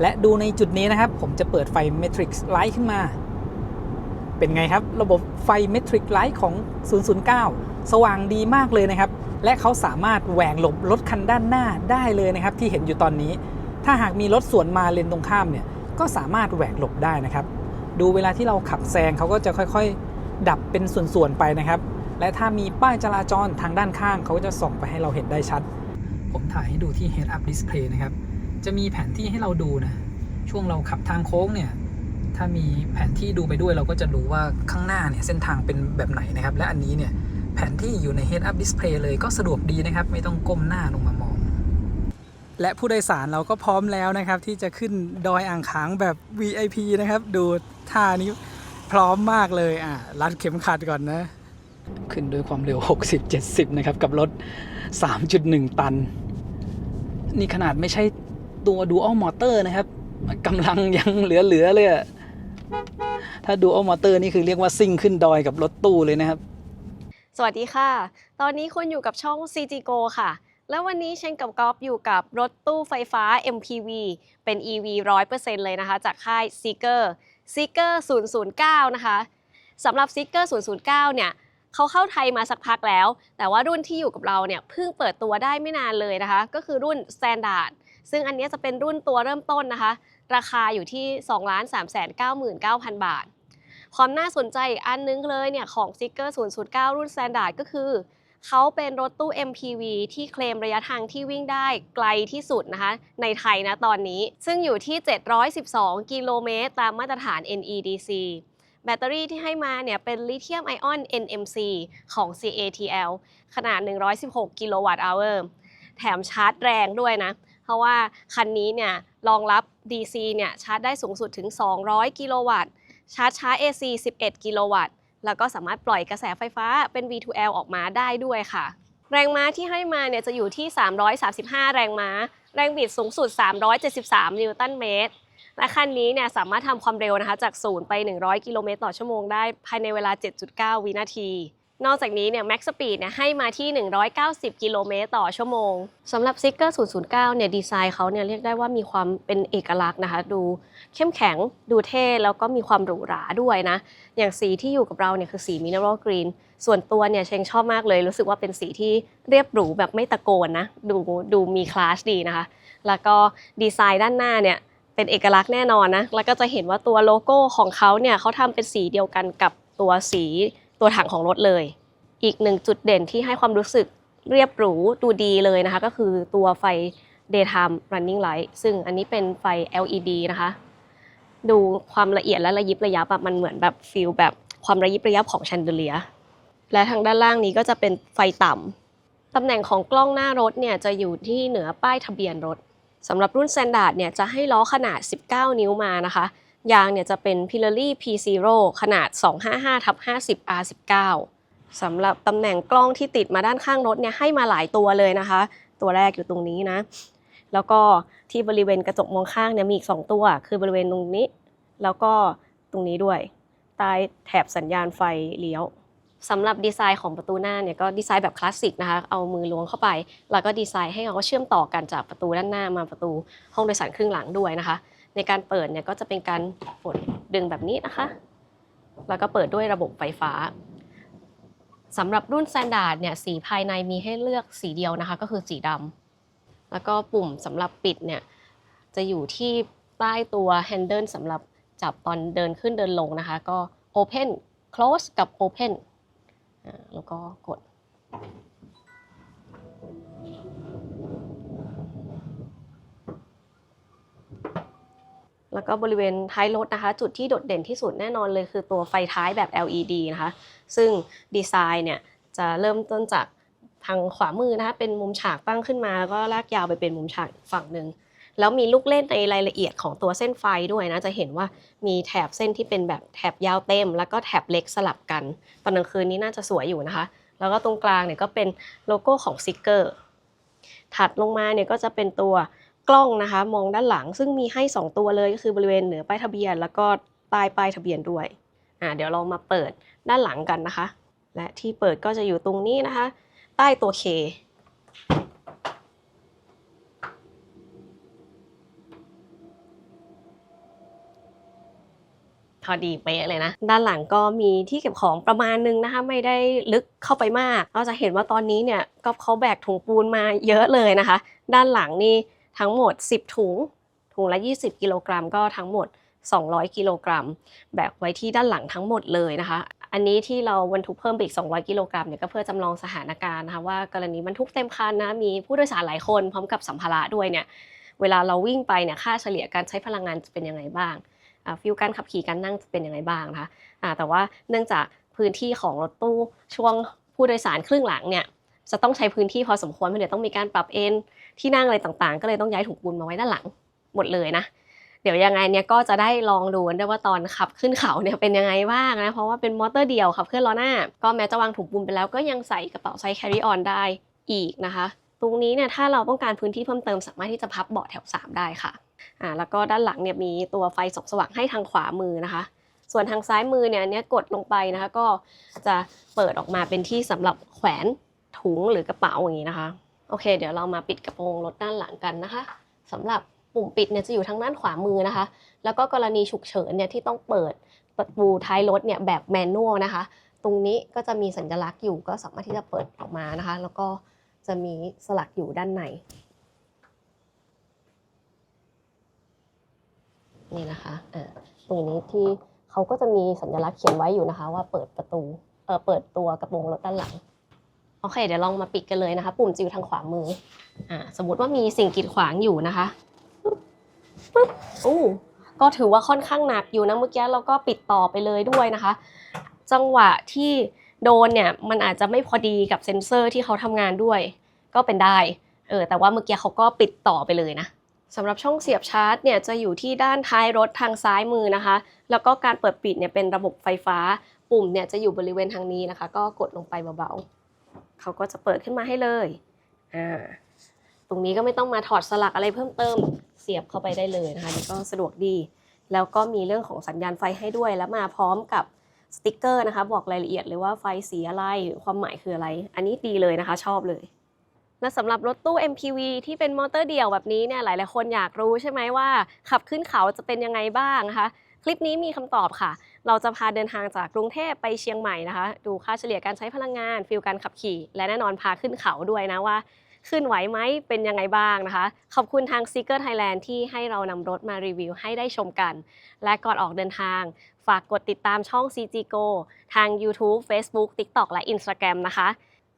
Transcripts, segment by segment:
และดูในจุดนี้นะครับผมจะเปิดไฟ Matrix Light ขึ้นมาเป็นไงครับระบบไฟ Matrix Light ของ 009 สว่างดีมากเลยนะครับและเขาสามารถแหวกหลบรถคันด้านหน้าได้เลยนะครับที่เห็นอยู่ตอนนี้ถ้าหากมีรถสวนมาเลนตรงข้ามเนี่ยก็สามารถแหวกหลบได้นะครับดูเวลาที่เราขับแซงเขาก็จะค่อยๆดับเป็นส่วนๆไปนะครับและถ้ามีป้ายจราจรทางด้านข้างเขาก็จะส่องไปให้เราเห็นได้ชัดผมถ่ายให้ดูที่ Head Up Display นะครับจะมีแผนที่ให้เราดูนะช่วงเราขับทางโค้งเนี่ยถ้ามีแผนที่ดูไปด้วยเราก็จะรู้ว่าข้างหน้าเนี่ยเส้นทางเป็นแบบไหนนะครับและอันนี้เนี่ยแผนที่อยู่ใน Head Up Display เลยก็สะดวกดีนะครับไม่ต้องก้มหน้าลงมามองและผู้โดยสารเราก็พร้อมแล้วนะครับที่จะขึ้นดอยอ่างขางแบบ VIP นะครับดูท่านี้พร้อมมากเลยรัดเข็มขัดก่อนนะขึ้นด้วยความเร็ว 60-70 นะครับกับรถ 3.1 ตันนี่ขนาดไม่ใช่ตัว Dual Motor นะครับกำลังยังเหลือเลยถ้า Dual Motor นี่คือเรียกว่าซิ่งขึ้นดอยกับรถตู้เลยนะครับสวัสดีค่ะตอนนี้คุณอยู่กับช่อง CG Go ค่ะแล้ววันนี้เชนกับก๊อฟอยู่กับรถตู้ไฟฟ้า MPV เป็น EV 100% เลยนะคะจากค่าย Zeekr 009 นะคะสำหรับ Zeekr 009 เนี่ยเขาเข้าไทยมาสักพักแล้วแต่ว่ารุ่นที่อยู่กับเราเนี่ยเพิ่งเปิดตัวได้ไม่นานเลยนะคะก็คือรุ่น Standard ซึ่งอันนี้จะเป็นรุ่นตัวเริ่มต้นนะคะราคาอยู่ที่ 2,399,000 บาทความน่าสนใจอีกอันนึงเลยเนี่ยของ Zeekr 009 รุ่น Standard ก็คือเขาเป็นรถตู้ MPV ที่เคลมระยะทางที่วิ่งได้ไกลที่สุดนะคะในไทยนะตอนนี้ซึ่งอยู่ที่ 712 กิโลเมตรตามมาตรฐาน NEDC แบตเตอรี่ที่ให้มาเนี่ยเป็นลิเธียมไอออน NMC ของ CATL ขนาด 116 กิโลวัตต์อเวอร์แถมชาร์จแรงด้วยนะเพราะว่าคันนี้เนี่ยรองรับ DC เนี่ยชาร์จได้สูงสุดถึง 200 กิโลวัตต์ชาร์จช้า AC 11 กิโลวัตต์แล้วก็สามารถปล่อยกระแสไฟฟ้าเป็น V2L ออกมาได้ด้วยค่ะแรงม้าที่ให้มาเนี่ยจะอยู่ที่ 335 แรงม้าแรงบิดสูงสุด 373 นิวตันเมตรและคันนี้เนี่ยสามารถทำความเร็วนะคะจาก0ไป100 กิโลเมตรต่อชั่วโมงได้ภายในเวลา 7.9 วินาทีนอกจากนี้เนี่ย Max Speed เนี่ยให้มาที่ 190 กิโลเมตรต่อชั่วโมงสำหรับ Zeekr 009 เนี่ยดีไซน์เขาเนี่ยเรียกได้ว่ามีความเป็นเอกลักษณ์นะคะดูเข้มแข็งดูเท่แล้วก็มีความหรูหราด้วยนะอย่างสีที่อยู่กับเราเนี่ยคือสี Mineral Green ส่วนตัวเนี่ยเชงชอบมากเลยรู้สึกว่าเป็นสีที่เรียบหรูแบบไม่ตะโกนนะดูมีคลาสดีนะคะแล้วก็ดีไซน์ด้านหน้าเนี่ยเป็นเอกลักษณ์แน่นอนนะแล้วก็จะเห็นว่าตัวโลโก้ของเขาเนี่ยเขาทำเป็นสีเดียวกันกับตัวถังของรถเลยอีกหนึ่งจุดเด่นที่ให้ความรู้สึกเรียบหรูดูดีเลยนะคะก็คือตัวไฟ Daytime Running Light ซึ่งอันนี้เป็นไฟ LED นะคะดูความละเอียดและระยิบระยับมันเหมือนแบบฟีลแบบความระยิบระยับของแชนเดเลียร์และทางด้านล่างนี้ก็จะเป็นไฟต่ำตำแหน่งของกล้องหน้ารถเนี่ยจะอยู่ที่เหนือป้ายทะเบียนรถสำหรับรุ่น Standard เนี่ยจะให้ล้อขนาด 19 นิ้วมานะคะยางเนี่ยจะเป็น Pirelli P0 ขนาด 255/50 R19 สำหรับตำแหน่งกล้องที่ติดมาด้านข้างรถเนี่ยให้มาหลายตัวเลยนะคะตัวแรกอยู่ตรงนี้นะแล้วก็ที่บริเวณกระจกมองข้างเนี่ยมีอีก2ตัวคือบริเวณตรงนี้แล้วก็ตรงนี้ด้วยใต้แถบสัญญาณไฟเลี้ยวสำหรับดีไซน์ของประตูหน้าเนี่ยก็ดีไซน์แบบคลาสสิกนะคะเอามือล้วงเข้าไปแล้วก็ดีไซน์ให้เขาเชื่อมต่อกันจากประตูด้านหน้ามาประตูห้องโดยสารครึ่งหลังด้วยนะคะในการเปิดเนี่ยก็จะเป็นการกดดึงแบบนี้นะคะแล้วก็เปิดด้วยระบบไฟฟ้าสำหรับรุ่น Standard เนี่ยสีภายในมีให้เลือกสีเดียวนะคะก็คือสีดำแล้วก็ปุ่มสำหรับปิดเนี่ยจะอยู่ที่ใต้ตัว handle สำหรับจับตอนเดินขึ้นเดินลงนะคะก็ open close กับ open แล้วก็กดแล้วก็บริเวณท้ายรถนะคะจุดที่โดดเด่นที่สุดแน่นอนเลยคือตัวไฟท้ายแบบ LED นะคะซึ่งดีไซน์เนี่ยจะเริ่มต้นจากทางขวามือนะคะเป็นมุมฉากตั้งขึ้นมาแล้วก็ลากยาวไปเป็นมุมฉากฝั่งหนึ่งแล้วมีลูกเล่นในรายละเอียดของตัวเส้นไฟด้วยนะจะเห็นว่ามีแถบเส้นที่เป็นแบบแถบยาวเต็มแล้วก็แถบเล็กสลับกันตอนกลางคืนนี้น่าจะสวยอยู่นะคะแล้วก็ตรงกลางเนี่ยก็เป็นโลโก้ของ Zeekr ถัดลงมาเนี่ยก็จะเป็นตัวกล้องนะคะมองด้านหลังซึ่งมีให้2ตัวเลยก็คือบริเวณเหนือป้ายทะเบียนแล้วก็ใต้ป้ายทะเบียนด้วยเดี๋ยวเรามาเปิดด้านหลังกันนะคะและที่เปิดก็จะอยู่ตรงนี้นะคะใต้ตัว K แ พอดีเป๊ะเลยนะด้านหลังก็มีที่เก็บของประมาณนึงนะคะไม่ได้ลึกเข้าไปมากเราจะเห็นว่าตอนนี้เนี่ยก็เขาแบกถุงปูนมาเยอะเลยนะคะด้านหลังนี่ทั้งหมด10ถุงละ20กิโลกรัมก็ทั้งหมด200กิโลกรัมแบกไว้ที่ด้านหลังทั้งหมดเลยนะคะอันนี้ที่เราบรรทุกเพิ่มไปอีก200กิโลกรัมเนี่ยก็เพื่อจำลองสถานการณ์นะคะว่ากรณีบรรทุกเต็มคันนะมีผู้โดยสารหลายคนพร้อมกับสัมภาระด้วยเนี่ยเวลาเราวิ่งไปเนี่ยค่าเฉลี่ยการใช้พลังงานจะเป็นยังไงบ้างฟิลการขับขี่การนั่งจะเป็นยังไงบ้างนะคะแต่ว่าเนื่องจากพื้นที่ของรถตู้ช่วงผู้โดยสารครึ่งหลังเนี่ยจะต้องใช้พื้นที่พอสมควรเพราะเดี๋ยวต้องมีการปรับเอนที่นั่งอะไรต่างๆก็เลยต้องย้ายถุงปูนมาไว้ด้านหลังหมดเลยนะเดี๋ยวยังไงเนี่ยก็จะได้ลองดูกันด้วยว่าตอนขับขึ้นเขาเนี่ยเป็นยังไงบ้างนะเพราะว่าเป็นมอเตอร์เดียวขับเคลื่อนล้อหน้าก็แม้จะวางถุงปูนไปแล้วก็ยังใส่กระเป๋าไซส์ carry on ได้อีกนะคะตรงนี้เนี่ยถ้าเราต้องการพื้นที่เพิ่มเติมสามารถที่จะพับเบาะแถว3ได้ค่ะแล้วก็ด้านหลังเนี่ยมีตัวไฟส่องสว่างให้ทางขวามือนะคะส่วนทางซ้ายมือเนี่ยกดลงไปนะคะก็จะเปิดออกมาเป็นที่สำหรับแขวนถุงหรือกระเป๋าอย่างนี้นะคะโอเคเดี๋ยวเรามาปิดกระโปรงรถด้านหลังกันนะคะสำหรับปุ่มปิดเนี่ยจะอยู่ทางด้านขวามือนะคะแล้วก็กรณีฉุกเฉินเนี่ยที่ต้องเปิดประตูท้ายรถเนี่ยแบบแมนนวลนะคะตรงนี้ก็จะมีสัญลักษณ์อยู่ก็สามารถที่จะเปิดออกมานะคะแล้วก็จะมีสลักอยู่ด้านในนี่นะคะตรงนี้ที่เขาก็จะมีสัญลักษณ์เขียนไว้อยู่นะคะว่าเปิดประตูเปิดตัวกระโปรงรถด้านหลังโอเคเดี๋ยวลองมาปิดกันเลยนะคะปุ่มจะอยู่ทางขวามือสมมุติว่ามีสิ่งกีดขวางอยู่นะคะปึ๊บก็ถือว่าค่อนข้างหนักอยู่นะเมื่อกี้เราก็ปิดต่อไปเลยด้วยนะคะจังหวะที่โดนเนี่ยมันอาจจะไม่พอดีกับเซ็นเซอร์ที่เขาทำงานด้วยก็เป็นได้แต่ว่าเมื่อกี้เขาก็ปิดต่อไปเลยนะสำหรับช่องเสียบชาร์จเนี่ยจะอยู่ที่ด้านท้ายรถทางซ้ายมือนะคะแล้วก็การเปิดปิดเนี่ยเป็นระบบไฟฟ้าปุ่มเนี่ยจะอยู่บริเวณทางนี้นะคะก็กดลงไปเบาๆเขาก็จะเปิดขึ้นมาให้เลยตรงนี้ก็ไม่ต้องมาถอดสลักอะไรเพิ่มเติมเสียบเข้าไปได้เลยนะคะนี่ก็สะดวกดีแล้วก็มีเรื่องของสัญญาณไฟให้ด้วยแล้วมาพร้อมกับสติ๊กเกอร์นะคะบอกรายละเอียดเลยว่าไฟสีอะไรความหมายคืออะไรอันนี้ดีเลยนะคะชอบเลยและสำหรับรถตู้ MPV ที่เป็นมอเตอร์เดี่ยวแบบนี้เนี่ยหลายๆคนอยากรู้ใช่ไหมว่าขับขึ้นเขาจะเป็นยังไงบ้างนะคะคลิปนี้มีคำตอบค่ะเราจะพาเดินทางจากกรุงเทพไปเชียงใหม่นะคะดูค่าเฉลี่ยการใช้พลังงานฟีลการขับขี่และแน่นอนพาขึ้นเขาด้วยนะว่าขึ้นไหวไหมเป็นยังไงบ้างนะคะขอบคุณทาง Seeker Thailand ที่ให้เรานำรถมารีวิวให้ได้ชมกันและก่อนออกเดินทางฝากกดติดตามช่อง CG Go ทาง YouTube Facebook TikTok และ Instagram นะคะ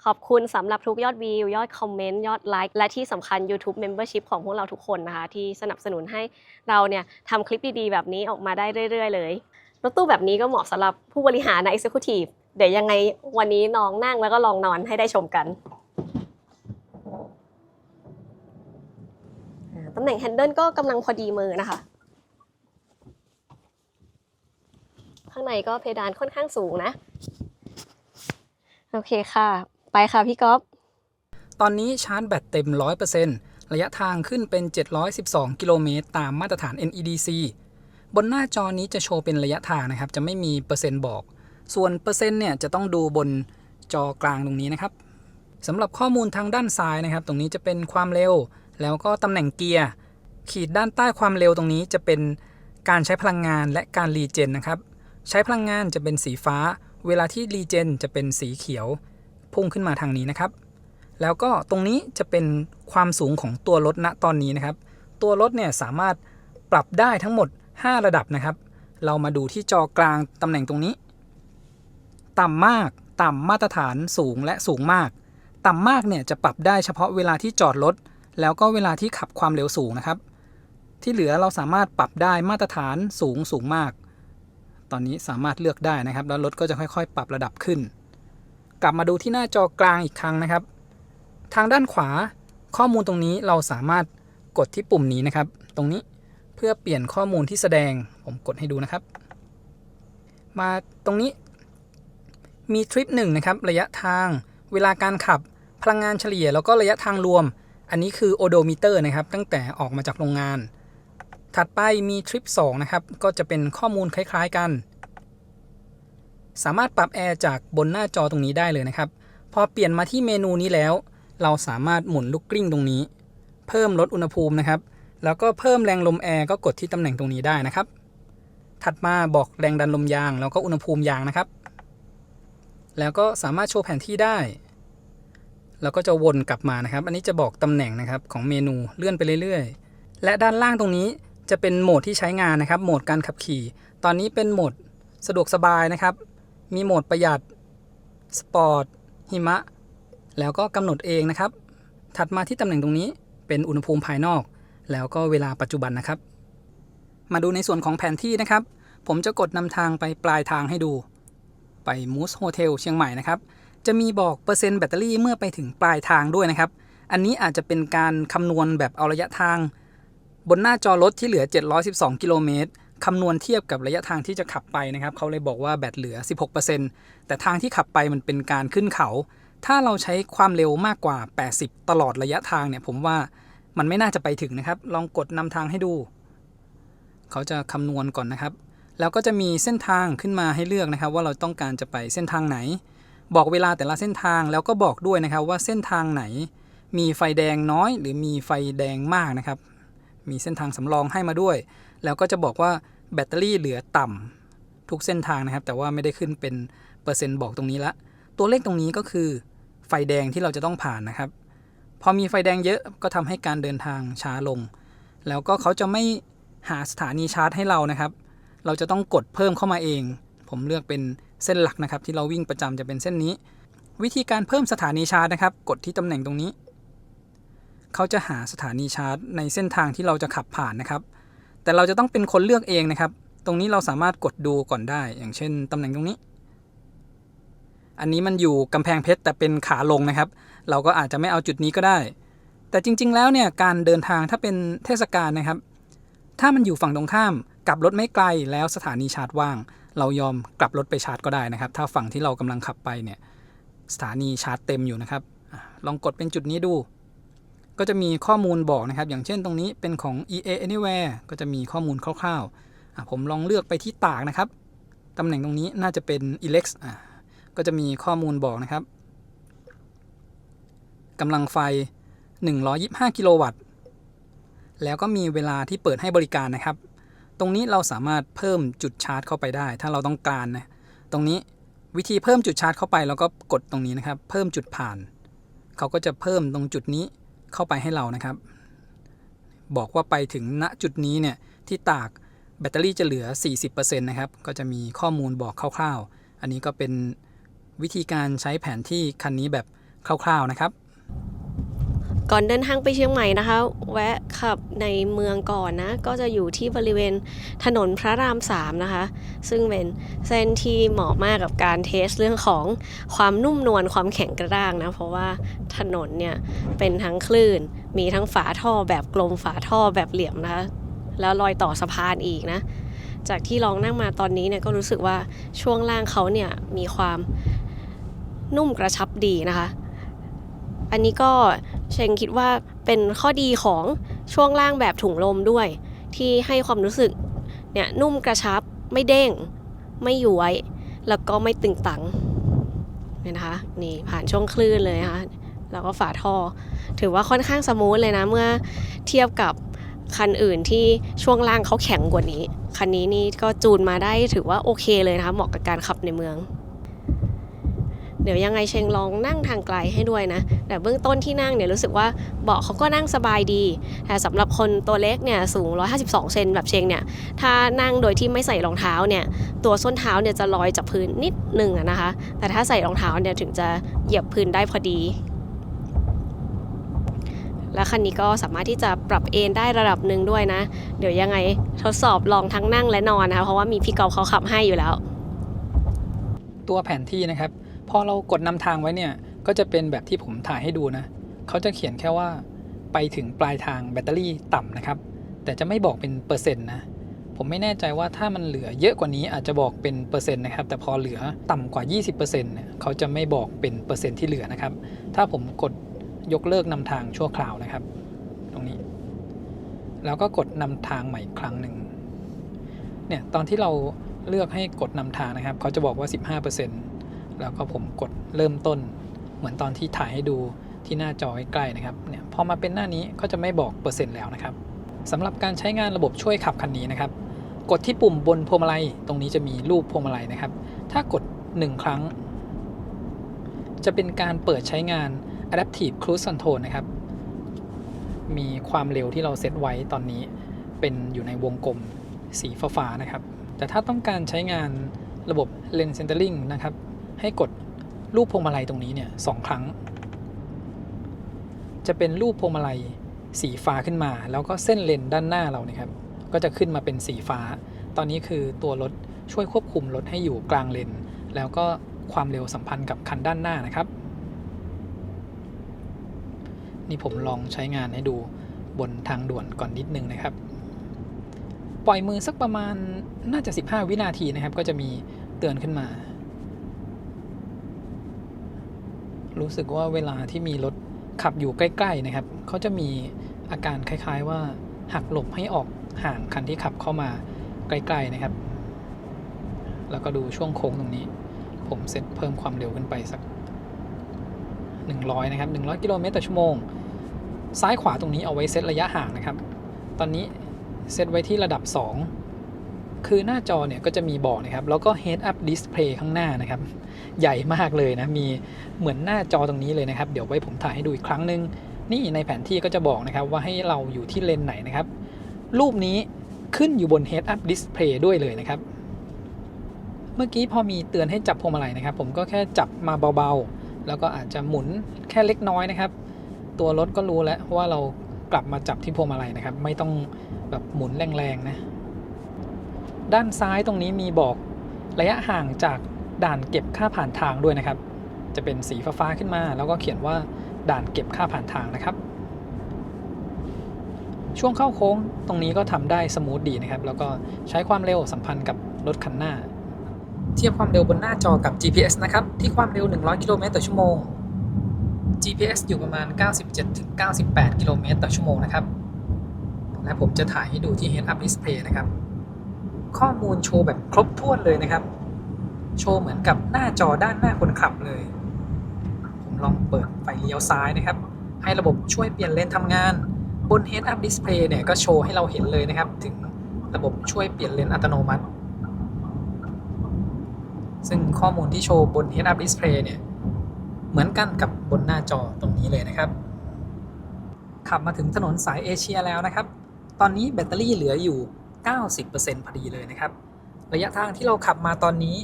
ขอบคุณสำหรับทุกยอดวิวยอดคอมเมนต์ยอดไลค์และที่สำคัญ YouTube Membership ของพวกเราทุกคนนะคะที่สนับสนุนให้เราเนี่ยทำคลิปดีๆแบบนี้ออกมาได้เรื่อยๆเลยรถตู้แบบนี้ก็เหมาะสำหรับผู้บริหารนะ Executive เดี๋ยวยังไงวันนี้น้องนั่งแล้วก็ลองนอนให้ได้ชมกันตำแหน่งแฮนเดิลก็กำลังพอดีมือนะคะข้างในก็เพดานค่อนข้างสูงนะโอเคค่ะไปค่ะพี่ก๊อฟตอนนี้ชาร์จแบตเต็ม 100% ระยะทางขึ้นเป็น712กิโลเมตรตามมาตรฐาน NEDC บนหน้าจอนี้จะโชว์เป็นระยะทางนะครับจะไม่มีเปอร์เซ็นต์บอกส่วนเปอร์เซ็นต์เนี่ยจะต้องดูบนจอกลางตรงนี้นะครับสำหรับข้อมูลทางด้านซ้ายนะครับตรงนี้จะเป็นความเร็วแล้วก็ตำแหน่งเกียร์ขีดด้านใต้ความเร็วตรงนี้จะเป็นการใช้พลังงานและการรีเจนนะครับใช้พลังงานจะเป็นสีฟ้าเวลาที่รีเจนจะเป็นสีเขียวพุ่งขึ้นมาทางนี้นะครับแล้วก็ตรงนี้จะเป็นความสูงของตัวรถณตอนนี้นะครับตัวรถเนี่ยสามารถปรับได้ทั้งหมด5ระดับนะครับเรามาดูที่จอกลางตำแหน่งตรงนี้ต่ำมากต่ำมาตรฐานสูงและสูงมากต่ำมากเนี่ยจะปรับได้เฉพาะเวลาที่จอดรถแล้วก็เวลาที่ขับความเร็วสูงนะครับที่เหลือเราสามารถปรับได้มาตรฐานสูงมากตอนนี้สามารถเลือกได้นะครับแล้วรถก็จะค่อยๆปรับระดับขึ้นกลับมาดูที่หน้าจอกลางอีกครั้งนะครับทางด้านขวาข้อมูลตรงนี้เราสามารถกดที่ปุ่มนี้นะครับตรงนี้เพื่อเปลี่ยนข้อมูลที่แสดงผมกดให้ดูนะครับมาตรงนี้มีทริป1นะครับระยะทางเวลาการขับพลังงานเฉลี่ยแล้วก็ระยะทางรวมอันนี้คือโอโดมิเตอร์นะครับตั้งแต่ออกมาจากโรงงานถัดไปมีทริป2นะครับก็จะเป็นข้อมูลคล้ายๆกันสามารถปรับแอร์จากบนหน้าจอตรงนี้ได้เลยนะครับพอเปลี่ยนมาที่เมนูนี้แล้วเราสามารถหมุนลูกกลิ้งตรงนี้เพิ่มลดอุณหภูมินะครับแล้วก็เพิ่มแรงลมแอร์ก็กดที่ตำแหน่งตรงนี้ได้นะครับ ถัดมาบอกแรงดันลมยางแล้วก็อุณหภูมิยางนะครับแล้วก็สามารถโชว์แผนที่ได้แล้วก็จะวนกลับมานะครับอันนี้จะบอกตำแหน่งนะครับของเมนูเลื่อนไปเรื่อยๆและด้านล่างตรงนี้จะเป็นโหมดที่ใช้งานนะครับโหมดการขับขี่ตอนนี้เป็นโหมดสะดวกสบายนะครับมีโหมดประหยัดสปอร์ตหิมะแล้วก็กำหนดเองนะครับถัดมาที่ตำแหน่งตรงนี้เป็นอุณหภูมิภายนอกแล้วก็เวลาปัจจุบันนะครับมาดูในส่วนของแผนที่นะครับผมจะกดนำทางไปปลายทางให้ดูไปมูสโฮเทลเชียงใหม่นะครับจะมีบอกเปอร์เซ็นต์แบตเตอรี่เมื่อไปถึงปลายทางด้วยนะครับอันนี้อาจจะเป็นการคำนวณแบบเอาระยะทางบนหน้าจอรถที่เหลือ712กิโลเมตรคำนวณเทียบกับระยะทางที่จะขับไปนะครับเขาเลยบอกว่าแบตเหลือ 16% แต่ทางที่ขับไปมันเป็นการขึ้นเขาถ้าเราใช้ความเร็วมากกว่า80ตลอดระยะทางเนี่ยผมว่ามันไม่น่าจะไปถึงนะครับลองกดนำทางให้ดูเขาจะคำนวณก่อนนะครับแล้วก็จะมีเส้นทางขึ้นมาให้เลือกนะครับว่าเราต้องการจะไปเส้นทางไหนบอกเวลาแต่ละเส้นทางแล้วก็บอกด้วยนะครับว่าเส้นทางไหนมีไฟแดงน้อยหรือมีไฟแดงมากนะครับมีเส้นทางสำรองให้มาด้วยแล้วก็จะบอกว่าแบตเตอรี่เหลือต่ำทุกเส้นทางนะครับแต่ว่าไม่ได้ขึ้นเป็นเปอร์เซ็นต์บอกตรงนี้ละตัวเลขตรงนี้ก็คือไฟแดงที่เราจะต้องผ่านนะครับพอมีไฟแดงเยอะก็ทำให้การเดินทางช้าลงแล้วก็เขาจะไม่หาสถานีชาร์จให้เรานะครับเราจะต้องกดเพิ่มเข้ามาเองผมเลือกเป็นเส้นหลักนะครับที่เราวิ่งประจำจะเป็นเส้นนี้วิธีการเพิ่มสถานีชาร์จนะครับกดที่ตำแหน่งตรงนี้เขาจะหาสถานีชาร์จในเส้นทางที่เราจะขับผ่านนะครับแต่เราจะต้องเป็นคนเลือกเองนะครับตรงนี้เราสามารถกดดูก่อนได้อย่างเช่นตำแหน่งตรงนี้อันนี้มันอยู่กำแพงเพชรแต่เป็นขาลงนะครับเราก็อาจจะไม่เอาจุดนี้ก็ได้แต่จริงๆแล้วเนี่ยการเดินทางถ้าเป็นเทศกาลนะครับถ้ามันอยู่ฝั่งตรงข้ามกลับรถไม่ไกลแล้วสถานีชาร์จว่างเรายอมกลับรถไปชาร์จก็ได้นะครับถ้าฝั่งที่เรากำลังขับไปเนี่ยสถานีชาร์จเต็มอยู่นะครับลองกดเป็นจุดนี้ดูก็จะมีข้อมูลบอกนะครับอย่างเช่นตรงนี้เป็นของ EA Anywhere ก็จะมีข้อมูลคร่าวๆผมลองเลือกไปที่ตากนะครับตำแหน่งตรงนี้น่าจะเป็น Elex ก็จะมีข้อมูลบอกนะครับกำลังไฟ125กิโลวัตต์แล้วก็มีเวลาที่เปิดให้บริการนะครับตรงนี้เราสามารถเพิ่มจุดชาร์จเข้าไปได้ถ้าเราต้องการนะตรงนี้วิธีเพิ่มจุดชาร์จเข้าไปแล้วก็กดตรงนี้นะครับเพิ่มจุดผ่านเขาก็จะเพิ่มตรงจุดนี้เข้าไปให้เรานะครับบอกว่าไปถึงณจุดนี้เนี่ยที่ตากแบตเตอรี่จะเหลือ 40% นะครับก็จะมีข้อมูลบอกคร่าวๆอันนี้ก็เป็นวิธีการใช้แผนที่คันนี้แบบคร่าวๆนะครับก่อนเดินทางไปเชียงใหม่นะคะแวะขับในเมืองก่อนนะก็จะอยู่ที่บริเวณถนนพระราม3นะคะซึ่งเป็นเส้นที่เหมาะมากกับการเทสเรื่องของความนุ่มนวลความแข็งกระด้างนะเพราะว่าถนนเนี่ยเป็นทั้งคลื่นมีทั้งฝาท่อแบบกลมฝาท่อแบบเหลี่ยมนะคะแล้วรอยต่อสะพานอีกนะจากที่ลองนั่งมาตอนนี้เนี่ยก็รู้สึกว่าช่วงล่างเขาเนี่ยมีความนุ่มกระชับดีนะคะอันนี้ก็เชงคิดว่าเป็นข้อดีของช่วงล่างแบบถุงลมด้วยที่ให้ความรู้สึกเนี่ยนุ่มกระชับไม่เด้งไม่ย้วยแล้วก็ไม่ตึงตังเนี่ยนะคะนี่ผ่านช่วงคลื่นเลยนะคะแล้วก็ฝาท่อถือว่าค่อนข้างสมูทเลยนะเมื่อเทียบกับคันอื่นที่ช่วงล่างเขาแข็งกว่านี้คันนี้นี่ก็จูนมาได้ถือว่าโอเคเลยนะคะเหมาะกับการขับในเมืองเดี๋ยวยังไงเชงลองนั่งทางไกลให้ด้วยนะแต่เบื้องต้นที่นั่งเนี่ยรู้สึกว่าเบาะเขาก็นั่งสบายดีแต่สำหรับคนตัวเล็กเนี่ยสูง152เซนแบบเชงเนี่ยถ้านั่งโดยที่ไม่ใส่รองเท้าเนี่ยตัวส้นเท้าเนี่ยจะลอยจากพื้นนิดนึงนะคะแต่ถ้าใส่รองเท้าเนี่ยถึงจะเหยียบพื้นได้พอดีและคันนี้ก็สามารถที่จะปรับเอนได้ระดับหนึ่งด้วยนะเดี๋ยวยังไงทดสอบลองทั้งนั่งและนอนนะคะเพราะว่ามีพี่กอล์ฟเขาขับให้อยู่แล้วตัวแผนที่นะครับพอเรากดนำทางไว้เนี่ยก็จะเป็นแบบที่ผมถ่ายให้ดูนะเขาจะเขียนแค่ว่าไปถึงปลายทางแบตเตอรี่ต่ำนะครับแต่จะไม่บอกเป็นเปอร์เซ็นต์นะผมไม่แน่ใจว่าถ้ามันเหลือเยอะกว่านี้อาจจะบอกเป็นเปอร์เซ็นต์นะครับแต่พอเหลือต่ำกว่า 20% เนี่ยเขาจะไม่บอกเป็นเปอร์เซ็นต์ที่เหลือนะครับถ้าผมกดยกเลิกนำทางชั่วคราวนะครับตรงนี้แล้วก็กดนำทางใหม่อีกครั้งหนึ่งเนี่ยตอนที่เราเลือกให้กดนำทางนะครับเขาจะบอกว่า 15%แล้วก็ผมกดเริ่มต้นเหมือนตอนที่ถ่ายให้ดูที่หน้าจอใกล้ๆนะครับเนี่ยพอมาเป็นหน้านี้ก็จะไม่บอกเปอร์เซ็นต์แล้วนะครับสำหรับการใช้งานระบบช่วยขับคันนี้นะครับ กดที่ปุ่มบนพวงมาลัยตรงนี้จะมีรูปพวงมาลัยนะครับถ้ากด1ครั้งจะเป็นการเปิดใช้งาน Adaptive Cruise Control นะครับมีความเร็วที่เราเซตไว้ตอนนี้เป็นอยู่ในวงกลมสีฟ้าๆนะครับแต่ถ้าต้องการใช้งานระบบ Lane Centering นะครับให้กดรูปพวงมาลัยตรงนี้เนี่ย2ครั้งจะเป็นรูปพวงมาลัยสีฟ้าขึ้นมาแล้วก็เส้นเลนด้านหน้าเรานะครับก็จะขึ้นมาเป็นสีฟ้าตอนนี้คือตัวรถช่วยควบคุมรถให้อยู่กลางเลนแล้วก็ความเร็วสัมพันธ์กับคันด้านหน้านะครับนี่ผมลองใช้งานให้ดูบนทางด่วนก่อนนิดนึงนะครับปล่อยมือสักประมาณน่าจะ15วินาทีนะครับก็จะมีเตือนขึ้นมารู้สึกว่าเวลาที่มีรถขับอยู่ใกล้ๆนะครับเขาจะมีอาการคล้ายๆว่าหักหลบให้ออกห่างคันที่ขับเข้ามาใกล้ๆนะครับแล้วก็ดูช่วงโค้งตรงนี้ผมเซตเพิ่มความเร็วขึ้นไปสัก100นะครับ100กิโลเมตรต่อชั่วโมงซ้ายขวาตรงนี้เอาไว้เซตระยะห่างนะครับตอนนี้เซตไว้ที่ระดับ2คือหน้าจอเนี่ยก็จะมีบอกนะครับแล้วก็ Head Up Display ข้างหน้านะครับใหญ่มากเลยนะมีเหมือนหน้าจอตรงนี้เลยนะครับเดี๋ยวไว้ผมถ่ายให้ดูอีกครั้งนึงนี่ในแผนที่ก็จะบอกนะครับว่าให้เราอยู่ที่เลนไหนนะครับรูปนี้ขึ้นอยู่บน Head Up Display ด้วยเลยนะครับเมื่อกี้พอมีเตือนให้จับพวงมาลัยนะครับผมก็แค่จับมาเบาๆแล้วก็อาจจะหมุนแค่เล็กน้อยนะครับตัวรถก็รู้แล้วว่าเรากลับมาจับที่พวงมาลัยนะครับไม่ต้องแบบหมุนแรงๆนะด้านซ้ายตรงนี้มีบอกระยะห่างจากด่านเก็บค่าผ่านทางด้วยนะครับจะเป็นสีฟ้าๆขึ้นมาแล้วก็เขียนว่าด่านเก็บค่าผ่านทางนะครับช่วงเข้าโค้งตรงนี้ก็ทำได้สมูทดีนะครับแล้วก็ใช้ความเร็วสัมพันธ์กับรถคันหน้าเทียบความเร็วบนหน้าจอกับ GPS นะครับที่ความเร็ว100กิโลเมตรต่อชั่วโมง GPS อยู่ประมาณ 97-98 กิโลเมตรต่อชั่วโมงนะครับและผมจะถ่ายให้ดูที่ Head Up Display นะครับข้อมูลโชว์แบบครบถ้วนเลยนะครับโชว์เหมือนกับหน้าจอด้านหน้าคนขับเลยผมลองเปิดไฟเลี้ยวซ้ายนะครับให้ระบบช่วยเปลี่ยนเลนทำงานบน Head Up Display เนี่ยก็โชว์ให้เราเห็นเลยนะครับถึงระบบช่วยเปลี่ยนเลนอัตโนมัติซึ่งข้อมูลที่โชว์บน Head Up Display เนี่ยเหมือนกันกับบนหน้าจอตรงนี้เลยนะครับขับมาถึงถนนสายเอเชียแล้วนะครับตอนนี้แบตเตอรี่เหลืออยู่ 90% พอดีเลยนะครับระยะทางที่เราขับมาตอนนี้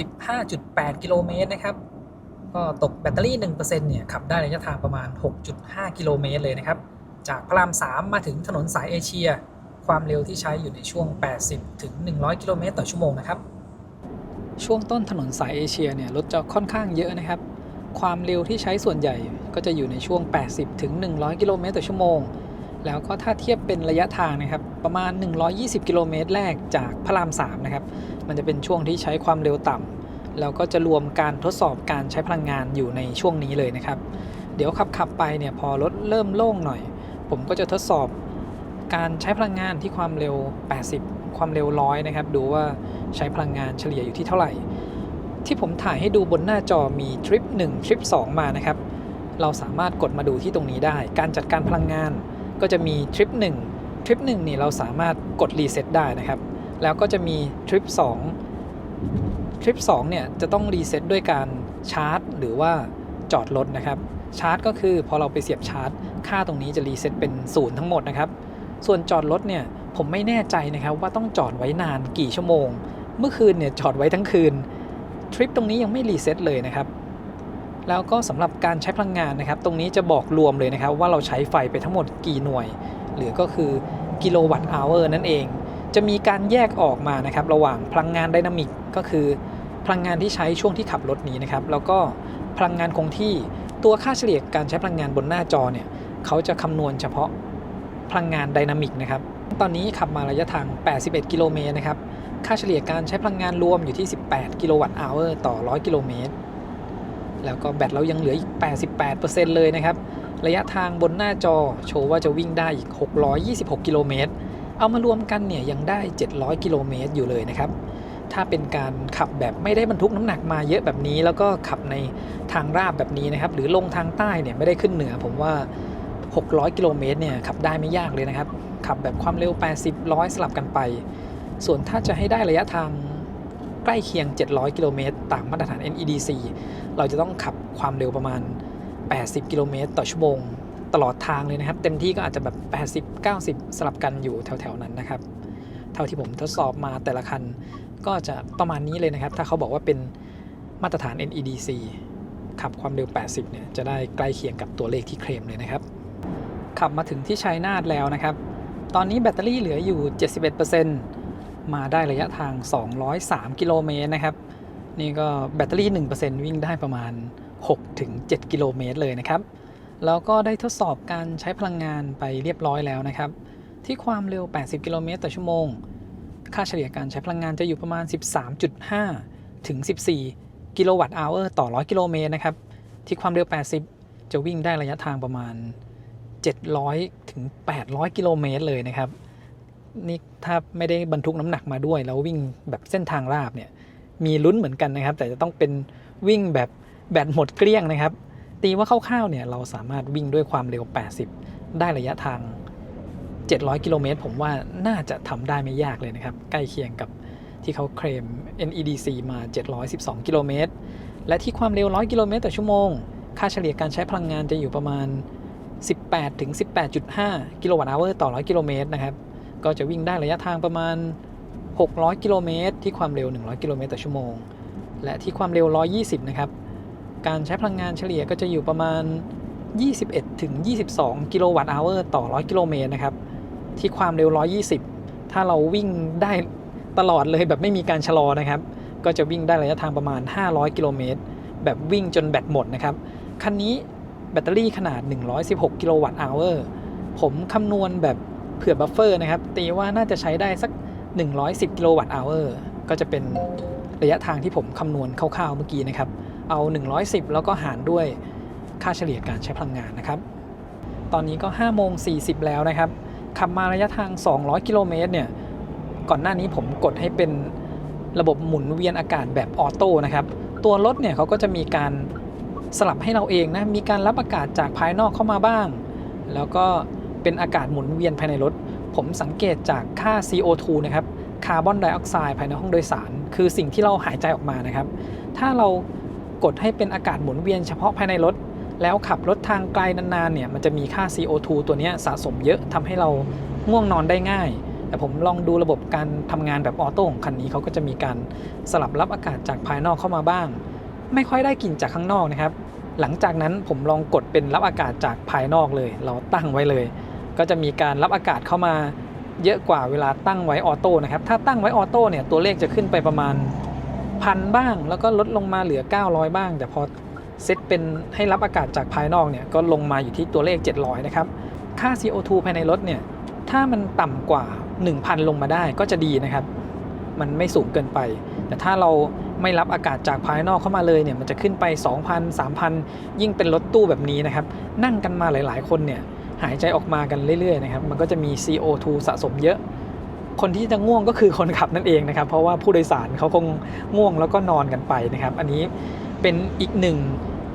65.8 กิโลเมตรนะครับก็ตกแบตเตอรี่ 1% เนี่ยขับได้ระยะทางประมาณ 6.5 กิโลเมตรเลยนะครับจากพระราม 3 มาถึงถนนสายเอเชียความเร็วที่ใช้อยู่ในช่วง 80-100 กิโลเมตรต่อชั่วโมงนะครับช่วงต้นถนนสายเอเชียเนี่ยรถจะค่อนข้างเยอะนะครับความเร็วที่ใช้ส่วนใหญ่ก็จะอยู่ในช่วง 80-100 กิโลเมตรต่อชั่วโมงแล้วก็ถ้าเทียบเป็นระยะทางนะครับประมาณ120กิโลเมตรแรกจากพระราม 3นะครับมันจะเป็นช่วงที่ใช้ความเร็วต่ำแล้วก็จะรวมการทดสอบการใช้พลังงานอยู่ในช่วงนี้เลยนะครับเดี๋ยวขับไปเนี่ยพอรถเริ่มโล่งหน่อยผมก็จะทดสอบการใช้พลังงานที่ความเร็ว80ความเร็ว100นะครับดูว่าใช้พลังงานเฉลี่ยอยู่ที่เท่าไหร่ที่ผมถ่ายให้ดูบนหน้าจอมีทริป1ทริป2มานะครับเราสามารถกดมาดูที่ตรงนี้ได้การจัดการพลังงานก็จะมีทริป1ทริป1นี่เราสามารถกดรีเซ็ตได้นะครับแล้วก็จะมีทริป2ทริป2เนี่ยจะต้องรีเซ็ตด้วยการชาร์จหรือว่าจอดรถนะครับชาร์จก็คือพอเราไปเสียบชาร์จค่าตรงนี้จะรีเซ็ตเป็น0ทั้งหมดนะครับส่วนจอดรถเนี่ยผมไม่แน่ใจนะครับว่าต้องจอดไว้นานกี่ชั่วโมงเมื่อคืนเนี่ยจอดไว้ทั้งคืนทริปตรงนี้ยังไม่รีเซ็ตเลยนะครับแล้วก็สำหรับการใช้พลังงานนะครับตรงนี้จะบอกรวมเลยนะครับว่าเราใช้ไฟไปทั้งหมดกี่หน่วยหรือก็คือกิโลวัตต์อเวอร์นั่นเองจะมีการแยกออกมานะครับระหว่างพลังงานไดนามิกก็คือพลังงานที่ใช้ช่วงที่ขับรถนี้นะครับแล้วก็พลังงานคงที่ตัวค่าเฉลี่ยการใช้พลังงานบนหน้าจอเนี่ยเขาจะคำนวณเฉพาะพลังงานไดนามิกนะครับตอนนี้ขับมาระยะทาง81กิโลเมตรนะครับค่าเฉลี่ยการใช้พลังงานรวมอยู่ที่18กิโลวัตต์อเวอร์ต่อ100กิโลเมตรแล้วก็แบตเรายังเหลืออีก 88% เลยนะครับระยะทางบนหน้าจอโชว์ว่าจะวิ่งได้อีก626กิโลเมตรเอามารวมกันเนี่ยยังได้700กิโลเมตรอยู่เลยนะครับถ้าเป็นการขับแบบไม่ได้บรรทุกน้ำหนักมาเยอะแบบนี้แล้วก็ขับในทางราบแบบนี้นะครับหรือลงทางใต้เนี่ยไม่ได้ขึ้นเหนือผมว่า600กิโลเมตรเนี่ยขับได้ไม่ยากเลยนะครับขับแบบความเร็ว80 100สลับกันไป ส่วนถ้าจะให้ได้ระยะทางใกล้เคียง700กิโลเมตรตามมาตรฐาน NEDC เราจะต้องขับความเร็วประมาณ80กิโลเมตรต่อชั่วโมงตลอดทางเลยนะครับเต็มที่ก็อาจจะแบบ80-90สลับกันอยู่แถวๆนั้นนะครับเท่าที่ผมทดสอบมาแต่ละคันก็จะประมาณนี้เลยนะครับถ้าเขาบอกว่าเป็นมาตรฐาน NEDC ขับความเร็ว80เนี่ยจะได้ใกล้เคียงกับตัวเลขที่เคลมเลยนะครับขับมาถึงที่ชัยนาทแล้วนะครับตอนนี้แบตเตอรี่เหลืออยู่ 71%มาได้ระยะทาง203กิโลเมตรนะครับนี่ก็แบตเตอรี่ 1% วิ่งได้ประมาณ 6-7 กิโลเมตรเลยนะครับแล้วก็ได้ทดสอบการใช้พลังงานไปเรียบร้อยแล้วนะครับที่ความเร็ว80กิโลเมตรต่อชั่วโมงค่าเฉลี่ยการใช้พลังงานจะอยู่ประมาณ 13.5 ถึง 14 กิโลวัตต์อเวอร์ต่อ100กิโลเมตรนะครับที่ความเร็ว80จะวิ่งได้ระยะทางประมาณ700ถึง800กิโลเมตรเลยนะครับนี่ถ้าไม่ได้บรรทุกน้ำหนักมาด้วยแล้ววิ่งแบบเส้นทางราบเนี่ยมีลุ้นเหมือนกันนะครับแต่จะต้องเป็นวิ่งแบบแบตหมดเกลี้ยงนะครับตีว่าคร่าวๆเนี่ยเราสามารถวิ่งด้วยความเร็ว80ได้ระยะทาง700กิโลเมตรผมว่าน่าจะทำได้ไม่ยากเลยนะครับใกล้เคียงกับที่เขาเคลม NEDC มา712กิโลเมตรและที่ความเร็ว100กิโลเมตรต่อชั่วโมงค่าเฉลี่ยการใช้พลังงานจะอยู่ประมาณ18ถึง 18.5 กิโลวัตต์อเวอร์ต่อ100กิโลเมตรนะครับก็จะวิ่งได้ระยะทางประมาณ600กิโลเมตรที่ความเร็ว100กิโลเมตรต่อชั่วโมงและที่ความเร็ว120นะครับการใช้พลังงานเฉลี่ยก็จะอยู่ประมาณ21ถึง22 กิโลวัตต์อเวอร์ต่อ100กิโลเมตรนะครับที่ความเร็ว120ถ้าเราวิ่งได้ตลอดเลยแบบไม่มีการชะลอนะครับก็จะวิ่งได้ระยะทางประมาณ500กิโลเมตรแบบวิ่งจนแบตหมดนะครับคันนี้แบตเตอรี่ขนาด116กิโลวัตต์อเวอร์ผมคำนวณแบบเผื่อบัฟเฟอร์นะครับตีว่าน่าจะใช้ได้สัก110กิโลวัตต์อเวอร์ก็จะเป็นระยะทางที่ผมคำนวณคร่าวๆเมื่อกี้นะครับเอา110แล้วก็หารด้วยค่าเฉลี่ยการใช้พลังงานนะครับตอนนี้ก็5:40แล้วนะครับขับมาระยะทาง200กิโลเมตรเนี่ยก่อนหน้านี้ผมกดให้เป็นระบบหมุนเวียนอากาศแบบออโต้นะครับตัวรถเนี่ยเขาก็จะมีการสลับให้เราเองนะมีการรับอากาศจากภายนอกเข้ามาบ้างแล้วก็เป็นอากาศหมุนเวียนภายในรถผมสังเกตจากค่า CO2 นะครับคาร์บอนไดออกไซด์ภายในห้องโดยสารคือสิ่งที่เราหายใจออกมานะครับถ้าเรากดให้เป็นอากาศหมุนเวียนเฉพาะภายในรถแล้วขับรถทางไกลนานๆเนี่ยมันจะมีค่า CO2 ตัวนี้สะสมเยอะทำให้เราง่วงนอนได้ง่ายแต่ผมลองดูระบบการทำงานแบบออโต้ของคันนี้เขาก็จะมีการสลับรับอากาศจากภายนอกเข้ามาบ้างไม่ค่อยได้กลิ่นจากข้างนอกนะครับหลังจากนั้นผมลองกดเป็นรับอากาศจากภายนอกเลยเราตั้งไว้เลยก็จะมีการรับอากาศเข้ามาเยอะกว่าเวลาตั้งไว้ออโต้นะครับถ้าตั้งไว้ออโต้เนี่ยตัวเลขจะขึ้นไปประมาณ1,000บ้างแล้วก็ลดลงมาเหลือ900บ้างแต่พอเซตเป็นให้รับอากาศจากภายนอกเนี่ยก็ลงมาอยู่ที่ตัวเลข700นะครับค่า CO2 ภายในรถเนี่ยถ้ามันต่ำกว่า 1,000 ลงมาได้ก็จะดีนะครับมันไม่สูงเกินไปแต่ถ้าเราไม่รับอากาศจากภายนอกเข้ามาเลยเนี่ยมันจะขึ้นไป 2,000 3,000 ยิ่งเป็นรถตู้แบบนี้นะครับนั่งกันมาหลายๆคนเนี่ยหายใจออกมากันเรื่อยๆนะครับมันก็จะมี CO2 สะสมเยอะคนที่จะง่วงก็คือคนขับนั่นเองนะครับเพราะว่าผู้โดยสารเขาคงง่วงแล้วก็นอนกันไปนะครับอันนี้เป็นอีกหนึ่ง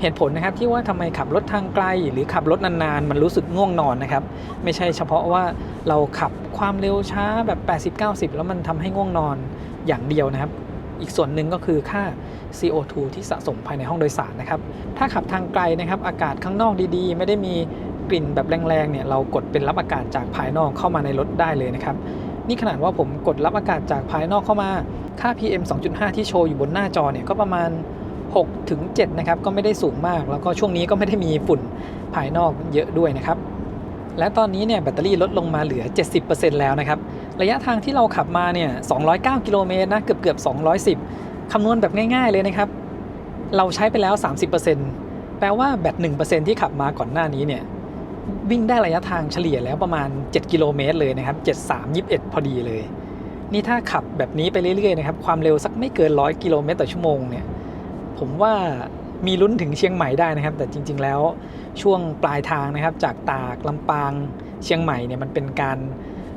เหตุผลนะครับที่ว่าทำไมขับรถทางไกลหรือขับรถนานๆมันรู้สึกง่วงนอนนะครับไม่ใช่เฉพาะว่าเราขับความเร็วช้าแบบ80-90แล้วมันทำให้ง่วงนอนอย่างเดียวนะครับอีกส่วนหนึ่งก็คือค่า CO2 ที่สะสมภายในห้องโดยสารนะครับถ้าขับทางไกลนะครับอากาศข้างนอกดีๆไม่ได้มีกลิ่นแบบแรงๆเนี่ยเรากดเป็นรับอากาศจากภายนอกเข้ามาในรถได้เลยนะครับนี่ขนาดว่าผมกดรับอากาศจากภายนอกเข้ามาค่า PM 2.5 ที่โชว์อยู่บนหน้าจอเนี่ยก็ประมาณ6-7นะครับก็ไม่ได้สูงมากแล้วก็ช่วงนี้ก็ไม่ได้มีฝุ่นภายนอกเยอะด้วยนะครับและตอนนี้เนี่ยแบตเตอรี่ลดลงมาเหลือ 70% แล้วนะครับระยะทางที่เราขับมาเนี่ย209กิโลเมตรนะเกือบ210คำนวณแบบง่ายๆเลยนะครับเราใช้ไปแล้ว 30% แปลว่าแบต 1% ที่ขับมาก่อนหน้านี้เนี่ยวิ่งได้ระยะทางเฉลี่ยแล้วประมาณ7กิโลเมตรเลยนะครับ73-21พอดีเลยนี่ถ้าขับแบบนี้ไปเรื่อยๆนะครับความเร็วสักไม่เกิน100กิโลเมตรต่อชั่วโมงเนี่ยผมว่ามีลุ้นถึงเชียงใหม่ได้นะครับแต่จริงๆแล้วช่วงปลายทางนะครับจากตากลำปางเชียงใหม่เนี่ยมันเป็นการ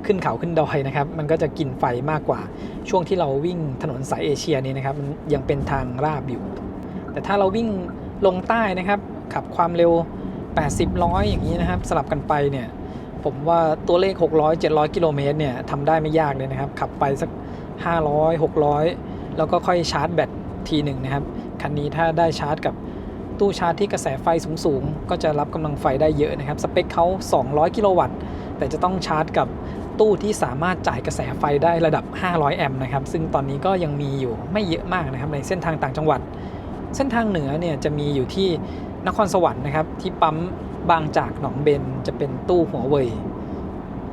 ขึ้นเขาขึ้นดอยนะครับมันก็จะกินไฟมากกว่าช่วงที่เราวิ่งถนนสายเอเชียนี่นะครับมันยังเป็นทางราบอยู่แต่ถ้าเราวิ่งลงใต้นะครับขับความเร็ว80-100อย่างนี้นะครับสลับกันไปเนี่ย ผมว่าตัวเลข600-700กิโลเมตรเนี่ยทำได้ไม่ยากเลยนะครับขับไปสัก500-600แล้วก็ค่อยชาร์จแบตทีหนึ่งนะครับคันนี้ถ้าได้ชาร์จกับตู้ชาร์จที่กระแสไฟสูงๆก็จะรับกำลังไฟได้เยอะนะครับสเปคเขา200กิโลวัตต์แต่จะต้องชาร์จกับตู้ที่สามารถจ่ายกระแสไฟได้ระดับ500แอมป์นะครับซึ่งตอนนี้ก็ยังมีอยู่ไม่เยอะมากนะครับในเส้นทางต่างจังหวัดเส้นทางเหนือเนี่ยจะมีอยู่ที่นครสวรรค์นะครับที่ปั๊มบางจากหนองเบนจะเป็นตู้หัวเว่ย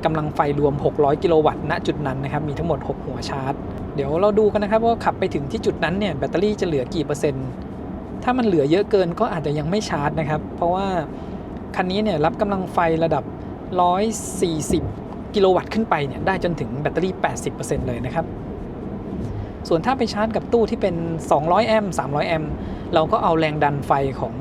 กำลังไฟรวม600กิโลวัตต์ณจุดนั้นนะครับมีทั้งหมด6หัวชาร์จเดี๋ยวเราดูกันนะครับว่าขับไปถึงที่จุดนั้นเนี่ยแบตเตอรี่จะเหลือกี่เปอร์เซ็นต์ถ้ามันเหลือเยอะเกินก็อาจจะยังไม่ชาร์จนะครับเพราะว่าคันนี้เนี่ยรับกำลังไฟระดับ140กิโลวัตต์ขึ้นไปเนี่ยได้จนถึงแบตเตอรี่ 80% เลยนะครับส่วนถ้าไปชาร์จกับตู้ที่เป็น200แอมป์300แอมป์เราก็เอาแรงดันไฟของ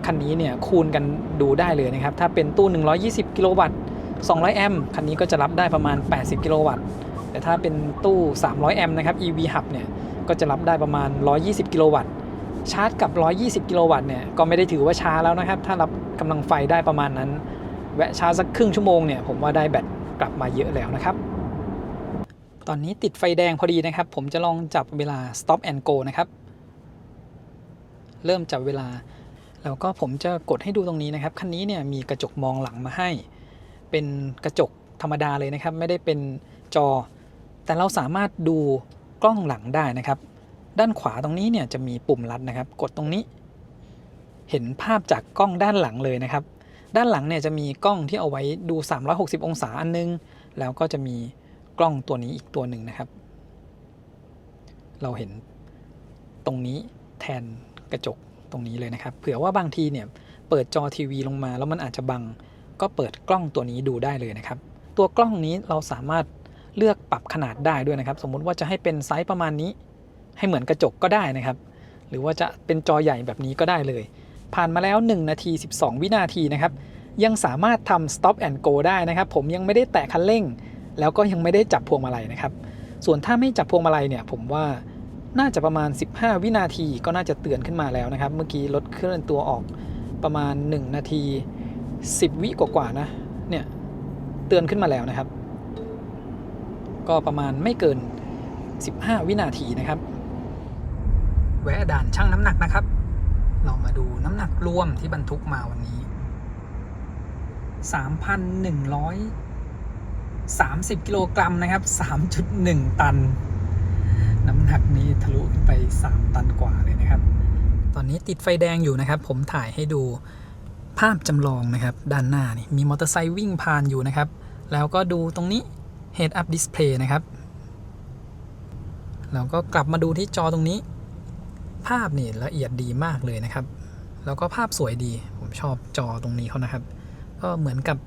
คันนี้เนี่ยคูณกันดูได้เลยนะครับถ้าเป็นตู้120กิโลวัตต์200แอมป์คันนี้ก็จะรับได้ประมาณ80กิโลวัตต์แต่ถ้าเป็นตู้300แอมป์นะครับ EV Hub เนี่ยก็จะรับได้ประมาณ120กิโลวัตต์ชาร์จกับ120กิโลวัตต์เนี่ยก็ไม่ได้ถือว่าช้าแล้วนะครับถ้ารับกำลังไฟได้ประมาณนั้นแวะชาร์จสักครึ่งชั่วโมงเนี่ยผมว่าได้แบตกลับมาเยอะแล้วนะครับตอนนี้ติดไฟแดงพอดีนะครับผมจะลองจับเวลา stop and go นะครับเริ่มจับเวลาแล้วก็ผมจะกดให้ดูตรงนี้นะครับคันนี้เนี่ยมีกระจกมองหลังมาให้เป็นกระจกธรรมดาเลยนะครับไม่ได้เป็นจอแต่เราสามารถดูกล้องหลังได้นะครับด้านขวาตรงนี้เนี่ยจะมีปุ่มลัดนะครับกดตรงนี้เห็นภาพจากกล้องด้านหลังเลยนะครับด้านหลังเนี่ยจะมีกล้องที่เอาไว้ดู360องศาอันนึงแล้วก็จะมีกล้องตัวนี้อีกตัวหนึ่งนะครับเราเห็นตรงนี้แทนกระจกตรงนี้เลยนะครับเผื่อว่าบางทีเนี่ยเปิดจอทีวีลงมาแล้วมันอาจจะบังก็เปิดกล้องตัวนี้ดูได้เลยนะครับตัวกล้องนี้เราสามารถเลือกปรับขนาดได้ด้วยนะครับสมมุติว่าจะให้เป็นไซส์ประมาณนี้ให้เหมือนกระจกก็ได้นะครับหรือว่าจะเป็นจอใหญ่แบบนี้ก็ได้เลยผ่านมาแล้ว1นาที12วินาทีนะครับยังสามารถทำ stop and go ได้นะครับผมยังไม่ได้แตะคันเร่งแล้วก็ยังไม่ได้จับพวงมาลัยนะครับส่วนถ้าไม่จับพวงมาลัยเนี่ยผมว่าน่าจะประมาณ15วินาทีก็น่าจะเตือนขึ้นมาแล้วนะครับเมื่อกี้รถเคลื่อนตัวออกประมาณ1นาที10วิกว่าๆนะเนี่ยเตือนขึ้นมาแล้วนะครับก็ประมาณไม่เกิน15วินาทีนะครับแวะด่านชั่งน้ำหนักนะครับเรามาดูน้ำหนักรวมที่บรรทุกมาวันนี้ 3,130 กิโลกรัมนะครับ 3.1 ตันน้ำหนักนี้ทะลุขึ้นไป3ตันกว่าเลยนะครับตอนนี้ติดไฟแดงอยู่นะครับผมถ่ายให้ดูภาพจำลองนะครับด้านหน้านี่มีมอเตอร์ไซค์วิ่งผ่านอยู่นะครับแล้วก็ดูตรงนี้ Head Up Display นะครับเราก็กลับมาดูที่จอตรงนี้ภาพนี่ละเอียดดีมากเลยนะครับแล้วก็ภาพสวยดีผมชอบจอตรงนี้เขานะครับก็เหมือนกับ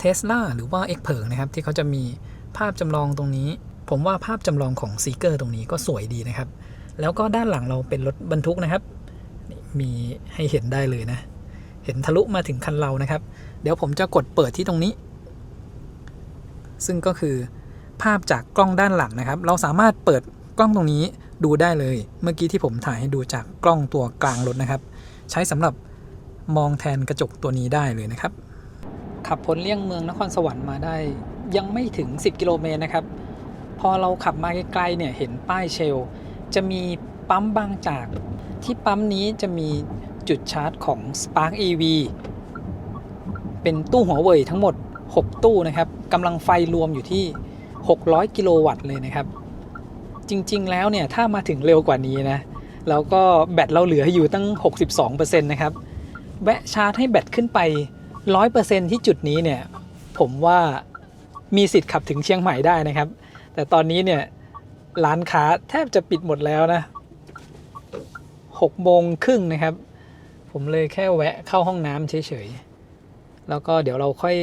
Tesla หรือว่า Xpeng นะครับที่เขาจะมีภาพจำลองตรงนี้ผมว่าภาพจำลองของ Seeker ตรงนี้ก็สวยดีนะครับแล้วก็ด้านหลังเราเป็นรถบรรทุกนะครับมีให้เห็นได้เลยนะเห็นทะลุมาถึงคันเรานะครับเดี๋ยวผมจะกดเปิดที่ตรงนี้ซึ่งก็คือภาพจากกล้องด้านหลังนะครับเราสามารถเปิดกล้องตรงนี้ดูได้เลยเมื่อกี้ที่ผมถ่ายให้ดูจากกล้องตัวกลางรถนะครับใช้สำหรับมองแทนกระจกตัวนี้ได้เลยนะครับขับพ้นเลี่ยงเมืองนครสวรรค์มาได้ยังไม่ถึง10กิโลเมตรนะครับพอเราขับมาไกลๆเนี่ยเห็นป้ายเชลจะมีปั๊มบางจากที่ปั๊มนี้จะมีจุดชาร์จของ Spark EV เป็นตู้หัวเว่ยทั้งหมด6ตู้นะครับกำลังไฟรวมอยู่ที่600กิโลวัตต์เลยนะครับจริงๆแล้วเนี่ยถ้ามาถึงเร็วกว่านี้นะแล้วก็แบตเราเหลืออยู่ตั้ง 62% นะครับแวะชาร์จให้แบตขึ้นไป 100% ที่จุดนี้เนี่ยผมว่ามีสิทธิ์ขับถึงเชียงใหม่ได้นะครับแต่ตอนนี้เนี่ยร้านค้าแทบจะปิดหมดแล้วนะ6:30 นะครับผมเลยแค่แวะเข้าห้องน้ำเฉยๆแล้วก็เดี๋ยวเราค่อย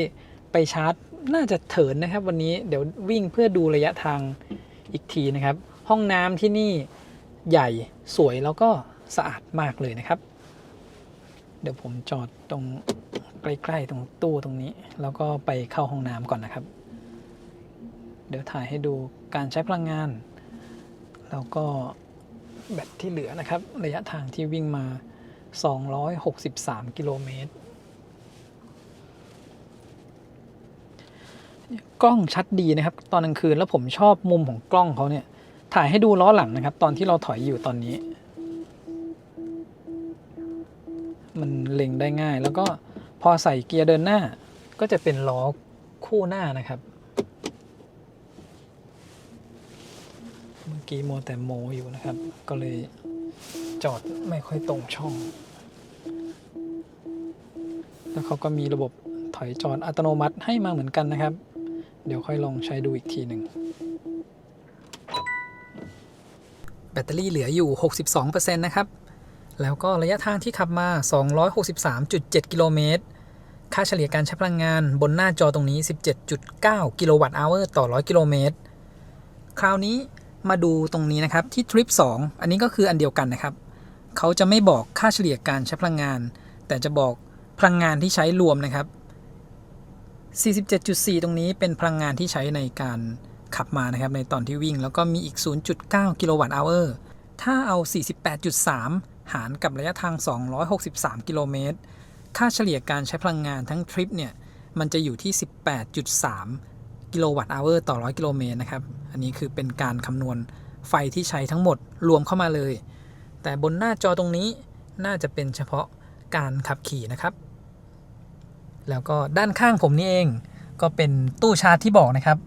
ไปชาร์จน่าจะเถินนะครับวันนี้เดี๋ยววิ่งเพื่อดูระยะทางอีกทีนะครับห้องน้ำที่นี่ใหญ่สวยแล้วก็สะอาดมากเลยนะครับเดี๋ยวผมจอดตรงใกล้ๆตรงตู้ตรงนี้แล้วก็ไปเข้าห้องน้ำก่อนนะครับเดี๋ยวถ่ายให้ดูการใช้พลังงานแล้วก็แบตที่เหลือนะครับระยะทางที่วิ่งมา263กิโลเมตร กล้องชัดดีนะครับตอนกลางคืนแล้วผมชอบมุมของกล้องเขาเนี่ยถ่ายให้ดูล้อหลังนะครับตอนที่เราถอยอยู่ตอนนี้มันเล็งได้ง่ายแล้วก็พอใส่เกียร์เดินหน้าก็จะเป็นล้อคู่หน้านะครับเมื่อกี้โมแต่โมอยู่นะครับก็เลยจอดไม่ค่อยตรงช่องแล้วเขาก็มีระบบถอยจอดอัตโนมัติให้มาเหมือนกันนะครับเดี๋ยวค่อยลองใช้ดูอีกทีหนึ่งแบตเตอรี่เหลืออยู่ 62% นะครับแล้วก็ระยะทางที่ขับมา 263.7 กิโลเมตรค่าเฉลี่ยการใช้พลังงานบนหน้าจอตรงนี้ 17.9 กิโลวัตต์อเวอร์ต่อ 100 กิโลเมตรคราวนี้มาดูตรงนี้นะครับที่ทริป 2 อันนี้ก็คืออันเดียวกันนะครับเขาจะไม่บอกค่าเฉลี่ยการใช้พลังงานแต่จะบอกพลังงานที่ใช้รวมนะครับ 47.4 ตรงนี้เป็นพลังงานที่ใช้ในการขับมานะครับในตอนที่วิ่งแล้วก็มีอีก 0.9 กิโลวัตต์อเวอร์ถ้าเอา 48.3 หารกับระยะทาง 263 กิโลเมตรค่าเฉลี่ยการใช้พลังงานทั้งทริปเนี่ยมันจะอยู่ที่ 18.3 กิโลวัตต์อเวอร์ต่อ 100 กิโลเมตรนะครับอันนี้คือเป็นการคำนวณไฟที่ใช้ทั้งหมดรวมเข้ามาเลยแต่บนหน้าจอตรงนี้น่าจะเป็นเฉพาะการขับขี่นะครับแล้วก็ด้านข้างผมนี่เองก็เป็นตู้ชาร์จที่บอกนะครับ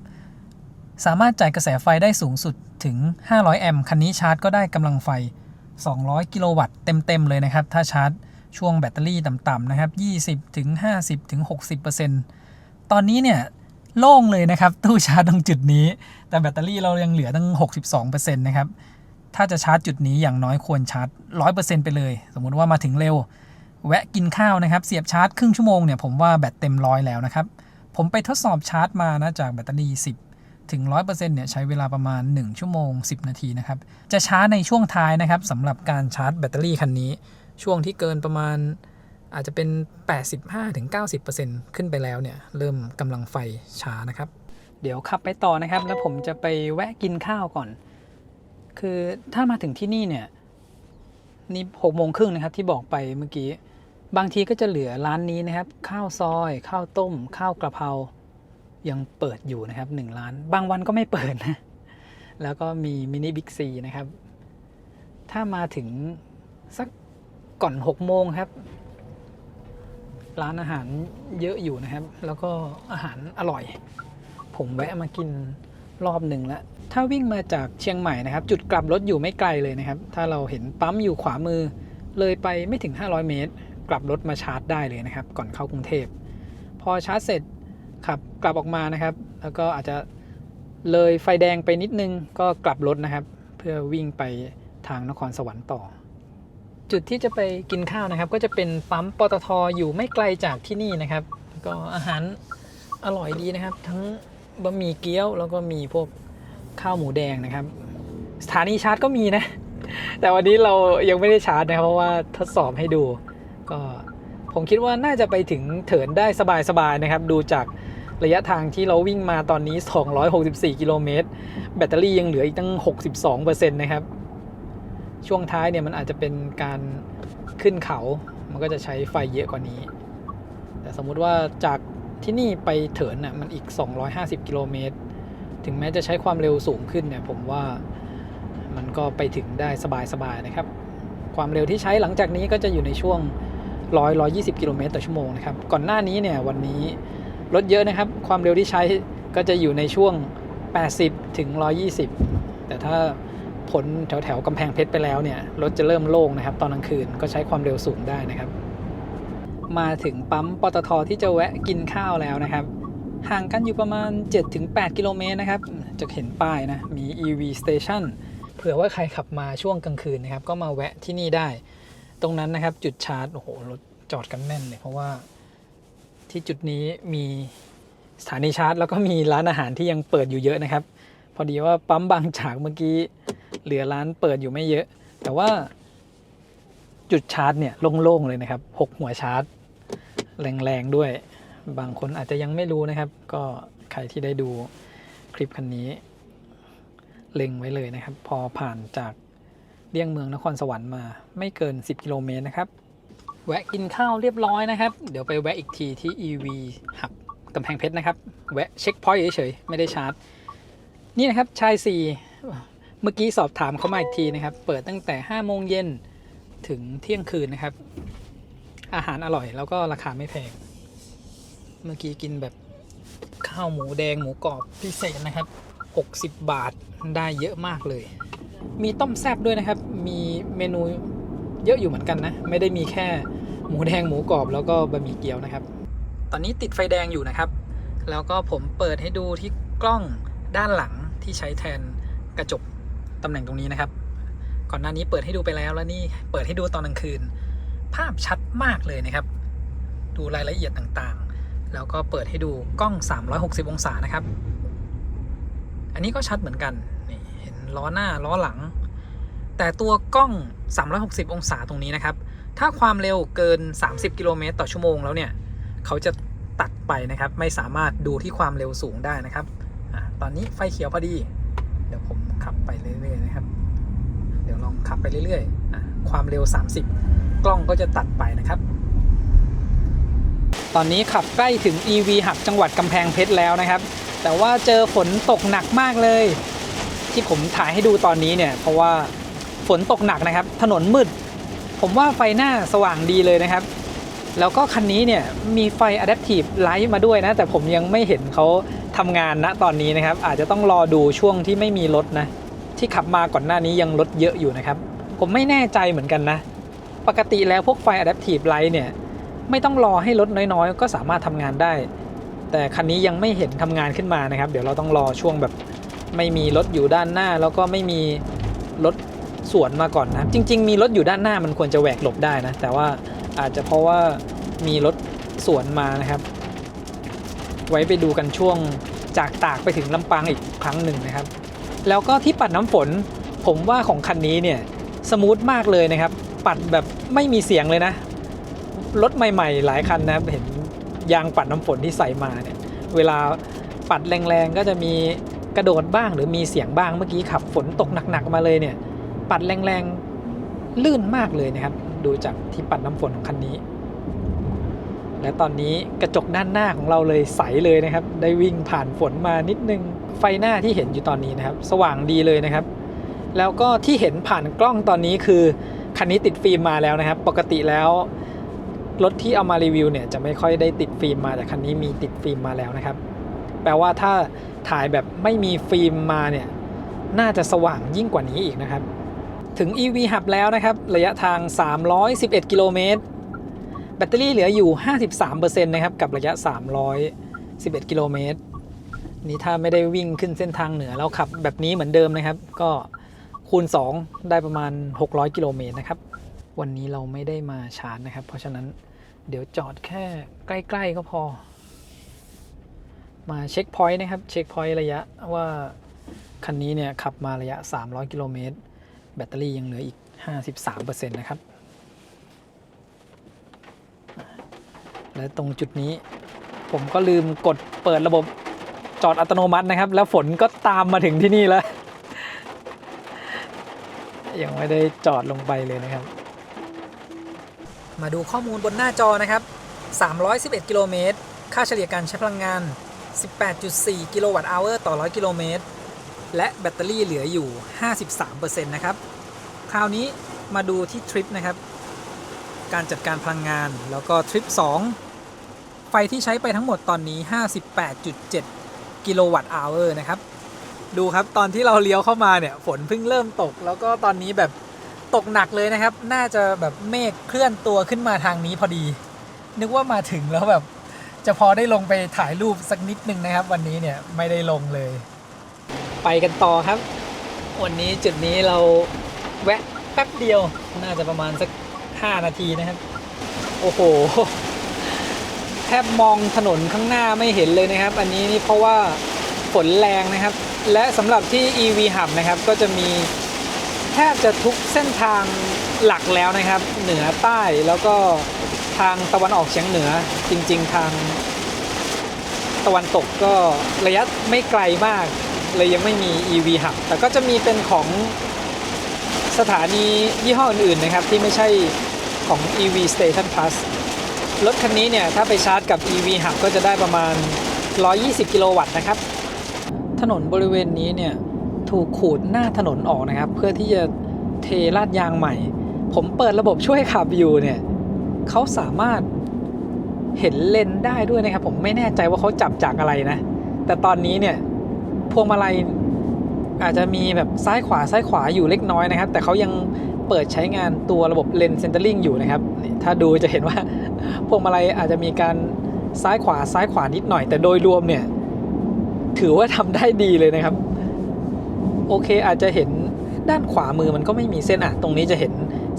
สามารถจ่ายกระแสไฟได้สูงสุดถึง500แอมป์คันนี้ชาร์จก็ได้กำลังไฟ200กิโลวัตต์เต็มๆเลยนะครับถ้าชาร์จช่วงแบตเตอรี่ต่ำๆนะครับ20ถึง50ถึง 60% ตอนนี้เนี่ยโล่งเลยนะครับตู้ชาร์จตรงจุดนี้แต่แบตเตอรี่เรายังเหลือตั้ง 62% นะครับถ้าจะชาร์จจุดนี้อย่างน้อยควรชาร์จ 100% ไปเลยสมมุติว่ามาถึงเร็วแวะกินข้าวนะครับเสียบชาร์จครึ่งชั่วโมงเนี่ยผมว่าแบตเต็ม100แล้วนะครับผมไปทดสอบชาร์จมานะจากแบตเตอรี่10ถึง 100% เนี่ยใช้เวลาประมาณ1ชั่วโมง10นาทีนะครับจะช้าในช่วงท้ายนะครับสำหรับการชาร์จแบตเตอรี่คันนี้ช่วงที่เกินประมาณอาจจะเป็น 85-90% ขึ้นไปแล้วเนี่ยเริ่มกำลังไฟช้านะครับเดี๋ยวขับไปต่อนะครับแล้วผมจะไปแวะกินข้าวก่อนคือถ้ามาถึงที่นี่เนี่ยนี่6:30นะครับที่บอกไปเมื่อกี้บางทีก็จะเหลือร้านนี้นะครับข้าวซอยข้าวต้มข้าวกระเพรายังเปิดอยู่นะครับ1ร้านบางวันก็ไม่เปิดนะแล้วก็มีมินิบิ๊กซีนะครับถ้ามาถึงสักก่อน6:00ครับร้านอาหารเยอะอยู่นะครับแล้วก็อาหารอร่อยผมแวะมากินรอบหนึ่งแล้วถ้าวิ่งมาจากเชียงใหม่นะครับจุดกลับรถอยู่ไม่ไกลเลยนะครับถ้าเราเห็นปั๊มอยู่ขวามือเลยไปไม่ถึง500เมตรกลับรถมาชาร์จได้เลยนะครับก่อนเข้ากรุงเทพพอชาร์จเสร็จขับกลับออกมานะครับแล้วก็อาจจะเลยไฟแดงไปนิดนึงก็กลับรถนะครับเพื่อวิ่งไปทางนครสวรรค์ต่อจุดที่จะไปกินข้าวนะครับก็จะเป็นปั๊มปตทอยู่ไม่ไกลจากที่นี่นะครับก็อาหารอร่อยดีนะครับทั้งบะหมี่เกี๊ยวแล้วก็มีพวกข้าวหมูแดงนะครับสถานีชาร์จก็มีนะแต่วันนี้เรายังไม่ได้ชาร์จนะครับเพราะว่าทดสอบให้ดูก็ผมคิดว่าน่าจะไปถึงเถินได้สบายๆนะครับดูจากระยะทางที่เราวิ่งมาตอนนี้264กิโลเมตรแบตเตอรี่ยังเหลืออีกตั้ง 62% นะครับช่วงท้ายเนี่ยมันอาจจะเป็นการขึ้นเขามันก็จะใช้ไฟเยอะกว่านี้แต่สมมุติว่าจากที่นี่ไปเถินน่ะมันอีก250กิโลเมตรถึงแม้จะใช้ความเร็วสูงขึ้นเนี่ยผมว่ามันก็ไปถึงได้สบายๆนะครับความเร็วที่ใช้หลังจากนี้ก็จะอยู่ในช่วง120กิโลเมตรต่อชั่วโมงนะครับก่อนหน้านี้เนี่ยวันนี้รถเยอะนะครับความเร็วที่ใช้ก็จะอยู่ในช่วง80ถึง120แต่ถ้าพ้นแถวกำแพงเพชรไปแล้วเนี่ยรถจะเริ่มโล่งนะครับตอนกลางคืนก็ใช้ความเร็วสูงได้นะครับมาถึงปั๊มปตทที่จะแวะกินข้าวแล้วนะครับห่างกันอยู่ประมาณ 7-8 กิโลเมตรนะครับจะเห็นป้ายนะมี EV Station เผื่อว่าใครขับมาช่วงกลางคืนนะครับก็มาแวะที่นี่ได้ตรงนั้นนะครับจุดชาร์จโอ้โหรถจอดกันแน่นเลยเพราะว่าที่จุดนี้มีสถานีชาร์จแล้วก็มีร้านอาหารที่ยังเปิดอยู่เยอะนะครับพอดีว่าปั๊มบางจากเมื่อกี้เหลือร้านเปิดอยู่ไม่เยอะแต่ว่าจุดชาร์จเนี่ยโล่งๆเลยนะครับ6หัวชาร์จแรงๆด้วยบางคนอาจจะยังไม่รู้นะครับก็ใครที่ได้ดูคลิปคันนี้เล็งไว้เลยนะครับพอผ่านจากเลี่ยงเมืองนครสวรรค์มาไม่เกิน10กิโลเมตรนะครับแวะกินข้าวเรียบร้อยนะครับเดี๋ยวไปแวะอีกทีที่ EV Hub เก ำแพงเพชรนะครับแวะเช็คพอยต์เฉยๆไม่ได้ชาร์จนี่นะครับชาย4เมื่อกี้สอบถามเขามาอีกทีนะครับเปิดตั้งแต่5 โมงเย็นถึงเที่ยงคืนนะครับอาหารอร่อยแล้วก็ราคาไม่แพงเมื่อกี้กินแบบข้าวหมูแดงหมูกรอบพิเศษนะครับ60 บาทได้เยอะมากเลยมีต้มแซ่บด้วยนะครับมีเมนูเยอะอยู่เหมือนกันนะไม่ได้มีแค่หมูแดงหมูกรอบแล้วก็บะหมี่เกี๊ยวนะครับตอนนี้ติดไฟแดงอยู่นะครับแล้วก็ผมเปิดให้ดูที่กล้องด้านหลังที่ใช้แทนกระจกตำแหน่งตรงนี้นะครับก่อนหน้านี้เปิดให้ดูไปแล้วแล้วนี่เปิดให้ดูตอนกลางคืนภาพชัดมากเลยนะครับดูรายละเอียดต่างๆแล้วก็เปิดให้ดูกล้อง360องศานะครับอันนี้ก็ชัดเหมือนกันนี่เห็นล้อหน้าล้อหลังแต่ตัวกล้อง360องศาตรงนี้นะครับถ้าความเร็วเกิน30 กิโลเมตรต่อชั่วโมงแล้วเนี่ยเขาจะตัดไปนะครับไม่สามารถดูที่ความเร็วสูงได้นะครับตอนนี้ไฟเขียวพอดีเดี๋ยวผมขับไปเรื่อยๆนะครับเดี๋ยวลองขับไปเรื่อยๆความเร็ว30กล้องก็จะตัดไปนะครับตอนนี้ขับใกล้ถึง EV Hub จังหวัดกำแพงเพชรแล้วนะครับแต่ว่าเจอฝนตกหนักมากเลยที่ผมถ่ายให้ดูตอนนี้เนี่ยเพราะว่าฝนตกหนักนะครับถนนมืดผมว่าไฟหน้าสว่างดีเลยนะครับแล้วก็คันนี้เนี่ยมีไฟ Adaptive Light มาด้วยนะแต่ผมยังไม่เห็นเขาทำงานณตอนนี้นะครับอาจจะต้องรอดูช่วงที่ไม่มีรถนะที่ขับมาก่อนหน้านี้ยังรถเยอะอยู่นะครับผมไม่แน่ใจเหมือนกันนะปกติแล้วพวกไฟ Adaptive Light เนี่ยไม่ต้องรอให้รถน้อยๆก็สามารถทำงานได้แต่คันนี้ยังไม่เห็นทำงานขึ้นมานะครับเดี๋ยวเราต้องรอช่วงแบบไม่มีรถอยู่ด้านหน้าแล้วก็ไม่มีรถสวนมาก่อนนะจริงๆมีรถอยู่ด้านหน้ามันควรจะแหวกหลบได้นะแต่ว่าอาจจะเพราะว่ามีรถสวนมานะครับไว้ไปดูกันช่วงจากตากไปถึงลำปางอีกครั้งหนึ่งนะครับแล้วก็ที่ปัดน้ำฝนผมว่าของคันนี้เนี่ยสมูทมากเลยนะครับปัดแบบไม่มีเสียงเลยนะรถใหม่ๆหลายคันนะครับเห็นยางปัดน้ำฝนที่ใส่มาเนี่ยเวลาปัดแรงๆก็จะมีกระโดดบ้างหรือมีเสียงบ้างเมื่อกี้ขับฝนตกหนักๆมาเลยเนี่ยปัดแรงๆลื่นมากเลยนะครับดูจากที่ปัดน้ำฝนของคันนี้และตอนนี้กระจกด้านหน้าของเราเลยใสเลยนะครับได้วิ่งผ่านฝนมานิดนึงไฟหน้าที่เห็นอยู่ตอนนี้นะครับสว่างดีเลยนะครับแล้วก็ที่เห็นผ่านกล้องตอนนี้คือคันนี้ติดฟิล์มมาแล้วนะครับปกติแล้วรถที่เอามารีวิวเนี่ยจะไม่ค่อยได้ติดฟิล์มมาแต่คันนี้มีติดฟิล์มมาแล้วนะครับแปลว่าถ้าถ่ายแบบไม่มีฟิล์มมาเนี่ยน่าจะสว่างยิ่งกว่านี้อีกนะครับถึง EV Hub แล้วนะครับระยะทาง311 กิโลเมตรแบตเตอรี่เหลืออยู่ 53% นะครับกับระยะ311 กิโลเมตรนี่ถ้าไม่ได้วิ่งขึ้นเส้นทางเหนือแล้วขับแบบนี้เหมือนเดิมนะครับก็คูณ2ได้ประมาณ600 กิโลเมตรนะครับวันนี้เราไม่ได้มาชาร์จนะครับเพราะฉะนั้นเดี๋ยวจอดแค่ใกล้ๆก็พอมาเช็คพอยต์นะครับเช็คพอยต์ระยะว่าคันนี้เนี่ยขับมาระยะ300 กิโลเมตรแบตเตอรี่ยังเหลืออีก 53% นะครับและตรงจุดนี้ผมก็ลืมกดเปิดระบบจอดอัตโนมัตินะครับแล้วฝนก็ตามมาถึงที่นี่แล้วยังไม่ได้จอดลงไปเลยนะครับมาดูข้อมูลบนหน้าจอนะครับ311 กิโลเมตรค่าเฉลี่ยการใช้พลังงาน 18.4 กิโลวัตต์อเวอร์ต่อ100 กิโลเมตรและแบตเตอรี่เหลืออยู่ 53% นะครับคราวนี้มาดูที่ทริปนะครับการจัดการพลังงานแล้วก็ทริป2ไฟที่ใช้ไปทั้งหมดตอนนี้ 58.7 กิโลวัตต์อเวอร์นะครับดูครับตอนที่เราเลี้ยวเข้ามาเนี่ยฝนเพิ่งเริ่มตกแล้วก็ตอนนี้แบบตกหนักเลยนะครับน่าจะแบบเมฆเคลื่อนตัวขึ้นมาทางนี้พอดีนึกว่ามาถึงแล้วแบบจะพอได้ลงไปถ่ายรูปสักนิดนึงนะครับวันนี้เนี่ยไม่ได้ลงเลยไปกันต่อครับวันนี้จุดนี้เราแวะแป๊บเดียวน่าจะประมาณสัก5 นาทีนะครับโอ้โหแทบมองถนนข้างหน้าไม่เห็นเลยนะครับอันนี้นี่เพราะว่าฝนแรงนะครับและสำหรับที่ EV Hub นะครับก็จะมีแทบจะทุกเส้นทางหลักแล้วนะครับเหนือใต้แล้วก็ทางตะวันออกเฉียงเหนือจริงๆทางตะวันตกก็ระยะไม่ไกลมากเลยยังไม่มี EV Hub แต่ก็จะมีเป็นของสถานียี่ห้ออื่นๆนะครับที่ไม่ใช่ของ EV Station Plus รถคันนี้เนี่ยถ้าไปชาร์จกับ EV Hub ก็จะได้ประมาณ120กิโลวัตต์นะครับถนนบริเวณนี้เนี่ยถูกขูดหน้าถนนออกนะครับเพื่อที่จะเทลาดยางใหม่ผมเปิดระบบช่วยขับอยู่เนี่ยเขาสามารถเห็นเลนได้ด้วยนะครับผมไม่แน่ใจว่าเขาจับจากอะไรนะแต่ตอนนี้เนี่ยพวงมาลัยอาจจะมีแบบซ้ายขวาอยู่เล็กน้อยนะครับแต่เขายังเปิดใช้งานตัวระบบเลนเซนเตอร์ลิงอยู่นะครับถ้าดูจะเห็นว่าพวงมาลัยอาจจะมีการซ้ายขวานิดหน่อยแต่โดยรวมเนี่ยถือว่าทำได้ดีเลยนะครับโอเคอาจจะเห็นด้านขวามือมันก็ไม่มีเส้นตรงนี้จะเห็น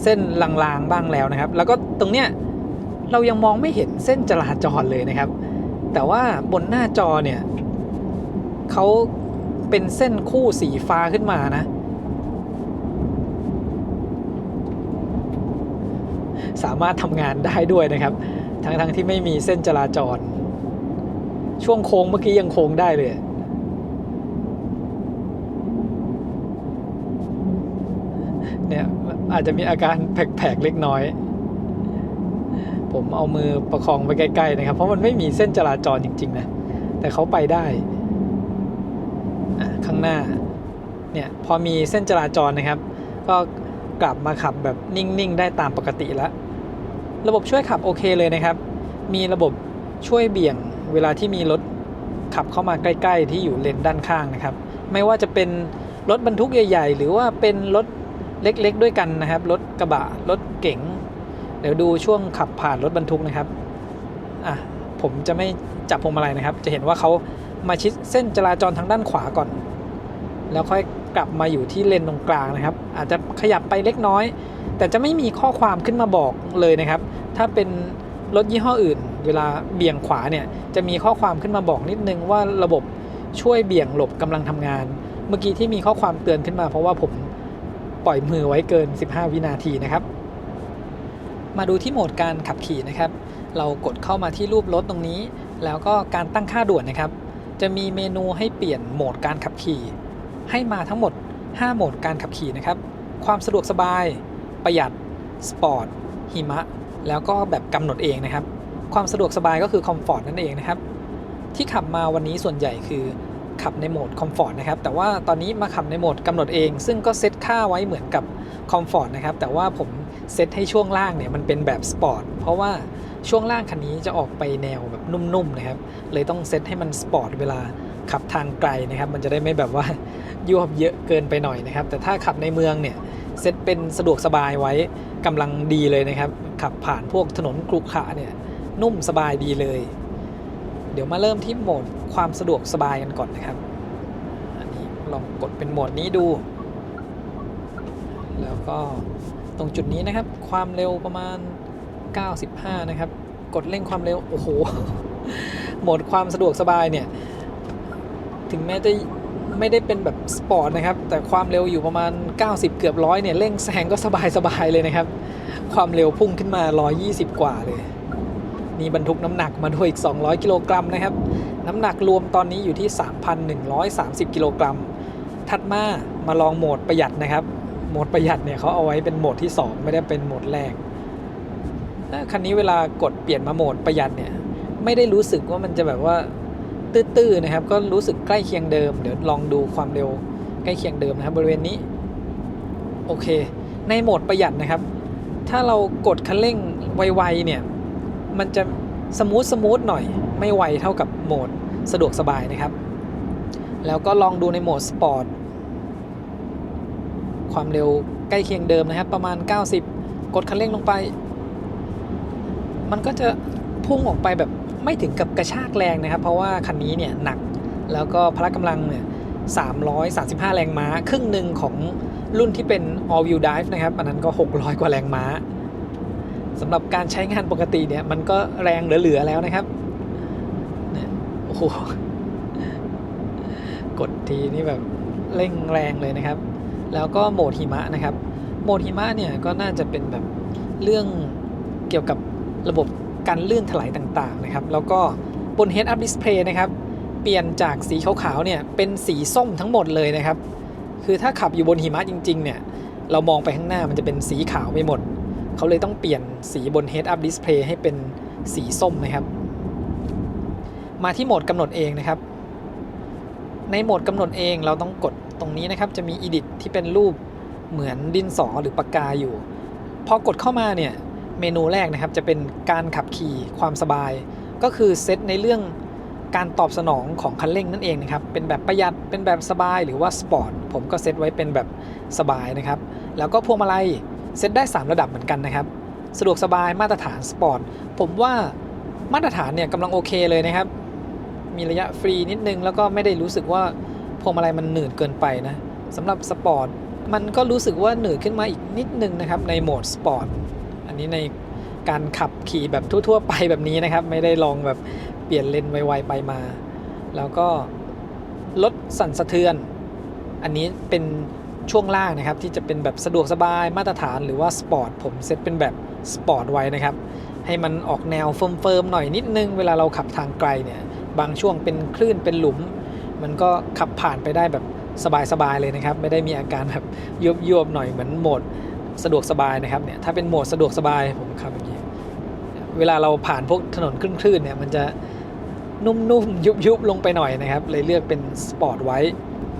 เส้นลางๆบ้างแล้วนะครับแล้วก็ตรงเนี้ยเรายังมองไม่เห็นเส้นจราจรเลยนะครับแต่ว่าบนหน้าจอเนี่ยเขาเป็นเส้นคู่สีฟ้าขึ้นมานะสามารถทำงานได้ด้วยนะครับทั้งที่ไม่มีเส้นจราจรช่วงโค้งเมื่อกี้ยังโค้งได้เลยเนี่ยอาจจะมีอาการแผลกๆเล็กน้อยผมเอามือประคองไปใกล้ๆนะครับเพราะมันไม่มีเส้นจราจรจริงๆนะแต่เขาไปได้ข้างหน้าเนี่ยพอมีเส้นจราจรนะครับก็กลับมาขับแบบนิ่งๆได้ตามปกติแล้วระบบช่วยขับโอเคเลยนะครับมีระบบช่วยเบี่ยงเวลาที่มีรถขับเข้ามาใกล้ๆที่อยู่เลนด้านข้างนะครับไม่ว่าจะเป็นรถบรรทุกใหญ่ๆหรือว่าเป็นรถเล็กๆด้วยกันนะครับรถกระบะรถเก๋งเดี๋ยวดูช่วงขับผ่านรถบรรทุกนะครับผมจะไม่จับพวงมาลัยนะครับจะเห็นว่าเขามาชิดเส้นจราจรทางด้านขวาก่อนแล้วค่อยกลับมาอยู่ที่เลนตรงกลางนะครับอาจจะขยับไปเล็กน้อยแต่จะไม่มีข้อความขึ้นมาบอกเลยนะครับถ้าเป็นรถยี่ห้ออื่นเวลาเบี่ยงขวาเนี่ยจะมีข้อความขึ้นมาบอกนิดนึงว่าระบบช่วยเบี่ยงหลบกำลังทำงานเมื่อกี้ที่มีข้อความเตือนขึ้นมาเพราะว่าผมปล่อยมือไว้เกิน15วินาทีนะครับมาดูที่โหมดการขับขี่นะครับเรากดเข้ามาที่รูปรถตรงนี้แล้วก็การตั้งค่าด่วนนะครับจะมีเมนูให้เปลี่ยนโหมดการขับขี่ให้มาทั้งหมด5โหมดการขับขี่นะครับความสะดวกสบายประหยัดสปอร์ตหิมะแล้วก็แบบกำหนดเองนะครับความสะดวกสบายก็คือคอมฟอร์ตนั่นเองนะครับที่ขับมาวันนี้ส่วนใหญ่คือขับในโหมดคอมฟอร์ตนะครับแต่ว่าตอนนี้มาขับในโหมดกำหนดเองซึ่งก็เซตค่าไว้เหมือนกับคอมฟอร์ตนะครับแต่ว่าผมเซตให้ช่วงล่างเนี่ยมันเป็นแบบสปอร์ตเพราะว่าช่วงล่างคันนี้จะออกไปแนวแบบนุ่มๆนะครับเลยต้องเซตให้มันสปอร์ตเวลาขับทางไกลนะครับมันจะได้ไม่แบบว่ายวบเยอะเกินไปหน่อยนะครับแต่ถ้าขับในเมืองเนี่ยเซตเป็นสะดวกสบายไว้กำลังดีเลยนะครับขับผ่านพวกถนนกรุขระเนี่ยนุ่มสบายดีเลยเดี๋ยวมาเริ่มที่โหมดความสะดวกสบายกันก่อนนะครับอันนี้ลองกดเป็นโหมดนี้ดูแล้วก็ตรงจุดนี้นะครับความเร็วประมาณ95นะครับกดเร่งความเร็วโอ้โหโหมดความสะดวกสบายเนี่ยถึงแม้จะไม่ได้เป็นแบบสปอร์ตนะครับแต่ความเร็วอยู่ประมาณ90เกือบ100เนี่ยเร่งแซงก็สบายเลยนะครับความเร็วพุ่งขึ้นมา120กว่าเลยมีบรรทุกน้ำหนักมาด้วยอีก200กิโลกรัมนะครับน้ำหนักรวมตอนนี้อยู่ที่ 3,130 กิโลกรัมถัดมาลองโหมดประหยัดนะครับโหมดประหยัดเนี่ยเขาเอาไว้เป็นโหมดที่2ไม่ได้เป็นโหมดแรกคันนี้เวลากดเปลี่ยนมาโหมดประหยัดเนี่ยไม่ได้รู้สึกว่ามันจะแบบว่าตื้อๆนะครับก็รู้สึกใกล้เคียงเดิมเดี๋ยวลองดูความเร็วใกล้เคียงเดิมนะครับบริเวณนี้โอเคในโหมดประหยัดนะครับถ้าเรากดคันเร่งไวๆเนี่ยมันจะสมูทหน่อยไม่ไวเท่ากับโหมดสะดวกสบายนะครับแล้วก็ลองดูในโหมดสปอร์ตความเร็วใกล้เคียงเดิมนะครับประมาณ90กดคันเร่งลงไปมันก็จะพุ่งออกไปแบบไม่ถึงกับกระชากแรงนะครับเพราะว่าคันนี้เนี่ยหนักแล้วก็พละกำลังเนี่ย335แรงม้าครึ่งหนึ่งของรุ่นที่เป็น all wheel drive นะครับอันนั้นก็600กว่าแรงม้าสำหรับการใช้งานปกติเนี่ยมันก็แรงเหลือๆแล้วนะครับเนี่ยโอ้โหกดทีนี่แบบเร่งแรงเลยนะครับแล้วก็โหมดหิมะนะครับโหมดหิมะเนี่ยก็น่าจะเป็นแบบเรื่องเกี่ยวกับระบบการลื่นถลายต่างๆนะครับแล้วก็บน Head Up Display นะครับเปลี่ยนจากสีขาวๆเนี่ยเป็นสีส้มทั้งหมดเลยนะครับคือถ้าขับอยู่บนหิมะจริงๆเนี่ยเรามองไปข้างหน้ามันจะเป็นสีขาวไปหมดเขาเลยต้องเปลี่ยนสีบน Head Up Display ให้เป็น สีส้มนะครับมาที่โหมดกำหนดเองนะครับในโหมดกำหนดเองเราต้องกดตรงนี้นะครับจะมี Edit ที่เป็นรูปเหมือนดินสอหรือปากกาอยู่พอกดเข้ามาเนี่ยเมนูแรกนะครับจะเป็นการขับขี่ความสบายก็คือเซตในเรื่องการตอบสนองของคันเร่งนั่นเองนะครับเป็นแบบประหยัดเป็นแบบสบายหรือว่าสปอร์ตผมก็เซตไว้เป็นแบบสบายนะครับแล้วก็พวงมาลัยเซตได้3ระดับเหมือนกันนะครับสะดวกสบายมาตรฐานสปอร์ตผมว่ามาตรฐานเนี่ยกำลังโอเคเลยนะครับมีระยะฟรีนิดนึงแล้วก็ไม่ได้รู้สึกว่าพวงมาลัยมันหนืดเกินไปนะสำหรับสปอร์ตมันก็รู้สึกว่าหนืดขึ้นมาอีกนิดนึงนะครับในโหมดสปอร์ตอันนี้ในการขับขี่แบบทั่วๆไปแบบนี้นะครับไม่ได้ลองแบบเปลี่ยนเลนไวๆไปมาแล้วก็ลดสั่นสะเทือนอันนี้เป็นช่วงล่างนะครับที่จะเป็นแบบสะดวกสบายมาตรฐานหรือว่าสปอร์ตผมเซตเป็นแบบสปอร์ตไว้นะครับให้มันออกแนวเฟิร์มๆหน่อยนิดนึงเวลาเราขับทางไกลเนี่ยบางช่วงเป็นคลื่นเป็นหลุมมันก็ขับผ่านไปได้แบบสบายๆเลยนะครับไม่ได้มีอาการแบบยวบๆหน่อยเหมือนโหมดสะดวกสบายนะครับเนี่ยถ้าเป็นโหมดสะดวกสบายผมขับอย่างนี้เวลาเราผ่านพวกถนนคลื่นๆเนี่ยมันจะนุ่มๆยุบๆลงไปหน่อยนะครับเลยเลือกเป็นสปอร์ตไว้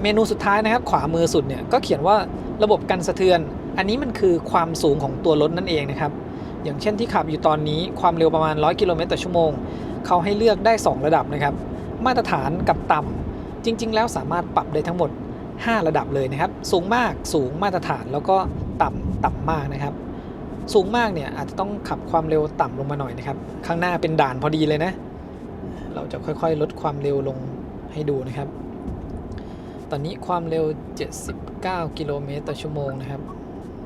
เมนูสุดท้ายนะครับขวามือสุดเนี่ยก็เขียนว่าระบบกันสะเทือนอันนี้มันคือความสูงของตัวรถนั่นเองนะครับอย่างเช่นที่ขับอยู่ตอนนี้ความเร็วประมาณ100 กิโลเมตรต่อชั่วโมงเขาให้เลือกได้2ระดับนะครับมาตรฐานกับต่ำจริงๆแล้วสามารถปรับได้ทั้งหมด5ระดับเลยนะครับสูงมากสูงมาตรฐานแล้วก็ต่ำมากนะครับสูงมากเนี่ยอาจจะต้องขับความเร็วต่ำลงมาหน่อยนะครับข้างหน้าเป็นด่านพอดีเลยนะเราจะค่อยๆลดความเร็วลงให้ดูนะครับตอนนี้ความเร็ว79 กิโลเมตรต่อชั่วโมงนะครับ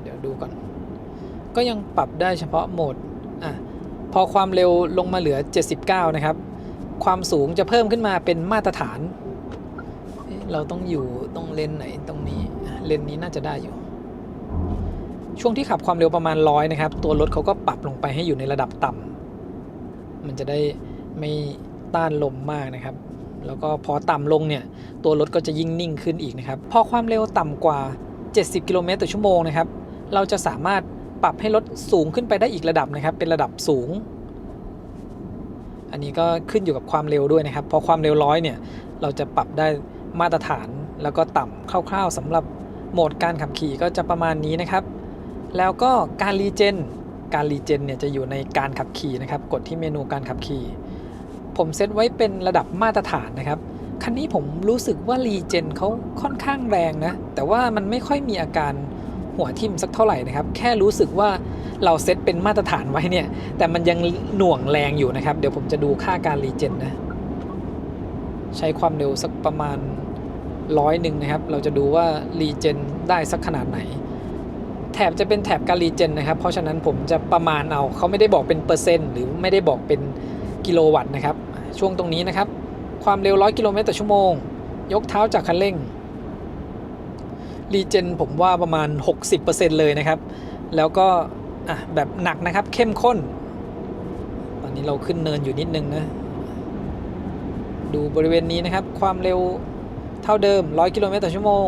เดี๋ยวดูก่อนก็ยังปรับได้เฉพาะโหมดพอความเร็วลงมาเหลือ79นะครับความสูงจะเพิ่มขึ้นมาเป็นมาตรฐานเราต้องอยู่ตรงเลนไหนตรงนี้เลนนี้น่าจะได้อยู่ช่วงที่ขับความเร็วประมาณ100นะครับตัวรถเขาก็ปรับลงไปให้อยู่ในระดับต่ำมันจะได้ไม่ต้านลมมากนะครับแล้วก็พอต่ำลงเนี่ยตัวรถก็จะยิ่งนิ่งขึ้นอีกนะครับพอความเร็วต่ำกว่า70 กิโลเมตรต่อชั่วโมงนะครับเราจะสามารถปรับให้รถสูงขึ้นไปได้อีกระดับนะครับเป็นระดับสูงอันนี้ก็ขึ้นอยู่กับความเร็วด้วยนะครับพอความเร็ว100เนี่ยเราจะปรับได้มาตรฐานแล้วก็ต่ำคร่าวๆสำหรับโหมดการขับขี่ก็จะประมาณนี้นะครับแล้วก็การรีเจนเนี่ยจะอยู่ในการขับขี่นะครับกดที่เมนูการขับขี่ผมเซตไว้เป็นระดับมาตรฐานนะครับคันนี้ผมรู้สึกว่ารีเจนเขาค่อนข้างแรงนะแต่ว่ามันไม่ค่อยมีอาการหัวทิ่มสักเท่าไหร่นะครับแค่รู้สึกว่าเราเซตเป็นมาตรฐานไว้เนี่ยแต่มันยังหน่วงแรงอยู่นะครับเดี๋ยวผมจะดูค่าการรีเจนนะใช้ความเร็วสักประมาณ100นะครับเราจะดูว่ารีเจนได้สักขนาดไหนแถบจะเป็นแถบการรีเจนนะครับเพราะฉะนั้นผมจะประมาณเอาเขาไม่ได้บอกเป็นเปอร์เซ็นต์หรือไม่ได้บอกเป็นกิโลวัตต์นะครับช่วงตรงนี้นะครับความเร็ว100 กิโลเมตรต่อชั่วโมงยกเท้าจากคันเร่งรีเจนผมว่าประมาณ 60% เลยนะครับแล้วก็แบบหนักนะครับเข้มข้นตอนนี้เราขึ้นเนินอยู่นิดนึงนะดูบริเวณนี้นะครับความเร็วเท่าเดิม100 กิโลเมตรต่อชั่วโมง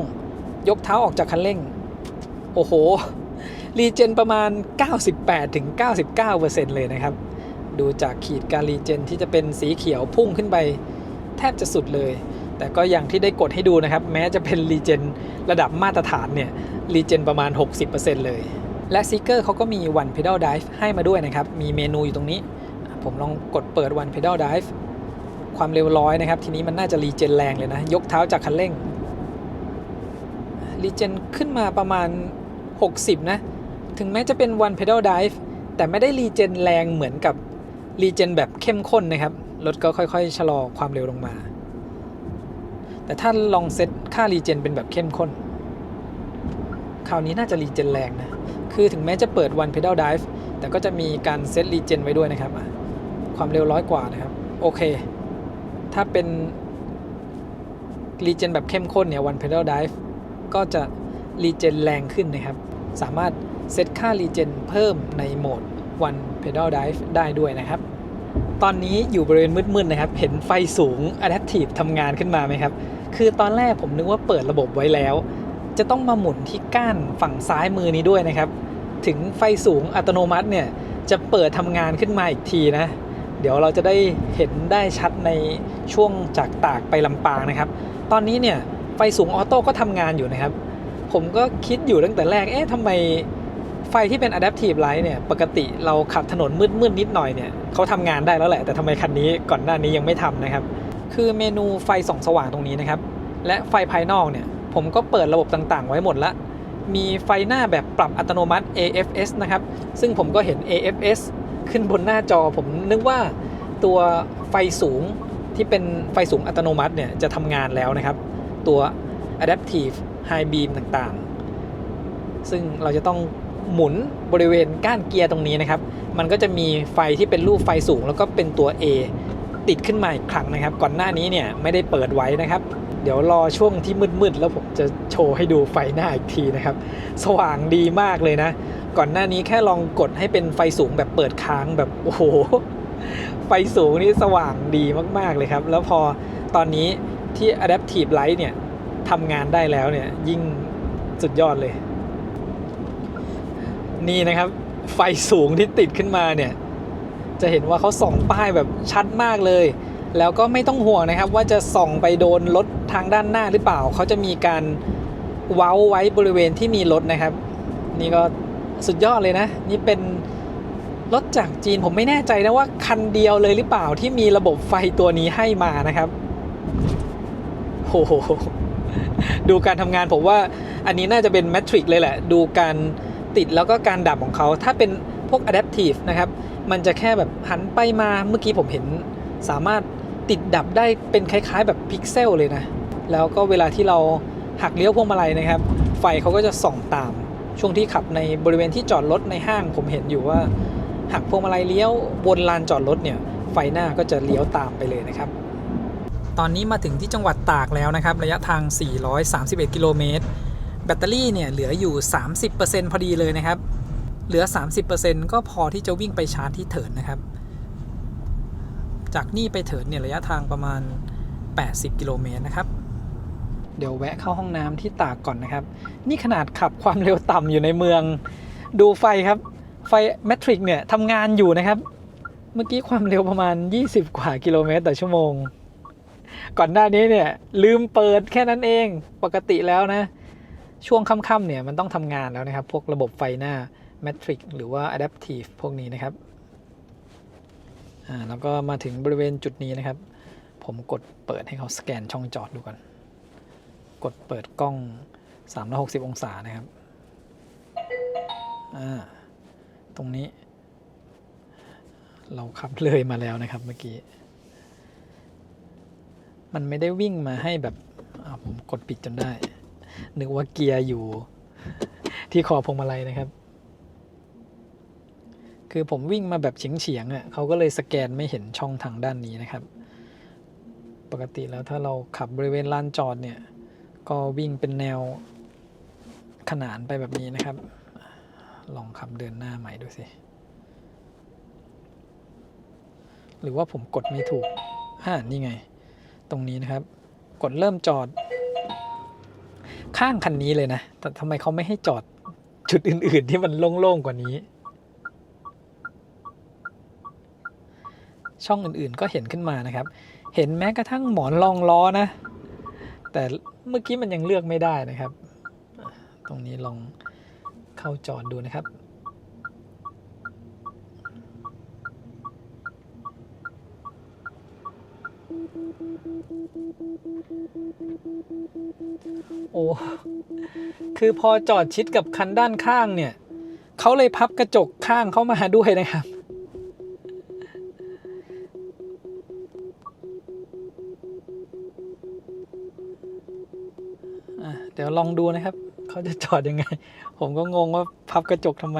ยกเท้าออกจากคันเร่งโอ้โหรีเจนประมาณ 98-99% เลยนะครับดูจากขีดการรีเจนที่จะเป็นสีเขียวพุ่งขึ้นไปแทบจะสุดเลยแต่ก็อย่างที่ได้กดให้ดูนะครับแม้จะเป็นรีเจนระดับมาตรฐานเนี่ยรีเจนประมาณ 60% เลยและ Seeker เขาก็มี One Pedal Drive ให้มาด้วยนะครับมีเมนูอยู่ตรงนี้ผมลองกดเปิด One Pedal Drive ความเร็ว100นะครับทีนี้มันน่าจะรีเจนแรงเลยนะยกเท้าจากคันเร่งรีเจนขึ้นมาประมาณ60นะถึงแม้จะเป็น One Pedal Drive แต่ไม่ได้รีเจนแรงเหมือนกับรีเจนแบบเข้มข้นนะครับรถก็ค่อยๆชะลอความเร็วลงมาแต่ถ้าลองเซตค่ารีเจนเป็นแบบเข้มข้นคราวนี้น่าจะรีเจนแรงนะคือถึงแม้จะเปิด One Pedal Drive แต่ก็จะมีการเซตรีเจนไว้ด้วยนะครับความเร็ว100 กว่านะครับโอเคถ้าเป็นรีเจนแบบเข้มข้นเนี่ย One Pedal Drive ก็จะรีเจนแรงขึ้นนะครับสามารถเซตค่ารีเจนเพิ่มในโหมด One Pedal Drive ได้ด้วยนะครับตอนนี้อยู่บริเวณมืดๆนะครับเห็นไฟสูง Adaptive ทำงานขึ้นมาไหมครับคือตอนแรกผมนึกว่าเปิดระบบไว้แล้วจะต้องมาหมุนที่ก้านฝั่งซ้ายมือนี้ด้วยนะครับถึงไฟสูงอัตโนมัติเนี่ยจะเปิดทำงานขึ้นมาอีกทีนะ ดี๋ยวเราจะได้เห็นได้ชัดในช่วงจากตากไปลำปางนะครับตอนนี้เนี่ยไฟสูงออโต้ก็ทำงานอยู่นะครับผมก็คิดอยู่ตั้งแต่แรกทำไมไฟที่เป็น Adaptive Light เนี่ยปกติเราขับถนนมืดนิดหน่อยเนี่ยเขาทำงานได้แล้วแหละแต่ทำไมคันนี้ก่อนหน้านี้ยังไม่ทำนะครับคือเมนูไฟส่องสว่างตรงนี้นะครับและไฟภายนอกเนี่ยผมก็เปิดระบบต่างๆไว้หมดละมีไฟหน้าแบบปรับอัตโนมัติ AFS นะครับซึ่งผมก็เห็น AFS ขึ้นบนหน้าจอผมนึกว่าตัวไฟสูงที่เป็นไฟสูงอัตโนมัติเนี่ยจะทำงานแล้วนะครับตัว Adaptive High Beam ต่างๆซึ่งเราจะต้องหมุนบริเวณก้านเกียร์ตรงนี้นะครับมันก็จะมีไฟที่เป็นรูปไฟสูงแล้วก็เป็นตัว A ติดขึ้นมาอีกครั้งนะครับก่อนหน้านี้เนี่ยไม่ได้เปิดไว้นะครับเดี๋ยวรอช่วงที่มืดๆแล้วผมจะโชว์ให้ดูไฟหน้าอีกทีนะครับสว่างดีมากเลยนะก่อนหน้านี้แค่ลองกดให้เป็นไฟสูงแบบเปิดค้างแบบโอ้โหไฟสูงนี่สว่างดีมากๆเลยครับแล้วพอตอนนี้ที่ Adaptive Light เนี่ยทำงานได้แล้วเนี่ยยิ่งสุดยอดเลยนี่นะครับไฟสูงที่ติดขึ้นมาเนี่ยจะเห็นว่าเขาส่องป้ายแบบชัดมากเลยแล้วก็ไม่ต้องห่วงนะครับว่าจะส่องไปโดนรถทางด้านหน้าหรือเปล่าเขาจะมีการเว้าไว้บริเวณที่มีรถนะครับนี่ก็สุดยอดเลยนะนี่เป็นรถจากจีนผมไม่แน่ใจนะว่าคันเดียวเลยหรือเปล่าที่มีระบบไฟตัวนี้ให้มานะครับโอ้โหดูการทำงานผมว่าอันนี้น่าจะเป็น Matrix เลยแหละดูการติดแล้วก็การดับของเขาถ้าเป็นพวก Adaptive นะครับมันจะแค่แบบหันไปมาเมื่อกี้ผมเห็นสามารถติดดับได้เป็นคล้ายๆแบบพิกเซลเลยนะแล้วก็เวลาที่เราหักเลี้ยวพวงมาลัยนะครับไฟเขาก็จะส่องตามช่วงที่ขับในบริเวณที่จอดรถในห้างผมเห็นอยู่ว่าหักพวงมาลัยเลี้ยวบนลานจอดรถเนี่ยไฟหน้าก็จะเลี้ยวตามไปเลยนะครับตอนนี้มาถึงที่จังหวัดตากแล้วนะครับระยะทาง431กิโลเมตรแบตเตอรี่เนี่ยเหลืออยู่ 30% พอดีเลยนะครับเหลือ 30% ก็พอที่จะวิ่งไปชาร์จที่เถินนะครับจากนี่ไปเถินเนี่ยระยะทางประมาณ80กิโลเมตรนะครับเดี๋ยวแวะเข้าห้องน้ำที่ตากก่อนนะครับนี่ขนาดขับความเร็วต่ำอยู่ในเมืองดูไฟครับไฟ Matrix เนี่ยทำงานอยู่นะครับเมื่อกี้ความเร็วประมาณ20กว่ากิโลเมตรต่อชั่วโมงก่อนหน้านี้เนี่ยลืมเปิดแค่นั้นเองปกติแล้วนะช่วงค่ำๆเนี่ยมันต้องทำงานแล้วนะครับพวกระบบไฟหน้า Matrix หรือว่า Adaptive พวกนี้นะครับแล้วก็มาถึงบริเวณจุดนี้นะครับผมกดเปิดให้เขาสแกนช่องจอดดูก่อนกดเปิดกล้อง360องศานะครับตรงนี้เราขับเลยมาแล้วนะครับเมื่อกี้มันไม่ได้วิ่งมาให้แบบผมกดปิดจนได้นึกว่าเกียร์อยู่ที่คอพวงมาลัยนะครับคือผมวิ่งมาแบบเฉียงๆเขาก็เลยสแกนไม่เห็นช่องทางด้านนี้นะครับปกติแล้วถ้าเราขับบริเวณลานจอดเนี่ยก็วิ่งเป็นแนวขนานไปแบบนี้นะครับลองขับเดินหน้าใหม่ดูสิหรือว่าผมกดไม่ถูกนี่ไงตรงนี้นะครับกดเริ่มจอดข้างคันนี้เลยนะแต่ทำไมเขาไม่ให้จอดจุดอื่นๆที่มันโล่งๆกว่านี้ช่องอื่นๆก็เห็นขึ้นมานะครับเห็นแม้กระทั่งหมอนรองล้อนะแต่เมื่อกี้มันยังเลือกไม่ได้นะครับตรงนี้ลองเข้าจอดดูนะครับโอ้คือพอจอดชิดกับคันด้านข้างเนี่ยเขาเลยพับกระจกข้างเข้ามาด้วยนะครับเดี๋ยวลองดูนะครับเขาจะจอดยังไงผมก็งงว่าพับกระจกทำไม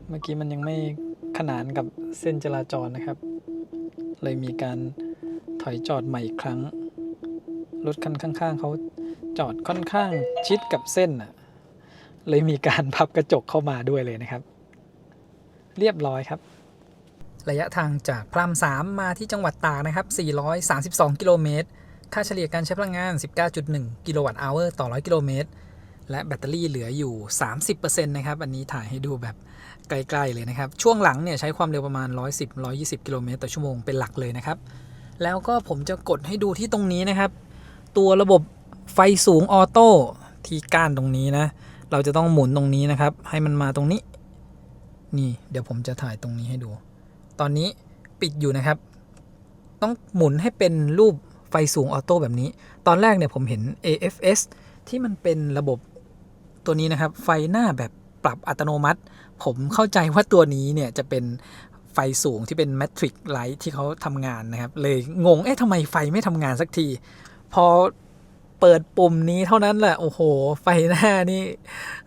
เมื่อกี้มันยังไม่ขนานกับเส้นจราจรนะครับเลยมีการถอยจอดใหม่อีกครั้งรถคันข้างๆเขาจอดค่อนข้างชิดกับเส้นเลยมีการพับกระจกเข้ามาด้วยเลยนะครับเรียบร้อยครับระยะทางจากพระราม3มาที่จังหวัดตากนะครับ432กิโลเมตรค่าเฉลี่ยการใช้พลังงาน 19.1 กิโลวัตต์อเวอร์ต่อ100กิโลเมตร และแบตเตอรี่เหลืออยู่ 30% นะครับอันนี้ถ่ายให้ดูแบบใกล้ๆเลยนะครับช่วงหลังเนี่ยใช้ความเร็วประมาณ 110-120 กิโลเมตรต่อชั่วโมงเป็นหลักเลยนะครับแล้วก็ผมจะกดให้ดูที่ตรงนี้นะครับตัวระบบไฟสูงออโต้ที่ก้านตรงนี้นะเราจะต้องหมุนตรงนี้นะครับให้มันมาตรงนี้นี่เดี๋ยวผมจะถ่ายตรงนี้ให้ดูตอนนี้ปิดอยู่นะครับต้องหมุนให้เป็นรูปไฟสูงออโต้แบบนี้ตอนแรกเนี่ยผมเห็น AFS ที่มันเป็นระบบตัวนี้นะครับไฟหน้าแบบปรับอัตโนมัติผมเข้าใจว่าตัวนี้เนี่ยจะเป็นไฟสูงที่เป็น Matrix Light ที่เขาทำงานนะครับเลยงงทำไมไฟไม่ทำงานสักทีพอเปิดปุ่มนี้เท่านั้นแหละโอ้โหไฟหน้านี่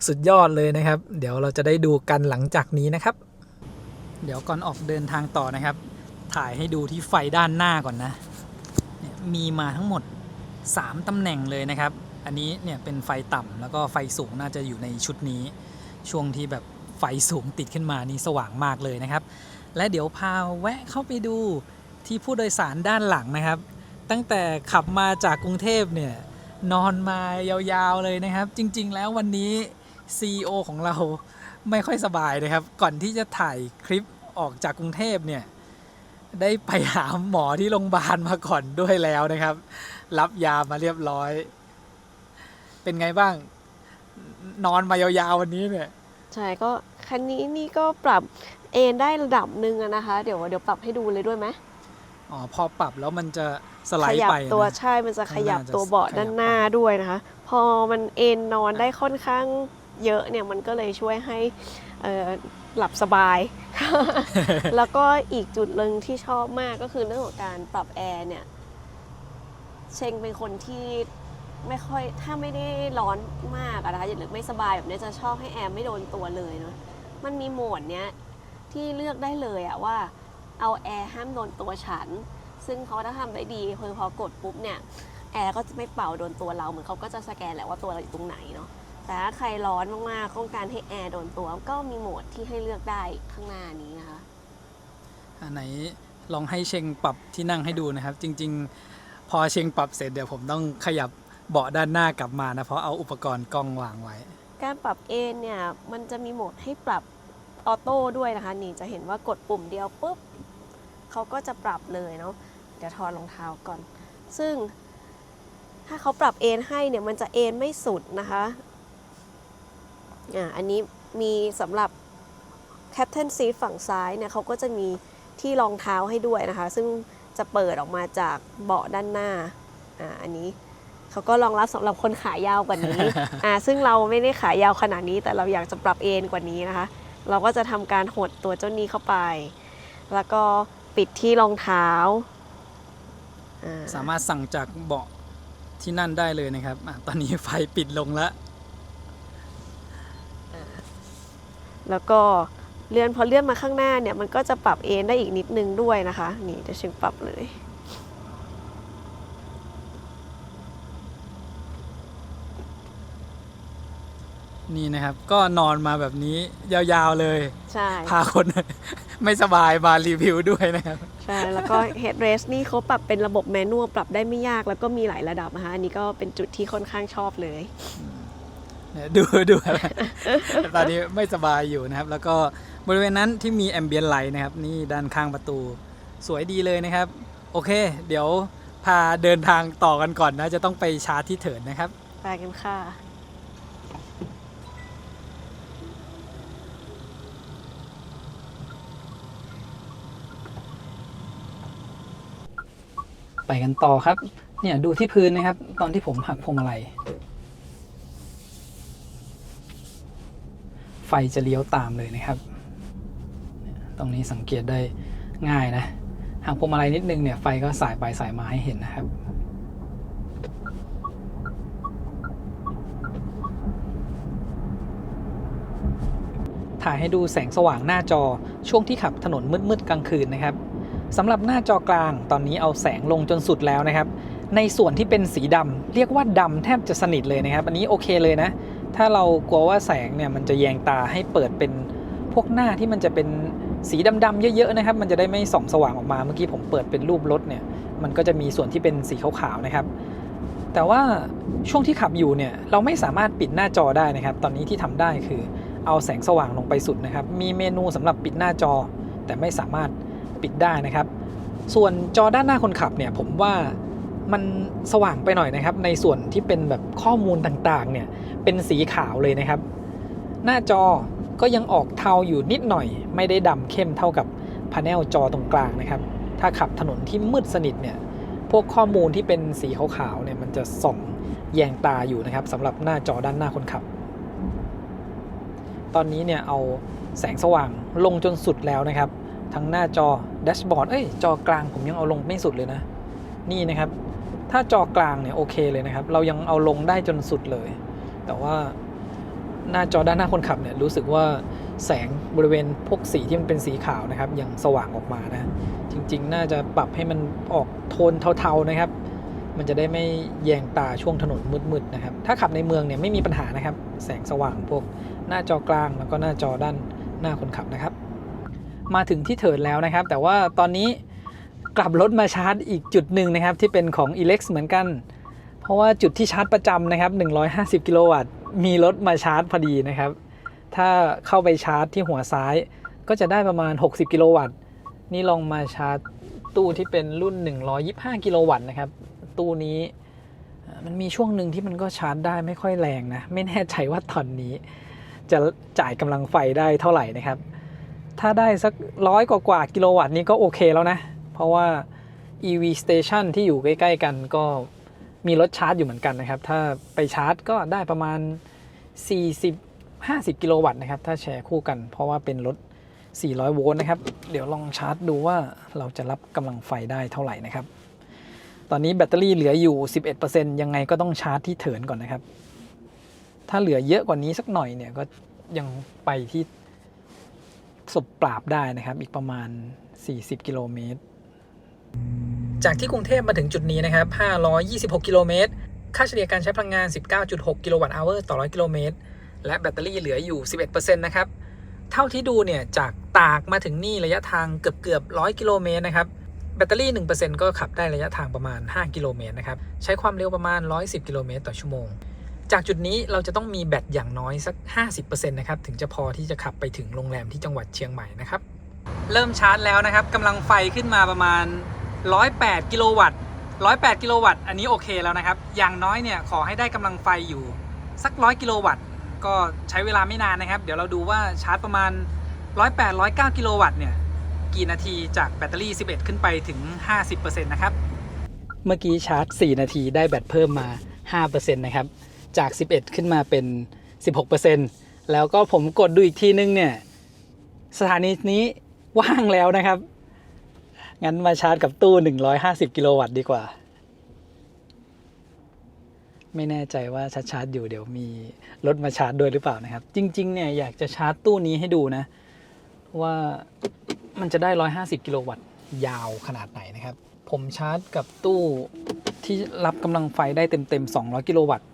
สุดยอดเลยนะครับเดี๋ยวเราจะได้ดูกันหลังจากนี้นะครับเดี๋ยวก่อนออกเดินทางต่อนะครับถ่ายให้ดูที่ไฟด้านหน้าก่อนนะมีมาทั้งหมด3ตำแหน่งเลยนะครับอันนี้เนี่ยเป็นไฟต่ำแล้วก็ไฟสูงน่าจะอยู่ในชุดนี้ช่วงที่แบบไฟสูงติดขึ้นมานี่สว่างมากเลยนะครับและเดี๋ยวพาแวะเข้าไปดูที่ผู้โดยสารด้านหลังนะครับตั้งแต่ขับมาจากกรุงเทพเนี่ยนอนมายาวๆเลยนะครับจริงๆแล้ววันนี้ CEO ของเราไม่ค่อยสบายนะครับก่อนที่จะถ่ายคลิปออกจากกรุงเทพเนี่ยได้ไปหาหมอที่โรงพยาบาลมาก่อนด้วยแล้วนะครับรับยามาเรียบร้อยเป็นไงบ้างนอนมายาวๆวันนี้เนี่ยใช่ก็คันนี้นี่ก็ปรับเอนได้ระดับหนึ่งอะนะคะเดี๋ยวปรับให้ดูเลยด้วยไหมอ๋อพอปรับแล้วมันจะสไล ข ด์ ยั ไป ตัว นะ ใช่มันจะขยับ ข้างหน้าจะ ตัวเบาะด้านหน้าด้วยนะคะพอมันเอนนอนได้ค่อนข้างเยอะเนี่ยมันก็เลยช่วยให้หลับสบาย แล้วก็อีกจุดหนึ่งที่ชอบมากก็คือเรื่องของการปรับแอร์เนี่ยเชงเป็นคนที่ไม่ค่อยถ้าไม่ได้ร้อนมากอะนะคะหรือไม่สบายแบบนี้จะชอบให้แอร์ไม่โดนตัวเลยเนาะมันมีโหมดเนี้ยที่เลือกได้เลยอะว่าเอาแอร์ห้ามโดนตัวฉันซึ่งเขาถ้าทำได้ดีคือพอกดปุ๊บเนี่ยแอร์ก็จะไม่เป่าโดนตัวเราเหมือนเขาก็จะสแกนแหละว่าตัวเราอยู่ตรงไหนเนาะแต่ถ้าใครร้อนมากๆต้องการให้แอร์โดนตัวก็มีโหมดที่ให้เลือกได้ข้างหน้านี้นะคะอันไหนลองให้เชงปรับที่นั่งให้ดูนะครับจริงๆพอเชงปรับเสร็จเดี๋ยวผมต้องขยับเบาะด้านหน้ากลับมานะเพราะเอาอุปกรณ์กล้องวางไว้การปรับเอนเนี่ยมันจะมีโหมดให้ปรับออโต้ด้วยนะคะนี่จะเห็นว่ากดปุ่มเดียวปุ๊บเขาก็จะปรับเลยเนาะเดี๋ยวถอดรองเท้าก่อนซึ่งถ้าเขาปรับเอนให้เนี่ยมันจะเอนไม่สุดนะคะอันนี้มีสำหรับ Captain Seat ฝั่งซ้ายเนี่ยเขาก็จะมีที่รองเท้าให้ด้วยนะคะซึ่งจะเปิดออกมาจากเบาะด้านหน้าอันนี้เขาก็รองรับสำหรับคนขายาวกว่านี้ ซึ่งเราไม่ได้ขายาวขนาดนี้แต่เราอยากจะปรับเอนกว่านี้นะคะเราก็จะทำการหดตัวเจ้านี้เข้าไปแล้วก็ปิดที่รองเท้าสามารถสั่งจากเบาะที่นั่นได้เลยนะครับตอนนี้ไฟปิดลงแล้วก็พอเลื่อนมาข้างหน้าเนี่ยมันก็จะปรับเอนได้อีกนิดนึงด้วยนะคะนี่จะเชิงปรับเลยนี่นะครับก็นอนมาแบบนี้ยาวๆเลยใช่พาคน ไม่สบายมารีวิวด้วยนะครับใช่แล้วก็ Headrest นี่เขาปรับเป็นระบบแมนนวลปรับได้ไม่ยากแล้วก็มีหลายระดับนะคะอันนี้ก็เป็นจุดที่ค่อนข้างชอบเลยดูตอนนี้ไม่สบายอยู่นะครับแล้วก็บริเวณนั้นที่มีแอมเบียนไลท์นะครับนี่ด้านข้างประตูสวยดีเลยนะครับโอเคเดี๋ยวพาเดินทางต่อกันก่อนนะจะต้องไปชาร์จที่เถิดนะครับไปกันค่ะไปกันต่อครับเนี่ยดูที่พื้นนะครับตอนที่ผมหักพวงมาลัยไฟจะเลี้ยวตามเลยนะครับตรงนี้สังเกตได้ง่ายนะหักพวงมาลัยนิดนึงเนี่ยไฟก็สายไปสายมาให้เห็นนะครับถ่ายให้ดูแสงสว่างหน้าจอช่วงที่ขับถนนมืดๆกลางคืนนะครับสำหรับหน้าจอกลางตอนนี้เอาแสงลงจนสุดแล้วนะครับในส่วนที่เป็นสีดำเรียกว่าดำแทบจะสนิทเลยนะครับอันนี้โอเคเลยนะถ้าเรากลัวว่าแสงเนี่ยมันจะแยงตาให้เปิดเป็นพวกหน้าที่มันจะเป็นสีดำๆเยอะๆนะครับมันจะได้ไม่ส่องสว่างออกมาเมื่อกี้ผมเปิดเป็นรูปรถเนี่ยมันก็จะมีส่วนที่เป็นสีขาวๆนะครับ แต่ว่าช่วงที่ขับอยู่เนี่ยเราไม่สามารถปิดหน้าจอได้นะครับตอนนี้ที่ทำได้คือเอาแสงสว่างลงไปสุดนะครับมีเมนูสำหรับปิดหน้าจอแต่ไม่สามารถปิดได้นะครับส่วนจอด้านหน้าคนขับเนี่ยผมว่ามันสว่างไปหน่อยนะครับในส่วนที่เป็นแบบข้อมูลต่างๆเนี่ยเป็นสีขาวเลยนะครับหน้าจอก็ยังออกเทาอยู่นิดหน่อยไม่ได้ดำเข้มเท่ากับพาเนลจอตรงกลางนะครับถ้าขับถนนที่มืดสนิทเนี่ยพวกข้อมูลที่เป็นสีขาวๆเนี่ยมันจะส่องแยงตาอยู่นะครับสำหรับหน้าจอด้านหน้าคนขับตอนนี้เนี่ยเอาแสงสว่างลงจนสุดแล้วนะครับทั้งหน้าจอแดชบอร์ดจอกลางผมยังเอาลงไม่สุดเลยนะนี่นะครับถ้าจอกลางเนี่ยโอเคเลยนะครับเรายังเอาลงได้จนสุดเลยแต่ว่าหน้าจอด้านหน้าคนขับเนี่ยรู้สึกว่าแสงบริเวณพวกสีที่มันเป็นสีขาวนะครับยังสว่างออกมานะจริงๆน่าจะปรับให้มันออกโทนเทาๆนะครับมันจะได้ไม่แยงตาช่วงถนนมืดๆนะครับถ้าขับในเมืองเนี่ยไม่มีปัญหานะครับแสงสว่างพวกหน้าจอกลางแล้วก็หน้าจอด้านหน้าคนขับนะครับมาถึงที่เถิดแล้วนะครับแต่ว่าตอนนี้กลับรถมาชาร์จอีกจุดหนึ่งนะครับที่เป็นของ Elex เหมือนกันเพราะว่าจุดที่ชาร์จประจำนะครับ150กิโลวัตต์มีรถมาชาร์จพอดีนะครับถ้าเข้าไปชาร์จที่หัวซ้ายก็จะได้ประมาณ60กิโลวัตต์นี่ลองมาชาร์จตู้ที่เป็นรุ่น125กิโลวัตต์นะครับตู้นี้มันมีช่วงหนึ่งที่มันก็ชาร์จได้ไม่ค่อยแรงนะไม่แน่ใจว่าตอนนี้จะจ่ายกำลังไฟได้เท่าไหร่นะครับถ้าได้สัก100กว่ากิโลวัตต์นี้ก็โอเคแล้วนะเพราะว่า EV Station ที่อยู่ใกล้ๆกันก็มีรถชาร์จอยู่เหมือนกันนะครับถ้าไปชาร์จก็ได้ประมาณ40-50กิโลวัตต์นะครับถ้าแชร์คู่กันเพราะว่าเป็นรถ400โวลต์นะครับเดี๋ยวลองชาร์จดูว่าเราจะรับกำลังไฟได้เท่าไหร่นะครับตอนนี้แบตเตอรี่เหลืออยู่ 11% ยังไงก็ต้องชาร์จที่เถินก่อนนะครับถ้าเหลือเยอะกว่านี้สักหน่อยเนี่ยก็ยังไปที่ศพปราบได้นะครับอีกประมาณ40กิโลเมตรจากที่กรุงเทพมาถึงจุดนี้นะครับ526กิโลเมตรค่าเฉลี่ยการใช้พลังงาน 19.6 กิโลวัตต์อเวอร์ต่อ100กิโลเมตรและแบตเตอรี่เหลืออยู่ 11% นะครับเท่าที่ดูเนี่ยจากตากมาถึงนี่ระยะทางเกือบ100กิโลเมตรนะครับแบตเตอรี่ 1% ก็ขับได้ระยะทางประมาณ5กิโลเมตรนะครับใช้ความเร็วประมาณ110กิโลเมตรต่อชั่วโมงจากจุดนี้เราจะต้องมีแบตอย่างน้อยสัก 50% นะครับถึงจะพอที่จะขับไปถึงโรงแรมที่จังหวัดเชียงใหม่นะครับเริ่มชาร์จแล้วนะครับกำลังไฟขึ้นมาประมาณ108กิโลวัตต์108กิโลวัตต์อันนี้โอเคแล้วนะครับอย่างน้อยเนี่ยขอให้ได้กำลังไฟอยู่สัก100กิโลวัตต์ก็ใช้เวลาไม่นานนะครับเดี๋ยวเราดูว่าชาร์จประมาณ108-109กิโลวัตต์เนี่ยกี่นาทีจากแบตเตอรี่11ขึ้นไปถึง 50% นะครับเมื่อกี้ชาร์จ4นาทีได้แบตเพิ่มมา 5% นะครับจาก11ขึ้นมาเป็น 16% แล้วก็ผมกดดูอีกทีนึงเนี่ยสถานีนี้ว่างแล้วนะครับงั้นมาชาร์จกับตู้150กิโลวัตต์ดีกว่าไม่แน่ใจว่าชาร์จอยู่เดี๋ยวมีรถมาชาร์จด้วยหรือเปล่านะครับจริงๆเนี่ยอยากจะชาร์จตู้นี้ให้ดูนะว่ามันจะได้150กิโลวัตต์ยาวขนาดไหนนะครับผมชาร์จกับตู้ที่รับกำลังไฟได้เต็ม200กิโลวัตต์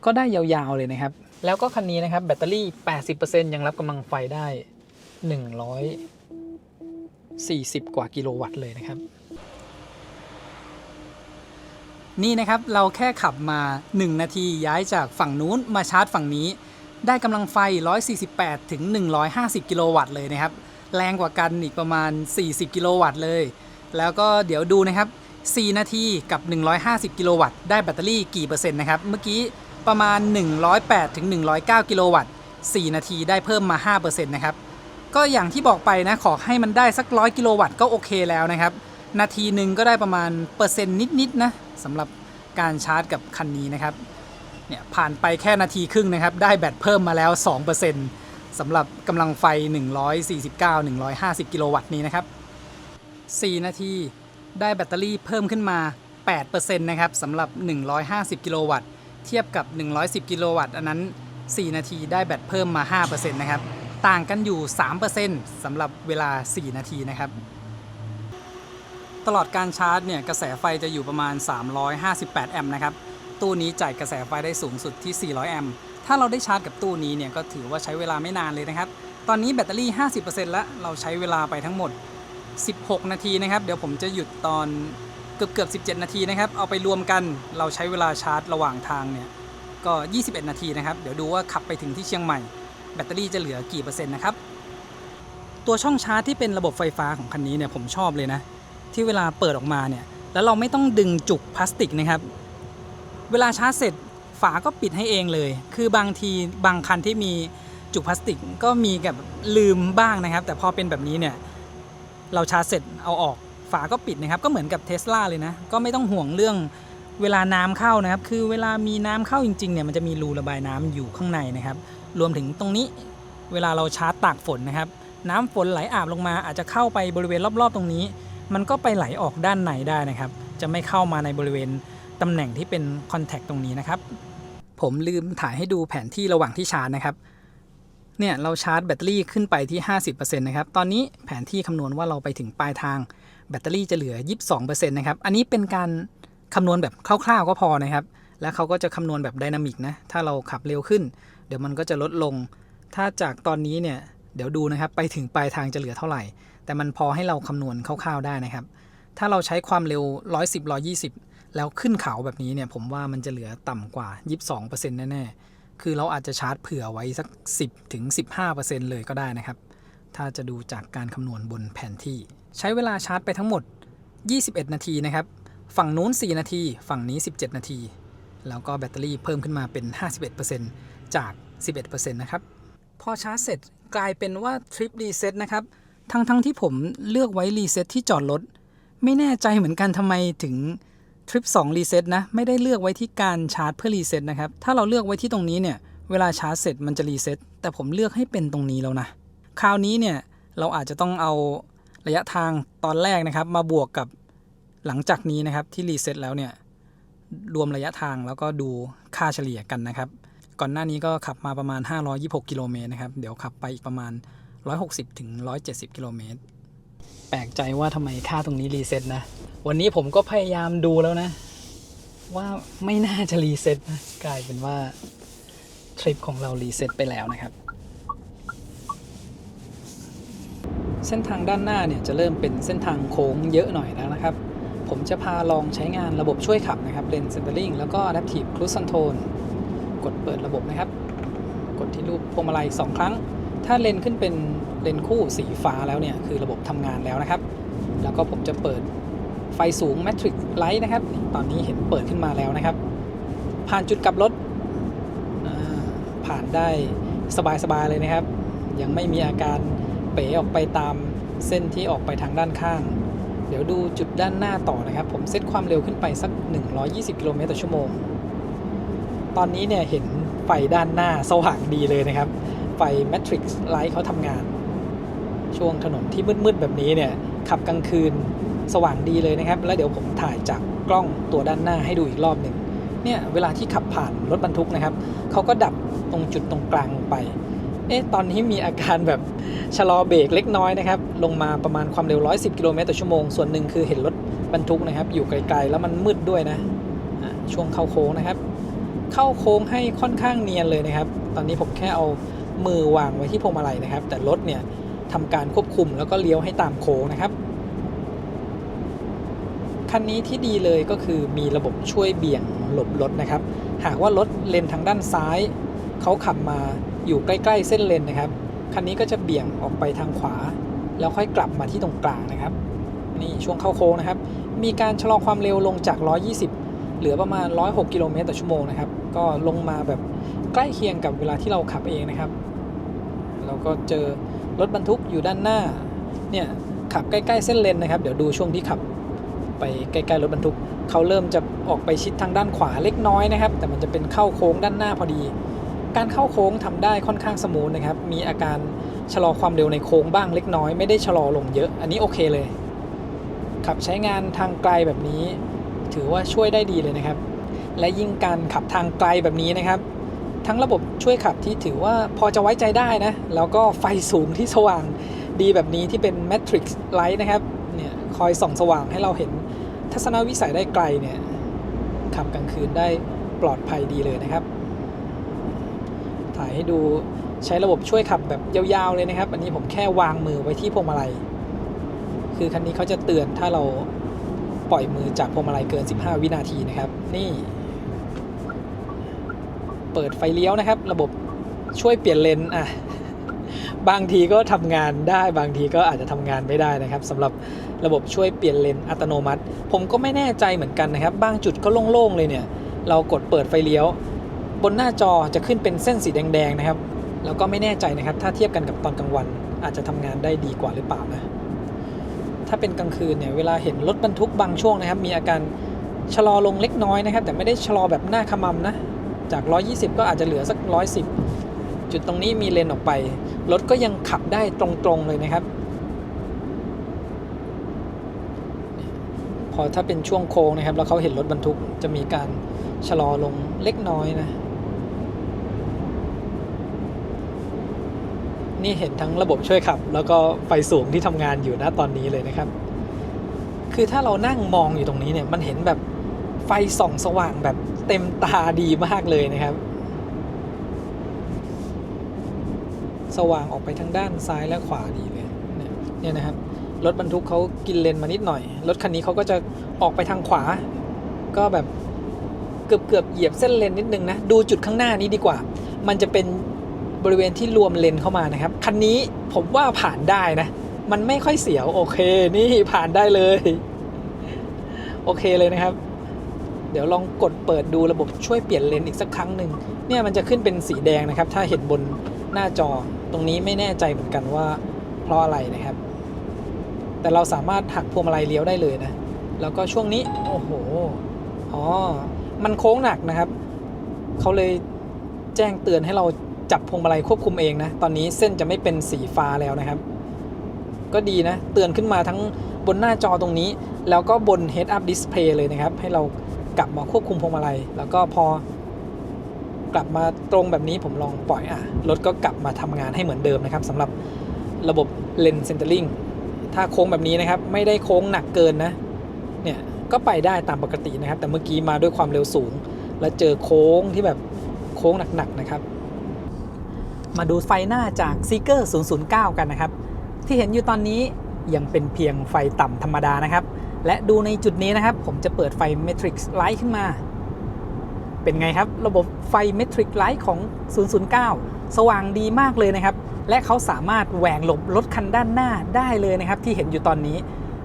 ก็ได้ยาวๆเลยนะครับแล้วก็คันนี้นะครับแบตเตอรี่ 80% ยังรับกำลังไฟได้140กว่ากิโลวัตต์เลยนะครับนี่นะครับเราแค่ขับมา1นาทีย้ายจากฝั่งนู้นมาชาร์จฝั่งนี้ได้กำลังไฟ148ถึง150กิโลวัตต์เลยนะครับแรงกว่ากันอีกประมาณ40กิโลวัตต์เลยแล้วก็เดี๋ยวดูนะครับ4นาทีกับ150กิโลวัตต์ได้แบตเตอรี่กี่เปอร์เซ็นต์นะครับเมื่อกี้ประมาณ108ถึง109กิโลวัตต์4นาทีได้เพิ่มมา 5% นะครับก็อย่างที่บอกไปนะขอให้มันได้สัก100กิโลวัตต์ก็โอเคแล้วนะครับนาทีหนึ่งก็ได้ประมาณเปอร์เซ็นต์นิดๆนะสำหรับการชาร์จกับคันนี้นะครับเนี่ยผ่านไปแค่นาทีครึ่งนะครับได้แบตเพิ่มมาแล้ว 2% สำหรับกำลังไฟ149-150กิโลวัตต์นี้นะครับ4นาทีได้แบตเตอรี่เพิ่มขึ้นมา 8% นะครับสำหรับ150กิโลวัตต์เทียบกับ110กิโลวัตต์อันนั้น4นาทีได้แบตเพิ่มมา 5% นะครับต่างกันอยู่ 3% สำหรับเวลา4นาทีนะครับตลอดการชาร์จเนี่ยกระแสไฟจะอยู่ประมาณ358แอมป์นะครับตู้นี้จ่ายกระแสไฟได้สูงสุดที่400แอมป์ถ้าเราได้ชาร์จกับตู้นี้เนี่ยก็ถือว่าใช้เวลาไม่นานเลยนะครับตอนนี้แบตเตอรี่ 50% แล้วเราใช้เวลาไปทั้งหมด16นาทีนะครับเดี๋ยวผมจะหยุดตอน เกือบ17 นาทีนะครับเอาไปรวมกันเราใช้เวลาชาร์จระหว่างทางเนี่ยก็21 นาทีนะครับเดี๋ยวดูว่าขับไปถึงที่เชียงใหม่แบตเตอรี่จะเหลือกี่เปอร์เซ็นต์นะครับตัวช่องชาร์จที่เป็นระบบไฟฟ้าของคันนี้เนี่ยผมชอบเลยนะที่เวลาเปิดออกมาเนี่ยแล้วเราไม่ต้องดึงจุกพลาสติกนะครับเวลาชาร์จเสร็จฝาก็ปิดให้เองเลยคือบางทีบางคันที่มีจุกพลาสติกก็มีแบบลืมบ้างนะครับแต่พอเป็นแบบนี้เนี่ยเราชาร์จเสร็จเอาออกฝาก็ปิดนะครับก็เหมือนกับ Tesla เลยนะก็ไม่ต้องห่วงเรื่องเวลาน้ำเข้านะครับคือเวลามีน้ำเข้าจริงๆเนี่ยมันจะมีรูระบายน้ำอยู่ข้างในนะครับรวมถึงตรงนี้เวลาเราชาร์จตากฝนนะครับน้ำฝนไหลอาบลงมาอาจจะเข้าไปบริเวณรอบๆตรงนี้มันก็ไปไหลออกด้านในได้นะครับจะไม่เข้ามาในบริเวณตำแหน่งที่เป็นคอนแทคตรงนี้นะครับผมลืมถ่ายให้ดูแผนที่ระหว่างที่ชาร์จนะครับเนี่ยเราชาร์จแบตเตอรี่ขึ้นไปที่ 50% นะครับตอนนี้แผนที่คำนวณว่าเราไปถึงปลายทางแบตเตอรี่จะเหลือ 22% นะครับอันนี้เป็นการคำนวณแบบคร่าวๆก็พอนะครับแล้วเขาก็จะคำนวณแบบไดนามิกนะถ้าเราขับเร็วขึ้นเดี๋ยวมันก็จะลดลงถ้าจากตอนนี้เนี่ยเดี๋ยวดูนะครับไปถึงปลายทางจะเหลือเท่าไหร่แต่มันพอให้เราคำนวณคร่าวๆได้นะครับถ้าเราใช้ความเร็ว110-120แล้วขึ้นเขาแบบนี้เนี่ยผมว่ามันจะเหลือต่ำกว่า 22% แน่ๆคือเราอาจจะชาร์จเผื่อไว้สัก 10-15% เลยก็ได้นะครับถ้าจะดูจากการคำนวณบนแผนที่ใช้เวลาชาร์จไปทั้งหมด21 นาทีนะครับฝั่งนู้น4 นาทีฝั่งนี้17 นาทีแล้วก็แบตเตอรี่เพิ่มขึ้นมาเป็น 51% จาก 11% นะครับพอชาร์จเสร็จกลายเป็นว่าทริปรีเซ็ตนะครับทั้งที่ผมเลือกไว้รีเซ็ตที่จอดรถไม่แน่ใจเหมือนกันทำไมถึงทริป2รีเซ็ตนะไม่ได้เลือกไว้ที่การชาร์จเพื่อรีเซ็ตนะครับถ้าเราเลือกไว้ที่ตรงนี้เนี่ยเวลาชาร์จเสร็จมันจะรีเซ็ตแต่ผมเลือกให้เป็นตรงนี้แล้วนะคราวนี้เนี่ยเราอาจจะต้องเอาระยะทางตอนแรกนะครับมาบวกกับหลังจากนี้นะครับที่รีเซ็ตแล้วเนี่ยรวมระยะทางแล้วก็ดูค่าเฉลี่ยกันนะครับก่อนหน้านี้ก็ขับมาประมาณ526กิโลเมตรนะครับเดี๋ยวขับไปอีกประมาณ160-170กิโลเมตรแปลกใจว่าทำไมค่าตรงนี้รีเซ็ตนะวันนี้ผมก็พยายามดูแล้วนะว่าไม่น่าจะรีเซ็ตนะกลายเป็นว่าทริปของเรารีเซ็ตไปแล้วนะครับเส้นทางด้านหน้าเนี่ยจะเริ่มเป็นเส้นทางโค้งเยอะหน่อยแล้วนะครับผมจะพาลองใช้งานระบบช่วยขับนะครับเลน Centering แล้วก็ Adaptive Cruise Control กดเปิดระบบนะครับกดที่รูปพวงมาลัย2 ครั้งถ้าเลนขึ้นเป็นเลนคู่สีฟ้าแล้วเนี่ยคือระบบทำงานแล้วนะครับแล้วก็ผมจะเปิดไฟสูง Matrix Light นะครับตอนนี้เห็นเปิดขึ้นมาแล้วนะครับผ่านจุดกลับรถผ่านได้สบายๆเลยนะครับยังไม่มีอาการเป๋ออกไปตามเส้นที่ออกไปทางด้านข้างเดี๋ยวดูจุดด้านหน้าต่อนะครับผมเซตความเร็วขึ้นไปสัก120กิโลเมตรต่อชั่วโมงตอนนี้เนี่ยเห็นไฟด้านหน้าสว่างดีเลยนะครับไฟ Matrix Light เขาทำงานช่วงถนนที่มืดๆแบบนี้เนี่ยขับกลางคืนสว่างดีเลยนะครับแล้วเดี๋ยวผมถ่ายจากกล้องตัวด้านหน้าให้ดูอีกรอบหนึ่งเนี่ยเวลาที่ขับผ่านรถบรรทุกนะครับเขาก็ดับตรงจุดตรงกลางลงไปตอนนี้มีอาการแบบชะลอเบรกเล็กน้อยนะครับลงมาประมาณความเร็ว110กิโลเมตรต่อชั่วโมงส่วนหนึ่งคือเห็นรถบรรทุกนะครับอยู่ไกลๆแล้วมันมืดด้วยนะช่วงเข้าโค้งนะครับเข้าโค้งให้ค่อนข้างเนียนเลยนะครับตอนนี้ผมแค่เอามือวางไว้ที่พวงมาลัยนะครับแต่รถเนี่ยทำการควบคุมแล้วก็เลี้ยวให้ตามโค้งนะครับคันนี้ที่ดีเลยก็คือมีระบบช่วยเบี่ยงหลบรถนะครับหากว่ารถเลนทางด้านซ้ายเขาขับมาอยู่ใกล้ๆเส้นเลนนะครับคันนี้ก็จะเบี่ยงออกไปทางขวาแล้วค่อยกลับมาที่ตรงกลางนะครับนี่ช่วงเข้าโค้งนะครับมีการชะลอความเร็วลงจาก120เหลือประมาณ106กิโลเมตรต่อชั่วโมงนะครับก็ลงมาแบบใกล้เคียงกับเวลาที่เราขับเองนะครับเราก็เจอรถบรรทุกอยู่ด้านหน้าเนี่ยขับใกล้ๆเส้นเลนนะครับเดี๋ยวดูช่วงที่ขับไปใกล้ๆรถบรรทุกเขาเริ่มจะออกไปชิดทางด้านขวาเล็กน้อยนะครับแต่มันจะเป็นเข้าโค้งด้านหน้าพอดีการเข้าโค้งทำได้ค่อนข้างสมูทนะครับมีอาการชะลอความเร็วในโค้งบ้างเล็กน้อยไม่ได้ชะลอลงเยอะอันนี้โอเคเลยขับใช้งานทางไกลแบบนี้ถือว่าช่วยได้ดีเลยนะครับและยิ่งการขับทางไกลแบบนี้นะครับทั้งระบบช่วยขับที่ถือว่าพอจะไว้ใจได้นะแล้วก็ไฟสูงที่สว่างดีแบบนี้ที่เป็น Matrix Light นะครับเนี่ยคอยส่องสว่างให้เราเห็นทัศนวิสัยได้ไกลเนี่ยขับกลางคืนได้ปลอดภัยดีเลยนะครับถ่ายให้ดูใช้ระบบช่วยขับแบบยาวๆเลยนะครับอันนี้ผมแค่วางมือไว้ที่พวงมาลัยคือคันนี้เขาจะเตือนถ้าเรา ปล่อยมือจากพวงมาลัยเกิน15วินาทีนะครับนี่เปิดไฟเลี้ยวนะครับระบบช่วยเปลี่ยนเลนบางทีก็ทำงานได้บางทีก็อาจจะทำงานไม่ได้นะครับสำหรับระบบช่วยเปลี่ยนเลนอัตโนมัติผมก็ไม่แน่ใจเหมือนกันนะครับบางจุดก็โล่งๆเลยเนี่ยเรากดเปิดไฟเลี้ยวบนหน้าจอจะขึ้นเป็นเส้นสีแดงๆนะครับแล้วก็ไม่แน่ใจนะครับถ้าเทียบกันกับตอนกลางวันอาจจะทำงานได้ดีกว่าหรือเปล่านะถ้าเป็นกลางคืนเนี่ยเวลาเห็นรถบรรทุกบางช่วงนะครับมีอาการชะลอลงเล็กน้อยนะครับแต่ไม่ได้ชะลอแบบหน้าขมำนะจาก120ก็อาจจะเหลือสัก110จุดตรงนี้มีเลนออกไปรถก็ยังขับได้ตรงๆเลยนะครับพอถ้าเป็นช่วงโค้งนะครับแล้วเขาเห็นรถบรรทุกจะมีการชะลอลงเล็กน้อยนะนี่เห็นทั้งระบบช่วยขับแล้วก็ไฟสูงที่ทำงานอยู่นะตอนนี้เลยนะครับคือถ้าเรานั่งมองอยู่ตรงนี้เนี่ยมันเห็นแบบไฟส่องสว่างแบบเต็มตาดีมากเลยนะครับสว่างออกไปทางด้านซ้ายและขวาดีเลยเนี่ยนะครับรถบรรทุกเขากินเลนมานิดหน่อยรถคันนี้เขาก็จะออกไปทางขวาก็แบบเกือบเหยียบเส้นเลนนิดนึงนะดูจุดข้างหน้านี้ดีกว่ามันจะเป็นบริเวณที่รวมเลนเข้ามานะครับคันนี้ผมว่าผ่านได้นะมันไม่ค่อยเสียวโอเคนี่ผ่านได้เลยโอเคเลยนะครับเดี๋ยวลองกดเปิดดูระบบช่วยเปลี่ยนเลนอีกสักครั้งหนึ่งเนี่ยมันจะขึ้นเป็นสีแดงนะครับถ้าเห็นบนหน้าจอตรงนี้ไม่แน่ใจเหมือนกันว่าเพราะอะไรนะครับแต่เราสามารถหักพวงมาลัยเลี้ยวได้เลยนะแล้วก็ช่วงนี้โอ้โหมันโค้งหนักนะครับเขาเลยแจ้งเตือนให้เราจับพวงมาลัยควบคุมเองนะตอนนี้เส้นจะไม่เป็นสีฟ้าแล้วนะครับก็ดีนะเตือนขึ้นมาทั้งบนหน้าจอตรงนี้แล้วก็บน Head Up Display เลยนะครับให้เรากลับมาควบคุมพวงมาลัยแล้วก็พอกลับมาตรงแบบนี้ผมลองปล่อยรถก็กลับมาทำงานให้เหมือนเดิมนะครับสำหรับระบบ Lane Centering ถ้าโค้งแบบนี้นะครับไม่ได้โค้งหนักเกินนะเนี่ยก็ไปได้ตามปกตินะครับแต่เมื่อกี้มาด้วยความเร็วสูงแล้วเจอโค้งที่แบบโค้งหนักๆนะครับมาดูไฟหน้าจาก Seeker 009 กันนะครับที่เห็นอยู่ตอนนี้ยังเป็นเพียงไฟต่ำธรรมดานะครับและดูในจุดนี้นะครับผมจะเปิดไฟ Matrix Light ขึ้นมาเป็นไงครับระบบไฟ Matrix Light ของ 009 สว่างดีมากเลยนะครับและเขาสามารถแหวกหลบรถคันด้านหน้าได้เลยนะครับที่เห็นอยู่ตอนนี้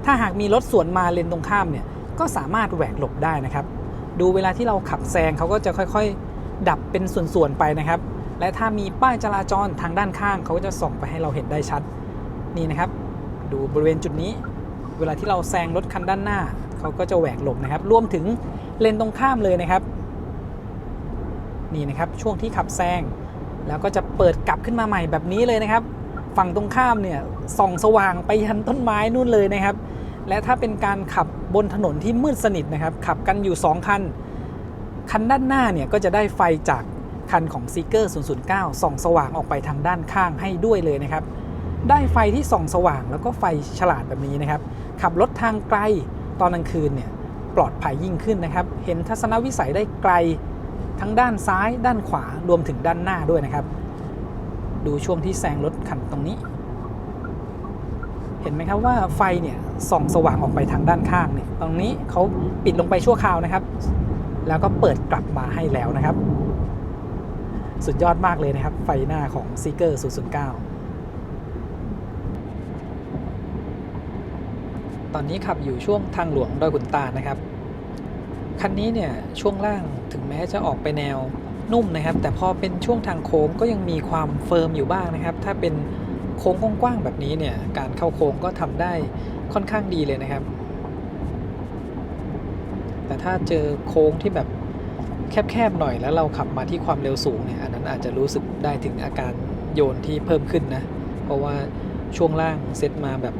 ถ้าหากมีรถสวนมาเลนตรงข้ามเนี่ยก็สามารถแหวกหลบได้นะครับดูเวลาที่เราขับแซงเขาก็จะค่อยๆดับเป็นส่วนๆไปนะครับและถ้ามีป้ายจราจรทางด้านข้างเขาก็จะส่องไปให้เราเห็นได้ชัดนี่นะครับดูบริเวณจุดนี้เวลาที่เราแซงรถคันด้านหน้าเขาก็จะแหวกหลบนะครับรวมถึงเลนตรงข้ามเลยนะครับนี่นะครับช่วงที่ขับแซงแล้วก็จะเปิดกลับขึ้นมาใหม่แบบนี้เลยนะครับฝั่งตรงข้ามเนี่ยส่องสว่างไปยันต้นไม้นู่นเลยนะครับและถ้าเป็นการขับบนถนนที่มืดสนิทนะครับขับกันอยู่2คันด้านหน้าเนี่ยก็จะได้ไฟจากคันของ Seeker 009 ส่องสว่างออกไปทางด้านข้างให้ด้วยเลยนะครับได้ไฟที่ส่องสว่างแล้วก็ไฟฉลาดแบบนี้นะครับขับรถทางไกลตอนกลางคืนเนี่ยปลอดภัยยิ่งขึ้นนะครับเห็นทัศนวิสัยได้ไกลทั้งด้านซ้ายด้านขวารวมถึงด้านหน้าด้วยนะครับดูช่วงที่แซงรถคันตรงนี้เห็นไหมครับว่าไฟเนี่ยส่องสว่างออกไปทางด้านข้างเนี่ยตรงนี้เขาปิดลงไปชั่วคราวนะครับแล้วก็เปิดกลับมาให้แล้วนะครับสุดยอดมากเลยนะครับไฟหน้าของ Seeker 009ตอนนี้ขับอยู่ช่วงทางหลวงดอยขุนตาลนะครับคันนี้เนี่ยช่วงล่างถึงแม้จะออกไปแนวนุ่มนะครับแต่พอเป็นช่วงทางโค้งก็ยังมีความเฟิร์มอยู่บ้างนะครับถ้าเป็นโค้งกว้างๆแบบนี้เนี่ยการเข้าโค้งก็ทำได้ค่อนข้างดีเลยนะครับแต่ถ้าเจอโค้งที่แบบแคบๆหน่อยแล้วเราขับมาที่ความเร็วสูงเนี่ยอันนั้นอาจจะรู้สึกได้ถึงอาการโยนที่เพิ่มขึ้นนะเพราะว่าช่วงล่างเซตมาแบบ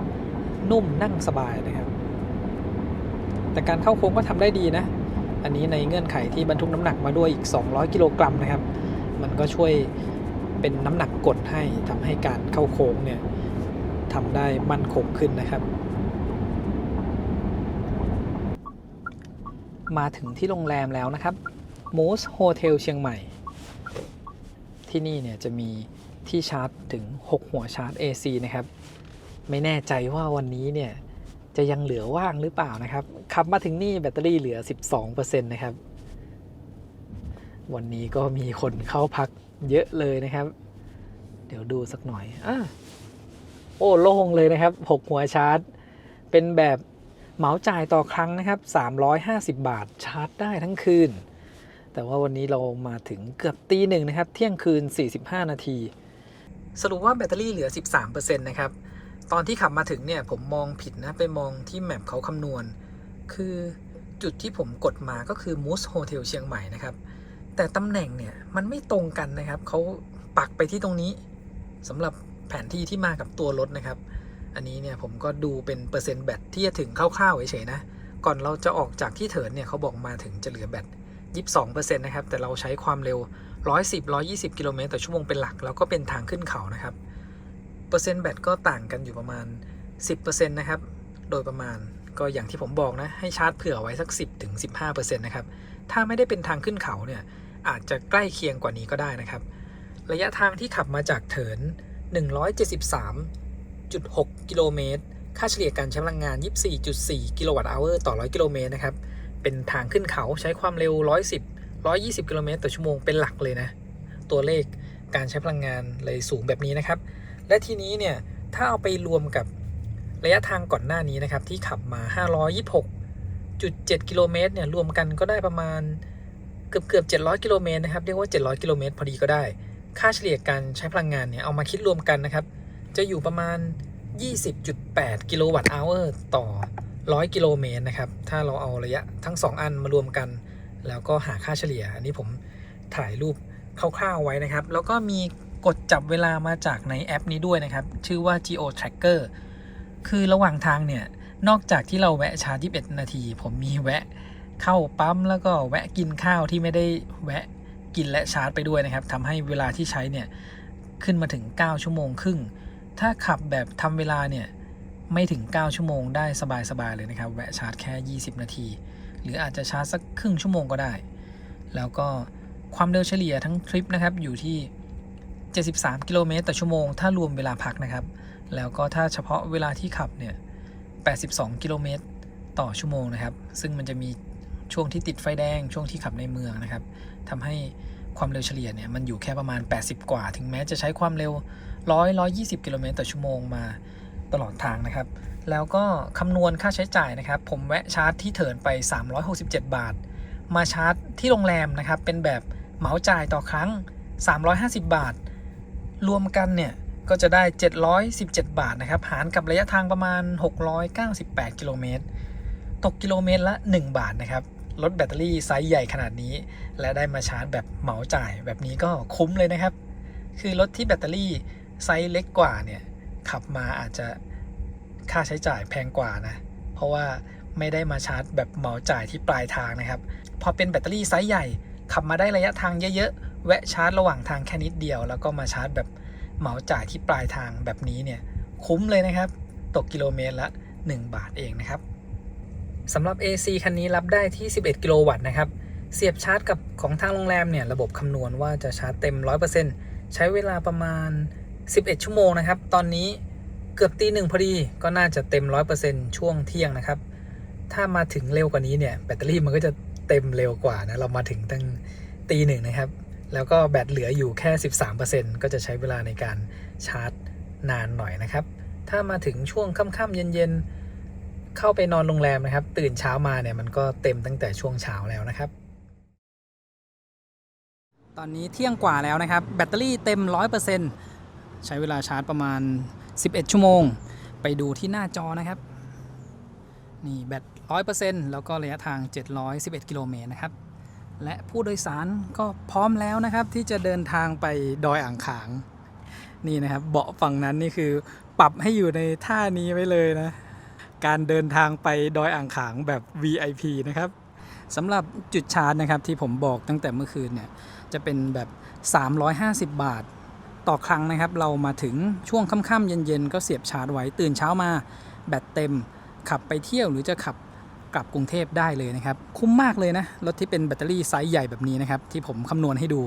นุ่มนั่งสบายนะครับแต่การเข้าโค้งก็ทำได้ดีนะอันนี้ในเงื่อนไขที่บรรทุกน้ำหนักมาด้วยอีก200กิโลกรัมนะครับมันก็ช่วยเป็นน้ำหนักกดให้ทำให้การเข้าโค้งเนี่ยทำได้มั่นคงขึ้นนะครับมาถึงที่โรงแรมแล้วนะครับ Moose Hotel เชียงใหม่ที่นี่เนี่ยจะมีที่ชาร์จถึง6หัวชาร์จ AC นะครับไม่แน่ใจว่าวันนี้เนี่ย จะยังเหลือว่างหรือเปล่านะครับขับมาถึงนี่แบตเตอรี่เหลือ 12% นะครับวันนี้ก็มีคนเข้าพักเยอะเลยนะครับเดี๋ยวดูสักหน่อยโอ้โล่งเลยนะครับ6หัวชาร์จเป็นแบบเหมาจ่ายต่อครั้งนะครับ350 บาทชาร์จได้ทั้งคืนแต่ว่าวันนี้เรามาถึงเกือบตี 1นะครับเที่ยงคืน45 นาทีสรุปว่าแบตเตอรี่เหลือ 13% นะครับตอนที่ขับมาถึงเนี่ยผมมองผิดนะไปมองที่แมปเขาคำนวณคือจุดที่ผมกดมาก็คือ Moose Hotel เชียงใหม่นะครับแต่ตำแหน่งเนี่ยมันไม่ตรงกันนะครับเขาปักไปที่ตรงนี้สำหรับแผนที่ที่มากับตัวรถนะครับอันนี้เนี่ยผมก็ดูเป็นเปอร์เซ็นต์แบตที่จะถึงคร่าวๆเฉยๆนะก่อนเราจะออกจากที่เถินเนี่ยเขาบอกมาถึงจะเหลือแบต 22% นะครับแต่เราใช้ความเร็ว110-120 กิโลเมตรต่อชั่วโมงเป็นหลักแล้วก็เป็นทางขึ้นเขานะครับเปอร์เซ็นต์แบตก็ต่างกันอยู่ประมาณ 10% นะครับโดยประมาณก็อย่างที่ผมบอกนะให้ชาร์จเผื่อไว้สัก 10-15% นะครับถ้าไม่ได้เป็นทางขึ้นเขาเนี่ยอาจจะใกล้เคียงกว่านี้ก็ได้นะครับระยะทางที่ขับมาจากเถิน 173.6 กิโลเมตรค่าเฉลี่ยการใช้พลังงาน 24.4 กิโลวัตต์อเวอร์ต่อ 100 กิโลเมตรนะครับเป็นทางขึ้นเขาใช้ความเร็ว120 กิโลเมตรต่อชั่วโมงเป็นหลักเลยนะตัวเลขการใช้พลังงานเลยสูงแบบนี้นะครับและทีนี้เนี่ยถ้าเอาไปรวมกับระยะทางก่อนหน้านี้นะครับที่ขับมา 526.7 กิโลเมตรเนี่ยรวมกันก็ได้ประมาณเกือบ700 กิโลเมตรนะครับเรียกว่า700 กิโลเมตรพอดีก็ได้ค่าเฉลี่ยการใช้พลังงานเนี่ยเอามาคิดรวมกันนะครับจะอยู่ประมาณ 20.8 กิโลวัตต์อเวอร์ต่อ100 กิโลเมตรนะครับถ้าเราเอาระยะทั้ง2อันมารวมกันแล้วก็หาค่าเฉลี่ยอันนี้ผมถ่ายรูปคร่าวๆไว้นะครับแล้วก็มีกดจับเวลามาจากในแอปนี้ด้วยนะครับชื่อว่า Geo Tracker คือระหว่างทางเนี่ยนอกจากที่เราแวะชาร์จ21 นาทีผมมีแวะเข้าปั๊มแล้วก็แวะกินข้าวที่ไม่ได้แวะกินและชาร์จไปด้วยนะครับทำให้เวลาที่ใช้เนี่ยขึ้นมาถึง9 ชั่วโมงครึ่งถ้าขับแบบทำเวลาเนี่ยไม่ถึง9 ชั่วโมงได้สบายๆเลยนะครับแวะชาร์จแค่20 นาทีหรืออาจจะชาร์จสักครึ่งชั่วโมงก็ได้แล้วก็ความเร็วเฉลี่ยทั้งทริปนะครับอยู่ที่73 กิโลเมตรต่อชั่วโมงถ้ารวมเวลาพักนะครับแล้วก็ถ้าเฉพาะเวลาที่ขับเนี่ย82 กิโลเมตรต่อชั่วโมงนะครับซึ่งมันจะมีช่วงที่ติดไฟแดงช่วงที่ขับในเมืองนะครับทำให้ความเร็วเฉลี่ยเนี่ยมันอยู่แค่ประมาณ80กว่าถึงแม้จะใช้ความเร็ว120 กิโลเมตรต่อชั่วโมงมาตลอดทางนะครับแล้วก็คำนวณค่าใช้จ่ายนะครับผมแวะชาร์จที่เถินไป367 บาทมาชาร์จที่โรงแรมนะครับเป็นแบบเหมาจ่ายต่อครั้ง350 บาทรวมกันเนี่ยก็จะได้717 บาทนะครับหารกับระยะทางประมาณ698 กิโลเมตรตกกิโลเมตรละ1 บาทนะครับรถแบตเตอรี่ไซส์ใหญ่ขนาดนี้และได้มาชาร์จแบบเหมาจ่ายแบบนี้ก็คุ้มเลยนะครับคือรถที่แบตเตอรี่ไซส์เล็กกว่าเนี่ยขับมาอาจจะค่าใช้จ่ายแพงกว่านะเพราะว่าไม่ได้มาชาร์จแบบเหมาจ่ายที่ปลายทางนะครับพอเป็นแบตเตอรี่ไซส์ใหญ่ขับมาได้ระยะทางเยอะๆแวะชาร์จระหว่างทางแค่นิดเดียวแล้วก็มาชาร์จแบบเหมาจ่ายที่ปลายทางแบบนี้เนี่ยคุ้มเลยนะครับตกกิโลเมตรละ1 บาทเองนะครับสำหรับ AC คันนี้รับได้ที่11 กิโลวัตต์นะครับเสียบชาร์จกับของทางโรงแรมเนี่ยระบบคำนวณว่าจะชาร์จเต็ม 100% ใช้เวลาประมาณ11 ชั่วโมงนะครับตอนนี้เกือบตี 1พอดีก็น่าจะเต็ม 100% ช่วงเที่ยงนะครับถ้ามาถึงเร็วกว่านี้เนี่ยแบตเตอรี่มันก็จะเต็มเร็วกว่านะเรามาถึงตั้งตี 1นะครับแล้วก็แบตเหลืออยู่แค่ 13% ก็จะใช้เวลาในการชาร์จนานหน่อยนะครับถ้ามาถึงช่วงค่ำๆเย็นๆเข้าไปนอนโรงแรมนะครับตื่นเช้ามาเนี่ยมันก็เต็มตั้งแต่ช่วงเช้าแล้วนะครับตอนนี้เที่ยงกว่าแล้วนะครับแบตเตอรี่เต็ม 100% ใช้เวลาชาร์จประมาณ11 ชั่วโมงไปดูที่หน้าจอนะครับนี่แบต 100% แล้วก็ระยะทาง711 กิโลเมตรนะครับและผู้โดยสารก็พร้อมแล้วนะครับที่จะเดินทางไปดอยอ่างขางนี่นะครับเบาะฝั่งนั้นนี่คือปรับให้อยู่ในท่านี้ไว้เลยนะการเดินทางไปดอยอ่างขางแบบ VIP นะครับสำหรับจุดชาร์จนะครับที่ผมบอกตั้งแต่เมื่อคืนเนี่ยจะเป็นแบบ350 บาทต่อครั้งนะครับเรามาถึงช่วงค่ำๆเย็นๆก็เสียบชาร์จไว้ตื่นเช้ามาแบตเต็มขับไปเที่ยวหรือจะขับกลับกรุงเทพได้เลยนะครับคุ้มมากเลยนะรถที่เป็นแบตเตอรี่ไซส์ใหญ่แบบนี้นะครับที่ผมคำนวณให้ดู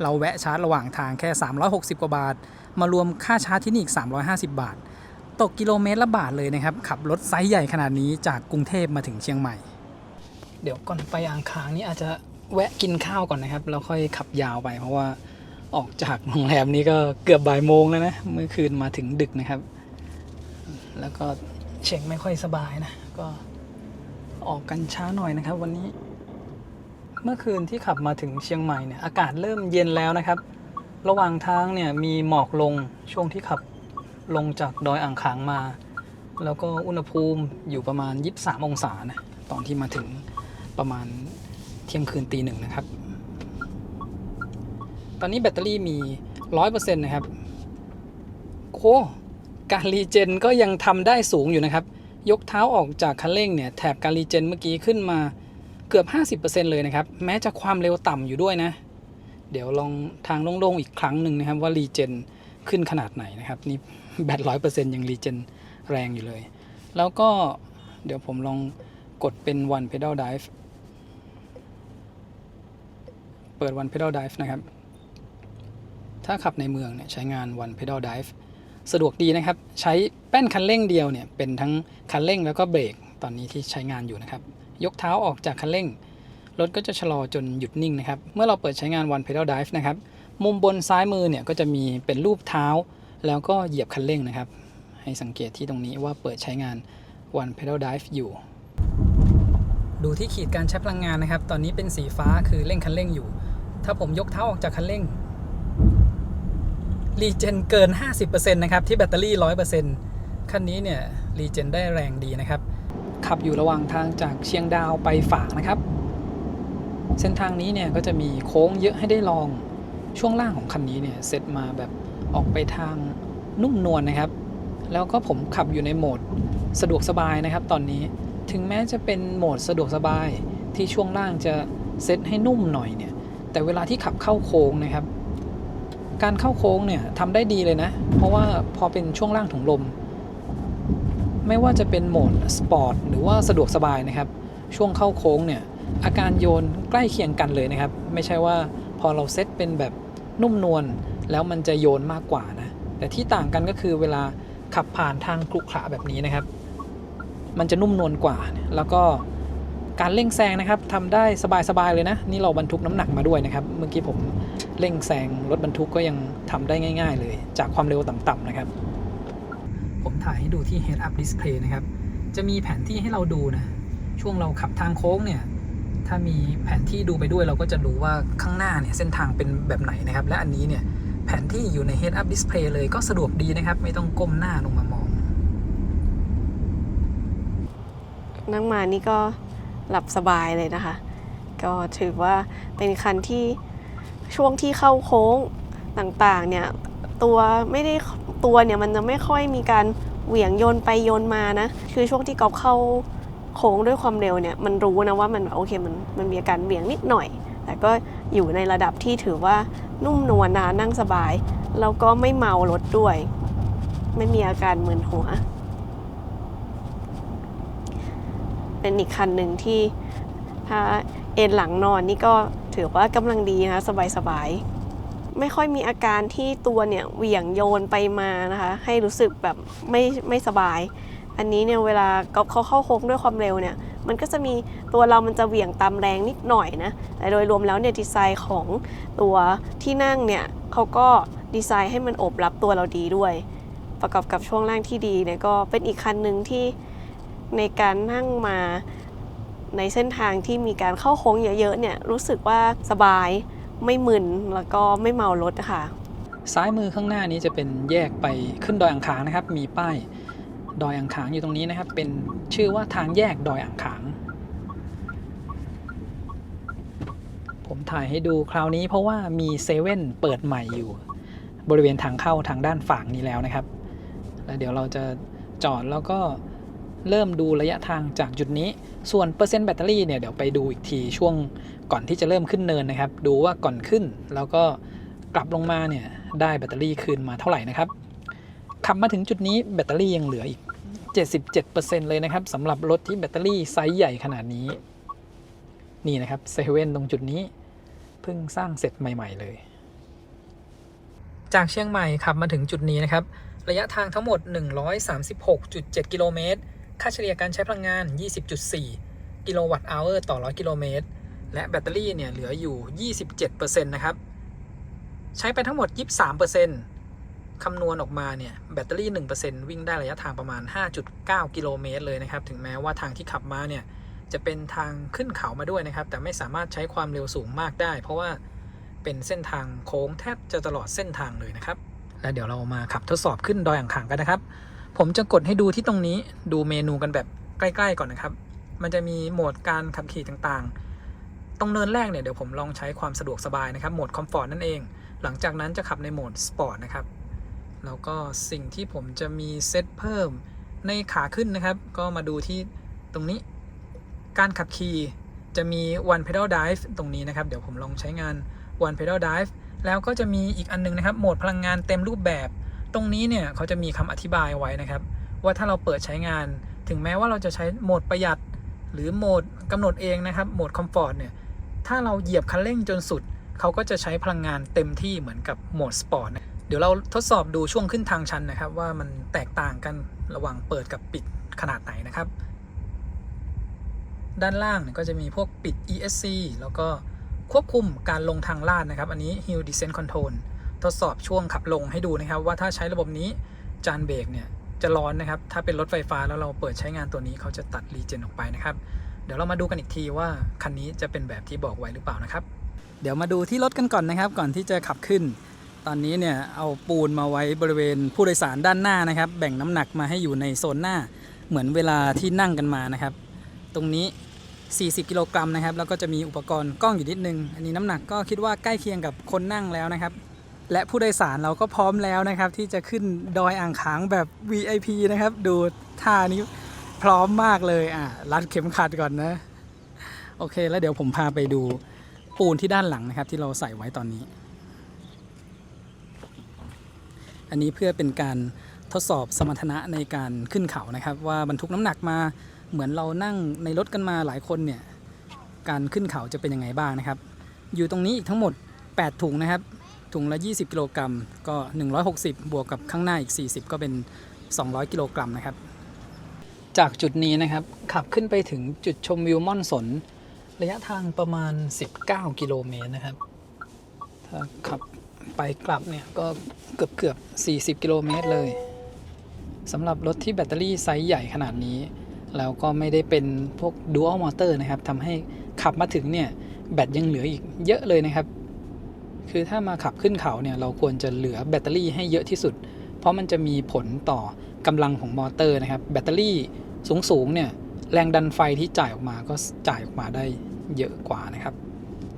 เราแวะชาร์จระหว่างทางแค่360 กว่าบาทมารวมค่าชาร์จที่นี่อีก350 บาท ตกกิโลเมตรละบาทเลยนะครับขับรถไซส์ใหญ่ขนาดนี้จากกรุงเทพมาถึงเชียงใหม่เดี๋ยวก่อนไปอ่างขางนี้อาจจะแวะกินข้าวก่อนนะครับแล้วค่อยขับยาวไปเพราะว่าออกจากโรงแรมนี้ก็เกือบบ่ายโมงแล้วนะเมื่อคืนมาถึงดึกนะครับแล้วก็เช็คไม่ค่อยสบายนะก็ออกกันช้าหน่อยนะครับวันนี้เมื่อคืนที่ขับมาถึงเชียงใหม่เนี่ยอากาศเริ่มเย็นแล้วนะครับระหว่างทางเนี่ยมีหมอกลงช่วงที่ขับลงจากดอยอ่างขางมาแล้วก็อุณหภูมิอยู่ประมาณ23องศานะตอนที่มาถึงประมาณเที่ยงคืนตีหนึ่งนะครับตอนนี้แบตเตอรี่มี 100% นะครับโอ้การรีเจนก็ยังทำได้สูงอยู่นะครับยกเท้าออกจากคันเร่งเนี่ยแถบการรีเจนเมื่อกี้ขึ้นมาเกือบ 50% เลยนะครับแม้จะความเร็วต่ำอยู่ด้วยนะเดี๋ยวลองทางโล่งๆอีกครั้งหนึ่งนะครับว่ารีเจนขึ้นขนาดไหนนะครับนี่แบต 100% ยังรีเจนแรงอยู่เลยแล้วก็เดี๋ยวผมลองกดเป็น one pedal drive เปิด one pedal drive นะครับถ้าขับในเมืองเนี่ยใช้งาน one pedal drive สะดวกดีนะครับใช้แป้นคันเร่งเดียวเนี่ยเป็นทั้งคันเร่งแล้วก็เบรกตอนนี้ที่ใช้งานอยู่นะครับยกเท้าออกจากคันเร่งรถก็จะชะลอจนหยุดนิ่งนะครับเมื่อเราเปิดใช้งาน one pedal drive นะครับมุมบนซ้ายมือเนี่ยก็จะมีเป็นรูปเท้าแล้วก็เหยียบคันเร่งนะครับให้สังเกตที่ตรงนี้ว่าเปิดใช้งาน one pedal drive อยู่ดูที่ขีดการใช้พลังงานนะครับตอนนี้เป็นสีฟ้าคือเร่งคันเร่งอยู่ถ้าผมยกเท้าออกจากคันเร่งรีเจนเกิน 50% นะครับที่แบตเตอรี่ 100% คันนี้เนี่ยรีเจนได้แรงดีนะครับขับอยู่ระหว่างทางจากเชียงดาวไปฝางนะครับเส้นทางนี้เนี่ยก็จะมีโค้งเยอะให้ได้ลองช่วงล่างของคันนี้เนี่ยเซตมาแบบออกไปทางนุ่มนวลนะครับแล้วก็ผมขับอยู่ในโหมดสะดวกสบายนะครับตอนนี้ถึงแม้จะเป็นโหมดสะดวกสบายที่ช่วงล่างจะเซตให้นุ่มหน่อยเนี่ยแต่เวลาที่ขับเข้าโค้งนะครับการเข้าโค้งเนี่ยทำได้ดีเลยนะเพราะว่าพอเป็นช่วงล่างถุงลมไม่ว่าจะเป็นโหมดสปอร์ตหรือว่าสะดวกสบายนะครับช่วงเข้าโค้งเนี่ยอาการโยนใกล้เคียงกันเลยนะครับไม่ใช่ว่าพอเราเซตเป็นแบบนุ่มนวลแล้วมันจะโยนมากกว่านะแต่ที่ต่างกันก็คือเวลาขับผ่านทางขรุขระแบบนี้นะครับมันจะนุ่มนวลกว่าแล้วก็การเร่งแซงนะครับทำได้สบายๆเลยนะนี่เราบรรทุกน้ำหนักมาด้วยนะครับเมื่อกี้ผมเร่งแซงรถบรรทุกก็ยังทำได้ง่ายๆเลยจากความเร็วต่ำๆนะครับผมถ่ายให้ดูที่ Head Up Display นะครับจะมีแผนที่ให้เราดูนะช่วงเราขับทางโค้งเนี่ยถ้ามีแผนที่ดูไปด้วยเราก็จะรู้ว่าข้างหน้าเนี่ยเส้นทางเป็นแบบไหนนะครับและอันนี้เนี่ยแผนที่อยู่ใน Head Up Display เลยก็สะดวกดีนะครับไม่ต้องก้มหน้าลงมามองนั่งมานี่ก็หลับสบายเลยนะคะก็ถือว่าเป็นคันที่ช่วงที่เข้าโค้งต่างๆเนี่ยตัวเนี่ยมันจะไม่ค่อยมีการเหวี่ยงโยนไปโยนมานะคือช่วงที่กอล์ฟเข้าโค้งด้วยความเร็วเนี่ยมันรู้นะว่ามันโอเคมันมีอาการเหวี่ยงนิดหน่อยแต่ก็อยู่ในระดับที่ถือว่านุ่มนวลนะนั่งสบายแล้วก็ไม่เมารถด้วยไม่มีอาการมึนหัวเป็นอีกคันหนึ่งที่ถ้าเอนหลังนอนนี่ก็ถือว่ากำลังดีนะคะสบายๆไม่ค่อยมีอาการที่ตัวเนี่ยเหวี่ยงโยนไปมานะคะให้รู้สึกแบบไม่สบายอันนี้เนี่ยเวลาเขาเข้าโค้งด้วยความเร็วเนี่ยมันก็จะมีตัวเรามันจะเหวี่ยงตามแรงนิดหน่อยนะแต่โดยรวมแล้วเนี่ยดีไซน์ของตัวที่นั่งเนี่ยเขาก็ดีไซน์ให้มันโอบรับตัวเราดีด้วยประกอบกับช่วงล่างที่ดีเนี่ยก็เป็นอีกคันหนึ่งที่ในการนั่งมาในเส้นทางที่มีการเข้าโค้งเยอะๆเนี่ยรู้สึกว่าสบายไม่มึนแล้วก็ไม่เมารถค่ะซ้ายมือข้างหน้านี้จะเป็นแยกไปขึ้นดอยอ่างขางนะครับมีป้ายดอยอ่างขางอยู่ตรงนี้นะครับเป็นชื่อว่าทางแยกดอยอ่างขางผมถ่ายให้ดูคราวนี้เพราะว่ามีเซเว่นเปิดใหม่อยู่บริเวณทางเข้าทางด้านฝั่งนี้แล้วนะครับแล้วเดี๋ยวเราจะจอดแล้วก็เริ่มดูระยะทางจากจุดนี้ส่วนเปอร์เซ็นต์แบตเตอรี่เนี่ยเดี๋ยวไปดูอีกทีช่วงก่อนที่จะเริ่มขึ้นเนินนะครับดูว่าก่อนขึ้นแล้วก็กลับลงมาเนี่ยได้แบตเตอรี่คืนมาเท่าไหร่นะครับขับมาถึงจุดนี้แบตเตอรี่ยังเหลืออีก 77% เลยนะครับสำหรับรถที่แบตเตอรี่ไซส์ใหญ่ขนาดนี้นี่นะครับเซเว่นตรงจุดนี้เพิ่งสร้างเสร็จใหม่ๆเลยจากเชียงใหม่ขับมาถึงจุดนี้นะครับ ระยะทางทั้งหมด 136.7 กิโลเมตรค่าเฉลี่ยการใช้พลังงาน 20.4 กิโลวัตต์อัลต่อ 100 กิโลเมตรและแบตเตอรี่เนี่ยเหลืออยู่ 27% นะครับใช้ไปทั้งหมด 23%คำนวณออกมาเนี่ยแบตเตอรี่ 1% วิ่งได้ระยะทางประมาณ 5.9 กิโลเมตรเลยนะครับถึงแม้ว่าทางที่ขับมาเนี่ยจะเป็นทางขึ้นเขามาด้วยนะครับแต่ไม่สามารถใช้ความเร็วสูงมากได้เพราะว่าเป็นเส้นทางโค้งแทบจะตลอดเส้นทางเลยนะครับและเดี๋ยวเรามาขับทดสอบขึ้นดอยอ่างขางกันนะครับผมจะกดให้ดูที่ตรงนี้ดูเมนูกันแบบใกล้ๆก่อนนะครับมันจะมีโหมดการขับขี่ต่างๆตรงเนินแรกเนี่ยเดี๋ยวผมลองใช้ความสะดวกสบายนะครับโหมดคอมฟอร์ตนั่นเองหลังจากนั้นจะขับในโหมดสปอร์ตนะครับแล้วก็สิ่งที่ผมจะมีเซตเพิ่มในขาขึ้นนะครับก็มาดูที่ตรงนี้การขับขี่จะมี one pedal drive ตรงนี้นะครับเดี๋ยวผมลองใช้งาน one pedal drive แล้วก็จะมีอีกอันนึงนะครับโหมดพลังงานเต็มรูปแบบตรงนี้เนี่ยเขาจะมีคำอธิบายไว้นะครับว่าถ้าเราเปิดใช้งานถึงแม้ว่าเราจะใช้โหมดประหยัดหรือโหมดกำหนดเองนะครับโหมดคอมฟอร์ตเนี่ยถ้าเราเหยียบคันเร่งจนสุดเขาก็จะใช้พลังงานเต็มที่เหมือนกับโหมดสปอร์ตนะเดี๋ยวเราทดสอบดูช่วงขึ้นทางชันนะครับว่ามันแตกต่างกันระหว่างเปิดกับปิดขนาดไหนนะครับด้านล่างก็จะมีพวกปิด ESC แล้วก็ควบคุมการลงทางลาดนะครับอันนี้ Hill Descent Control ทดสอบช่วงขับลงให้ดูนะครับว่าถ้าใช้ระบบนี้จานเบรกเนี่ยจะร้อนนะครับถ้าเป็นรถไฟฟ้าแล้วเราเปิดใช้งานตัวนี้เขาจะตัดรีเจนออกไปนะครับเดี๋ยวเรามาดูกันอีกทีว่าคันนี้จะเป็นแบบที่บอกไว้หรือเปล่านะครับเดี๋ยวมาดูที่รถกันก่อนนะครับก่อนที่จะขับขึ้นตอนนี้เนี่ยเอาปูนมาไว้บริเวณผู้โดยสารด้านหน้านะครับแบ่งน้ำหนักมาให้อยู่ในโซนหน้าเหมือนเวลาที่นั่งกันมานะครับตรงนี้40 กิโลกรัมนะครับแล้วก็จะมีอุปกรณ์กล้องอยู่นิดนึงอันนี้น้ำหนักก็คิดว่าใกล้เคียงกับคนนั่งแล้วนะครับและผู้โดยสารเราก็พร้อมแล้วนะครับที่จะขึ้นดอยอ่างขางแบบ VIP นะครับดูท่านี้พร้อมมากเลยรัดเข็มขัดก่อนนะโอเคแล้วเดี๋ยวผมพาไปดูปูนที่ด้านหลังนะครับที่เราใส่ไว้ตอนนี้อันนี้เพื่อเป็นการทดสอบสมรรถนะในการขึ้นเขานะครับว่าบรรทุกน้ำหนักมาเหมือนเรานั่งในรถกันมาหลายคนเนี่ยการขึ้นเขาจะเป็นยังไงบ้างนะครับอยู่ตรงนี้อีกทั้งหมด8ถุงนะครับถุงละ20 กิโลกรัมก็160บวกกับข้างหน้าอีก40ก็เป็น200 กิโลกรัมนะครับจากจุดนี้นะครับขับขึ้นไปถึงจุดชมวิวม่อนสนระยะทางประมาณ19 กิโลเมตรนะครับถ้าขับไปกลับเนี่ยก็เกือบ40 กิโลเมตรเลยสำหรับรถที่แบตเตอรี่ไซส์ใหญ่ขนาดนี้แล้วก็ไม่ได้เป็นพวก Dual Motor นะครับทำให้ขับมาถึงเนี่ยแบตยังเหลืออีกเยอะเลยนะครับคือถ้ามาขับขึ้นเขาเนี่ยเราควรจะเหลือแบตเตอรี่ให้เยอะที่สุดเพราะมันจะมีผลต่อกำลังของมอเตอร์นะครับแบตเตอรี่สูงเนี่ยแรงดันไฟที่จ่ายออกมาก็จ่ายออกมาได้เยอะกว่านะครับ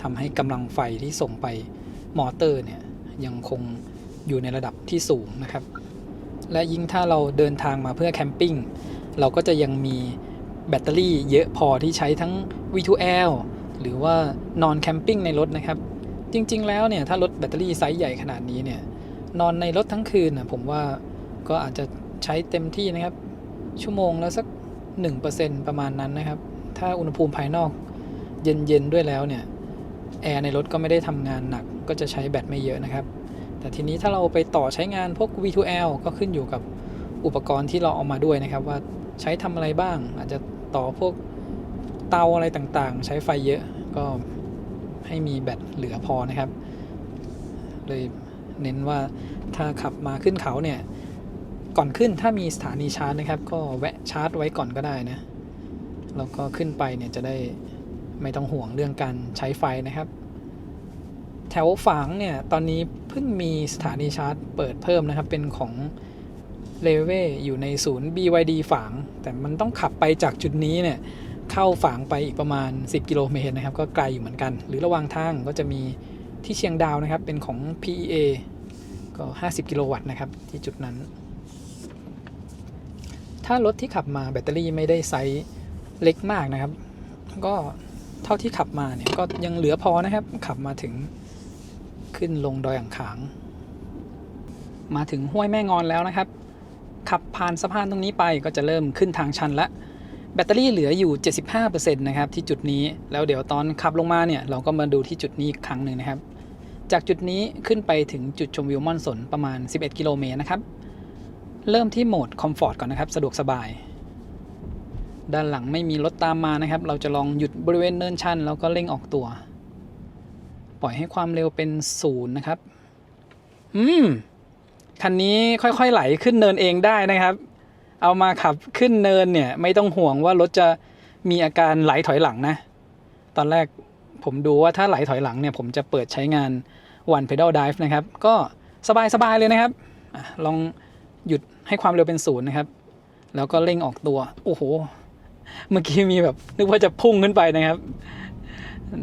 ทำให้กำลังไฟที่ส่งไปมอเตอร์เนี่ยยังคงอยู่ในระดับที่สูงนะครับและยิ่งถ้าเราเดินทางมาเพื่อแคมปิ้งเราก็จะยังมีแบตเตอรี่เยอะพอที่ใช้ทั้ง V2L หรือว่านอนแคมปิ้งในรถนะครับจริงๆแล้วเนี่ยถ้ารถแบตเตอรี่ไซส์ใหญ่ขนาดนี้เนี่ยนอนในรถทั้งคืนผมว่าก็อาจจะใช้เต็มที่นะครับชั่วโมงแล้วสัก 1% ประมาณนั้นนะครับถ้าอุณหภูมิภายนอกเย็นๆด้วยแล้วเนี่ยแอร์ในรถก็ไม่ได้ทำงานหนักก็จะใช้แบตไม่เยอะนะครับแต่ทีนี้ถ้าเราไปต่อใช้งานพวก V2L ก็ขึ้นอยู่กับอุปกรณ์ที่เราเอามาด้วยนะครับว่าใช้ทำอะไรบ้างอาจจะต่อพวกเตาอะไรต่างๆใช้ไฟเยอะก็ให้มีแบตเหลือพอนะครับเลยเน้นว่าถ้าขับมาขึ้นเขาเนี่ยก่อนขึ้นถ้ามีสถานีชาร์จนะครับก็แวะชาร์จไว้ก่อนก็ได้นะแล้วก็ขึ้นไปเนี่ยจะได้ไม่ต้องห่วงเรื่องการใช้ไฟนะครับแถวฝางเนี่ยตอนนี้เพิ่งมีสถานีชาร์จเปิดเพิ่มนะครับเป็นของเลเวอยู่ในศูนย์ BYD ฝางแต่มันต้องขับไปจากจุดนี้เนี่ยเข้าฝางไปอีกประมาณ10 กิโลเมตรนะครับก็ไกลอยู่เหมือนกันหรือระหว่างทางก็จะมีที่เชียงดาวนะครับเป็นของ PEA ก็50 กิโลวัตต์นะครับที่จุดนั้นถ้ารถที่ขับมาแบตเตอรี่ไม่ได้ไซส์เล็กมากนะครับก็เท่าที่ขับมาเนี่ยก็ยังเหลือพอนะครับขับมาถึงขึ้นลงดอยอ่างขางมาถึงห้วยแม่งอนแล้วนะครับขับผ่านสะพานตรงนี้ไปก็จะเริ่มขึ้นทางชันละแบตเตอรี่เหลืออยู่ 75% นะครับที่จุดนี้แล้วเดี๋ยวตอนขับลงมาเนี่ยเราก็มาดูที่จุดนี้อีกครั้งหนึ่งนะครับจากจุดนี้ขึ้นไปถึงจุดชมวิวม่อนสนประมาณ11 กิโลเมตรนะครับ เริ่มที่โหมดคอมฟอร์ตก่อนนะครับสะดวกสบายด้านหลังไม่มีรถตามมานะครับเราจะลองหยุดบริเวณเนินชันแล้วก็เร่งออกตัวปล่อยให้ความเร็วเป็น0นะครับคันนี้ค่อยๆไหลขึ้นเนินเองได้นะครับเอามาขับขึ้นเนินเนี่ยไม่ต้องห่วงว่ารถจะมีอาการไหลถอยหลังนะตอนแรกผมดูว่าถ้าไหลถอยหลังเนี่ยผมจะเปิดใช้งาน One Pedal Drive นะครับก็สบายๆเลยนะครับลองหยุดให้ความเร็วเป็น0นะครับแล้วก็เร่งออกตัวโอ้โหเมื่อกี้มีแบบนึกว่าจะพุ่งขึ้นไปนะครับ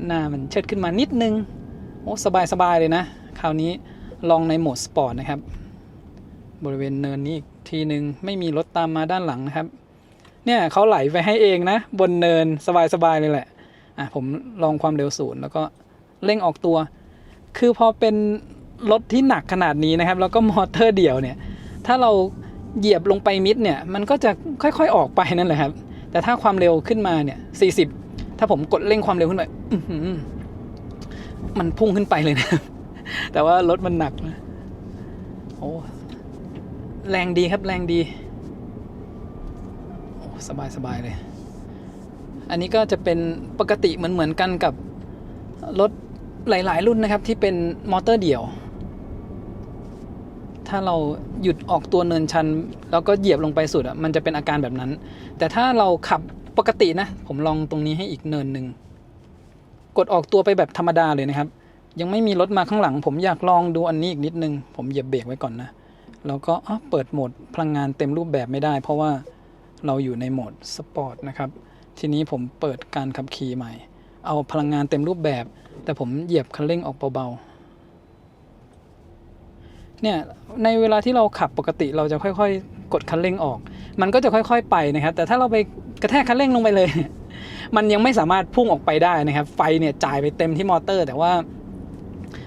หน้ามันเชิดขึ้นมานิดนึงโอ้สบายเลยนะคราวนี้ลองในโหมดสปอร์ตนะครับบริเวณเนินนี้อีกทีนึงไม่มีรถตามมาด้านหลังนะครับเนี่ยเขาไหลไปให้เองนะบนเนินสบายเลยแหละผมลองความเร็ว0แล้วก็เร่งออกตัวคือพอเป็นรถที่หนักขนาดนี้นะครับแล้วก็มอเตอร์เดี่ยวเนี่ยถ้าเราเหยียบลงไปมิดเนี่ยมันก็จะค่อยๆออกไปนั่นแหละครับแต่ถ้าความเร็วขึ้นมาเนี่ย40ถ้าผมกดเร่งความเร็วขึ้นไปมันพุ่งขึ้นไปเลยนะแต่ว่ารถมันหนักนะโอ้แรงดีครับแรงดีโอ้สบายเลยอันนี้ก็จะเป็นปกติเหมือนกันกับรถหลายๆรุ่นนะครับที่เป็นมอเตอร์เดี่ยวถ้าเราหยุดออกตัวเนินชันแล้วก็เหยียบลงไปสุดมันจะเป็นอาการแบบนั้นแต่ถ้าเราขับปกตินะผมลองตรงนี้ให้อีกเนินหนึ่งกดออกตัวไปแบบธรรมดาเลยนะครับยังไม่มีรถมาข้างหลังผมอยากลองดูอันนี้อีกนิดนึงผมเหยียบเบรกไว้ก่อนนะแล้วก็เปิดโหมดพลังงานเต็มรูปแบบไม่ได้เพราะว่าเราอยู่ในโหมดสปอร์ตนะครับทีนี้ผมเปิดการขับขี่ใหม่เอาพลังงานเต็มรูปแบบแต่ผมเหยียบคันเร่งออกเบาๆเนี่ยในเวลาที่เราขับปกติเราจะค่อยๆกดคันเร่งออกมันก็จะค่อยๆไปนะครับแต่ถ้าเราไปกระแทกคันเร่งลงไปเลยมันยังไม่สามารถพุ่งออกไปได้นะครับไฟเนี่ยจ่ายไปเต็มที่มอเตอร์แต่ว่า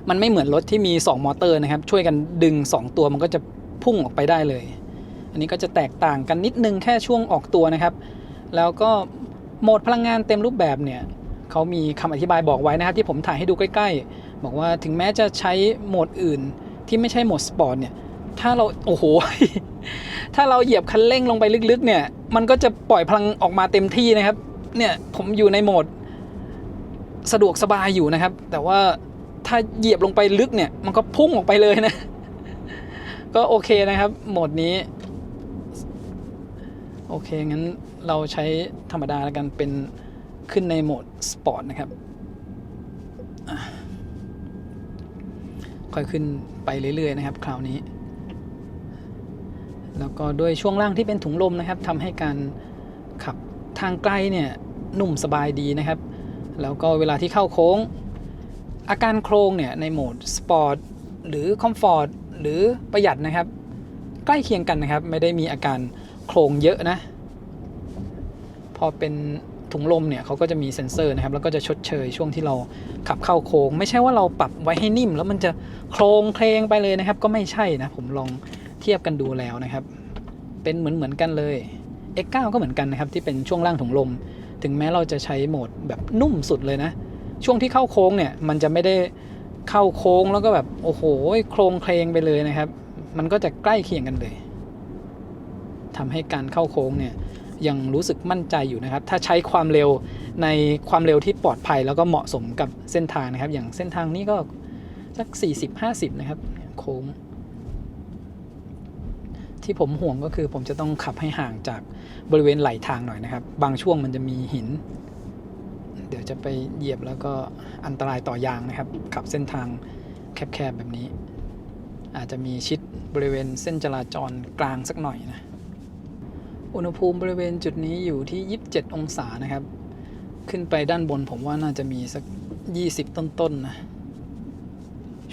มันไม่เหมือนรถที่มี2มอเตอร์นะครับช่วยกันดึง2ตัวมันก็จะพุ่งออกไปได้เลยอันนี้ก็จะแตกต่างกันนิดนึงแค่ช่วงออกตัวนะครับแล้วก็โหมดพลังงานเต็มรูปแบบเนี่ยเขามีคำอธิบายบอกไว้นะครับที่ผมถ่ายให้ดูใกล้ๆบอกว่าถึงแม้จะใช้โหมดอื่นที่ไม่ใช่โหมดสปอร์ตเนี่ยถ้าเราโอ้โห ถ้าเราเหยียบคันเร่งลงไปลึกๆเนี่ยมันก็จะปล่อยพลังออกมาเต็มที่นะครับเนี่ยผมอยู่ในโหมดสะดวกสบายอยู่นะครับแต่ว่าถ้าเหยียบลงไปลึกเนี่ยมันก็พุ่งออกไปเลยนะ ก็โอเคนะครับโหมดนี้โอเคงั้นเราใช้ธรรมดาแล้วกันเป็นขึ้นในโหมดสปอร์ตนะครับค่อยขึ้นไปเรื่อยๆนะครับคราวนี้แล้วก็ด้วยช่วงล่างที่เป็นถุงลมนะครับทำให้การขับทางไกลเนี่ยนุ่มสบายดีนะครับแล้วก็เวลาที่เข้าโค้งอาการโครงเนี่ยในโหมดสปอร์ตหรือคอมฟอร์ตหรือประหยัดนะครับใกล้เคียงกันนะครับไม่ได้มีอาการโครงเยอะนะพอเป็นถุงลมเนี่ยเขาก็จะมีเซ็นเซอร์นะครับแล้วก็จะชดเชยช่วงที่เราขับเข้าโค้งไม่ใช่ว่าเราปรับไว้ให้นิ่มแล้วมันจะโครงเคลงไปเลยนะครับก็ไม่ใช่นะผมลองเทียบกันดูแล้วนะครับเป็นเหมือนกันเลย X9 ก็เหมือนกันนะครับที่เป็นช่วงล่างถุงลมถึงแม้เราจะใช้โหมดแบบนุ่มสุดเลยนะช่วงที่เข้าโค้งเนี่ยมันจะไม่ได้เข้าโค้งแล้วก็แบบโอ้โหโครงเคลงไปเลยนะครับมันก็จะใกล้เคียงกันเลยทำให้การเข้าโค้งเนี่ยยังรู้สึกมั่นใจอยู่นะครับถ้าใช้ความเร็วในความเร็วที่ปลอดภัยแล้วก็เหมาะสมกับเส้นทางนะครับอย่างเส้นทางนี้ก็สัก 40-50 นะครับโค้งที่ผมห่วงก็คือผมจะต้องขับให้ห่างจากบริเวณไหลทางหน่อยนะครับบางช่วงมันจะมีหินเดี๋ยวจะไปเหยียบแล้วก็อันตรายต่อยางนะครับขับเส้นทางแคบๆแบบนี้อาจจะมีชิดบริเวณเส้นจราจรกลางสักหน่อยนะอุณหภูมิบริเวณจุดนี้อยู่ที่27องศานะครับขึ้นไปด้านบนผมว่าน่าจะมีสัก20ต้นๆนะ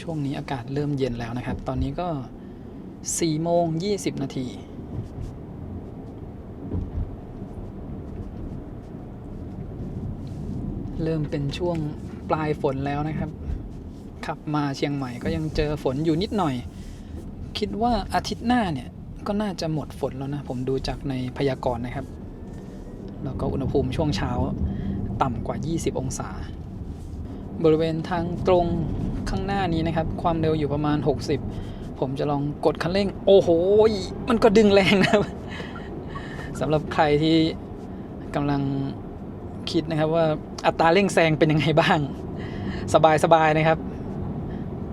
ช่วงนี้อากาศเริ่มเย็นแล้วนะครับตอนนี้ก็4:20 นาทีเริ่มเป็นช่วงปลายฝนแล้วนะครับขับมาเชียงใหม่ก็ยังเจอฝนอยู่นิดหน่อยคิดว่าอาทิตย์หน้าเนี่ยก็น่าจะหมดฝนแล้วนะผมดูจากในพยากรณ์นะครับแล้วก็อุณหภูมิช่วงเช้าต่ำกว่า20องศาบริเวณทางตรงข้างหน้านี้นะครับความเร็วอยู่ประมาณ60 ผมจะลองกดคันเร่งโอ้โหมันก็ดึงแรงนะครับสำหรับใครที่กำลังคิดนะครับว่าอัตราเร่งแซงเป็นยังไงบ้างสบายนะครับ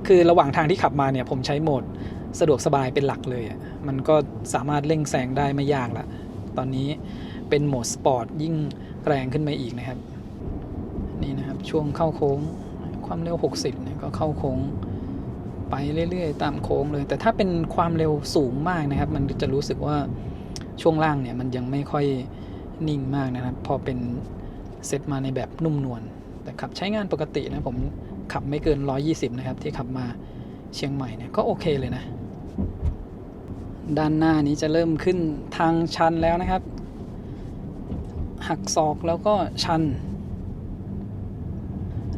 คือระหว่างทางที่ขับมาเนี่ยผมใช้โหมดสะดวกสบายเป็นหลักเลยมันก็สามารถเร่งแซงได้ไม่ยากละตอนนี้เป็นโหมดสปอร์ตยิ่งแรงขึ้นมาอีกนะครับนี่นะครับช่วงเข้าโค้งความเร็ว60เนี่ยก็เข้าโค้งไปเรื่อยๆตามโค้งเลยแต่ถ้าเป็นความเร็วสูงมากนะครับมันจะรู้สึกว่าช่วงล่างเนี่ยมันยังไม่ค่อยนิ่งมากนะครับพอเป็นเซตมาในแบบนุ่มนวลแต่ขับใช้งานปกตินะผมขับไม่เกิน120นะครับที่ขับมาเชียงใหม่เนี่ยก็โอเคเลยนะด้านหน้านี้จะเริ่มขึ้นทางชันแล้วนะครับหักศอกแล้วก็ชัน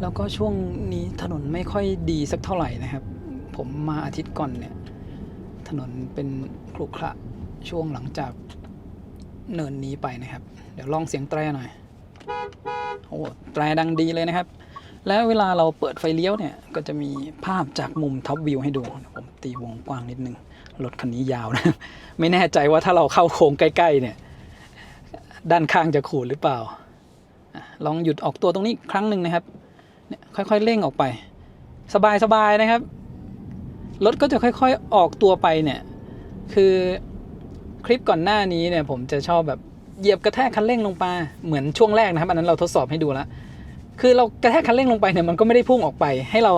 แล้วก็ช่วงนี้ถนนไม่ค่อยดีสักเท่าไหร่นะครับผมมาอาทิตย์ก่อนเนี่ยถนนเป็นขรุขระช่วงหลังจากเนินนี้ไปนะครับเดี๋ยวลองเสียงแตรหน่อยโอ้แตรดังดีเลยนะครับแล้วเวลาเราเปิดไฟเลี้ยวเนี่ยก็จะมีภาพจากมุมท็อปวิวให้ดูผมตีวงกว้างนิดนึงรถคันนี้ยาวนะไม่แน่ใจว่าถ้าเราเข้าโค้งใกล้ๆเนี่ยด้านข้างจะขูดหรือเปล่าลองหยุดออกตัวตรงนี้ครั้งหนึ่งนะครับเนี่ยค่อยๆเร่งออกไปสบายๆนะครับรถก็จะค่อยๆออกตัวไปเนี่ยคือคลิปก่อนหน้านี้เนี่ยผมจะชอบแบบเหยียบกระแทกคันเร่งลงไปเหมือนช่วงแรกนะครับอันนั้นเราทดสอบให้ดูแล้วคือเรากระแทกคันเร่งลงไปเนี่ยมันก็ไม่ได้พุ่งออกไปให้เรา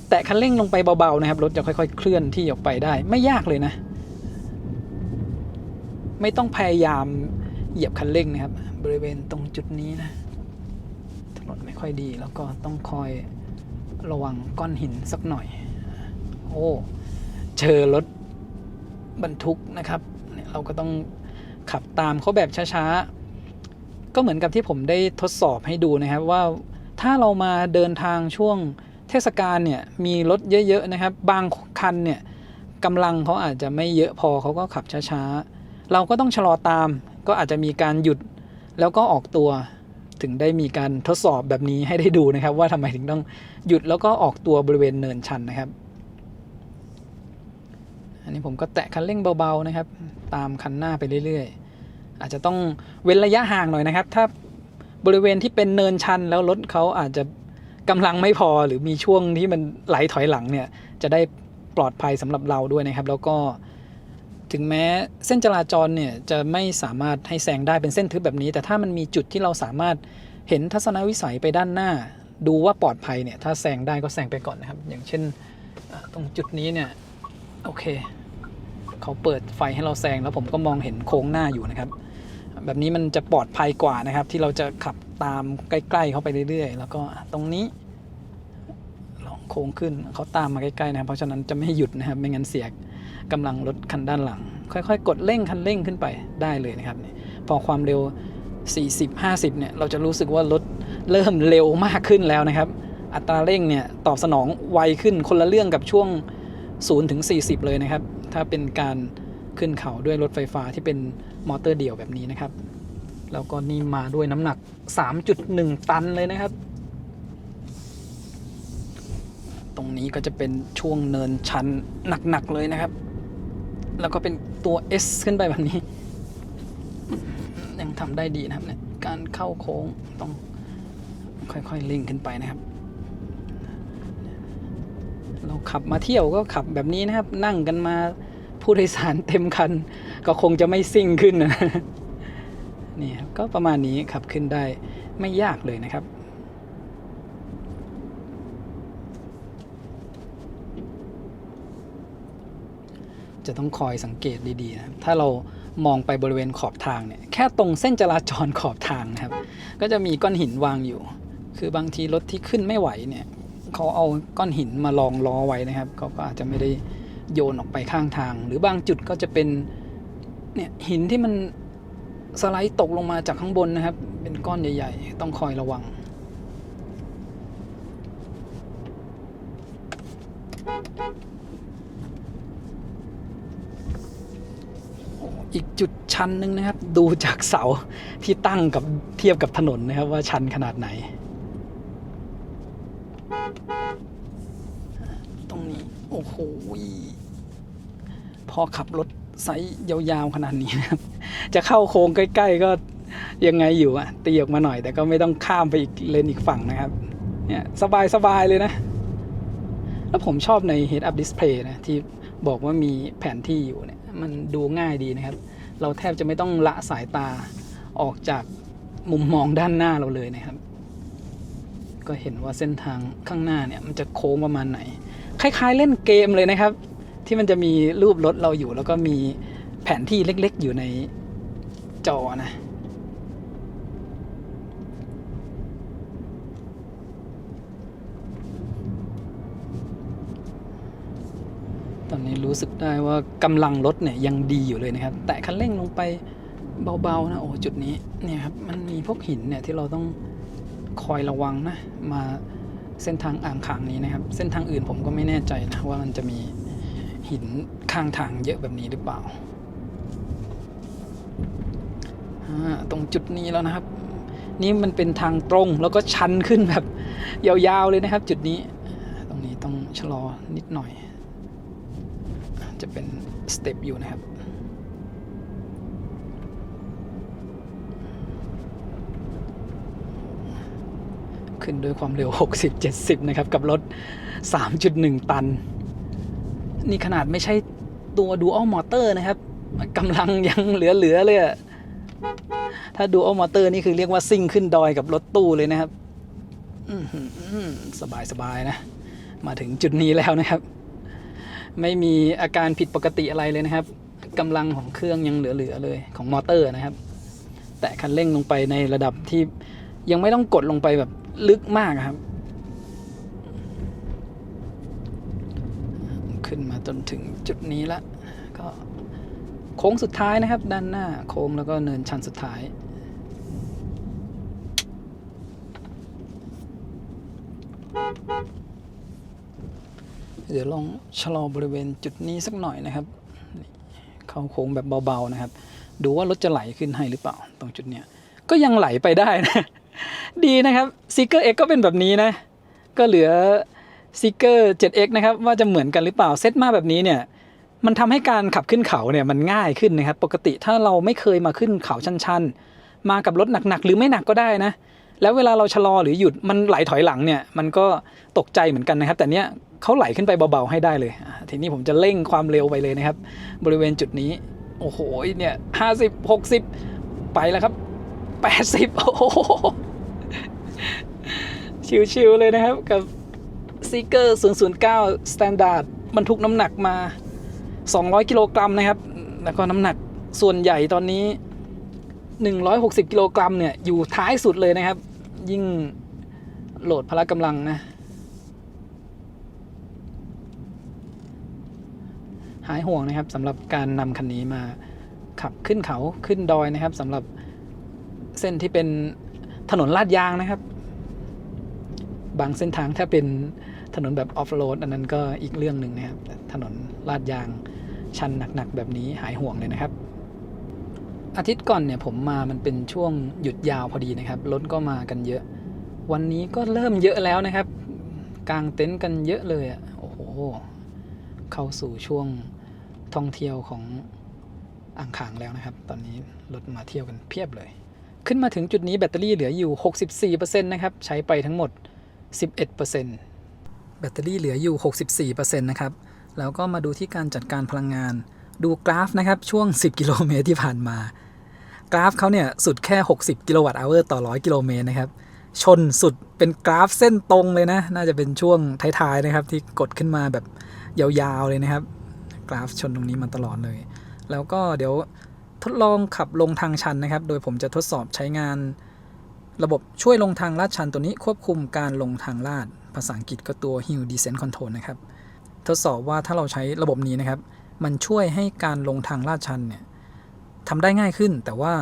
แตะคันเร่งลงไปเบาๆนะครับรถจะค่อยๆเคลื่อนที่ออกไปได้ไม่ยากเลยนะไม่ต้องพยายามเหยียบคันเร่งนะครับบริเวณตรงจุดนี้นะถนนไม่ค่อยดีแล้วก็ต้องคอยระวังก้อนหินสักหน่อยโอ้เจอรถบรรทุกนะครับเราก็ต้องขับตามเขาแบบช้าๆก็เหมือนกับที่ผมได้ทดสอบให้ดูนะครับว่าถ้าเรามาเดินทางช่วงเทศกาลเนี่ยมีรถเยอะๆนะครับบางคันเนี่ยกำลังเขาอาจจะไม่เยอะพอเขาก็ขับช้าๆเราก็ต้องชะลอตามก็อาจจะมีการหยุดแล้วก็ออกตัวถึงได้มีการทดสอบแบบนี้ให้ได้ดูนะครับว่าทำไมถึงต้องหยุดแล้วก็ออกตัวบริเวณเนินชันนะครับอันนี้ผมก็แตะคันเร่งเบาๆนะครับตามคันหน้าไปเรื่อยๆอาจจะต้องเว้นระยะห่างหน่อยนะครับถ้าบริเวณที่เป็นเนินชันแล้วรถเขาอาจจะกำลังไม่พอหรือมีช่วงที่มันไหลถอยหลังเนี่ยจะได้ปลอดภัยสำหรับเราด้วยนะครับแล้วก็ถึงแม้เส้นจราจรเนี่ยจะไม่สามารถให้แซงได้เป็นเส้นทึบแบบนี้แต่ถ้ามันมีจุดที่เราสามารถเห็นทัศนวิสัยไปด้านหน้าดูว่าปลอดภัยเนี่ยถ้าแซงได้ก็แซงไปก่อนนะครับอย่างเช่นตรงจุดนี้เนี่ยโอเคเขาเปิดไฟให้เราแซงแล้วผมก็มองเห็นโค้งหน้าอยู่นะครับแบบนี้มันจะปลอดภัยกว่านะครับที่เราจะขับตามใกล้ๆเขาไปเรื่อยๆแล้วก็ตรงนี้ลองโค้งขึ้นเขาตามมาใกล้ๆนะครับเพราะฉะนั้นจะไม่หยุดนะครับไม่งั้นเสียกำลังรถคันด้านหลังค่อยๆกดเร่งคันเร่งขึ้นไปได้เลยนะครับพอความเร็ว40-50เนี่ยเราจะรู้สึกว่ารถเริ่มเร็วมากขึ้นแล้วนะครับอัตราเร่งเนี่ยตอบสนองไวขึ้นคนละเรื่องกับช่วง0-40เลยนะครับถ้าเป็นการขึ้นเขาด้วยรถไฟฟ้าที่เป็นมอเตอร์เดี่ยวแบบนี้นะครับแล้วก็นี่มาด้วยน้ำหนัก 3.1 ตันเลยนะครับตรงนี้ก็จะเป็นช่วงเนินชันหนักๆเลยนะครับแล้วก็เป็นตัว S ขึ้นไปแบบนี้ยังทำได้ดีนะครับเนี่ยการเข้าโค้งต้องค่อยๆเร่งขึ้นไปนะครับเราขับมาเที่ยวก็ขับแบบนี้นะครับนั่งกันมาผู้โดยสารเต็มคันก็คงจะไม่ซิ่งขึ้นนะนี่ก็ประมาณนี้ขับขึ้นได้ไม่ยากเลยนะครับจะต้องคอยสังเกตดีๆนะถ้าเรามองไปบริเวณขอบทางเนี่ยแค่ตรงเส้นจราจรขอบทางนะครับก็จะมีก้อนหินวางอยู่คือบางทีรถที่ขึ้นไม่ไหวเนี่ยเขาเอาก้อนหินมาลองล้อไว้นะครับเขาก็อาจจะไม่ได้โยนออกไปข้างทางหรือบางจุดก็จะเป็นเนี่ยหินที่มันสไลด์ตกลงมาจากข้างบนนะครับเป็นก้อนใหญ่ๆต้องคอยระวังอีกจุดชันนึงนะครับดูจากเสาที่ตั้งกับเทียบกับถนนนะครับว่าชันขนาดไหนตรงนี้โอ้โห พอขับรถไซส์ยาวๆขนาดนี้นะครับจะเข้าโค้งใกล้ๆก็ยังไงอยู่อะตีออกมาหน่อยแต่ก็ไม่ต้องข้ามไปอีกเลนอีกฝั่งนะครับเนี่ยสบายเลยนะแล้วผมชอบใน Head Up Display นะที่บอกว่ามีแผนที่อยู่เนี่ยมันดูง่ายดีนะครับเราแทบจะไม่ต้องละสายตาออกจากมุมมองด้านหน้าเราเลยนะครับก็เห็นว่าเส้นทางข้างหน้าเนี่ยมันจะโค้งประมาณไหนคล้ายๆเล่นเกมเลยนะครับที่มันจะมีรูปรถเราอยู่แล้วก็มีแผนที่เล็กๆอยู่ในจอนะตอนนี้รู้สึกได้ว่ากำลังรถเนี่ยยังดีอยู่เลยนะครับแต่คันเร่งลงไปเบาๆนะโอ้จุดนี้เนี่ยครับมันมีพวกหินเนี่ยที่เราต้องคอยระวังนะมาเส้นทางอ่างขางนี้นะครับเส้นทางอื่นผมก็ไม่แน่ใจนะว่ามันจะมีหินข้างทางเยอะแบบนี้หรือเปล่าตรงจุดนี้แล้วนะครับนี่มันเป็นทางตรงแล้วก็ชันขึ้นแบบยาวๆเลยนะครับจุดนี้ตรงนี้ต้องชะลอนิดหน่อยจะเป็นสเต็ปอยู่นะครับขึ้นด้วยความเร็ว 60-70 นะครับกับรถ 3.1 ตันนี่ขนาดไม่ใช่ตัว Dual Motor นะครับกำลังยังเหลือเลยอะถ้า Dual Motor นี่คือเรียกว่าซิ่งขึ้นดอยกับรถตู้เลยนะครับสบายนะมาถึงจุดนี้แล้วนะครับไม่มีอาการผิดปกติอะไรเลยนะครับกำลังของเครื่องยังเหลือเลยของมอเตอร์นะครับแต่คันเร่งลงไปในระดับที่ยังไม่ต้องกดลงไปแบบลึกมากครับขึ้นมาจนถึงจุดนี้แล้วก็โค้งสุดท้ายนะครับด้านหน้าโค้งแล้วก็เนินชันสุดท้ายเดี๋ยวลองชะลอบริเวณจุดนี้สักหน่อยนะครับเข้าโค้งแบบเบาๆนะครับดูว่ารถจะไหลขึ้นให้หรือเปล่าตรงจุดเนี้ยก็ยังไหลไปได้นะดีนะครับ Seeker X ก็เป็นแบบนี้นะก็เหลือ Seeker 7X นะครับว่าจะเหมือนกันหรือเปล่าเซตมาแบบนี้เนี่ยมันทำให้การขับขึ้นเขาเนี่ยมันง่ายขึ้นนะครับปกติถ้าเราไม่เคยมาขึ้นเขาชันๆมากับรถหนักๆหรือไม่หนักก็ได้นะแล้วเวลาเราชะลอหรือหยุดมันไหลถอยหลังเนี่ยมันก็ตกใจเหมือนกันนะครับแต่เนี้ยเขาไหลขึ้นไปเบาๆให้ได้เลยทีนี้ผมจะเร่งความเร็วไปเลยนะครับบริเวณจุดนี้โอ้โหเนี่ย50-60ไปแล้วครับ80โอ้โหชิวๆเลยนะครับกับ Seeker 009 Standard บรรทุกน้ำหนักมา200 กิโลกรัมนะครับแล้วก็น้ำหนักส่วนใหญ่ตอนนี้160 กิโลกรัมเนี่ยอยู่ท้ายสุดเลยนะครับยิ่งโหลดพละกำลังนะหายห่วงนะครับสำหรับการนำคันนี้มาขับขึ้นเขาขึ้นดอยนะครับสำหรับเส้นที่เป็นถนนลาดยางนะครับบางเส้นทางถ้าเป็นถนนแบบออฟโรดอันนั้นก็อีกเรื่องหนึ่งนะครับถนนลาดยางชันหนักๆแบบนี้หายห่วงเลยนะครับอาทิตย์ก่อนเนี่ยผมมามันเป็นช่วงหยุดยาวพอดีนะครับรถก็มากันเยอะวันนี้ก็เริ่มเยอะแล้วนะครับกางเต็นท์กันเยอะเลยอ่ะโอ้โหเข้าสู่ช่วงท่องเที่ยวของอ่างขางแล้วนะครับตอนนี้รถมาเที่ยวกันเพียบเลยขึ้นมาถึงจุดนี้แบตเตอรี่เหลืออยู่ 64% นะครับใช้ไปทั้งหมด 11% แบตเตอรี่เหลืออยู่ 64% นะครับแล้วก็มาดูที่การจัดการพลังงานดูกราฟนะครับช่วง10 กิโลเมตรที่ผ่านมากราฟเขาเนี่ยสุดแค่60 กิโลวัตต์อเวอร์ต่อ100 กิโลเมตรนะครับชนสุดเป็นกราฟเส้นตรงเลยนะน่าจะเป็นช่วงท้ายๆนะครับที่กดขึ้นมาแบบยาวๆเลยนะครับกราฟชนตรงนี้มาตลอดเลยแล้วก็เดี๋ยวทดลองขับลงทางชันนะครับโดยผมจะทดสอบใช้งานระบบช่วยลงทางลาดชันตัวนี้ควบคุมการลงทางลาดภาษาอังกฤษก็ตัว Hill Descent Control นะครับทดสอบว่าถ้าเราใช้ระบบนี้นะครับมันช่วยให้การลงทางลาดชันเนี่ยทำได้ง่ายขึ้นแต่ว่า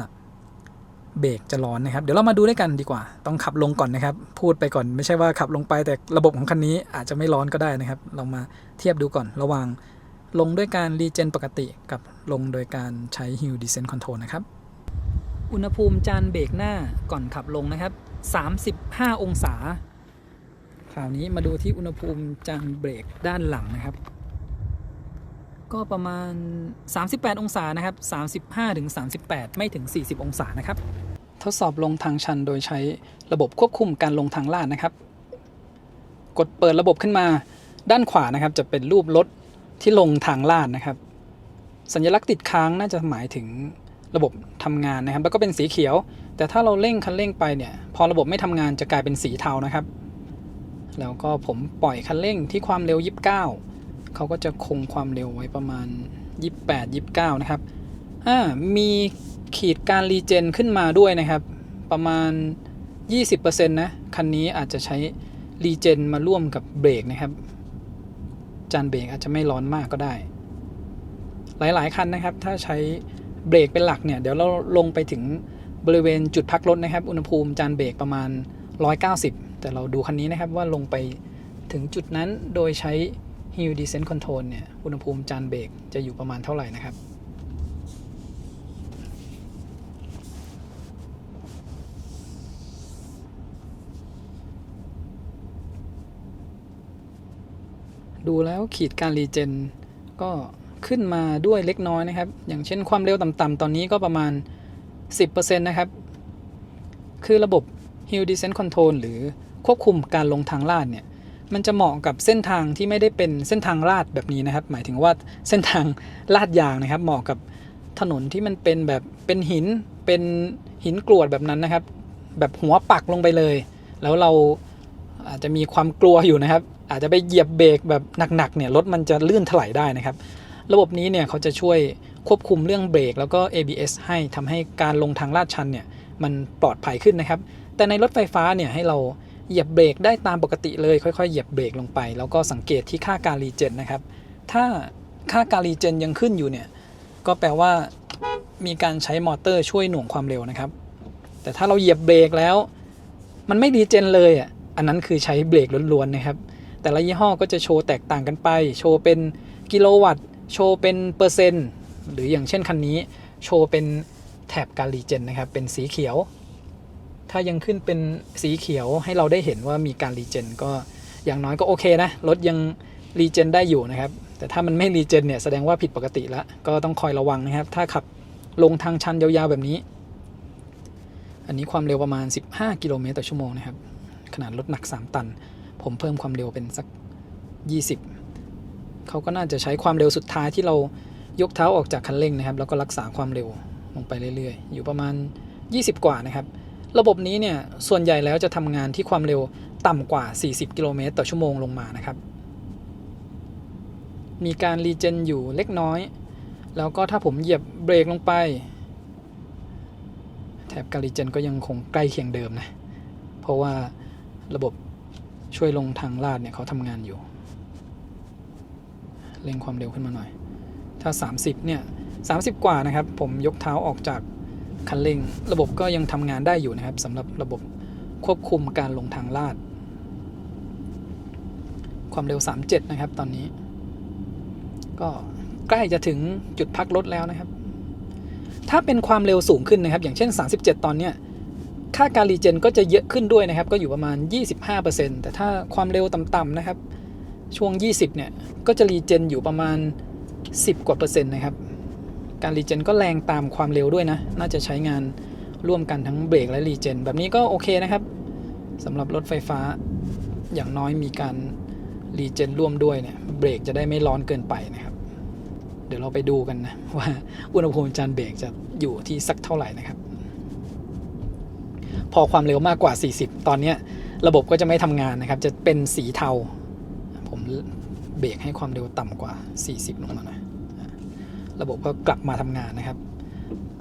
เบรกจะร้อนนะครับเดี๋ยวเรามาดูด้วยกันดีกว่าต้องขับลงก่อนนะครับพูดไปก่อนไม่ใช่ว่าขับลงไปแต่ระบบของคันนี้อาจจะไม่ร้อนก็ได้นะครับเรามาเทียบดูก่อนระหว่างลงด้วยการรีเจนปกติกับลงโดยการใช้ Hill Descent Control นะครับอุณหภูมิจานเบรกหน้าก่อนขับลงนะครับ35 องศาคราวนี้มาดูที่อุณหภูมิจานเบรกด้านหลังนะครับ ก็ประมาณ38องศานะครับ35ถึง38ไม่ถึง40องศานะครับทดสอบลงทางชันโดยใช้ระบบควบคุมการลงทางลาดนะครับกดเปิดระบบขึ้นมาด้านขวานะครับจะเป็นรูปรถที่ลงทางลาดนะครับสัญลักษณ์ติดค้างน่าจะหมายถึงระบบทำงานนะครับแล้วก็เป็นสีเขียวแต่ถ้าเราเร่งคันเร่งไปเนี่ยพอระบบไม่ทำงานจะกลายเป็นสีเทานะครับแล้วก็ผมปล่อยคันเร่งที่ความเร็ว29เขาก็จะคงความเร็วไว้ประมาณ28-29นะครับมีขีดการรีเจนขึ้นมาด้วยนะครับประมาณ 20% นะคันนี้อาจจะใช้รีเจนมาร่วมกับเบรกนะครับจานเบรกอาจจะไม่ร้อนมากก็ได้หลายๆคันนะครับถ้าใช้เบรกเป็นหลักเนี่ยเดี๋ยวเราลงไปถึงบริเวณจุดพักรถนะครับอุณหภูมิจานเบรกประมาณ190แต่เราดูคันนี้นะครับว่าลงไปถึงจุดนั้นโดยใช้ Hill Descent Control เนี่ยอุณหภูมิจานเบรกจะอยู่ประมาณเท่าไหร่นะครับดูแล้วขีดการรีเจนก็ขึ้นมาด้วยเล็กน้อยนะครับอย่างเช่นความเร็วต่ำๆตอนนี้ก็ประมาณ 10% นะครับคือระบบ Hill Descent Control หรือควบคุมการลงทางลาดเนี่ยมันจะเหมาะกับเส้นทางที่ไม่ได้เป็นเส้นทางลาดแบบนี้นะครับหมายถึงว่าเส้นทางลาดยางนะครับเหมาะกับถนนที่มันเป็นแบบเป็นหินกรวดแบบนั้นนะครับแบบหัวปักลงไปเลยแล้วเราอาจจะมีความกลัวอยู่นะครับอาจจะไปเหยียบเบรกแบบหนักๆเนี่ยรถมันจะลื่นถลายได้นะครับระบบนี้เนี่ยเขาจะช่วยควบคุมเรื่องเบรกแล้วก็ ABS ให้ทำให้การลงทางลาดชันเนี่ยมันปลอดภัยขึ้นนะครับแต่ในรถไฟฟ้าเนี่ยให้เราเหยียบเบรกได้ตามปกติเลยค่อยๆเหยียบเบรกลงไปแล้วก็สังเกตที่ค่าการรีเจนนะครับถ้าค่าการรีเจนยังขึ้นอยู่เนี่ยก็แปลว่ามีการใช้มอเตอร์ช่วยหน่วงความเร็วนะครับแต่ถ้าเราเหยียบเบรกแล้วมันไม่รีเจนเลยอันนั้นคือใช้เบรกล้วนๆนะครับแต่ละยี่ห้อก็จะโชว์แตกต่างกันไปโชว์เป็นกิโลวัตต์โชว์เป็นเปอร์เซ็นต์หรืออย่างเช่นคันนี้โชว์เป็นแถบการรีเจนนะครับเป็นสีเขียวถ้ายังขึ้นเป็นสีเขียวให้เราได้เห็นว่ามีการรีเจนก็อย่างน้อยก็โอเคนะรถยังรีเจนได้อยู่นะครับแต่ถ้ามันไม่รีเจนเนี่ยแสดงว่าผิดปกติแล้วก็ต้องคอยระวังนะครับถ้าขับลงทางชันยาวๆแบบนี้อันนี้ความเร็วประมาณ15กิโลเมตรต่อชั่วโมงนะครับขนาดรถหนัก3ตันผมเพิ่มความเร็วเป็นสัก20เขาก็น่าจะใช้ความเร็วสุดท้ายที่เรายกเท้าออกจากคันเร่งนะครับแล้วก็รักษาความเร็วลงไปเรื่อยๆอยู่ประมาณ20กว่านะครับระบบนี้เนี่ยส่วนใหญ่แล้วจะทำงานที่ความเร็วต่ำกว่า40กิโลเมตรต่อชั่วโมงลงมานะครับมีการรีเจนอยู่เล็กน้อยแล้วก็ถ้าผมเหยียบเบรกลงไปแถบการรีเจนก็ยังคงใกล้เคียงเดิมนะเพราะว่าระบบช่วยลงทางลาดเนี่ยเขาทำงานอยู่เร่งความเร็วขึ้นมาหน่อยถ้า30เนี่ย30กว่านะครับผมยกเท้าออกจากคันเร่งระบบก็ยังทำงานได้อยู่นะครับสำหรับระบบควบคุมการลงทางลาดความเร็ว37นะครับตอนนี้ก็ใกล้จะถึงจุดพักรถแล้วนะครับถ้าเป็นความเร็วสูงขึ้นนะครับอย่างเช่น37ตอนเนี้ยค่าการรีเจนก็จะเยอะขึ้นด้วยนะครับก็อยู่ประมาณ 25% แต่ถ้าความเร็วต่ำๆนะครับช่วง20เนี่ยก็จะรีเจนอยู่ประมาณ10กว่า%นะครับการรีเจนก็แรงตามความเร็วด้วยนะน่าจะใช้งานร่วมกันทั้งเบรกและรีเจนแบบนี้ก็โอเคนะครับสำหรับรถไฟฟ้าอย่างน้อยมีการรีเจนร่วมด้วยเนี่ยเบรกจะได้ไม่ร้อนเกินไปนะครับเดี๋ยวเราไปดูกันนะว่าอุณหภูมิจานเบรกจะอยู่ที่สักเท่าไหร่นะครับพอความเร็วมากกว่า40ตอนนี้ระบบก็จะไม่ทำงานนะครับจะเป็นสีเทาผมเบรกให้ความเร็วต่ำกว่า40ลงมาหน่อยระบบก็กลับมาทำงานนะครับ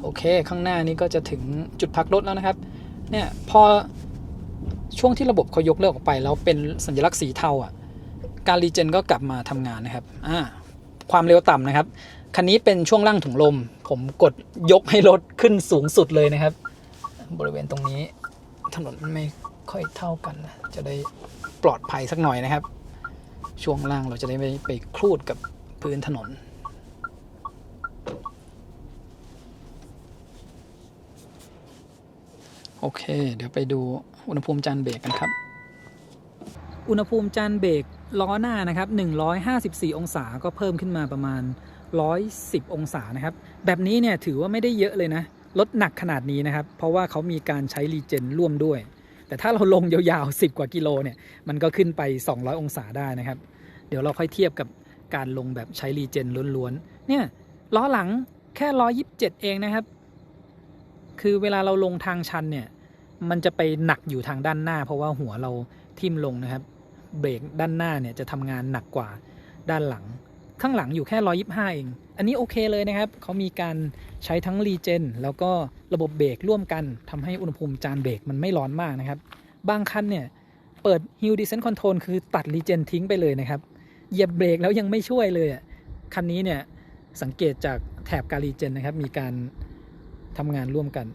โอเคข้างหน้านี้ก็จะถึงจุดพักรถแล้วนะครับเนี่ยพอช่วงที่ระบบเขายกเลิกออกไปแล้วเป็นสัญลักษณ์สีเทาการรีเจนก็กลับมาทำงานนะครับความเร็วต่ำนะครับคันนี้เป็นช่วงล่างถุงลมผมกดยกให้รถขึ้นสูงสุดเลยนะครับบริเวณตรงนี้ถนนไม่ค่อยเท่ากันจะได้ปลอดภัยสักหน่อยนะครับช่วงล่างเราจะได้ไม่ไปคลูดกับพื้นถนนโอเคเดี๋ยวไปดูอุณหภูมิจานเบรกกันครับอุณหภูมิจานเบรกล้อหน้านะครับ154องศาก็เพิ่มขึ้นมาประมาณ 110 องศานะครับแบบนี้เนี่ยถือว่าไม่ได้เยอะเลยนะลดหนักขนาดนี้นะครับเพราะว่าเขามีการใช้รีเจนร่วมด้วยแต่ถ้าเราลงยาวๆ10 กว่ากิโลเนี่ยมันก็ขึ้นไป200 องศาได้นะครับเดี๋ยวเราค่อยเทียบกับการลงแบบใช้รีเจนล้วนๆเนี่ยล้อหลังแค่127เองนะครับคือเวลาเราลงทางชันเนี่ยมันจะไปหนักอยู่ทางด้านหน้าเพราะว่าหัวเราทิ่มลงนะครับเบรกด้านหน้าเนี่ยจะทำงานหนักกว่าด้านหลังข้างหลังอยู่แค่125เองอันนี้โอเคเลยนะครับเขามีการใช้ทั้งรีเจนแล้วก็ระบบเบรกร่วมกันทำให้อุณหภูมิจานเบรกมันไม่ร้อนมากนะครับบางคันเนี่ยเปิด Hill Descent Control คือตัดรีเจนทิ้งไปเลยนะครับเหยียบเบรกแล้วยังไม่ช่วยเลยคันนี้เนี่ยสังเกตจากแถบการรีเจนนะครับมีการทำงานร่วมกัน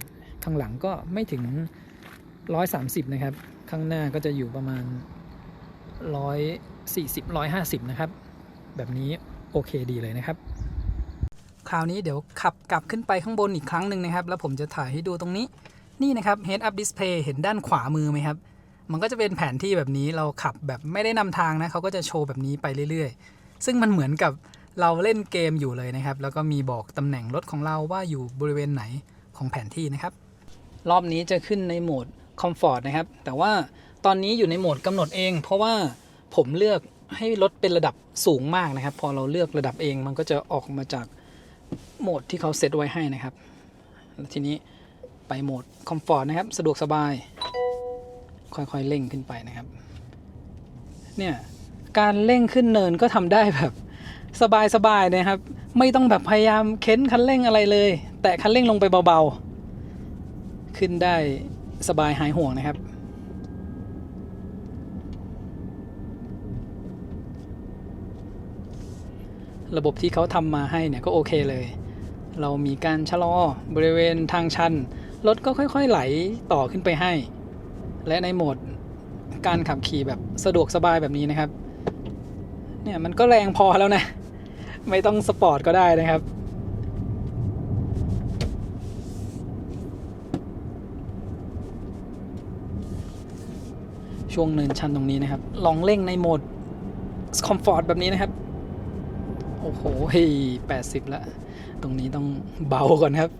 ข้างหลังก็ไม่ถึง130นะครับข้างหน้าก็จะอยู่ประมาณ140 150นะครับแบบนี้โอเคดีเลยนะครับคราวนี้เดี๋ยวขับกลับขึ้นไปข้างบนอีกครั้งหนึ่งนะครับแล้วผมจะถ่ายให้ดูตรงนี้นี่นะครับ Head Up Display เห็นด้านขวามือไหมครับมันก็จะเป็นแผนที่แบบนี้เราขับแบบไม่ได้นำทางนะเขาก็จะโชว์แบบนี้ไปเรื่อยๆซึ่งมันเหมือนกับเราเล่นเกมอยู่เลยนะครับแล้วก็มีบอกตำแหน่งรถของเราว่าอยู่บริเวณไหนของแผนที่นะครับรอบนี้จะขึ้นในโหมด Comfort นะครับแต่ว่าตอนนี้อยู่ในโหมดกำหนดเองเพราะว่าผมเลือกให้รถเป็นระดับสูงมากนะครับพอเราเลือกระดับเองมันก็จะออกมาจากโหมดที่เขาเซตไว้ให้นะครับแล้วทีนี้ไปโหมด Comfort นะครับสะดวกสบายค่อยๆเร่งขึ้นไปนะครับเนี่ยการเร่งขึ้นเนินก็ทำได้แบบสบายๆนะครับไม่ต้องแบบพยายามเค้นคันเร่งอะไรเลยแตะคันเร่งลงไปเบาๆขึ้นได้สบายหายห่วงนะครับระบบที่เขาทำมาให้เนี่ยก็โอเคเลยเรามีการชะลอบริเวณทางชันรถก็ค่อยๆไหลต่อขึ้นไปให้และในโหมดการขับขี่แบบสะดวกสบายแบบนี้นะครับเนี่ยมันก็แรงพอแล้วนะไม่ต้องสปอร์ตก็ได้นะครับช่วงเนินชันตรงนี้นะครับลองเร่งในโหมดคอมฟอร์ตแบบนี้นะครับโอ้โห80แล้วตรงนี้ต้องเบาก่อนครับ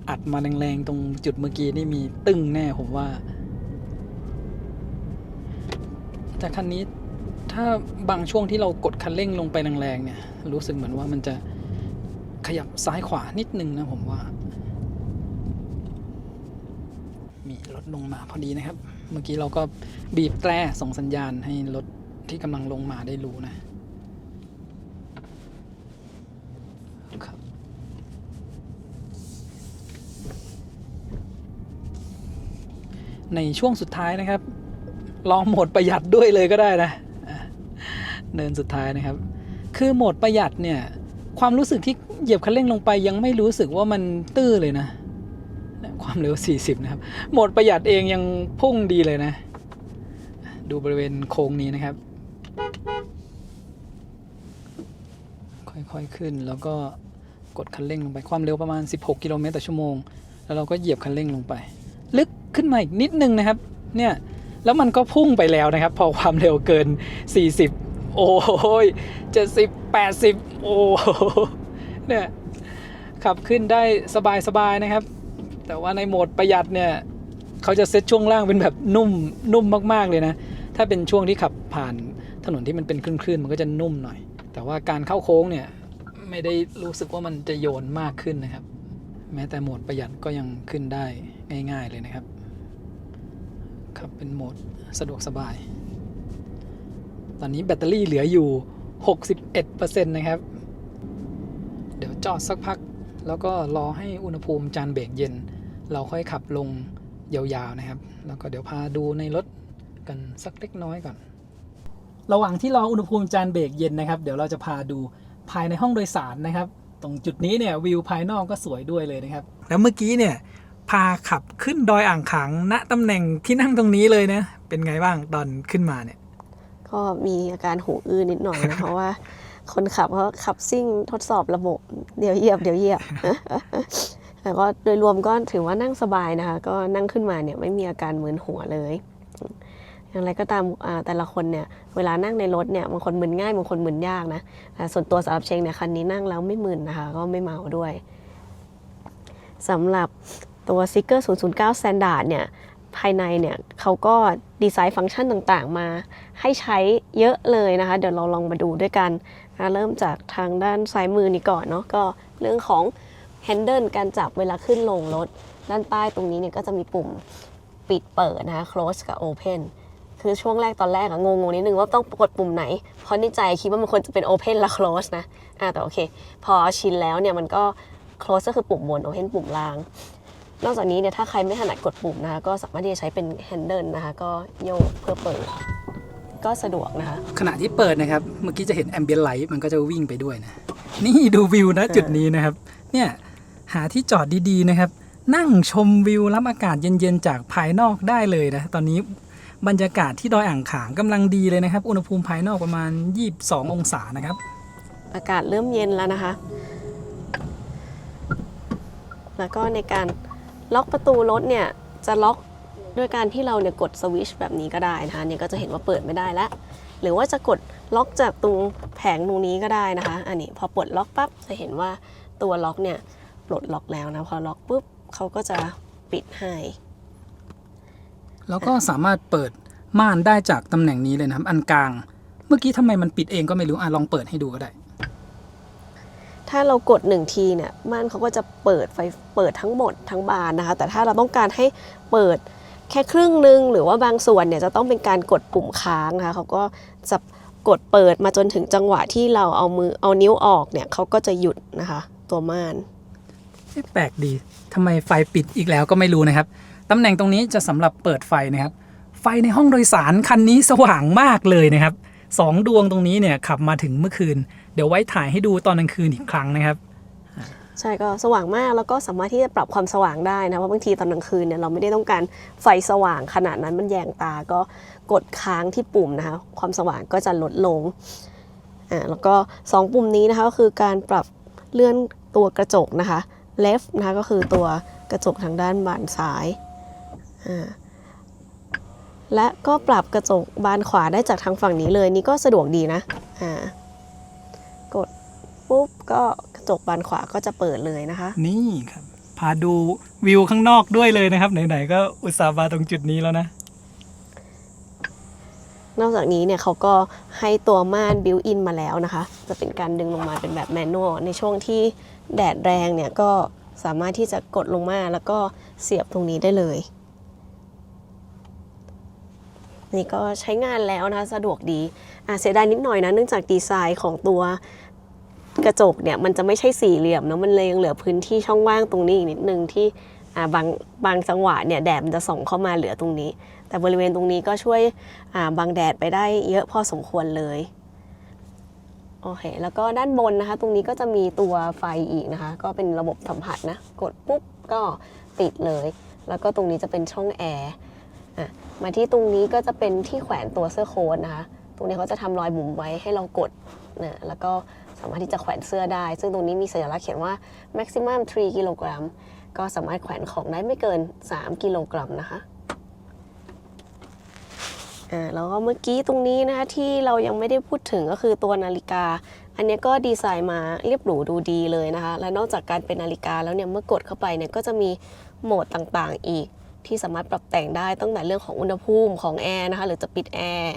อัดมาแรงๆตรงจุดเมื่อกี้นี่มีตึ้งแน่ผมว่าแต่คันนี้ถ้าบางช่วงที่เรากดคันเร่งลงไปแรงๆเนี่ยรู้สึกเหมือนว่ามันจะขยับซ้ายขวานิดนึงนะผมว่ามีรถลงมาพอดีนะครับเมื่อกี้เราก็บีบแตรส่งสัญญาณให้รถที่กำลังลงมาได้รู้นะครับในช่วงสุดท้ายนะครับลองโหมดประหยัดด้วยเลยก็ได้นะเนินสุดท้ายนะครับคือโหมดประหยัดเนี่ยความรู้สึกที่เหยียบคันเร่งลงไปยังไม่รู้สึกว่ามันตื้อเลยนะความเร็ว40นะครับโหมดประหยัดเองยังพุ่งดีเลยนะดูบริเวณโค้งนี้นะครับค่อยๆขึ้นแล้วก็กดคันเร่งลงไปความเร็วประมาณ16 กิโลเมตรต่อชั่วโมงแล้วเราก็เหยียบคันเร่งลงไปลึกขึ้นมาอีกนิดนึงนะครับเนี่ยแล้วมันก็พุ่งไปแล้วนะครับพอความเร็วเกิน40โอ้ย70 80โอ้เนี่ยขับขึ้นได้สบายๆนะครับแต่ว่าในโหมดประหยัดเนี่ยเขาจะเซตช่วงล่างเป็นแบบนุ่มมากๆเลยนะถ้าเป็นช่วงที่ขับผ่านถนนที่มันเป็นคลื่นๆมันก็จะนุ่มหน่อยแต่ว่าการเข้าโค้งเนี่ยไม่ได้รู้สึกว่ามันจะโยนมากขึ้นนะครับแม้แต่โหมดประหยัดก็ยังขึ้นได้ง่ายๆเลยนะครับขับเป็นโหมดสะดวกสบายตอนนี้แบตเตอรี่เหลืออยู่ 61% นะครับเดี๋ยวจอดสักพักแล้วก็รอให้อุณหภูมิจานเบรกเย็นเราค่อยขับลงยาวๆนะครับแล้วก็เดี๋ยวพาดูในรถกันสักเล็กน้อยก่อนระหว่างที่รออุณหภูมิจานเบรกเย็นนะครับเดี๋ยวเราจะพาดูภายในห้องโดยสารนะครับตรงจุดนี้เนี่ยวิวภายนอกก็สวยด้วยเลยนะครับแล้วเมื่อกี้เนี่ยพาขับขึ้นดอยอ่างขางณตำแหน่งที่นั่งตรงนี้เลยนะเป็นไงบ้างตอนขึ้นมาเนี่ยก็มีอาการหูอื้อนิดหน่อยนะ เพราะว่าคนขับเขาขับซิ่งทดสอบระบบเดี๋ยวเหยียบ แต่ก็โดยรวมก็ถือว่านั่งสบายนะคะก็นั่งขึ้นมาเนี่ยไม่มีอาการมึนหัวเลย อย่างไรก็ตามแต่ละคนเนี่ยเวลานั่งในรถเนี่ยบางคนมึนง่ายบางคนมึนยากนะส่วนตัวสำหรับเชงเนี่ยคันนี้นั่งแล้วไม่มึนนะคะก็ไม่เมาด้วยสำหรับตัว Seeker 009 Standard เนี่ยภายในเนี่ยเขาก็ดีไซน์ฟังก์ชันต่างๆมาให้ใช้เยอะเลยนะคะเดี๋ยวเราลองมาดูด้วยกันเริ่มจากทางด้านซ้ายมือนี้ก่อนเนาะก็เรื่องของ handle การจับเวลาขึ้นลงรถด้านใต้ตรงนี้เนี่ยก็จะมีปุ่มปิดเปิดนะคะ close กับ open คือช่วงแรกตอนแรกงงๆนิดนึงว่าต้องกดปุ่มไหนเพราะในใจคิดว่ามันควรจะเป็น open และ close นะแต่โอเคพอชินแล้วเนี่ยมันก็ close ก็คือปุ่มบน open ปุ่มล่างนอกจากนี้เนี่ยถ้าใครไม่ถนัดกดปุ่มนะคะก็สามารถที่จะใช้เป็น handle นะคะก็โยกเพื่อเปิดก็สะดวกนะคะขณะที่เปิดนะครับเมื่อกี้จะเห็น ambient light มันก็จะวิ่งไปด้วยนะนี่ดูวิวนะจุดนี้นะครับเนี่ยหาที่จอดดีๆนะครับนั่งชมวิวรับอากาศเย็นๆจากภายนอกได้เลยนะตอนนี้บรรยากาศที่ดอยอ่างขางกำลังดีเลยนะครับอุณหภูมิภายนอกประมาณ22องศานะครับอากาศเริ่มเย็นแล้วนะคะแล้วก็ในการล็อกประตูรถเนี่ยจะล็อกด้วยการที่เราเนี่ยกดสวิตช์แบบนี้ก็ได้นะคะเนี่ยก็จะเห็นว่าเปิดไม่ได้แล้วหรือว่าจะกดล็อกจากตรงแผงตรงนี้ก็ได้นะคะอันนี้พอปลดล็อกปั๊บจะเห็นว่าตัวล็อกเนี่ยปลดล็อกแล้วนะพอล็อกปุ๊บเขาก็จะปิดให้แล้วก็สามารถเปิดม่านได้จากตำแหน่งนี้เลยนะครับอันกลางเมื่อกี้ทำไมมันปิดเองก็ไม่รู้ลองเปิดให้ดูก็ได้ถ้าเรากด1ทีเนี่ยม่านเขาก็จะเปิดทั้งหมดทั้งบานนะคะแต่ถ้าเราต้องการให้เปิดแค่ครึ่งนึงหรือว่าบางส่วนเนี่ยจะต้องเป็นการกดปุ่มค้างนะคะเขาก็จะกดเปิดมาจนถึงจังหวะที่เราเอานิ้วออกเนี่ยเขาก็จะหยุดนะคะตัวม่านแปลกดีทำไมไฟปิดอีกแล้วก็ไม่รู้นะครับตำแหน่งตรงนี้จะสำหรับเปิดไฟนะครับไฟในห้องโดยสารคันนี้สว่างมากเลยนะครับ2 ดวงตรงนี้เนี่ยขับมาถึงเมื่อคืนเดี๋ยวไว้ถ่ายให้ดูตอนกลางคืนอีกครั้งนะครับใช่ก็สว่างมากแล้วก็สามารถที่จะปรับความสว่างได้นะว่าบางทีตอนกลางคืนเนี่ยเราไม่ได้ต้องการไฟสว่างขนาดนั้นมันแยงตาก็กดค้างที่ปุ่มนะคะความสว่างก็จะลดลงแล้วก็2ปุ่มนี้นะคะก็คือการปรับเลื่อนตัวกระจกนะคะ left นะคะก็คือตัวกระจกทางด้านบานซ้ายและก็ปรับกระจกบานขวาได้จากทางฝั่งนี้เลยนี่ก็สะดวกดีนะกดปุ๊บก็กระจกบานขวาก็จะเปิดเลยนะคะนี่ครับพาดูวิวข้างนอกด้วยเลยนะครับไหนๆก็อุตส่าห์มาตรงจุดนี้แล้วนะนอกจากนี้เนี่ยเขาก็ให้ตัวม่านบิวอินมาแล้วนะคะจะเป็นการดึงลงมาเป็นแบบแมนนวลในช่วงที่แดดแรงเนี่ยก็สามารถที่จะกดลงมาแล้วก็เสียบตรงนี้ได้เลยนี่ก็ใช้งานแล้วนะสะดวกดีเสียดายนิดหน่อยนะเนื่องจากดีไซน์ของตัวกระจกเนี่ยมันจะไม่ใช่สี่เหลี่ยมนะมันเลยยังเหลือพื้นที่ช่องว่างตรงนี้อีกนิดนึงที่บางจังหวะเนี่ยแดดมันจะส่องเข้ามาเหลือตรงนี้แต่บริเวณตรงนี้ก็ช่วยบังแดดไปได้เยอะพอสมควรเลยโอเคแล้วก็ด้านบนนะคะตรงนี้ก็จะมีตัวไฟอีกนะคะก็เป็นระบบสัมผัสนะกดปุ๊บก็ปิดเลยแล้วก็ตรงนี้จะเป็นช่องแอร์มาที่ตรงนี้ก็จะเป็นที่แขวนตัวเสื้อโค้ทนะคะตรงนี้เขาจะทำรอยบุ๋มไว้ให้เรากดนะแล้วก็สามารถที่จะแขวนเสื้อได้ซึ่งตรงนี้มีสัญลักษณ์เขียนว่า maximum 3 กิโลกรัมก็สามารถแขวนของได้ไม่เกิน3 กิโลกรัมนะคะแล้วก็เมื่อกี้ตรงนี้นะคะที่เรายังไม่ได้พูดถึงก็คือตัวนาฬิกาอันนี้ก็ดีไซน์มาเรียบหรูดูดีเลยนะคะและนอกจากการเป็นนาฬิกาแล้วเนี่ยเมื่อกดเข้าไปเนี่ยก็จะมีโหมดต่างๆอีกที่สามารถปรับแต่งได้ตั้งแต่เรื่องของอุณหภูมิของแอร์นะคะหรือจะปิดแอร์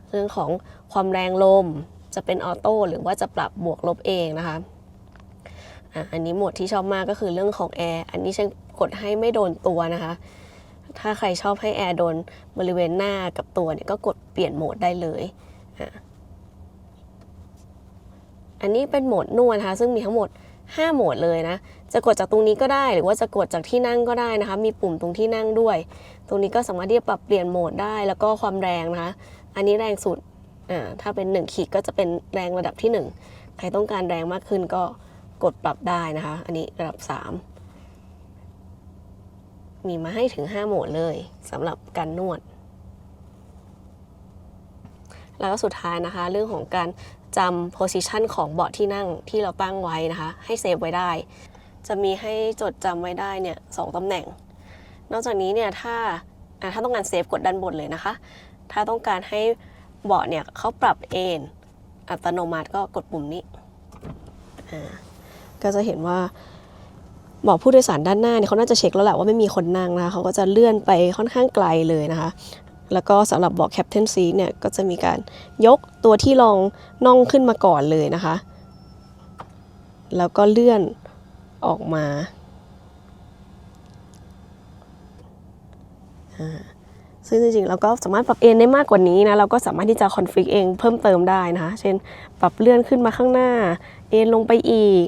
เรื่องของความแรงลมจะเป็นออโต้หรือว่าจะปรับบวกลบเองนะคะอันนี้โหมดที่ชอบมากก็คือเรื่องของแอร์อันนี้ฉันกดให้ไม่โดนตัวนะคะถ้าใครชอบให้แอร์โดนบริเวณหน้ากับตัวเนี่ยก็กดเปลี่ยนโหมดได้เลยอันนี้เป็นโหมดนวดนะคะซึ่งมีทั้งหมด5 โหมดเลยนะจะกดจากตรงนี้ก็ได้หรือว่าจะกดจากที่นั่งก็ได้นะคะมีปุ่มตรงที่นั่งด้วยตรงนี้ก็สามารถที่จะปรับเปลี่ยนโหมดได้แล้วก็ความแรงนะคะอันนี้แรงสุดถ้าเป็น1 ขีดก็จะเป็นแรงระดับที่1ใครต้องการแรงมากขึ้นก็กดปรับได้นะคะอันนี้ระดับ3มีมาให้ถึง5 โหมดเลยสำหรับการนวดแล้วก็สุดท้ายนะคะเรื่องของการจำ position ของเบาะที่นั่งที่เราตั้งไว้นะคะให้เซฟไว้ได้จะมีให้จดจำไว้ได้เนี่ย2 ตำแหน่งนอกจากนี้เนี่ยถ้า ถ้าต้องการเซฟกดด้านบนเลยนะคะ ถ้าต้องการให้เบาะเนี่ยเขาปรับเอนอัตโนมัติก็กดปุ่มนี้ก็จะเห็นว่าเบาะผู้โดยสารด้านหน้าเนี่ยเขาน่าจะเช็คแล้วแหละว่าไม่มีคนนั่งนะคะเขาก็จะเลื่อนไปค่อนข้างไกลเลยนะคะแล้วก็สำหรับเบาะ Captain Seat เนี่ยก็จะมีการยกตัวที่รองน่องขึ้นมาก่อนเลยนะคะแล้วก็เลื่อนออกมาซึ่งจริงๆเราก็สามารถปรับเอนได้มากกว่านี้นะเราก็สามารถที่จะคอนฟิกเองเพิ่มเติมได้นะคะเช่นปรับเลื่อนขึ้นมาข้างหน้าเอนลงไปอีก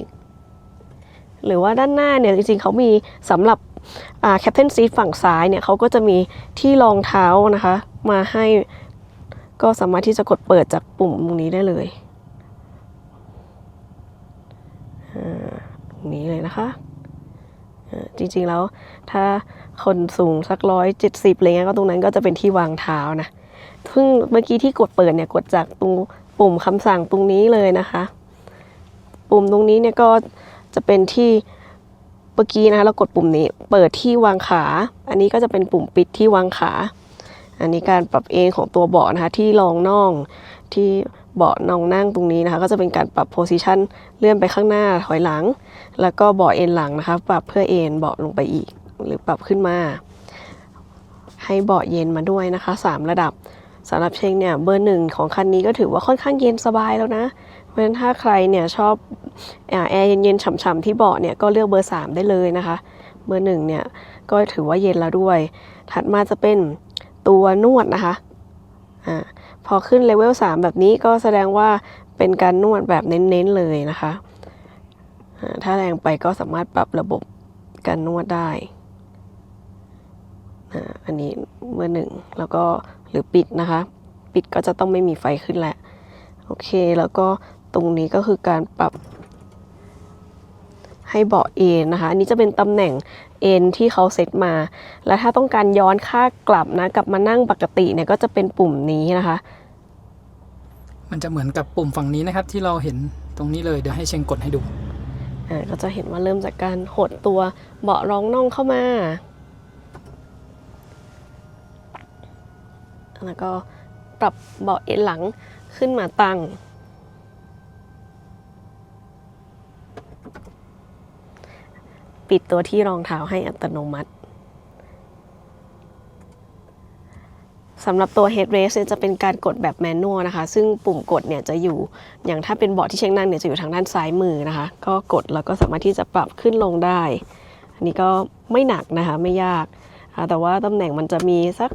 หรือว่าด้านหน้าเนี่ยจริงๆเขามีสำหรับCaptain Seat ฝั่งซ้ายเนี่ยเขาก็จะมีที่รองเท้านะคะมาให้ก็สามารถที่จะกดเปิดจากปุ่มตรงนี้ได้เลยตรงนี้เลยนะคะจริงๆแล้วถ้าคนสูงสัก170อะไรเงี้ยก็ตรงนั้นก็จะเป็นที่วางเท้านะซึ่งเมื่อกี้ที่กดเปิดเนี่ยกดจากตรงปุ่มคำสั่งตรงนี้เลยนะคะปุ่มตรงนี้เนี่ยก็จะเป็นที่เมื่อกี้นะคะเรากดปุ่มนี้เปิดที่วางขาอันนี้ก็จะเป็นปุ่มปิดที่วางขาอันนี้การปรับเอนของตัวเบาะนะคะที่รองน่องที่เบาะนองนั่งตรงนี้นะคะก็จะเป็นการปรับโพซิชันเลื่อนไปข้างหน้าถอยหลังแล้วก็เบาะเอนหลังนะคะปรับเพื่อเอนเบาะลงไปอีกหรือปรับขึ้นมาให้เบาะเย็นมาด้วยนะคะ3ระดับสำหรับเชงเนี่ยเบอร์1ของคันนี้ก็ถือว่าค่อนข้างเย็นสบายแล้วนะเพราะฉะนั้นถ้าใครเนี่ยชอบแอร์เย็นๆฉ่ำๆที่เบาะเนี่ยก็เลือกเบอร์3ได้เลยนะคะเบอร์1เนี่ยก็ถือว่าเย็นแล้วด้วยถัดมาจะเป็นตัวนวดนะคะพอขึ้นเลเวล3แบบนี้ก็แสดงว่าเป็นการนวดแบบเน้นๆเลยนะคะถ้าแรงไปก็สามารถปรับระบบการนวดได้อันนี้เบอร์1แล้วก็หรือปิดนะคะปิดก็จะต้องไม่มีไฟขึ้นแหละโอเคแล้วก็ตรงนี้ก็คือการปรับให้เบาะเอนนะคะอันนี้จะเป็นตำแหน่งเอนที่เขาเซตมาและถ้าต้องการย้อนค่ากลับนะกลับมานั่งปกติเนี่ยก็จะเป็นปุ่มนี้นะคะมันจะเหมือนกับปุ่มฝั่งนี้นะครับที่เราเห็นตรงนี้เลยเดี๋ยวให้เชงกดให้ดูก็จะเห็นว่าเริ่มจากการหดตัวเบาะรองน่องเข้ามาแล้วก็ปรับเบาะเอนหลังขึ้นมาตั้งปิดตัวที่รองเท้าให้อัตโนมัติสำหรับตัว Headrest จะเป็นการกดแบบแมนนวลนะคะซึ่งปุ่มกดเนี่ยจะอยู่อย่างถ้าเป็นเบาะที่เชงนั่งเนี่ยจะอยู่ทางด้านซ้ายมือนะคะก็กดแล้วก็สามารถที่จะปรับขึ้นลงได้อันนี้ก็ไม่หนักนะคะไม่ยากแต่ว่าตำแหน่งมันจะมีสัก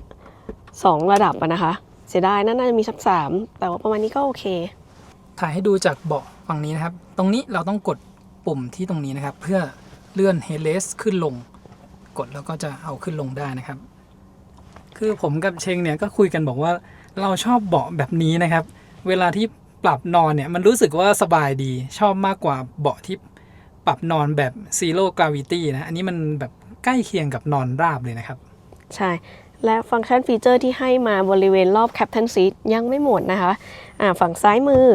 2ระดับนะคะเสียดายน่าจะมีสัก3แต่ว่าประมาณนี้ก็โอเคถ่ายให้ดูจากเบาะฝั่งนี้นะครับตรงนี้เราต้องกดปุ่มที่ตรงนี้นะครับเพื่อเลื่อน Headrest ขึ้นลงกดแล้วก็จะเอาขึ้นลงได้นะครับคือผมกับเชงเนี่ยก็คุยกันบอกว่าเราชอบเบาะแบบนี้นะครับเวลาที่ปรับนอนเนี่ยมันรู้สึกว่าสบายดีชอบมากกว่าเบาะที่ปรับนอนแบบ Zero Gravity นะอันนี้มันแบบใกล้เคียงกับนอนราบเลยนะครับใช่และฟังก์ชันฟีเจอร์ที่ให้มาบริเวณรอบ Captain Seat ยังไม่หมดนะคะฝั่งซ้ายมือ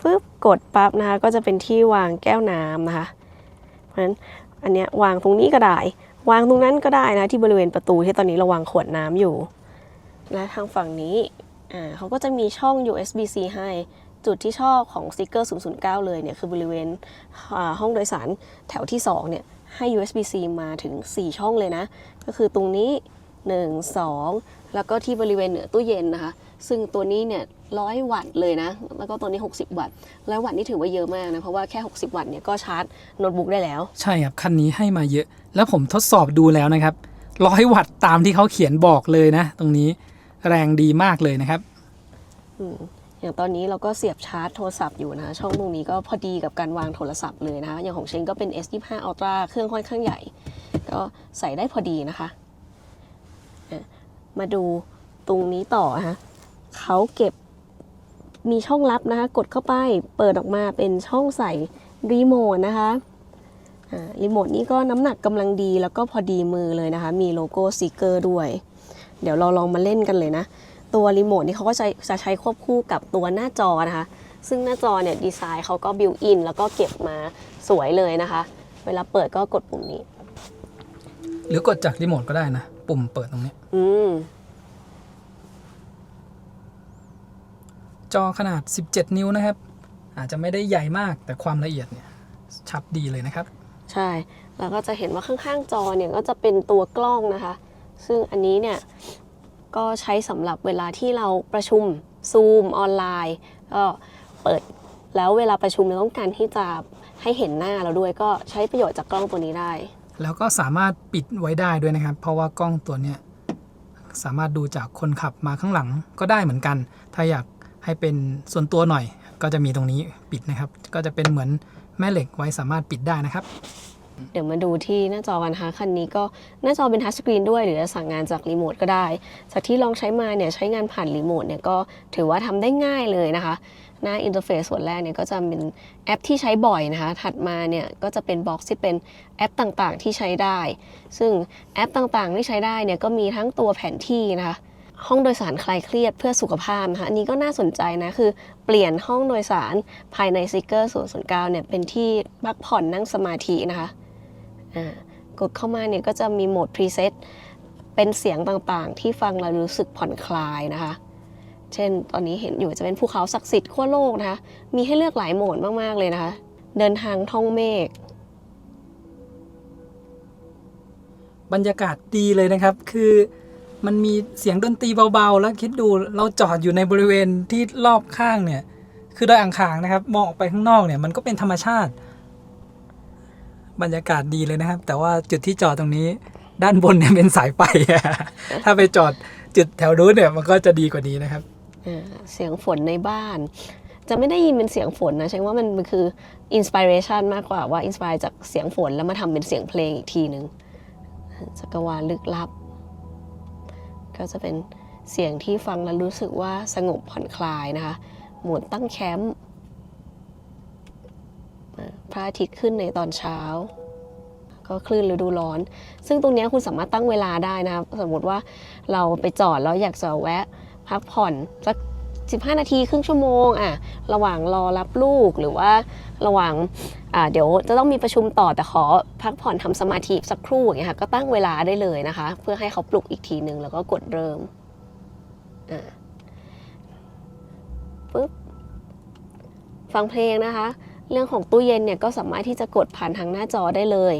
ปึ๊บกดปั๊บนะคะก็จะเป็นที่วางแก้วน้ำนะคะเพราะฉะนั้นอันเนี้ยวางตรงนี้ก็ได้วางตรงนั้นก็ได้นะที่บริเวณประตูที่ตอนนี้เราวางขวดน้ำอยู่และทางฝั่งนี้เขาก็จะมีช่อง USB-C ให้จุดที่ชอบของ Seeker 009เลยเนี่ยคือบริเวณห้องโดยสารแถวที่2เนี่ยให้ USB-C มาถึง4ช่องเลยนะก็คือตรงนี้1 2แล้วก็ที่บริเวณเหนือตู้เย็นนะคะซึ่งตัวนี้เนี่ย100 วัตต์เลยนะแล้วก็ตัวนี้60 วัตต์100 วัตต์นี่ถือว่าเยอะมากนะเพราะว่าแค่60 วัตต์เนี่ยก็ชาร์จโน้ตบุ๊กได้แล้วใช่ครับคันนี้ให้มาเยอะแล้วผมทดสอบดูแล้วนะครับ100 วัตต์ตามที่เขาเขียนบอกเลยนะตรงนี้แรงดีมากเลยนะครับอย่างตอนนี้เราก็เสียบชาร์จโทรศัพท์อยู่นะช่องตรงนี้ก็พอดีกับการวางโทรศัพท์เลยนะคะอย่างของเชนก็เป็น S25 Ultra เครื่องค่อนข้างใหญ่ก็ใส่ได้พอดีนะคะมาดูตรงนี้ต่อนะคะเขาเก็บมีช่องลับนะคะกดเข้าไปเปิดออกมาเป็นช่องใส่รีโมทนะคะรีโมทนี้ก็น้ำหนักกำลังดีแล้วก็พอดีมือเลยนะคะมีโลโก้ Seeker ด้วยเดี๋ยวเราลองมาเล่นกันเลยนะตัวรีโมทนี้เขาก็จะใช้ควบคู่กับตัวหน้าจอนะคะซึ่งหน้าจอเนี่ยดีไซน์เขาก็บิวอินแล้วก็เก็บมาสวยเลยนะคะเวลาเปิดก็กดปุ่มนี้หรือกดจากรีโมทก็ได้นะ ปุ่มเปิดตรงนี้จอขนาด17 นิ้วนะครับอาจจะไม่ได้ใหญ่มากแต่ความละเอียดเนี่ยชัดดีเลยนะครับใช่แล้วก็จะเห็นว่าข้างๆจอเนี่ยก็จะเป็นตัวกล้องนะคะซึ่งอันนี้เนี่ยก็ใช้สำหรับเวลาที่เราประชุมซูมออนไลน์ก็เปิดแล้วเวลาประชุมเราต้องการที่จะให้เห็นหน้าเราด้วยก็ใช้ประโยชน์จากกล้องตัวนี้ได้แล้วก็สามารถปิดไว้ได้ด้วยนะครับเพราะว่ากล้องตัวเนี้ยสามารถดูจากคนขับมาข้างหลังก็ได้เหมือนกันถ้าอยากให้เป็นส่วนตัวหน่อยก็จะมีตรงนี้ปิดนะครับก็จะเป็นเหมือนแม่เหล็กไว้สามารถปิดได้นะครับเดี๋ยวมาดูที่หน้าจอกันนะคะคันนี้ก็หน้าจอเป็นทัชสกรีนด้วยหรือจะสั่งงานจากรีโมทก็ได้จากที่ลองใช้มาเนี่ยใช้งานผ่านรีโมทเนี่ยก็ถือว่าทำได้ง่ายเลยนะคะหน้าอินเทอร์เฟซส่วนแรกเนี่ยก็จะเป็นแอปที่ใช้บ่อยนะคะถัดมาเนี่ยก็จะเป็นบ็อกซ์ที่เป็นแอปต่างๆที่ใช้ได้ซึ่งแอปต่างๆที่ใช้ได้เนี่ยก็มีทั้งตัวแผนที่นะคะห้องโดยสารคลายเครียดเพื่อสุขภาพนะคะอันนี้ก็น่าสนใจนะคือเปลี่ยนห้องโดยสารภายในซีเกอร์009เนี่ยเป็นที่พักผ่อนนั่งสมาธินะคะกดเข้ามาเนี่ยก็จะมีโหมดพรีเซตเป็นเสียงต่างๆที่ฟังแล้วรู้สึกผ่อนคลายนะคะเช่นตอนนี้เห็นอยู่จะเป็นภูเขาศักดิ์สิทธิ์ขั้วโลกนะคะมีให้เลือกหลายโหมดมากๆเลยนะคะเดินทางท่องเมฆบรรยากาศดีเลยนะครับคือมันมีเสียงดนตรีเบาๆแล้วคิดดูเราจอดอยู่ในบริเวณที่รอบข้างเนี่ยคือดอยอ่างขางนะครับมองออกไปข้างนอกเนี่ยมันก็เป็นธรรมชาติบรรยากาศดีเลยนะครับแต่ว่าจุดที่จอดตรงนี้ด้านบนเนี่ยเป็นสายไฟ ถ้าไปจอดจุดแถวนู้นเนี่ยมันก็จะดีกว่านี้นะครับเสียงฝนในบ้านจะไม่ได้ยินเป็นเสียงฝนนะใช่ว่ามันคืออินสปิเรชันมากกว่าว่าอินสปายจากเสียงฝนแล้วมาทำเป็นเสียงเพลงอีกทีนึงจักรวาลลึกลับก็จะเป็นเสียงที่ฟังแล้วรู้สึกว่าสงบผ่อนคลายนะคะโหมดตั้งแคมป์พระอาทิตย์ขึ้นในตอนเช้าก็คลื่นฤดูร้อนซึ่งตรงนี้คุณสามารถตั้งเวลาได้นะครับสมมติว่าเราไปจอดแล้วอยากจะแวะพักผ่อนสัก15 นาทีครึ่งชั่วโมงระหว่างรอรับลูกหรือว่าระหว่างเดี๋ยวจะต้องมีประชุมต่อแต่ขอพักผ่อนทำสมาธิสักครู่อย่างเงี้ยค่ะก็ตั้งเวลาได้เลยนะคะเพื่อให้เขาปลุกอีกทีนึงแล้วก็กดเริ่มปึ๊บฟังเพลงนะคะเรื่องของตู้เย็นเนี่ยก็สามารถที่จะกดผ่านทางหน้าจอได้เลย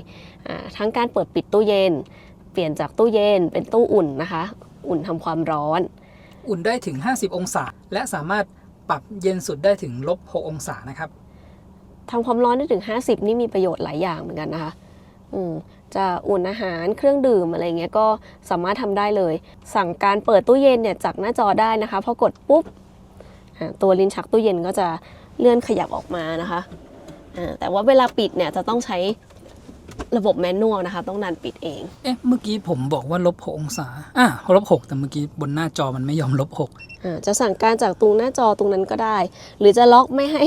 ทั้งการเปิดปิดตู้เย็นเปลี่ยนจากตู้เย็นเป็นตู้อุ่นนะคะอุ่นทำความร้อนอุ่นได้ถึง50 องศาและสามารถปรับเย็นสุดได้ถึง-6 องศานะครับทำความร้อนได้ถึง50นี่มีประโยชน์หลายอย่างเหมือนกันนะคะจะอุ่นอาหารเครื่องดื่มอะไรเงี้ยก็สามารถทำได้เลยสั่งการเปิดตู้เย็นเนี่ยจากหน้าจอได้นะคะพอกดปุ๊บตัวลิ้นชักตู้เย็นก็จะเลื่อนขยับออกมานะคะแต่ว่าเวลาปิดเนี่ยจะต้องใช้ระบบแมนนวลนะคะต้องดันปิดเองเมื่อกี้ผมบอกว่า-6 องศา-6แต่เมื่อกี้บนหน้าจอมันไม่ยอม-6จะสั่งการจากตรงหน้าจอตรงนั้นก็ได้หรือจะล็อกไม่ให้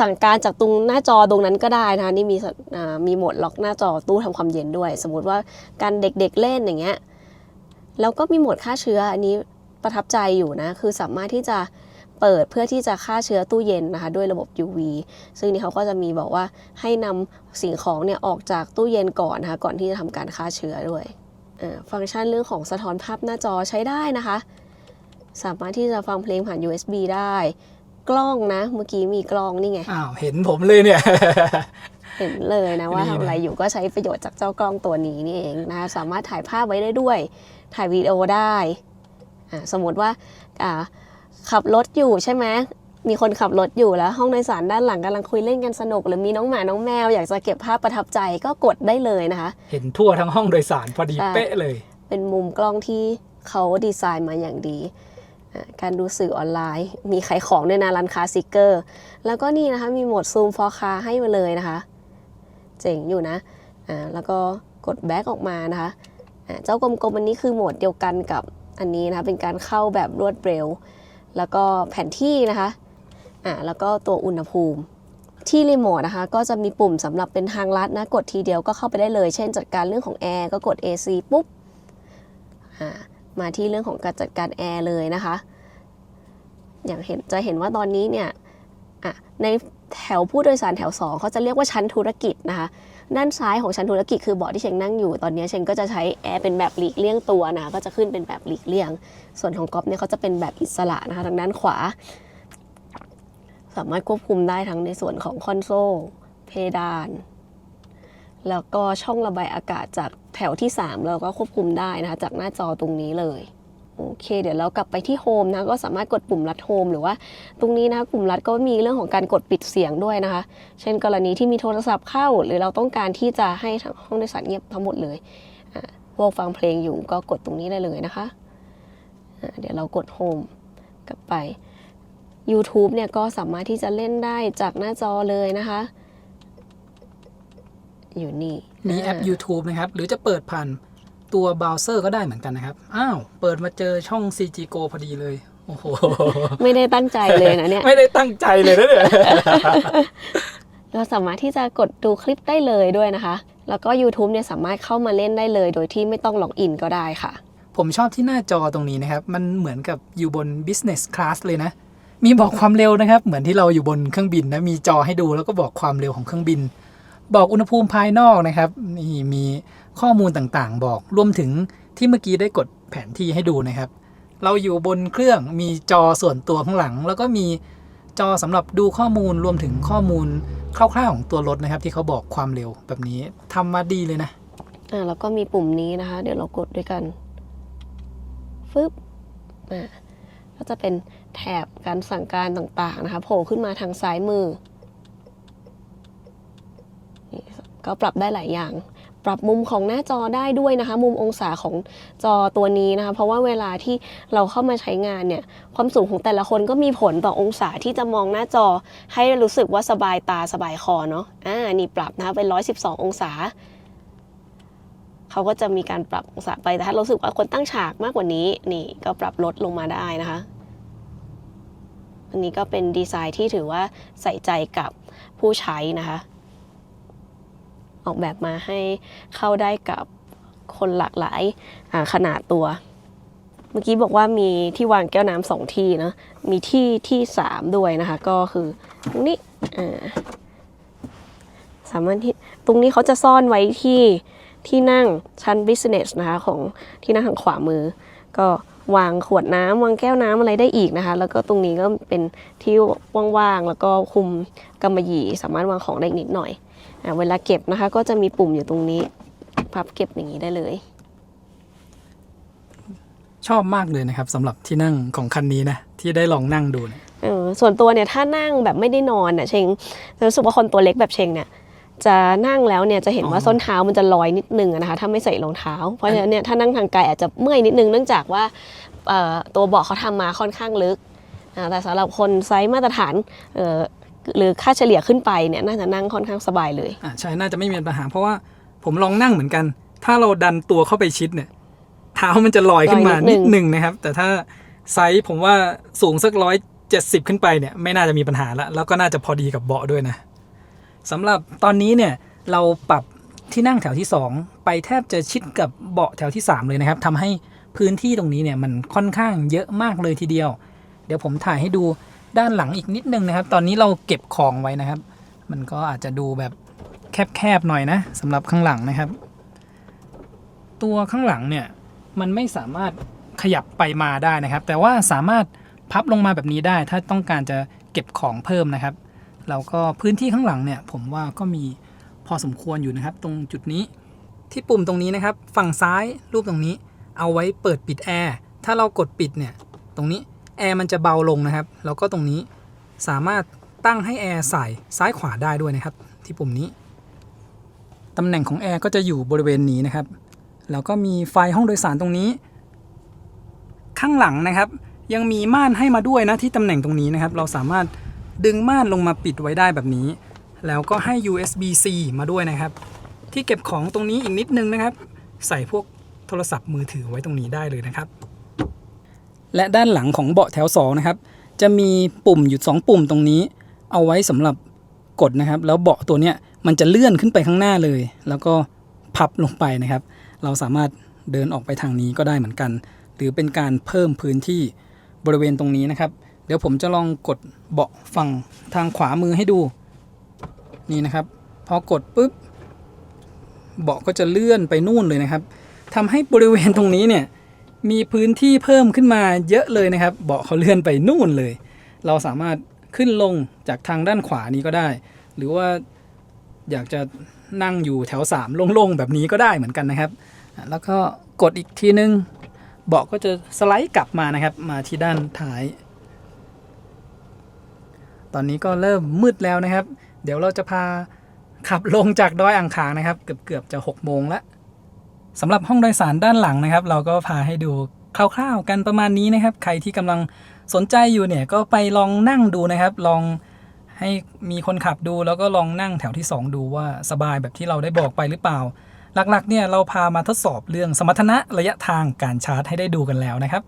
สั่งการจากตรงหน้าจอตรงนั้นก็ได้นะคะนี่มีโหมดล็อกหน้าจอตู้ทำความเย็นด้วยสมมุติว่าการเด็กๆเล่นอย่างเงี้ยแล้วก็มีโหมดฆ่าเชื้ออันนี้ประทับใจอยู่นะคือสามารถที่จะเปิดเพื่อที่จะฆ่าเชื้อตู้เย็นนะคะด้วยระบบ UV ซึ่งนี่เขาก็จะมีบอกว่าให้นำสิ่งของเนี่ยออกจากตู้เย็นก่อนนะคะก่อนที่จะทำการฆ่าเชื้อด้วยฟังก์ชันเรื่องของสะท้อนภาพหน้าจอใช้ได้นะคะสามารถที่จะฟังเพลงผ่าน USB ได้กล้องนะเมื่อกี้มีกล้องนี่ไงเห็นผมเลยเนี่ย เห็นเลยนะว่าทำอะไรอยู่ก็ใช้ประโยชน์จากเจ้ากล้องตัวนี้นี่เองนะคะสามารถถ่ายภาพไว้ได้ด้วยถ่ายวิดีโอได้สมมติว่าขับรถอยู่ใช่ไหมมีคนขับรถอยู่แล้วห้องโดยสารด้านหลังกำลังคุยเล่นกันสนุกหรือมีน้องหมาน้องแมวอยากจะเก็บภาพประทับใจก็กดได้เลยนะคะเห็นทั่วทั้งห้องโดยสารพอดีเป๊ะเลยเป็นมุมกล้องที่เขาดีไซน์มาอย่างดีการดูสื่อออนไลน์มีขายของด้วยนะร้านค้าซิกเกอร์แล้วก็นี่นะคะมีโหมดซูม 4K ให้มาเลยนะคะเจ๋งอยู่นะแล้วก็กดแบ็กออกมานะคะเจ้ากลมๆอันนี้คือโหมดเดียวกันกับอันนี้นะคะเป็นการเข้าแบบรวดเร็วแล้วก็แผนที่นะคะแล้วก็ตัวอุณหภูมิที่รีโมทนะคะก็จะมีปุ่มสำหรับเป็นทางลัดนะกดทีเดียวก็เข้าไปได้เลยเช่นจัดการเรื่องของแอร์ก็กด AC ปุ๊บมาที่เรื่องของการจัดการแอร์เลยนะคะอย่างจะเห็นว่าตอนนี้เนี่ยใน แถวผู้โดยสารแถว2เขาจะเรียกว่าชั้นธุรกิจนะคะด้านซ้ายของชั้นธุรกิจคือเบาะที่เชงนั่งอยู่ตอนนี้เชงก็จะใช้แอร์เป็นแบบหลีกเลี่ยงตัวนะก็จะขึ้นเป็นแบบหลีกเลี่ยงส่วนของก๊อฟเนี่ยเขาจะเป็นแบบอิสระนะคะทางด้านขวาสามารถควบคุมได้ทั้งในส่วนของคอนโซลเพดานแล้วก็ช่องระบายอากาศจากแถวที่3เราก็ควบคุมได้นะคะจากหน้าจอตรงนี้เลยโอเคเดี๋ยวเรากลับไปที่โฮมนะก็สามารถกดปุ่มลัดโฮมหรือว่าตรงนี้นะปุ่มลัดก็มีเรื่องของการกดปิดเสียงด้วยนะคะเช่นกรณีที่มีโทรศัพท์เข้าหรือเราต้องการที่จะให้ห้องโดยสารเงียบทั้งหมดเลยพวกฟังเพลงอยู่ก็กดตรงนี้ได้เลยนะคะเดี๋ยวเรากดโฮมกลับไป YouTube เนี่ยก็สามารถที่จะเล่นได้จากหน้าจอเลยนะคะอยู่นี่มีแอป YouTube นะครับหรือจะเปิดผ่านตัวเบราว์เซอร์ก็ได้เหมือนกันนะครับอ้าวเปิดมาเจอช่อง CG Go พอดีเลยโอ้โห ไม่ได้ตั้งใจเลยนะเนี่ย ไม่ได้ตั้งใจเลยนะเนี่ย เราสามารถที่จะกดดูคลิปได้เลยด้วยนะคะแล้วก็ YouTube เนี่ยสามารถเข้ามาเล่นได้เลยโดยที่ไม่ต้องล็อกอินก็ได้ค่ะผมชอบที่หน้าจอตรงนี้นะครับมันเหมือนกับอยู่บน Business Class เลยนะมีบอกความเร็วนะครับเหมือนที่เราอยู่บนเครื่องบินนะมีจอให้ดูแล้วก็บอกความเร็วของเครื่องบินบอกอุณหภูมิภายนอกนะครับนี่มีข้อมูลต่างๆบอกรวมถึงที่เมื่อกี้ได้กดแผนที่ให้ดูนะครับเราอยู่บนเครื่องมีจอส่วนตัวข้างหลังแล้วก็มีจอสำหรับดูข้อมูลรวมถึงข้อมูลคร่าวๆของตัวรถนะครับที่เขาบอกความเร็วแบบนี้ทำมาดีเลยนะแล้วก็มีปุ่มนี้นะคะเดี๋ยวเรากดด้วยกันฟึบก็จะเป็นแถบการสั่งการต่างๆนะคะโผล่ขึ้นมาทางซ้ายมือก็ปรับได้หลายอย่างปรับมุมของหน้าจอได้ด้วยนะคะมุมองศาของจอตัวนี้นะคะเพราะว่าเวลาที่เราเข้ามาใช้งานเนี่ยความสูงของแต่ละคนก็มีผลต่อองศาที่จะมองหน้าจอให้รู้สึกว่าสบายตาสบายคอเนาะนี่ปรับนะคะเป็น112องศาเขาก็จะมีการปรับองศาไปแต่ถ้ารู้สึกว่าคนตั้งฉากมากกว่านี้นี่ก็ปรับลดลงมาได้นะคะอันนี้ก็เป็นดีไซน์ที่ถือว่าใส่ใจกับผู้ใช้นะคะออกแบบมาให้เข้าได้กับคนหลากหลายขนาดตัวเมื่อกี้บอกว่ามีที่วางแก้วน้ำ2ที่นะมีที่3ด้วยนะคะก็คือตรงนี้สามารถที่ตรงนี้เขาจะซ่อนไว้ที่นั่งชั้น business นะคะของที่นั่งทางขวามือก็วางขวดน้ำวางแก้วน้ำอะไรได้อีกนะคะแล้วก็ตรงนี้ก็เป็นที่ว่างๆแล้วก็คุมกำมะหยี่สามารถวางของได้นิดหน่อยเวลาเก็บนะคะก็จะมีปุ่มอยู่ตรงนี้พับเก็บอย่างนี้ได้เลยชอบมากเลยนะครับสำหรับที่นั่งของคันนี้นะที่ได้ลองนั่งดูนะส่วนตัวเนี่ยถ้านั่งแบบไม่ได้นอนเชงรู้สึกว่าคนตัวเล็กแบบเชงเนี่ยจะนั่งแล้วเนี่ยจะเห็นว่าส้นเท้ามันจะลอยนิดนึงนะคะถ้าไม่ใส่รองเท้าเพราะฉะนั้นเนี่ยถ้านั่งทางไกลอาจจะเมื่อยนิดนึงเนื่องจากว่าตัวเบาะเขาทำมาค่อนข้างลึกแต่สำหรับคนไซส์มาตรฐานหรือค่าเฉลี่ยขึ้นไปเนี่ยน่าจะนั่งค่อนข้างสบายเลยใช่น่าจะไม่มีปัญหาเพราะว่าผมลองนั่งเหมือนกันถ้าเราดันตัวเข้าไปชิดเนี่ยเท้ามันจะลอยขึ้นมานิดนึงนะครับแต่ถ้าไซส์ผมว่าสูงสัก170ขึ้นไปเนี่ยไม่น่าจะมีปัญหาแล้วก็น่าจะพอดีกับเบาะด้วยนะสำหรับตอนนี้เนี่ยเราปรับที่นั่งแถวที่2ไปแทบจะชิดกับเบาะแถวที่3เลยนะครับทำให้พื้นที่ตรงนี้เนี่ยมันค่อนข้างเยอะมากเลยทีเดียวเดี๋ยวผมถ่ายให้ดูด้านหลังอีกนิดนึงนะครับตอนนี้เราเก็บของไว้นะครับมันก็อาจจะดูแบบแคบๆหน่อยนะสำหรับข้างหลังนะครับตัวข้างหลังเนี่ยมันไม่สามารถขยับไปมาได้นะครับแต่ว่าสามารถพับลงมาแบบนี้ได้ถ้าต้องการจะเก็บของเพิ่มนะครับแล้วก็พื้นที่ข้างหลังเนี่ยผมว่าก็มีพอสมควรอยู่นะครับตรงจุดนี้ที่ปุ่มตรงนี้นะครับฝั่งซ้ายรูปตรงนี้เอาไว้เปิดปิดแอร์ถ้าเรากดปิดเนี่ยตรงนี้แอร์มันจะเบาลงนะครับแล้วก็ตรงนี้สามารถตั้งให้แอร์ใส่ซ้ายขวาได้ด้วยนะครับที่ปุ่มนี้ตำแหน่งของแอร์ก็จะอยู่บริเวณนี้นะครับแล้วก็มีไฟห้องโดยสารตรงนี้ข้างหลังนะครับยังมีม่านให้มาด้วยนะที่ตำแหน่งตรงนี้นะครับเราสามารถดึงม่านลงมาปิดไว้ได้แบบนี้แล้วก็ให้ USB-C มาด้วยนะครับที่เก็บของตรงนี้อีกนิดนึงนะครับใส่พวกโทรศัพท์มือถือไว้ตรงนี้ได้เลยนะครับและด้านหลังของเบาะแถว2นะครับจะมีปุ่มอยู่2ปุ่มตรงนี้เอาไว้สำหรับกดนะครับแล้วเบาะตัวเนี้ยมันจะเลื่อนขึ้นไปข้างหน้าเลยแล้วก็พับลงไปนะครับเราสามารถเดินออกไปทางนี้ก็ได้เหมือนกันหรือเป็นการเพิ่มพื้นที่บริเวณตรงนี้นะครับ เดี๋ยวผมจะลองกดเบาะฝั่งทางขวามือให้ดูนี่นะครับพอกดปุ๊บเบาะก็จะเลื่อนไปนู่นเลยนะครับทำให้บริเวณตรงนี้เนี่ยมีพื้นที่เพิ่มขึ้นมาเยอะเลยนะครับเบาะเขาเลื่อนไปนู่นเลยเราสามารถขึ้นลงจากทางด้านขวานี้ก็ได้ หรือว่าอยากจะนั่งอยู่แถว3โล่งๆแบบนี้ก็ได้เหมือนกันนะครับแล้วก็กดอีกทีนึงเบาะก็จะสไลด์กลับมานะครับมาที่ด้านท้ายตอนนี้ก็เริ่มมืดแล้วนะครับเดี๋ยวเราจะพาขับลงจากดอยอ่างขางนะครับเกือบจะ6 โมงแล้วสำหรับห้องโดยสารด้านหลังนะครับเราก็พาให้ดูคร่าวๆกันประมาณนี้นะครับใครที่กำลังสนใจอยู่เนี่ยก็ไปลองนั่งดูนะครับลองให้มีคนขับดูแล้วก็ลองนั่งแถวที่2ดูว่าสบายแบบที่เราได้บอกไปหรือเปล่าหลักๆเนี่ยเราพามาทดสอบเรื่องสมรรถนะระยะทางการชาร์จให้ได้ดูกันแล้วนะครับ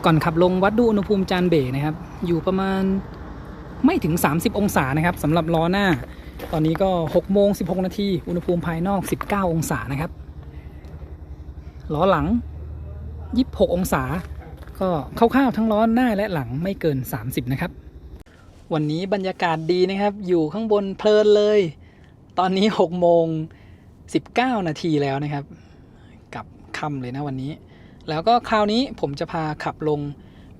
ก่อนขับลงวัดดูอุณหภูมิจานเบรกนะครับอยู่ประมาณไม่ถึง30องศานะครับสำหรับล้อหน้าตอนนี้ก็6 โมง 16 นาทีอุณหภูมิภายนอก19องศานะครับล้อหลัง26องศาก็คร่าวๆทั้งล้อหน้าและหลังไม่เกิน30นะครับวันนี้บรรยากาศดีนะครับอยู่ข้างบนเพลินเลยตอนนี้6 โมง 19 นาทีแล้วนะครับกับค่ำเลยนะวันนี้แล้วก็คราวนี้ผมจะพาขับลง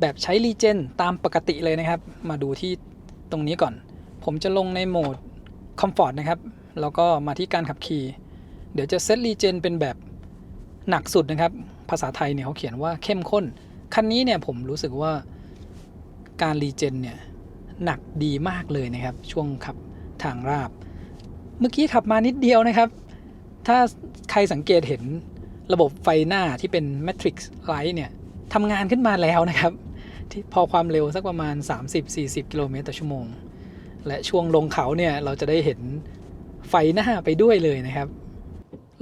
แบบใช้รีเจนตามปกติเลยนะครับมาดูที่ตรงนี้ก่อนผมจะลงในโหมดคอมฟอร์ตนะครับแล้วก็มาที่การขับขี่เดี๋ยวจะเซตรีเจนเป็นแบบหนักสุดนะครับภาษาไทยเนี่ยเขาเขียนว่าเข้มข้นคันนี้เนี่ยผมรู้สึกว่าการรีเจนเนี่ยหนักดีมากเลยนะครับช่วงขับทางราบเมื่อกี้ขับมานิดเดียวนะครับถ้าใครสังเกตเห็นระบบไฟหน้าที่เป็น Matrix Light เนี่ยทำงานขึ้นมาแล้วนะครับที่พอความเร็วสักประมาณ 30-40 กิโลเมตรต่อชั่วโมงและช่วงลงเขาเนี่ยเราจะได้เห็นไฟหน้าไปด้วยเลยนะครับ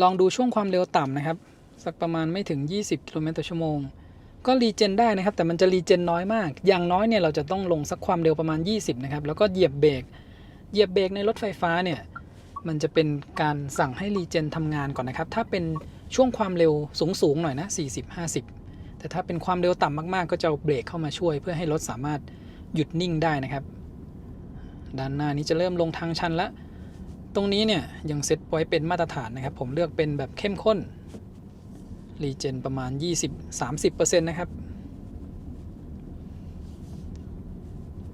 ลองดูช่วงความเร็วต่ำนะครับสักประมาณไม่ถึง20 กิโลเมตรต่อชั่วโมงก็รีเจนได้นะครับแต่มันจะรีเจนน้อยมากอย่างน้อยเนี่ยเราจะต้องลงสักความเร็วประมาณ20นะครับแล้วก็เหยียบเบรกในรถไฟฟ้าเนี่ยมันจะเป็นการสั่งให้รีเจนทำงานก่อนนะครับถ้าเป็นช่วงความเร็วสูงหน่อยนะ40-50แต่ถ้าเป็นความเร็วต่ำมากๆก็จะเอาเบรกเข้ามาช่วยเพื่อให้รถสามารถหยุดนิ่งได้นะครับด้านหน้านี้จะเริ่มลงทางชันแล้วตรงนี้เนี่ยยังเซตไว้เป็นมาตรฐานนะครับผมเลือกเป็นแบบเข้มข้นรีเจนประมาณ 20-30% นะครับ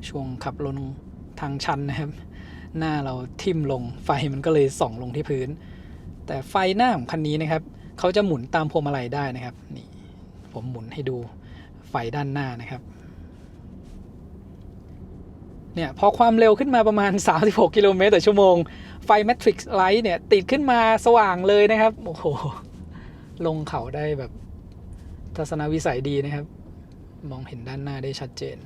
ช่วงขับลงทางชันนะครับหน้าเราทิ่มลงไฟมันก็เลยส่องลงที่พื้นแต่ไฟหน้าของคันนี้นะครับเขาจะหมุนตามพวงมาลัยได้นะครับนี่ผมหมุนให้ดูไฟด้านหน้านะครับเนี่ยพอความเร็วขึ้นมาประมาณ36 กิโลเมตรต่อชั่วโมงไฟ Matrix Light เนี่ยติดขึ้นมาสว่างเลยนะครับโอ้โหลงเขาได้แบบทัศนวิสัยดีนะครับมองเห็นด้านหน้าได้ชัดเจน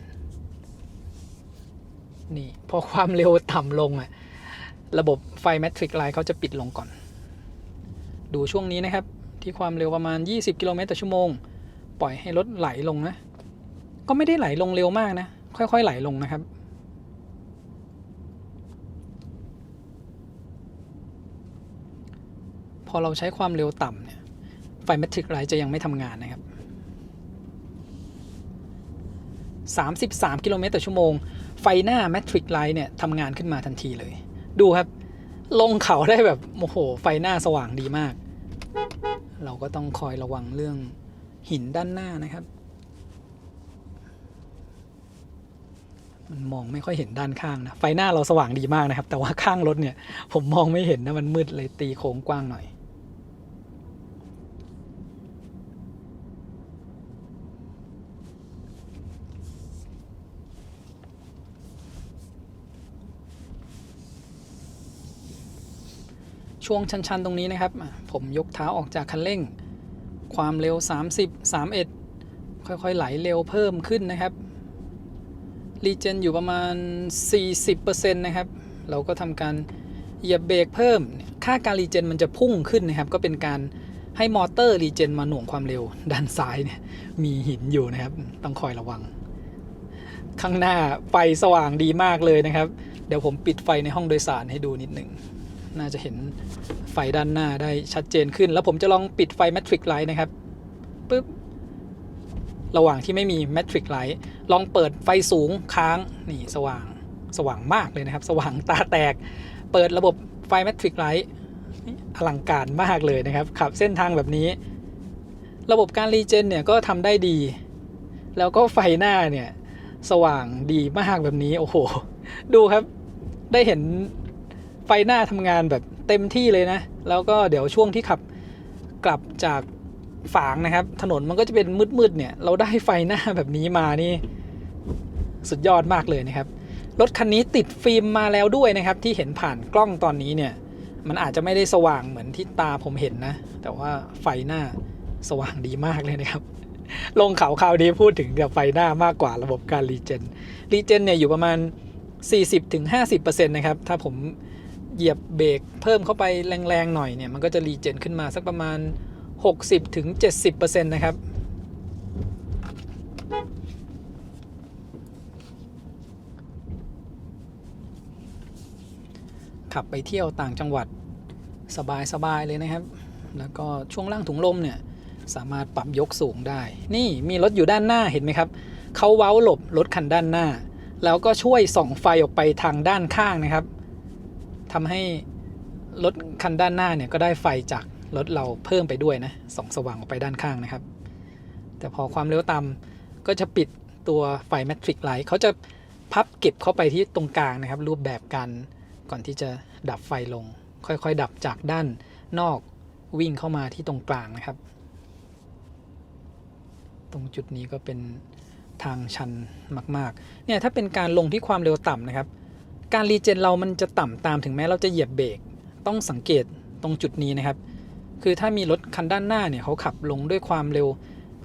นี่พอความเร็วต่ำลงอะระบบไฟ Matrix Light เขาจะปิดลงก่อนดูช่วงนี้นะครับที่ความเร็วประมาณ20 กิโลเมตรต่อชั่วโมงปล่อยให้รถไหลลงนะก็ไม่ได้ไหลลงเร็วมากนะค่อยๆไหลลงนะครับพอเราใช้ความเร็วต่ำเนี่ยไฟ Matrix Light จะยังไม่ทำงานนะครับ33 กิโลเมตรต่อชั่วโมงไฟหน้า Matrix Light เนี่ยทำงานขึ้นมาทันทีเลยดูครับลงเขาได้แบบโอ้โหไฟหน้าสว่างดีมากเราก็ต้องคอยระวังเรื่องหินด้านหน้านะครับมันมองไม่ค่อยเห็นด้านข้างนะไฟหน้าเราสว่างดีมากนะครับแต่ว่าข้างรถเนี่ยผมมองไม่เห็นนะมันมืดเลยตีโค้งกว้างหน่อยช่วงชันๆตรงนี้นะครับผมยกเท้าออกจากคันเร่งความเร็ว30-31ค่อยๆไหลเร็วเพิ่มขึ้นนะครับรีเจนอยู่ประมาณ 40% นะครับเราก็ทำการเหยียบเบรกเพิ่มค่าการรีเจนมันจะพุ่งขึ้นนะครับก็เป็นการให้มอเตอร์รีเจนมาหน่วงความเร็วด้านซ้ายเนี่ยมีหินอยู่นะครับต้องคอยระวังข้างหน้าไฟสว่างดีมากเลยนะครับเดี๋ยวผมปิดไฟในห้องโดยสารให้ดูนิดหนึ่งน่าจะเห็นไฟด้านหน้าได้ชัดเจนขึ้นแล้วผมจะลองปิดไฟ Matrix Light นะครับปึ๊บ ระหว่างที่ไม่มี Matrix Light ลองเปิดไฟสูงค้างนี่สว่างมากเลยนะครับสว่างตาแตกเปิดระบบไฟ Matrix Light อลังการมากเลยนะครับขับเส้นทางแบบนี้ระบบการรีเจนเนี่ยก็ทำได้ดีแล้วก็ไฟหน้าเนี่ยสว่างดีมากแบบนี้โอ้โหดูครับได้เห็นไฟหน้าทำงานแบบเต็มที่เลยนะแล้วก็เดี๋ยวช่วงที่ขับกลับจากฝางนะครับถนนมันก็จะเป็นมืดๆเนี่ยเราได้ไฟหน้าแบบนี้มานี่สุดยอดมากเลยนะครับรถคันนี้ติดฟิล์มมาแล้วด้วยนะครับที่เห็นผ่านกล้องตอนนี้เนี่ยมันอาจจะไม่ได้สว่างเหมือนที่ตาผมเห็นนะแต่ว่าไฟหน้าสว่างดีมากเลยนะครับลงเขาคราวนี้พูดถึงกับไฟหน้ามากกว่าระบบการรีเจนเนี่ยอยู่ประมาณ 40-50% นะครับถ้าผมเหยียบเบรกเพิ่มเข้าไปแรงๆหน่อยเนี่ยมันก็จะรีเจนขึ้นมาสักประมาณ 60-70% นะครับขับไปเที่ยวต่างจังหวัดสบายๆเลยนะครับแล้วก็ช่วงล่างถุงลมเนี่ยสามารถปรับยกสูงได้นี่มีรถอยู่ด้านหน้าเห็นไหมครับเขาเว้าหลบรถคันด้านหน้าแล้วก็ช่วยส่องไฟออกไปทางด้านข้างนะครับทำให้รถคันด้านหน้าเนี่ยก็ได้ไฟจากรถเราเพิ่มไปด้วยนะส่องสว่างออกไปด้านข้างนะครับแต่พอความเร็วต่ำก็จะปิดตัวไฟ Matrix Light เขาจะพับเก็บเข้าไปที่ตรงกลางนะครับรูปแบบกันก่อนที่จะดับไฟลงค่อยๆดับจากด้านนอกวิ่งเข้ามาที่ตรงกลางนะครับตรงจุดนี้ก็เป็นทางชันมากๆเนี่ยถ้าเป็นการลงที่ความเร็วต่ำนะครับการรีเจนเรามันจะต่ำตามถึงแม้เราจะเหยียบเบรกต้องสังเกตตรงจุดนี้นะครับคือถ้ามีรถคันด้านหน้าเนี่ยเขาขับลงด้วยความเร็ว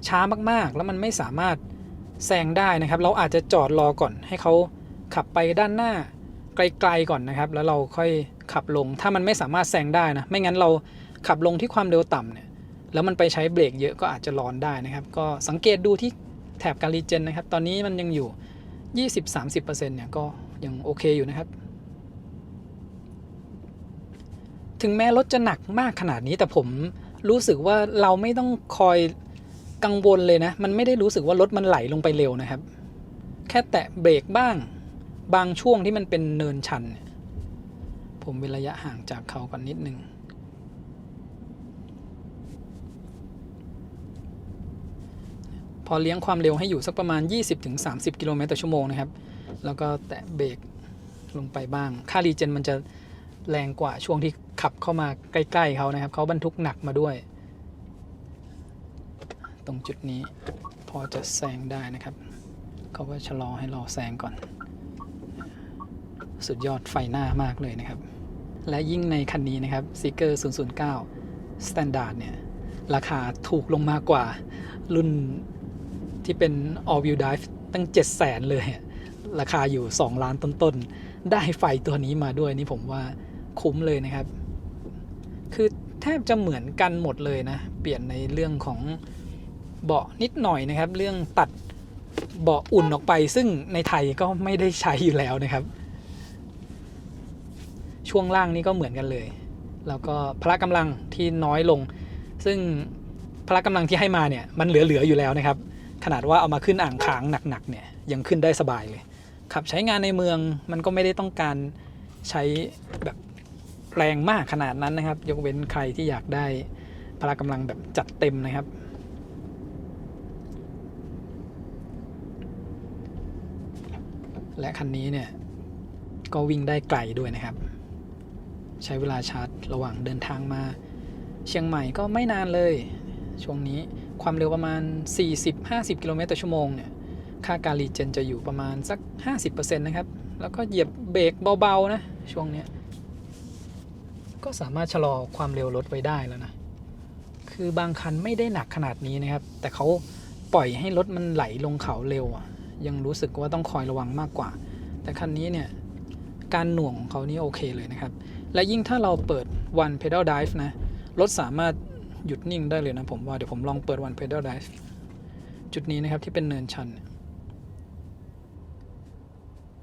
ช้ามากๆแล้วมันไม่สามารถแซงได้นะครับเราอาจจะจอดรอก่อนให้เขาขับไปด้านหน้าไกลๆก่อนนะครับแล้วเราค่อยขับลงถ้ามันไม่สามารถแซงได้นะไม่งั้นเราขับลงที่ความเร็วต่ำเนี่ยแล้วมันไปใช้เบรกเยอะก็อาจจะร้อนได้นะครับก็สังเกตดูที่แถบการรีเจนนะครับตอนนี้มันยังอยู่ 20-30% เนี่ยก็ยังโอเคอยู่นะครับถึงแม้รถจะหนักมากขนาดนี้แต่ผมรู้สึกว่าเราไม่ต้องคอยกังวลเลยนะมันไม่ได้รู้สึกว่ารถมันไหลลงไปเร็วนะครับแค่แตะเบรกบ้างบางช่วงที่มันเป็นเนินชันเนี่ยผมเว้นระยะห่างจากเขาก่อนนิดนึงพอเลี้ยงความเร็วให้อยู่สักประมาณ 20-30 กิโลเมตรต่อชั่วโมงนะครับแล้วก็แตะเบรกลงไปบ้างค่ารีเจนมันจะแรงกว่าช่วงที่ขับเข้ามาใกล้ๆเขานะครับเขาบรรทุกหนักมาด้วยตรงจุดนี้พอจะแซงได้นะครับเขาก็ชะลอให้เราแซงก่อนสุดยอดไฟหน้ามากเลยนะครับและยิ่งในคันนี้นะครับ Seeker 009 Standard เนี่ยราคาถูกลงมากกว่ารุ่นที่เป็น All Wheel Drive ตั้ง 700,000 เลยราคาอยู่2ล้านต้นๆได้ไฟตัวนี้มาด้วยนี่ผมว่าคุ้มเลยนะครับคือแทบจะเหมือนกันหมดเลยนะเปลี่ยนในเรื่องของเบาะนิดหน่อยนะครับเรื่องตัดเบาะอุ่นออกไปซึ่งในไทยก็ไม่ได้ใช้อยู่แล้วนะครับช่วงล่างนี่ก็เหมือนกันเลยแล้วก็พละกำลังที่น้อยลงซึ่งพละกำลังที่ให้มาเนี่ยมันเหลืออยู่แล้วนะครับขนาดว่าเอามาขึ้นอ่างค้างหนักๆเนี่ยยังขึ้นได้สบายเลยขับใช้งานในเมืองมันก็ไม่ได้ต้องการใช้แบบแรงมากขนาดนั้นนะครับยกเว้นใครที่อยากได้พละกำลังแบบจัดเต็มนะครับและคันนี้เนี่ยก็วิ่งได้ไกลด้วยนะครับใช้เวลาชาร์จระหว่างเดินทางมาเชียงใหม่ก็ไม่นานเลยช่วงนี้ความเร็วประมาณ 40-50 กิโลเมตรต่อชั่วโมงเนี่ยค่าการรีเจนจะอยู่ประมาณสัก 50% นะครับแล้วก็เหยียบเบรกเบาๆนะช่วงนี้ก็สามารถชะลอความเร็วรถไว้ได้แล้วนะคือบางคันไม่ได้หนักขนาดนี้นะครับแต่เขาปล่อยให้รถมันไหลลงเขาเร็วยังรู้สึกว่าต้องคอยระวังมากกว่าแต่คันนี้เนี่ยการหน่วงของเขานี่โอเคเลยนะครับและยิ่งถ้าเราเปิด One Pedal Drive นะรถสามารถหยุดนิ่งได้เลยนะผมว่าเดี๋ยวผมลองเปิด One Pedal Drive จุดนี้นะครับที่เป็นเนินชัน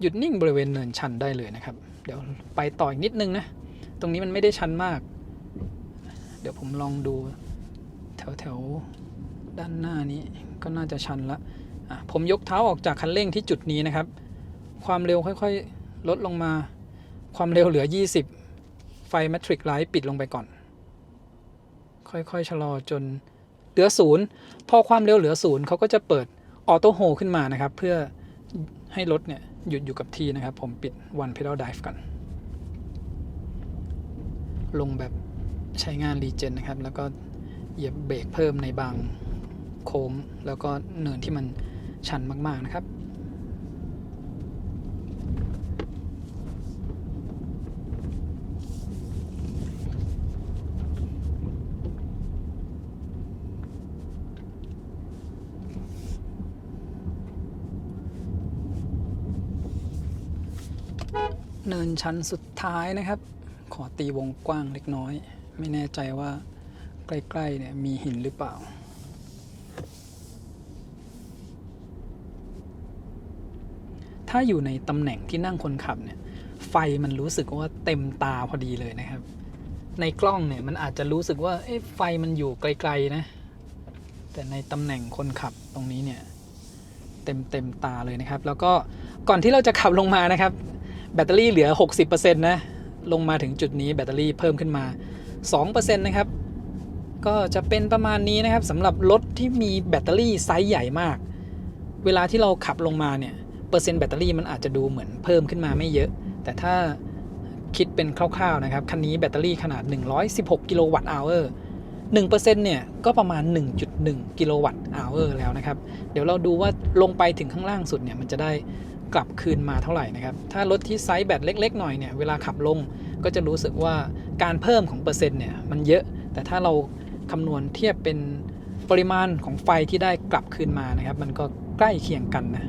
หยุดนิ่งบริเวณเนินชันได้เลยนะครับเดี๋ยวไปต่ออีกนิดนึงนะตรงนี้มันไม่ได้ชันมากเดี๋ยวผมลองดูแถว ด้านหน้านี้ก็น่าจะชันละผมยกเท้าออกจากคันเร่งที่จุดนี้นะครับความเร็วค่อยๆลดลงมาความเร็วเหลือ20ไฟ Matrix Light ปิดลงไปก่อนค่อยๆชะลอจนเหลือ0พอความเร็วเหลือ0เขาก็จะเปิดออโต้โฮขึ้นมานะครับเพื่อให้รถเนี่ยหยุดอยู่กับที่นะครับผมปิด One Pedal Dive ก่อนลงแบบใช้งานรีเจนนะครับแล้วก็เหยียบเบรกเพิ่มในบางโค้งแล้วก็เนินที่มันชันมากๆนะครับเนินชันสุดท้ายนะครับขอตีวงกว้างเล็กน้อยไม่แน่ใจว่าใกล้ๆเนี่ยมีหินหรือเปล่าถ้าอยู่ในตำแหน่งที่นั่งคนขับเนี่ยไฟมันรู้สึกว่าเต็มตาพอดีเลยนะครับในกล้องเนี่ยมันอาจจะรู้สึกว่าไฟมันอยู่ไกลๆนะแต่ในตำแหน่งคนขับตรงนี้เนี่ยเต็มตาเลยนะครับแล้วก็ก่อนที่เราจะขับลงมานะครับแบตเตอรี่เหลือ 60% นะลงมาถึงจุดนี้แบตเตอรี่เพิ่มขึ้นมา 2% นะครับก็จะเป็นประมาณนี้นะครับสำหรับรถที่มีแบตเตอรี่ไซส์ใหญ่มากเวลาที่เราขับลงมาเนี่ยเปอร์เซ็นต์แบตเตอรี่มันอาจจะดูเหมือนเพิ่มขึ้นมาไม่เยอะแต่ถ้าคิดเป็นคร่าวๆนะครับคันนี้แบตเตอรี่ขนาด116กิโลวัตต์อเวอร์ 1% เนี่ยก็ประมาณ 1.1 กิโลวัตต์อเวอร์แล้วนะครับเดี๋ยวเราดูว่าลงไปถึงข้างล่างสุดเนี่ยมันจะได้กลับคืนมาเท่าไหร่นะครับถ้ารถที่ไซส์แบตเล็กๆหน่อยเนี่ยเวลาขับลงก็จะรู้สึกว่าการเพิ่มของเปอร์เซ็นต์เนี่ยมันเยอะแต่ถ้าเราคำนวณเทียบเป็นปริมาณของไฟที่ได้กลับคืนมานะครับมันก็ใกล้เคียงกันนะ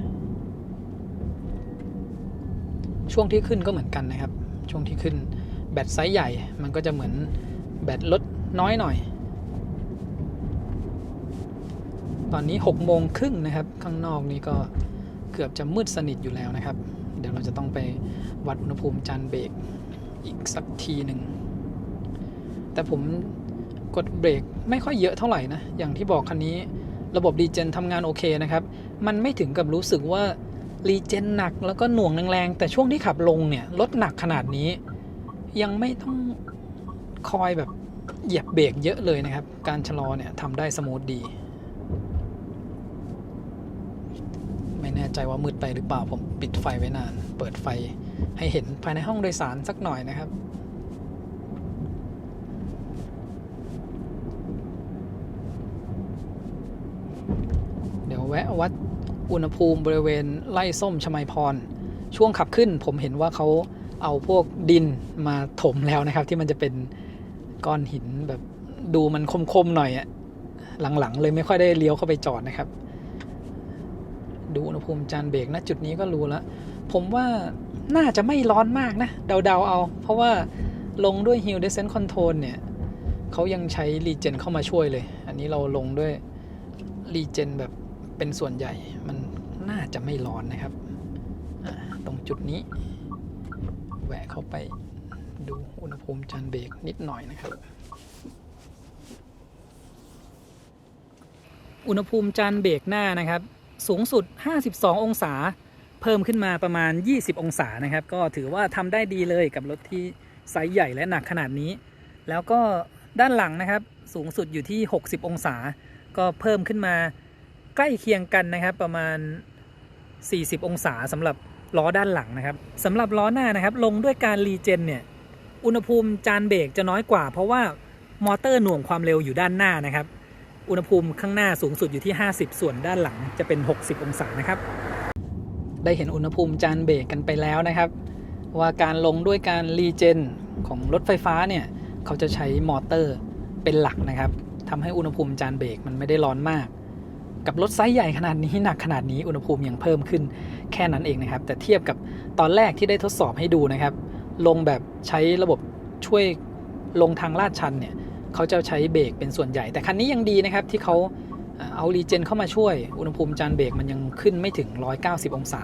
ช่วงที่ขึ้นก็เหมือนกันนะครับช่วงที่ขึ้นแบตไซส์ใหญ่มันก็จะเหมือนแบตลดน้อยหน่อยตอนนี้6:30นะครับข้างนอกนี่ก็เกือบจะมืดสนิทอยู่แล้วนะครับเดี๋ยวเราจะต้องไปวัดอุณหภูมิจานเบรกอีกสักทีหนึ่งแต่ผมกดเบรกไม่ค่อยเยอะเท่าไหร่นะอย่างที่บอกคันนี้ระบบรีเจนทำงานโอเคนะครับมันไม่ถึงกับรู้สึกว่ารีเจนหนักแล้วก็หน่วงแรงๆแต่ช่วงที่ขับลงเนี่ยรถหนักขนาดนี้ยังไม่ต้องคอยแบบเหยียบเบรกเยอะเลยนะครับการชะลอเนี่ยทำได้สมูทดีไม่แน่ใจว่ามืดไปหรือเปล่าผมปิดไฟไว้นานเปิดไฟให้เห็นภายในห้องโดยสารสักหน่อยนะครับเดี๋ยวแวะวัดอุณหภูมิบริเวณไร่ส้มชมัยพรช่วงขับขึ้นผมเห็นว่าเขาเอาพวกดินมาถมแล้วนะครับที่มันจะเป็นก้อนหินแบบดูมันคมๆหน่อยอะหลังๆเลยไม่ค่อยได้เลี้ยวเข้าไปจอดนะครับดูอุณหภูมิจานเบรกณจุดนี้ก็รู้แล้วผมว่าน่าจะไม่ร้อนมากนะเดาๆเอาเพราะว่าลงด้วย Hill Descent Control เนี่ยเขายังใช้รีเจนเข้ามาช่วยเลยอันนี้เราลงด้วยรีเจนแบบเป็นส่วนใหญ่มันน่าจะไม่ร้อนนะครับตรงจุดนี้แวะเข้าไปดูอุณหภูมิจานเบรกนิดหน่อยนะครับอุณหภูมิจานเบรกหน้านะครับสูงสุด52องศาเพิ่มขึ้นมาประมาณ20องศานะครับก็ถือว่าทำได้ดีเลยกับรถที่ไซส์ใหญ่และหนักขนาดนี้แล้วก็ด้านหลังนะครับสูงสุดอยู่ที่60องศาก็เพิ่มขึ้นมาใกล้เคียงกันนะครับประมาณ40องศาสำหรับล้อด้านหลังนะครับสำหรับล้อหน้านะครับลงด้วยการรีเจนเนี่ยอุณหภูมิจานเบรกจะน้อยกว่าเพราะว่ามอเตอร์หน่วงความเร็วอยู่ด้านหน้านะครับอุณหภูมิข้างหน้าสูงสุดอยู่ที่50ส่วนด้านหลังจะเป็น60องศานะครับได้เห็นอุณหภูมิจานเบรกกันไปแล้วนะครับว่าการลงด้วยการรีเจนของรถไฟฟ้าเนี่ยเขาจะใช้มอเตอร์เป็นหลักนะครับทำให้อุณหภูมิจานเบรกมันไม่ได้ร้อนมากกับรถไซส์ใหญ่ขนาดนี้หนักขนาดนี้อุณหภูมิยังเพิ่มขึ้นแค่นั้นเองนะครับแต่เทียบกับตอนแรกที่ได้ทดสอบให้ดูนะครับลงแบบใช้ระบบช่วยลงทางลาดชันเนี่ยเขาจะใช้เบรกเป็นส่วนใหญ่แต่คันนี้ยังดีนะครับที่เขาเอารีเจนเข้ามาช่วยอุณหภูมิจานเบรกมันยังขึ้นไม่ถึง190องศา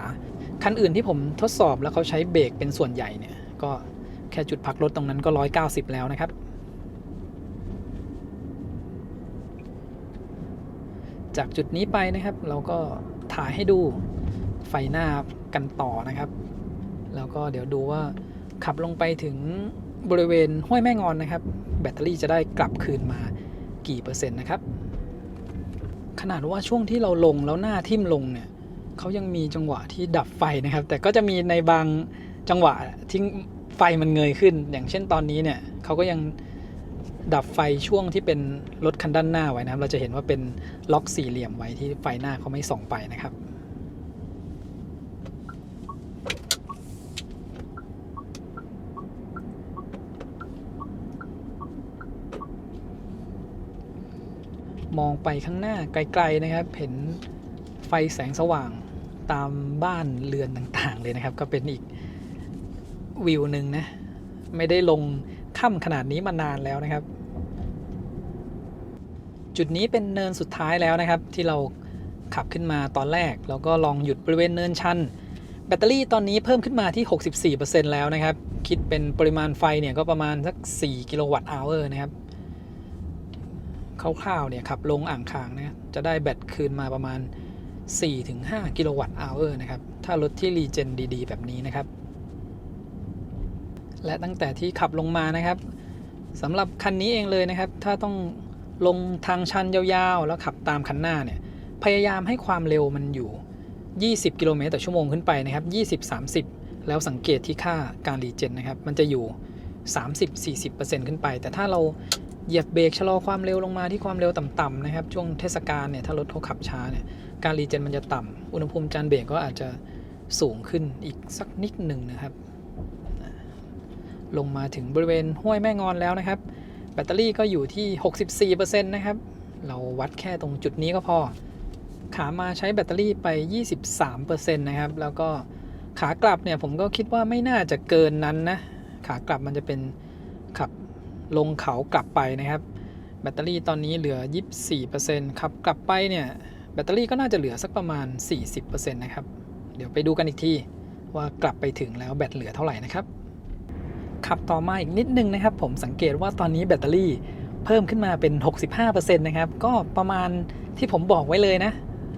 คันอื่นที่ผมทดสอบแล้วเขาใช้เบรกเป็นส่วนใหญ่เนี่ยก็แค่จุดพักรถตรงนั้นก็190แล้วนะครับ จากจุดนี้ไปนะครับเราก็ถ่ายให้ดูไฟหน้ากันต่อนะครับแล้วก็เดี๋ยวดูว่าขับลงไปถึงบริเวณห้วยแม่งอนนะครับแบตเตอรี่จะได้กลับคืนมากี่เปอร์เซ็นต์นะครับขนาดว่าช่วงที่เราลงแล้วหน้าทิ่มลงเนี่ยเขายังมีจังหวะที่ดับไฟนะครับแต่ก็จะมีในบางจังหวะที่ไฟมันเงยขึ้นอย่างเช่นตอนนี้เนี่ยเขาก็ยังดับไฟช่วงที่เป็นรถคันด้านหน้าไว้นะครับเราจะเห็นว่าเป็นล็อกสี่เหลี่ยมไว้ที่ไฟหน้าเขาไม่ส่องไปนะครับมองไปข้างหน้าไกลๆนะครับเห็นไฟแสงสว่างตามบ้านเรือนต่างๆเลยนะครับก็เป็นอีกวิวหนึ่งนะไม่ได้ลงค่ำขนาดนี้มานานแล้วนะครับจุดนี้เป็นเนินสุดท้ายแล้วนะครับที่เราขับขึ้นมาตอนแรกแล้วก็ลองหยุดบริเวณเนินชันแบตเตอรี่ตอนนี้เพิ่มขึ้นมาที่ 64% แล้วนะครับคิดเป็นปริมาณไฟเนี่ยก็ประมาณสัก4กิโลวัตต์อเวอร์นะครับคร่าวๆเนี่ยขับลงอ่างขางนะจะได้แบตคืนมาประมาณ 4-5 กิโลวัตต์อเวอร์นะครับถ้ารถที่รีเจนดีๆแบบนี้นะครับและตั้งแต่ที่ขับลงมานะครับสำหรับคันนี้เองเลยนะครับถ้าต้องลงทางชันยาวๆแล้วขับตามคันหน้าเนี่ยพยายามให้ความเร็วมันอยู่20กิโลเมตรต่อชั่วโมงขึ้นไปนะครับ20-30แล้วสังเกตที่ค่าการรีเจนนะครับมันจะอยู่ 30-40% ขึ้นไปแต่ถ้าเราเหยียบเบรกชะลอความเร็วลงมาที่ความเร็วต่ำๆนะครับช่วงเทศกาลเนี่ยถ้ารถเขาขับช้าเนี่ยการรีเจนมันจะต่ำอุณหภูมิจานเบรกก็อาจจะสูงขึ้นอีกสักนิดหนึ่งนะครับลงมาถึงบริเวณห้วยแม่งอนแล้วนะครับแบตเตอรี่ก็อยู่ที่ 64% นะครับเราวัดแค่ตรงจุดนี้ก็พอขามาใช้แบตเตอรี่ไป 23% นะครับแล้วก็ขากลับเนี่ยผมก็คิดว่าไม่น่าจะเกินนั้นนะขากลับมันจะเป็นขับลงเขากลับไปนะครับแบตเตอรี่ตอนนี้เหลือ 24% ขับกลับไปเนี่ยแบตเตอรี่ก็น่าจะเหลือสักประมาณ 40% นะครับเดี๋ยวไปดูกันอีกทีว่ากลับไปถึงแล้วแบตเหลือเท่าไหร่นะครับขับต่อมาอีกนิดนึงนะครับผมสังเกตว่าตอนนี้แบตเตอรี่เพิ่มขึ้นมาเป็น 65% นะครับก็ประมาณที่ผมบอกไว้เลยนะ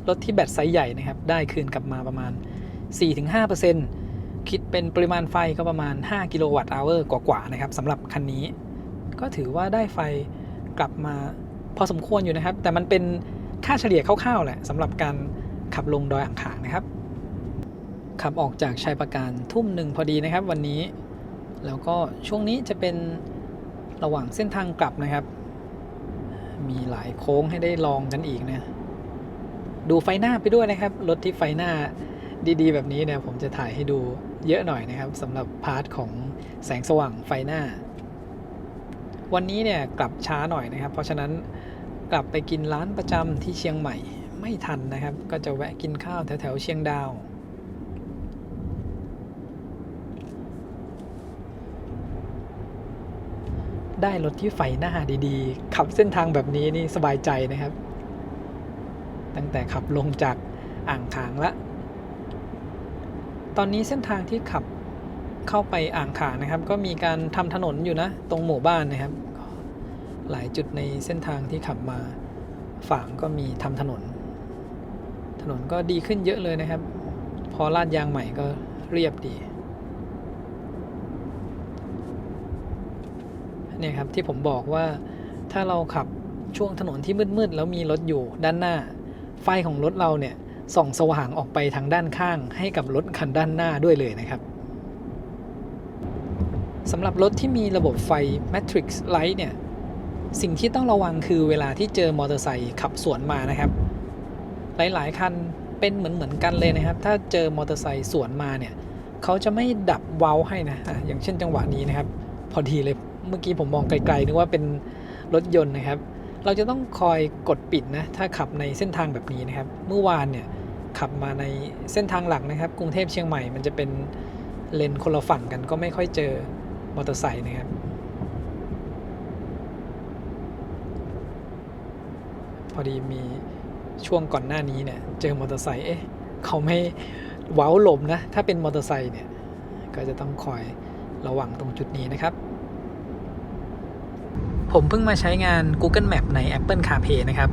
รถที่แบตไซส์ใหญ่นะครับได้คืนกลับมาประมาณ 4-5% คิดเป็นปริมาณไฟก็ประมาณ5กิโลวัตต์อเวอร์กว่าๆนะครับสำหรับคันนี้ก็ถือว่าได้ไฟกลับมาพอสมควรอยู่นะครับแต่มันเป็นค่าเฉลี่ยคร่าวๆแหละสำหรับการขับลงดอยอ่างขางนะครับขับออกจากชัยปราการทุ่มหนึ่งพอดีนะครับวันนี้แล้วก็ช่วงนี้จะเป็นระหว่างเส้นทางกลับนะครับมีหลายโค้งให้ได้ลองกันอีกนะดูไฟหน้าไปด้วยนะครับรถที่ไฟหน้าดีๆแบบนี้เนี่ยผมจะถ่ายให้ดูเยอะหน่อยนะครับสำหรับพาร์ทของแสงสว่างไฟหน้าวันนี้เนี่ยกลับช้าหน่อยนะครับเพราะฉะนั้นกลับไปกินร้านประจำที่เชียงใหม่ไม่ทันนะครับก็จะแวะกินข้าวแถวๆเชียงดาวได้รถที่ไฟหน้าดีๆขับเส้นทางแบบนี้นี่สบายใจนะครับตั้งแต่ขับลงจากอ่างขางละตอนนี้เส้นทางที่ขับเข้าไปอ่างขางนะครับก็มีการทำถนนอยู่นะตรงหมู่บ้านนะครับหลายจุดในเส้นทางที่ขับมาฝางก็มีทำถนนก็ดีขึ้นเยอะเลยนะครับพอลาดยางใหม่ก็เรียบดีเนี่ยครับที่ผมบอกว่าถ้าเราขับช่วงถนนที่มืดๆแล้วมีรถอยู่ด้านหน้าไฟของรถเราเนี่ยส่องสว่างออกไปทางด้านข้างให้กับรถคันด้านหน้าด้วยเลยนะครับสำหรับรถที่มีระบบไฟ Matrix Light เนี่ยสิ่งที่ต้องระวังคือเวลาที่เจอมอเตอร์ไซค์ขับสวนมานะครับหลายๆคันเป็นเหมือนกันเลยนะครับถ้าเจอมอเตอร์ไซค์สวนมาเนี่ยเขาจะไม่ดับเว้าให้นะอย่างเช่นจังหวะนี้นะครับพอดีเลยเมื่อกี้ผมมองไกลๆนึกว่าเป็นรถยนต์นะครับเราจะต้องคอยกดปิดนะถ้าขับในเส้นทางแบบนี้นะครับเมื่อวานเนี่ยขับมาในเส้นทางหลักนะครับกรุงเทพเชียงใหม่มันจะเป็นเลนคนละฝั่งกันก็ไม่ค่อยเจอมอเตอร์ไซค์นะครับพอดีมีช่วงก่อนหน้านี้เนี่ยเจอมอเตอร์ไซค์เขาไม่เว้าหลบนะถ้าเป็นมอเตอร์ไซค์เนี่ยก็จะต้องคอยระวังตรงจุดนี้นะครับผมเพิ่งมาใช้งาน Google Map ใน Apple CarPlay นะครับ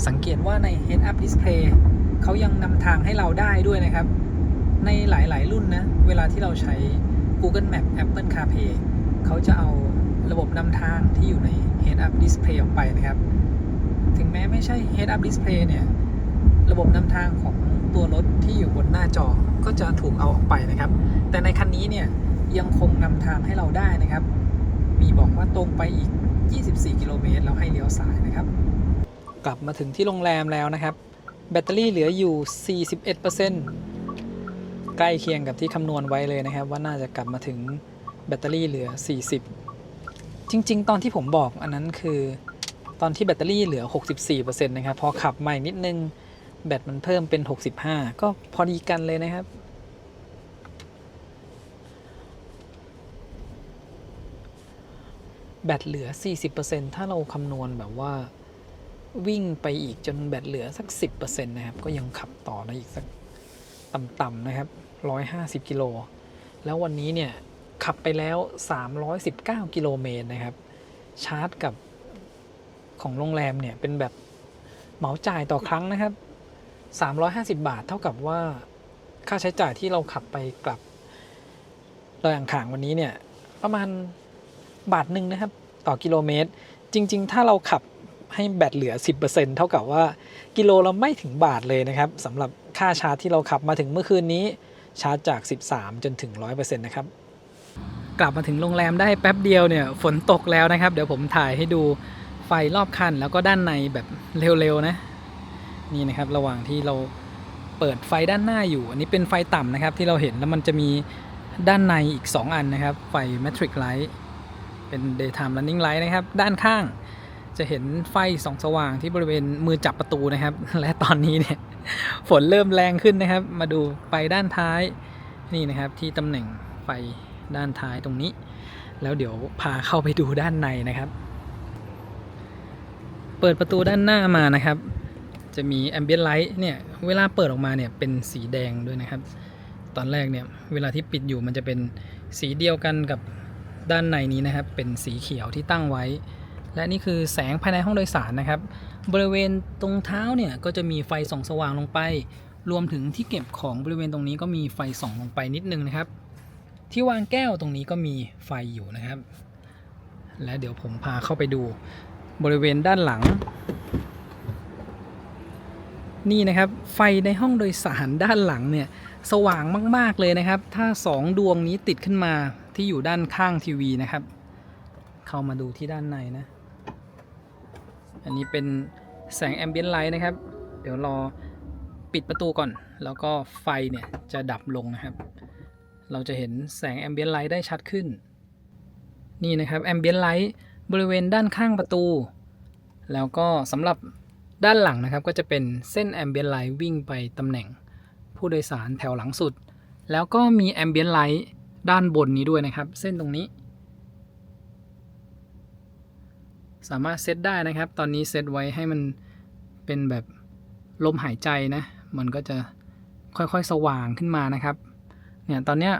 สังเกตว่าใน Head Up Display เขายังนำทางให้เราได้ด้วยนะครับ ในหลายๆรุ่นนะเวลาที่เราใช้ Google Map Apple CarPlay เขาจะเอาระบบนำทางที่อยู่ใน Head Up Display ออกไปนะครับถึงแม้ไม่ใช่ Head Up Display เนี่ยระบบนำทางของตัวรถที่อยู่บนหน้าจอก็จะถูกเอาออกไปนะครับแต่ในคันนี้เนี่ยยังคงนำทางให้เราได้นะครับมีบอกว่าตรงไปอีก24กิโลเมตรแล้วให้เลี้ยวซ้ายนะครับกลับมาถึงที่โรงแรมแล้วนะครับแบตเตอรี่เหลืออยู่ 41% ใกล้เคียงกับที่คำนวณไว้เลยนะครับว่าน่าจะกลับมาถึงแบตเตอรี่เหลือ40จริงๆตอนที่ผมบอกอันนั้นคือตอนที่แบตเตอรี่เหลือ 64% นะครับพอขับใหม่นิดนึงแบตมันเพิ่มเป็น65ก็พอดีกันเลยนะครับแบตเหลือ 40% ถ้าเราคำนวณแบบว่าวิ่งไปอีกจนแบตเหลือสัก 10% นะครับก็ยังขับต่อได้อีกสักต่ำๆนะครับ150กิโลแล้ววันนี้เนี่ยขับไปแล้ว319กิโลเมตรนะครับชาร์จกับของโรงแรมเนี่ยเป็นแบบเหมาจ่ายต่อครั้งนะครับ350 บาทเท่ากับว่าค่าใช้จ่ายที่เราขับไปกลับดอยอ่างขางวันนี้เนี่ยประมาณบาทหนึ่งนะครับต่อกิโลเมตรจริงๆถ้าเราขับให้แบตเหลือ 10% เท่ากับว่ากิโลเราไม่ถึงบาทเลยนะครับสำหรับค่าชาร์จที่เราขับมาถึงเมื่อคืนนี้ชาร์จจาก13จนถึง 100% นะครับกลับมาถึงโรงแรมได้แป๊บเดียวเนี่ยฝนตกแล้วนะครับเดี๋ยวผมถ่ายให้ดูไฟรอบคันแล้วก็ด้านในแบบเร็วๆนะนี่นะครับระหว่างที่เราเปิดไฟด้านหน้าอยู่อันนี้เป็นไฟต่ำนะครับที่เราเห็นแล้วมันจะมีด้านในอีก2อันนะครับไฟ Matrix Light เป็น Daytime Running Light นะครับด้านข้างจะเห็นไฟส่องสว่างที่บริเวณมือจับประตูนะครับและตอนนี้เนี่ยฝนเริ่มแรงขึ้นนะครับมาดูไฟด้านท้ายนี่นะครับที่ตำแหน่งไฟด้านท้ายตรงนี้แล้วเดี๋ยวพาเข้าไปดูด้านในนะครับเปิดประตูด้านหน้ามานะครับจะมี Ambient Light เนี่ยเวลาเปิดออกมาเนี่ยเป็นสีแดงด้วยนะครับตอนแรกเนี่ยเวลาที่ปิดอยู่มันจะเป็นสีเดียวกันกับด้านในนี้นะครับเป็นสีเขียวที่ตั้งไว้และนี่คือแสงภายในห้องโดยสารนะครับบริเวณตรงเท้าเนี่ยก็จะมีไฟส่องสว่างลงไปรวมถึงที่เก็บของบริเวณตรงนี้ก็มีไฟส่องลงไปนิดนึงนะครับที่วางแก้วตรงนี้ก็มีไฟอยู่นะครับและเดี๋ยวผมพาเข้าไปดูบริเวณด้านหลังนี่นะครับไฟในห้องโดยสารด้านหลังเนี่ยสว่างมากๆเลยนะครับถ้า2ดวงนี้ติดขึ้นมาที่อยู่ด้านข้างทีวีนะครับเข้ามาดูที่ด้านในนะอันนี้เป็นแสง Ambient Light นะครับเดี๋ยวรอปิดประตูก่อนแล้วก็ไฟเนี่ยจะดับลงนะครับเราจะเห็นแสง Ambient Light ได้ชัดขึ้นนี่นะครับ Ambient Light บริเวณด้านข้างประตูแล้วก็สำหรับด้านหลังนะครับก็จะเป็นเส้น Ambient Light วิ่งไปตำแหน่งผู้โดยสารแถวหลังสุดแล้วก็มี Ambient Light ด้านบนนี้ด้วยนะครับเส้นตรงนี้สามารถเซตได้นะครับตอนนี้เซตไว้ให้มันเป็นแบบลมหายใจนะมันก็จะค่อยๆสว่างขึ้นมานะครับเนี่ยตอนเนี้ย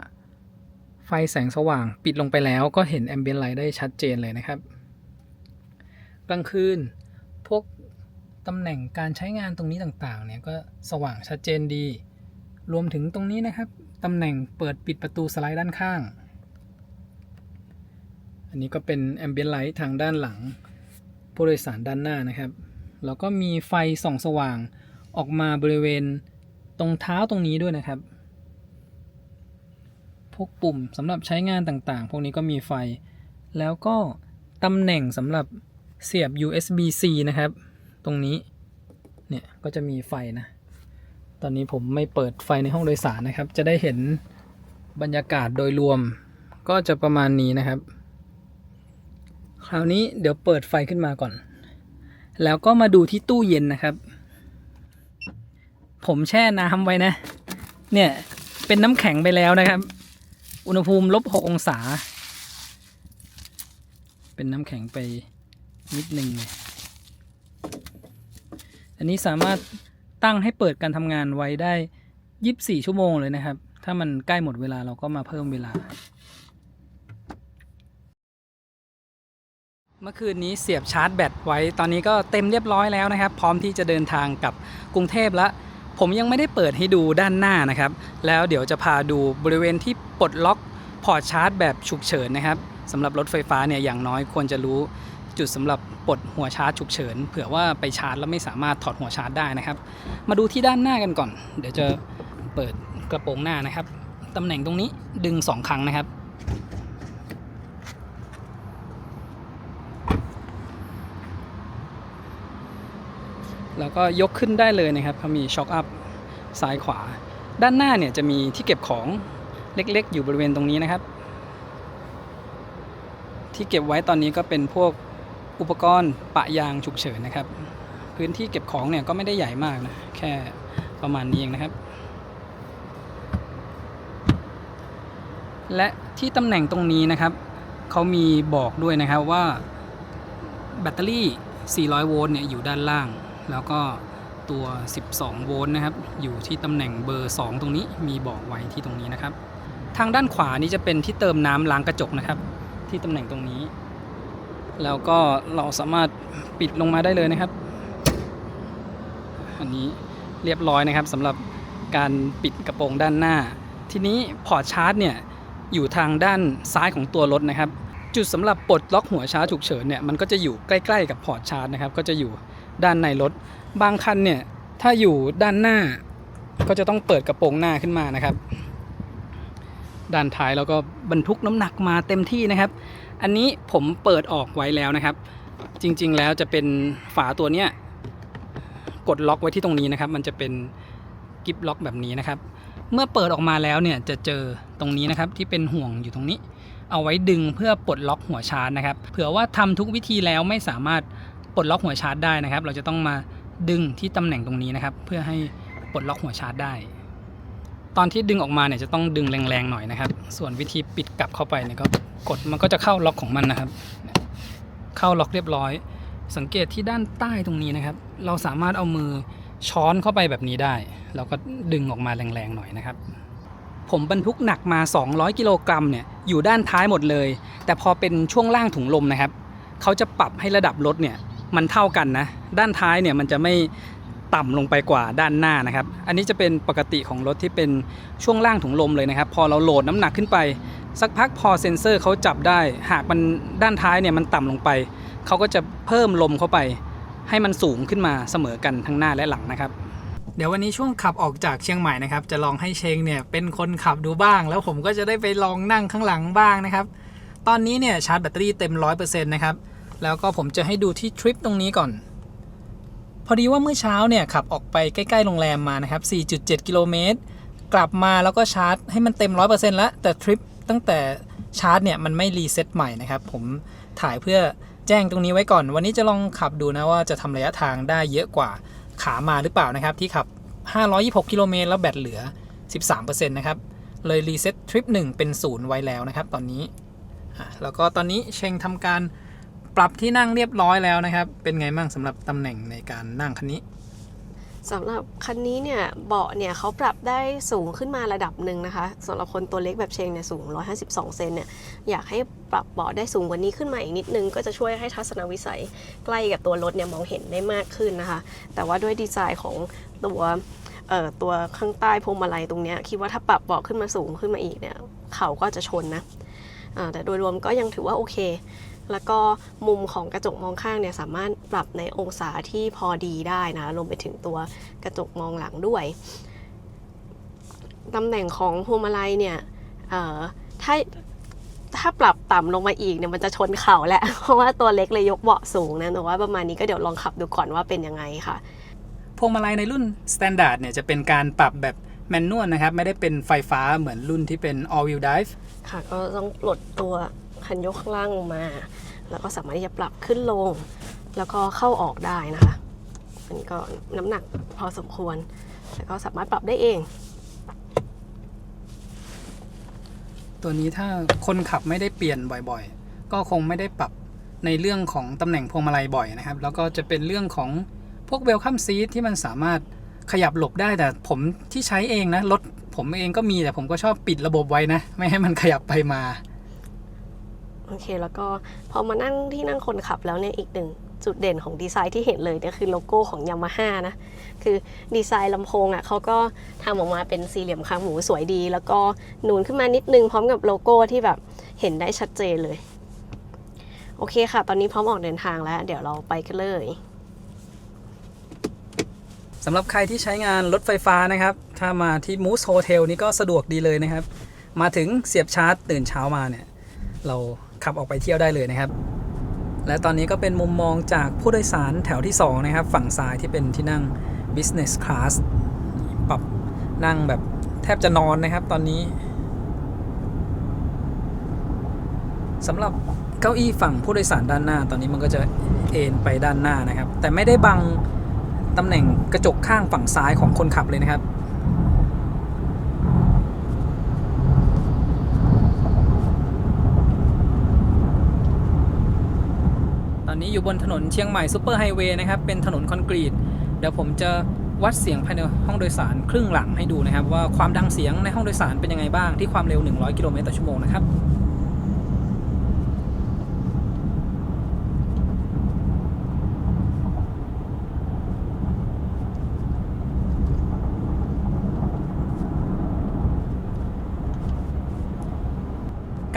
ไฟแสงสว่างปิดลงไปแล้วก็เห็น Ambient Light ได้ชัดเจนเลยนะครับกลางคืนพวกตำแหน่งการใช้งานตรงนี้ต่างๆเนี่ยก็สว่างชัดเจนดีรวมถึงตรงนี้นะครับตำแหน่งเปิดปิดประตูสไลด์ด้านข้างอันนี้ก็เป็น Ambient Light ทางด้านหลังผู้โดยสารด้านหน้านะครับแล้วก็มีไฟส่องสว่างออกมาบริเวณตรงเท้าตรงนี้ด้วยนะครับพวกปุ่มสำหรับใช้งานต่างๆพวกนี้ก็มีไฟแล้วก็ตำแหน่งสำหรับเสียบ USB-C นะครับตรงนี้เนี่ยก็จะมีไฟนะตอนนี้ผมไม่เปิดไฟในห้องโดยสารนะครับจะได้เห็นบรรยากาศโดยรวมก็จะประมาณนี้นะครับคราวนี้เดี๋ยวเปิดไฟขึ้นมาก่อนแล้วก็มาดูที่ตู้เย็นนะครับผมแช่น้ำไว้นะเนี่ยเป็นน้ำแข็งไปแล้วนะครับอุณหภูมิ-6 องศาเป็นน้ำแข็งไปนิดนึงเลยอันนี้สามารถตั้งให้เปิดการทำงานไว้ได้24ชั่วโมงเลยนะครับถ้ามันใกล้หมดเวลาเราก็มาเพิ่มเวลา เมื่อคืนนี้เสียบชาร์จแบตไว้ตอนนี้ก็เต็มเรียบร้อยแล้วนะครับพร้อมที่จะเดินทางกลับกรุงเทพแล้วผมยังไม่ได้เปิดให้ดูด้านหน้านะครับแล้วเดี๋ยวจะพาดูบริเวณที่ปลดล็อกพอร์ตชาร์จแบบฉุกเฉินนะครับสำหรับรถไฟฟ้าเนี่ยอย่างน้อยควรจะรู้จุดสำหรับปลดหัวชาร์จฉุกเฉินเผื่อว่าไปชาร์จแล้วไม่สามารถถอดหัวชาร์จได้นะครับมาดูที่ด้านหน้ากันก่อนเดี๋ยวจะเปิดกระโปรงหน้านะครับตำแหน่งตรงนี้ดึง2ครั้งนะครับแล้วก็ยกขึ้นได้เลยนะครับเขามีช็อคอัพซ้ายขวาด้านหน้าเนี่ยจะมีที่เก็บของเล็กๆอยู่บริเวณตรงนี้นะครับที่เก็บไว้ตอนนี้ก็เป็นพวกอุปกรณ์ปะยางฉุกเฉินนะครับพื้นที่เก็บของเนี่ยก็ไม่ได้ใหญ่มากนะแค่ประมาณนี้เองนะครับและที่ตำแหน่งตรงนี้นะครับเขามีบอกด้วยนะครับว่าแบตเตอรี่400โวลต์เนี่ยอยู่ด้านล่างแล้วก็ตัว12โวลต์นะครับอยู่ที่ตำแหน่งเบอร์2ตรงนี้มีบอกไว้ที่ตรงนี้นะครับทางด้านขวานี้จะเป็นที่เติมน้ำล้างกระจกนะครับที่ตำแหน่งตรงนี้แล้วก็เราสามารถปิดลงมาได้เลยนะครับอันนี้เรียบร้อยนะครับสำหรับการปิดกระโปรงด้านหน้าทีนี้พอร์ตชาร์จเนี่ยอยู่ทางด้านซ้ายของตัวรถนะครับจุดสำหรับปลดล็อกหัวชาร์จฉุกเฉินเนี่ยมันก็จะอยู่ใกล้ๆกับพอร์ตชาร์จนะครับก็จะอยู่ด้านในรถบางคันเนี่ยถ้าอยู่ด้านหน้าก็จะต้องเปิดกระโปรงหน้าขึ้นมานะครับด้านท้ายแล้วก็บรรทุกน้ำหนักมาเต็มที่นะครับอันนี้ผมเปิดออกไว้แล้วนะครับจริงๆแล้วจะเป็นฝาตัวเนี้ยกดล็อกไว้ที่ตรงนี้นะครับมันจะเป็นกิฟล็อกแบบนี้นะครับเมื่อเปิดออกมาแล้วเนี่ยจะเจอตรงนี้นะครับที่เป็นห่วงอยู่ตรงนี้เอาไว้ดึงเพื่อปลดล็อกหัวชาร์จนะครับเผื่อว่าทำทุกวิธีแล้วไม่สามารถปลดล็อกหัวชาร์จได้นะครับเราจะต้องมาดึงที่ตำแหน่งตรงนี้นะครับเพื่อให้ปลดล็อกหัวชาร์จได้ตอนที่ดึงออกมาเนี่ยจะต้องดึงแรงๆหน่อยนะครับส่วนวิธีปิดกลับเข้าไปเนี่ยก็กดมันก็จะเข้าล็อกของมันนะครับเข้าล็อกเรียบร้อยสังเกตที่ด้านใต้ตรงนี้นะครับเราสามารถเอามือช้อนเข้าไปแบบนี้ได้แล้วก็ดึงออกมาแรงๆหน่อยนะครับผมบรรทุกหนักมา200กิโลกรัมเนี่ยอยู่ด้านท้ายหมดเลยแต่พอเป็นช่วงล่างถุงลมนะครับเขาจะปรับให้ระดับรถเนี่ยมันเท่ากันนะด้านท้ายเนี่ยมันจะไม่ต่ำลงไปกว่าด้านหน้านะครับอันนี้จะเป็นปกติของรถที่เป็นช่วงล่างถุงลมเลยนะครับพอเราโหลดน้ำหนักขึ้นไปสักพักพอเซ็นเซอร์เขาจับได้หากมันด้านท้ายเนี่ยมันต่ำลงไปเขาก็จะเพิ่มลมเข้าไปให้มันสูงขึ้นมาเสมอกันทั้งหน้าและหลังนะครับเดี๋ยววันนี้ช่วงขับออกจากเชียงใหม่นะครับจะลองให้เชงเนี่ยเป็นคนขับดูบ้างแล้วผมก็จะได้ไปลองนั่งข้างหลังบ้างนะครับตอนนี้เนี่ยชาร์จแบตเตอรี่เต็ม 100% นะครับแล้วก็ผมจะให้ดูที่ทริปตรงนี้ก่อนพอดีว่าเมื่อเช้าเนี่ยขับออกไปใกล้ๆโรงแรมมานะครับ 4.7 กิโลเมตรกลับมาแล้วก็ชาร์จให้มันเต็ม 100% แล้วแต่ทริปตั้งแต่ชาร์จเนี่ยมันไม่รีเซ็ตใหม่นะครับผมถ่ายเพื่อแจ้งตรงนี้ไว้ก่อนวันนี้จะลองขับดูนะว่าจะทำระยะทางได้เยอะกว่าขามาหรือเปล่านะครับที่ขับ526กิโลเมตรแล้วแบตเหลือ 13% นะครับเลยรีเซ็ตทริป1เป็น0ไว้แล้วนะครับตอนนี้แล้วก็ตอนนี้เชงทำการปรับที่นั่งเรียบร้อยแล้วนะครับเป็นไงบ้างสำหรับตำแหน่งในการนั่งคันนี้สำหรับคันนี้เนี่ยเบาะเนี่ยเขาปรับได้สูงขึ้นมาระดับหนึ่งนะคะสำหรับคนตัวเล็กแบบเชงเนี่ยสูง152เซนเนี่ยอยากให้ปรับเบาะได้สูงกว่านี้ขึ้นมาอีกนิดนึงก็จะช่วยให้ทัศนวิสัยใกล้กับตัวรถเนี่ยมองเห็นได้มากขึ้นนะคะแต่ว่าด้วยดีไซน์ของตัวข้างใต้พวงมาลัยตรงเนี้ยคิดว่าถ้าปรับเบาะขึ้นมาสูงขึ้นมาอีกเนี่ยเขาก็จะชนนะแต่โดยรวมก็ยังถือว่าโอเคแล้วก็มุมของกระจกมองข้างเนี่ยสามารถปรับในองศาที่พอดีได้นะรวมไปถึงตัวกระจกมองหลังด้วยตำแหน่งของพวงมาลัยเนี่ยถ้าปรับต่ำลงมาอีกเนี่ยมันจะชนเข่าแหละ เพราะว่าตัวเล็กเลยยกเบาะสูงนะแต่ว่าประมาณนี้ก็เดี๋ยวลองขับดูก่อนว่าเป็นยังไงค่ะพวงมาลัยในรุ่น Standard เนี่ยจะเป็นการปรับแบบแมนนวลนะครับไม่ได้เป็นไฟฟ้าเหมือนรุ่นที่เป็น All Wheel Drive ค่ะก็ต้องปลดตัวคันยกข้างล่างลงมาแล้วก็สามารถที่จะปรับขึ้นลงแล้วก็เข้าออกได้นะคะมันก็น้ำหนักพอสมควรแล้วก็สามารถปรับได้เองตัวนี้ถ้าคนขับไม่ได้เปลี่ยนบ่อยๆก็คงไม่ได้ปรับในเรื่องของตำแหน่งพวงมาลัยบ่อยนะครับแล้วก็จะเป็นเรื่องของพวก Welcome Seat ที่มันสามารถขยับหลบได้แต่ผมที่ใช้เองนะรถผมเองก็มีแต่ผมก็ชอบปิดระบบไว้นะไม่ให้มันขยับไปมา โอเคแล้วก็พอมานั่งที่นั่งคนขับแล้วเนี่ยอีกหนึ่งจุดเด่นของดีไซน์ที่เห็นเลยเนี่ยคือโลโก้ของ Yamaha นะคือดีไซน์ลำโพงอ่ะเขาก็ทำออกมาเป็นสี่เหลี่ยมคางหมูสวยดี แล้วก็นูนขึ้นมานิดนึงพร้อมกับโลโก้ที่แบบเห็นได้ชัดเจนเลยโอเคค่ะตอนนี้พร้อมออกเดินทางแล้วเดี๋ยวเราไปกันเลยสำหรับใครที่ใช้งานรถไฟฟ้านะครับถ้ามาที่ Moose Hotel นี่ก็สะดวกดีเลยนะครับมาถึงเสียบชาร์จตื่นเช้ามาเนี่ยเราขับออกไปเที่ยวได้เลยนะครับและตอนนี้ก็เป็นมุมมองจากผู้โดยสารแถวที่2นะครับฝั่งซ้ายที่เป็นที่นั่ง Business Class ปรับนั่งแบบแทบจะนอนนะครับตอนนี้สำหรับเก้าอี้ฝั่งผู้โดยสารด้านหน้าตอนนี้มันก็จะเอนไปด้านหน้านะครับแต่ไม่ได้บังตำแหน่งกระจกข้างฝั่งซ้ายของคนขับเลยนะครับตอนนี้อยู่บนถนนเชียงใหม่ซูเปอร์ไฮเวย์นะครับเป็นถนนคอนกรีตเดี๋ยวผมจะวัดเสียงภายในห้องโดยสารครึ่งหลังให้ดูนะครับว่าความดังเสียงในห้องโดยสารเป็นยังไงบ้างที่ความเร็ว100 กิโลเมตรต่อชั่วโมงนะครับ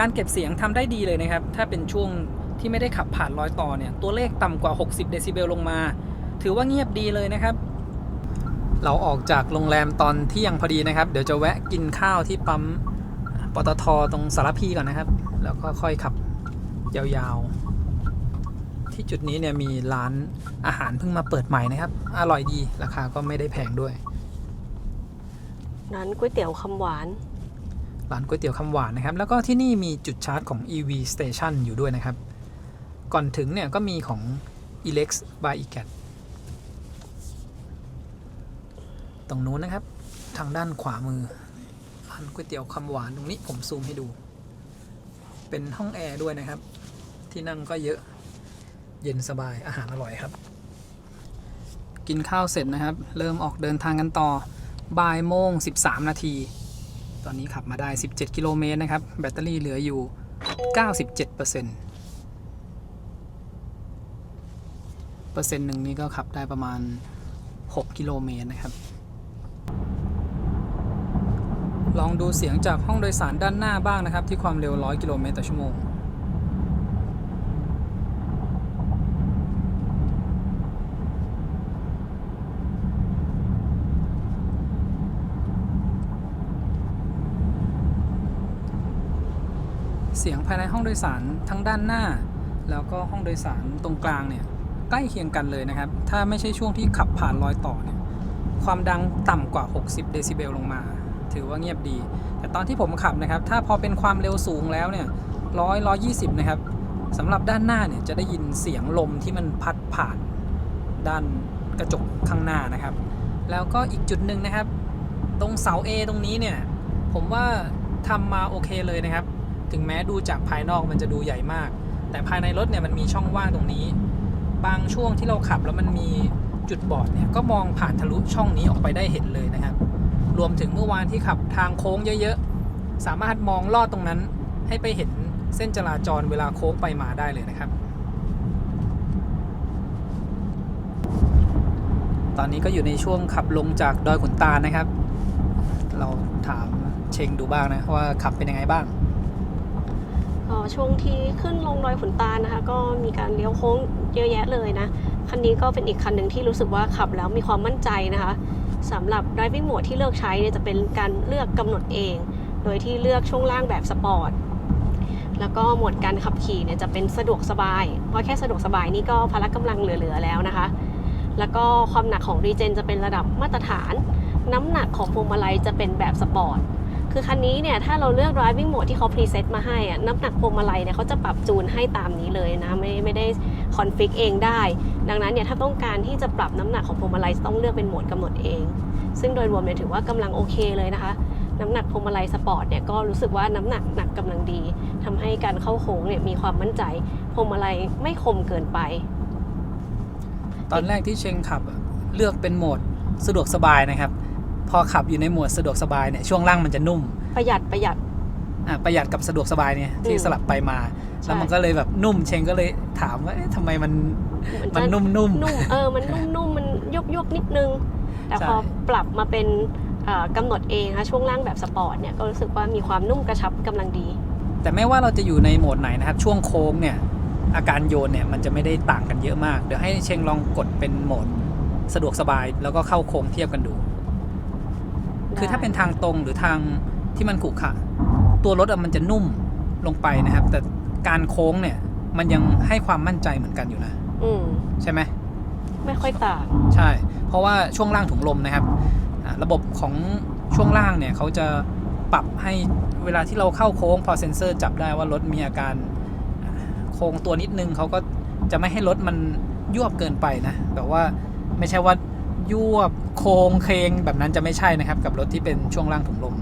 การเก็บเสียงทำได้ดีเลยนะครับถ้าเป็นช่วงที่ไม่ได้ขับผ่านรอยต่อเนี่ยตัวเลขต่ำกว่า60เดซิเบลลงมาถือว่าเงียบดีเลยนะครับเราออกจากโรงแรมตอนเที่ยงพอดีนะครับเดี๋ยวจะแวะกินข้าวที่ปั๊มปตท.ตรงสารพีก่อนนะครับแล้วก็ค่อยขับยาวๆที่จุดนี้เนี่ยมีร้านอาหารเพิ่งมาเปิดใหม่นะครับอร่อยดีราคาก็ไม่ได้แพงด้วยร้านก๋วยเตี๋ยวคำหวานร้านก๋วยเตี๋ยวคำหวานนะครับแล้วก็ที่นี่มีจุดชาร์จของ EV Station อยู่ด้วยนะครับก่อนถึงเนี่ยก็มีของ Elex by EGAT ตรงนู้นนะครับทางด้านขวามือร้านก๋วยเตี๋ยวคำหวานตรงนี้ผมซูมให้ดูเป็นห้องแอร์ด้วยนะครับที่นั่งก็เยอะเย็นสบายอาหารอร่อยครับกินข้าวเสร็จนะครับเริ่มออกเดินทางกันต่อบ่ายโมง13 นาทีตอนนี้ขับมาได้17 กิโลเมตรนะครับแบตเตอรี่เหลืออยู่ 97%เปอร์เซ็นต์หนึ่งนี้ก็ขับได้ประมาณ6 กิโลเมตรนะครับลองดูเสียงจากห้องโดยสารด้านหน้าบ้างนะครับที่ความเร็ว100 กิโลเมตรต่อชั่วโมงเสียงภายในห้องโดยสารทั้งด้านหน้าแล้วก็ห้องโดยสารตรงกลางเนี่ยใกล้เคียงกันเลยนะครับถ้าไม่ใช่ช่วงที่ขับผ่านรอยต่อเนี่ยความดังต่ำกว่า60เดซิเบลลงมาถือว่าเงียบดีแต่ตอนที่ผมขับนะครับถ้าพอเป็นความเร็วสูงแล้วเนี่ย120นะครับสำหรับด้านหน้าเนี่ยจะได้ยินเสียงลมที่มันพัดผ่านด้านกระจกข้างหน้านะครับแล้วก็อีกจุดหนึ่งนะครับตรงเสา A ตรงนี้เนี่ยผมว่าทำมาโอเคเลยนะครับถึงแม้ดูจากภายนอกมันจะดูใหญ่มากแต่ภายในรถเนี่ยมันมีช่องว่างตรงนี้บางช่วงที่เราขับแล้วมันมีจุดบอดเนี่ยก็มองผ่านทะลุช่องนี้ออกไปได้เห็นเลยนะครับรวมถึงเมื่อวานที่ขับทางโค้งเยอะๆสามารถมองลอดตรงนั้นให้ไปเห็นเส้นจราจรเวลาโค้งไปมาได้เลยนะครับตอนนี้ก็อยู่ในช่วงขับลงจากดอยขุนตาลนะครับเราถามเชงดูบ้างนะว่าขับเป็นยังไงบ้างช่วงที่ขึ้นลงดอยขุนตาลนะคะก็มีการเลี้ยวโค้งเยอะแยะเลยนะคันนี้ก็เป็นอีกคันหนึ่งที่รู้สึกว่าขับแล้วมีความมั่นใจนะคะสำหรับ driving mode ที่เลือกใช้เนี่ยจะเป็นการเลือกกำหนดเองโดยที่เลือกช่วงล่างแบบสปอร์ตแล้วก็โหมดการขับขี่เนี่ยจะเป็นสะดวกสบายเพราะแค่สะดวกสบายนี่ก็พละกำลังเหลือๆแล้วนะคะแล้วก็ความหนักของ Regen จะเป็นระดับมาตรฐานน้ำหนักของพวงมาลัยจะเป็นแบบสปอร์ตคือคันนี้เนี่ยถ้าเราเลือก driving mode ที่เขาพรีเซตมาให้อะน้ำหนักพวงมาลัยเนี่ยเขาจะปรับจูนให้ตามนี้เลยนะไม่ได้คอนฟิกเองได้ดังนั้นเนี่ยถ้าต้องการที่จะปรับน้ำหนักของพวงมาลัยต้องเลือกเป็นโหมดกำหนดเองซึ่งโดยรวมเนี่ยถือว่ากำลังโอเคเลยนะคะน้ำหนักพวงมาลัยสปอร์ตเนี่ยก็รู้สึกว่าน้ำหนักหนักกำลังดีทำให้การเข้าโค้งเนี่ยมีความมั่นใจพวงมาลัยไม่คมเกินไปตอนแรกที่เชงขับเลือกเป็นโหมดสะดวกสบายนะครับพอขับอยู่ในโหมดสะดวกสบายเนี่ยช่วงล่างมันจะนุ่มประหยัด ประหยัดกับสะดวกสบายเนี่ยที่สลับไปมาแล้วมันก็เลยแบบนุ่มเชงก็เลยถามว่าทำไมมันนุ่มมันนุ่มมันยุบนิดนึงแต่พอปรับมาเป็นกำหนดเองค่ะช่วงล่างแบบสปอร์ตเนี่ยก็รู้สึกว่ามีความนุ่มกระชับกำลังดีแต่ไม่ว่าเราจะอยู่ในโหมดไหนนะครับช่วงโค้งเนี่ยอาการโยนเนี่ยมันจะไม่ได้ต่างกันเยอะมากเดี๋ยวให้เชงลองกดเป็นโหมดสะดวกสบายแล้วก็เข้าโค้งเทียบกันดูคือถ้าเป็นทางตรงหรือทางที่มันขรุขระตัวรถมันจะนุ่มลงไปนะครับแต่การโค้งเนี่ยมันยังให้ความมั่นใจเหมือนกันอยู่นะใช่ไหมไม่ค่อยต่างใช่เพราะว่าช่วงล่างถุงลมนะครับระบบของช่วงล่างเนี่ยเขาจะปรับให้เวลาที่เราเข้าโค้งพอเซ็นเซอร์จับได้ว่ารถมีอาการโค้งตัวนิดนึงเขาก็จะไม่ให้รถมันยวบเกินไปนะแบบว่าไม่ใช่ว่ายวบโค้งเคงแบบนั้นจะไม่ใช่นะครับกับรถที่เป็นช่วงล่างถุงลม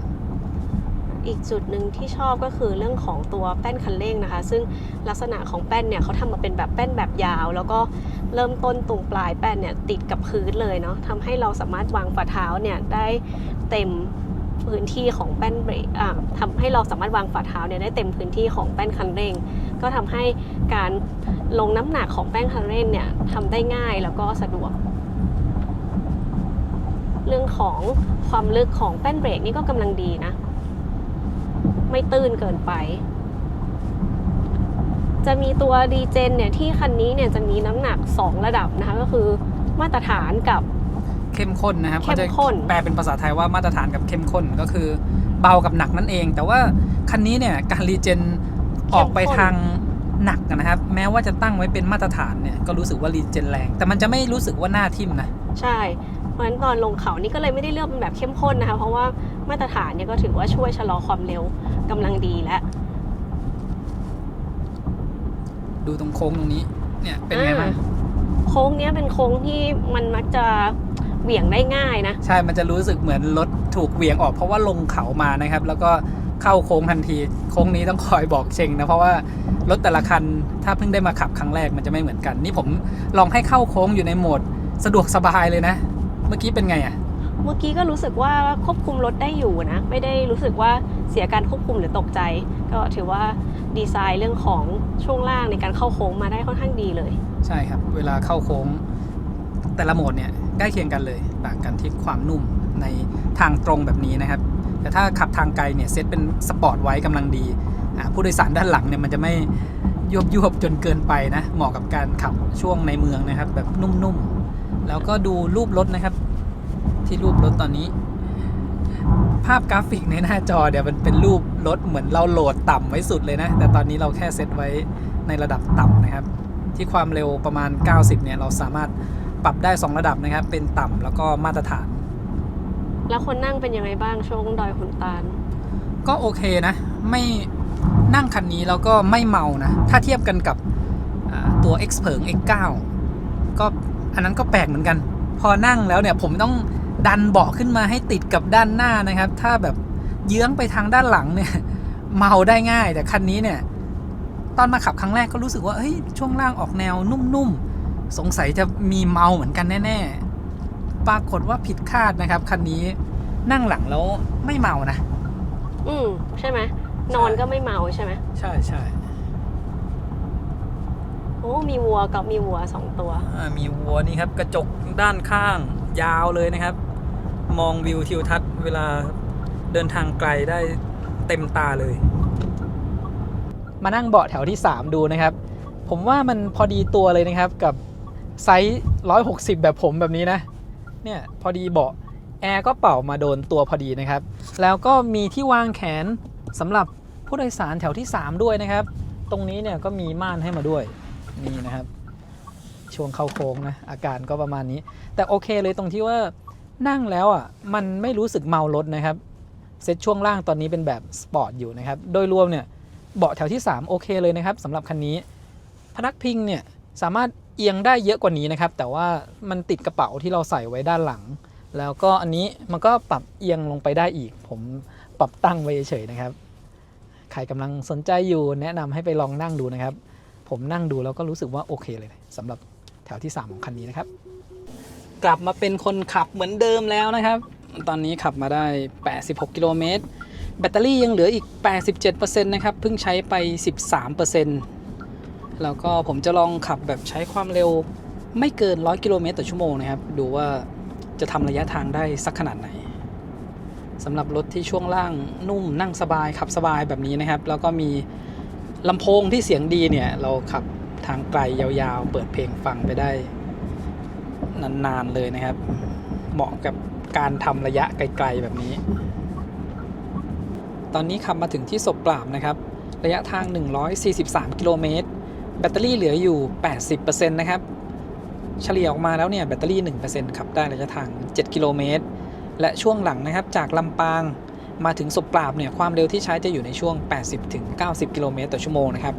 อีกจุดหนึ่งที่ชอบก็คือเรื่องของตัวแป้นคันเร่งนะคะซึ่งลักษณะของแป้นเนี่ยเขาทำมาเป็นแบบแป้นแบบยาวแล้วก็เริ่มต้นตรงปลายแป้นเนี่ยติดกับพื้นเลยเนาะทำให้เราสามารถวางฝ่าเท้าเนี่ยได้เต็มพื้นที่ของแป้นเบรกทำให้เราสามารถวางฝ่าเท้าเนี่ยได้เต็มพื้นที่ของแป้นคันเร่งก็ทำให้การลงน้ำหนักของแป้นคันเร่งเนี่ยทำได้ง่ายแล้วก็สะดวกเรื่องของความลึกของแป้นเบรกนี่ก็กำลังดีนะไม่ตื้นเกินไปจะมีตัวดีเจนเนี่ยที่คันนี้เนี่ยจะมีน้ำหนัก2ระดับนะคะก็คือมาตรฐานกับเข้มข้นนะครับเขาจะแปลเป็นภาษาไทยว่ามาตรฐานกับเข้มข้นก็คือเบากับหนักนั่นเองแต่ว่าคันนี้เนี่ยการรีเจนออกไปทางหนักนะครับแม้ว่าจะตั้งไว้เป็นมาตรฐานเนี่ยก็รู้สึกว่ารีเจนแรงแต่มันจะไม่รู้สึกว่าหน้าทิ่มนะใช่เพราะฉะนั้นตอนลงเขานี่ก็เลยไม่ได้เลือกเป็นแบบเข้มข้นนะคะเพราะว่ามาตรฐานเนี่ยก็ถือว่าช่วยชะลอความเร็วกำลังดีแล้วดูตรงโค้งตรงนี้เนี่ยเป็นไงบ้างโค้งเนี้ยเป็นโค้งที่มันมักจะเหวี่ยงได้ง่ายนะใช่มันจะรู้สึกเหมือนรถถูกเหวี่ยงออกเพราะว่าลงเขามานะครับแล้วก็เข้าโค้งทันทีโค้งนี้ต้องคอยบอกเชงนะเพราะว่ารถแต่ละคันถ้าเพิ่งได้มาขับครั้งแรกมันจะไม่เหมือนกันนี่ผมลองให้เข้าโค้งอยู่ในโหมดสะดวกสบายเลยนะเมื่อกี้เป็นไงอ่ะเมื่อกี้ก็รู้สึกว่าควบคุมรถได้อยู่นะไม่ได้รู้สึกว่าเสียการควบคุมหรือตกใจก็ถือว่าดีไซน์เรื่องของช่วงล่างในการเข้าโค้งมาได้ค่อนข้างดีเลยใช่ครับเวลาเข้าโค้งแต่ละโหมดเนี่ยใกล้เคียงกันเลยต่างกันที่ความนุ่มในทางตรงแบบนี้นะครับแต่ถ้าขับทางไกลเนี่ยเซตเป็นสปอร์ตไว้กำลังดีผู้โดยสารด้านหลังเนี่ยมันจะไม่ยุบจนเกินไปนะเหมาะกับการขับช่วงในเมืองนะครับแบบนุ่มๆแล้วก็ดูรูปรถนะครับที่รูปรถตอนนี้ภาพกราฟิกในหน้าจอเดี๋ยวมันเป็นรูปรถเหมือนเราโหลดต่ำไว้สุดเลยนะแต่ตอนนี้เราแค่เซตไว้ในระดับต่ำนะครับที่ความเร็วประมาณ90เนี่ยเราสามารถปรับได้2ระดับนะครับเป็นต่ำแล้วก็มาตรฐานแล้วคนนั่งเป็นยังไงบ้างช่วงดอยขุนตาลก็โอเคนะไม่นั่งคันนี้แล้วก็ไม่เมานะถ้าเทียบกันกับตัว X เผิง X9 ก็อันนั้นก็แปลกเหมือนกันพอนั่งแล้วเนี่ยผมต้องดันเบาะขึ้นมาให้ติดกับด้านหน้านะครับถ้าแบบเยื้องไปทางด้านหลังเนี่ยเมาได้ง่ายแต่คันนี้เนี่ยตอนมาขับครั้งแรกก็รู้สึกว่าเฮ้ยช่วงล่างออกแนวนุ่มๆสงสัยจะมีเมาเหมือนกันแน่ๆปรากฏว่าผิดคาดนะครับคันนี้นั่งหลังแล้วไม่เมานะใช่ไหมนอนก็ไม่เมาใช่ไหมใช่ใช่โอ้มีวัวกับมีวัว2ตัวมีวัวนี่ครับกระจกด้านข้างยาวเลยนะครับมองวิวทิวทัศน์เวลาเดินทางไกลได้เต็มตาเลยมานั่งเบาะแถวที่3ดูนะครับผมว่ามันพอดีตัวเลยนะครับกับไซส์160แบบผมแบบนี้นะเนี่ยพอดีเบาะแอร์ก็เป่ามาโดนตัวพอดีนะครับแล้วก็มีที่วางแขนสำหรับผู้โดยสารแถวที่3ด้วยนะครับตรงนี้เนี่ยก็มีม่านให้มาด้วยนี่นะครับช่วงเข้าโค้งนะอาการก็ประมาณนี้แต่โอเคเลยตรงที่ว่านั่งแล้วอ่ะมันไม่รู้สึกเมารถนะครับเซ็ตช่วงล่างตอนนี้เป็นแบบสปอร์ตอยู่นะครับโดยรวมเนี่ยเบาะแถวที่3โอเคเลยนะครับสำหรับคันนี้พนักพิงเนี่ยสามารถเอียงได้เยอะกว่านี้นะครับแต่ว่ามันติดกระเป๋าที่เราใส่ไว้ด้านหลังแล้วก็อันนี้มันก็ปรับเอียงลงไปได้อีกผมปรับตั้งไว้เฉยๆนะครับใครกำลังสนใจอยู่แนะนำให้ไปลองนั่งดูนะครับผมนั่งดูแล้วก็รู้สึกว่าโอเคเลยสำหรับแถวที่3ของคันนี้นะครับกลับมาเป็นคนขับเหมือนเดิมแล้วนะครับตอนนี้ขับมาได้86กิโลเมตร แบตเตอรี่ยังเหลืออีก 87% นะครับเพิ่งใช้ไป 13%แล้วก็ผมจะลองขับแบบใช้ความเร็วไม่เกิน 100 กิโลเมตรต่อชั่วโมงนะครับดูว่าจะทำระยะทางได้สักขนาดไหนสำหรับรถที่ช่วงล่างนุ่มนั่งสบายขับสบายแบบนี้นะครับแล้วก็มีลำโพงที่เสียงดีเนี่ยเราขับทางไกลยาวๆเปิดเพลงฟังไปได้นานๆเลยนะครับเหมาะกับการทำระยะไกลๆแบบนี้ตอนนี้ขับมาถึงที่ศพปราบนะครับระยะทาง143กิโลเมตรแบตเตอรี่เหลืออยู่ 80% นะครับเฉลี่ยออกมาแล้วเนี่ยแบตเตอรี่ 1% ขับได้ระยะทาง7กิโลเมตรและช่วงหลังนะครับจากลำปางมาถึงศพปราบเนี่ยความเร็วที่ใช้จะอยู่ในช่วง 80-90 กิโลเมตรต่อชั่วโมงนะครับ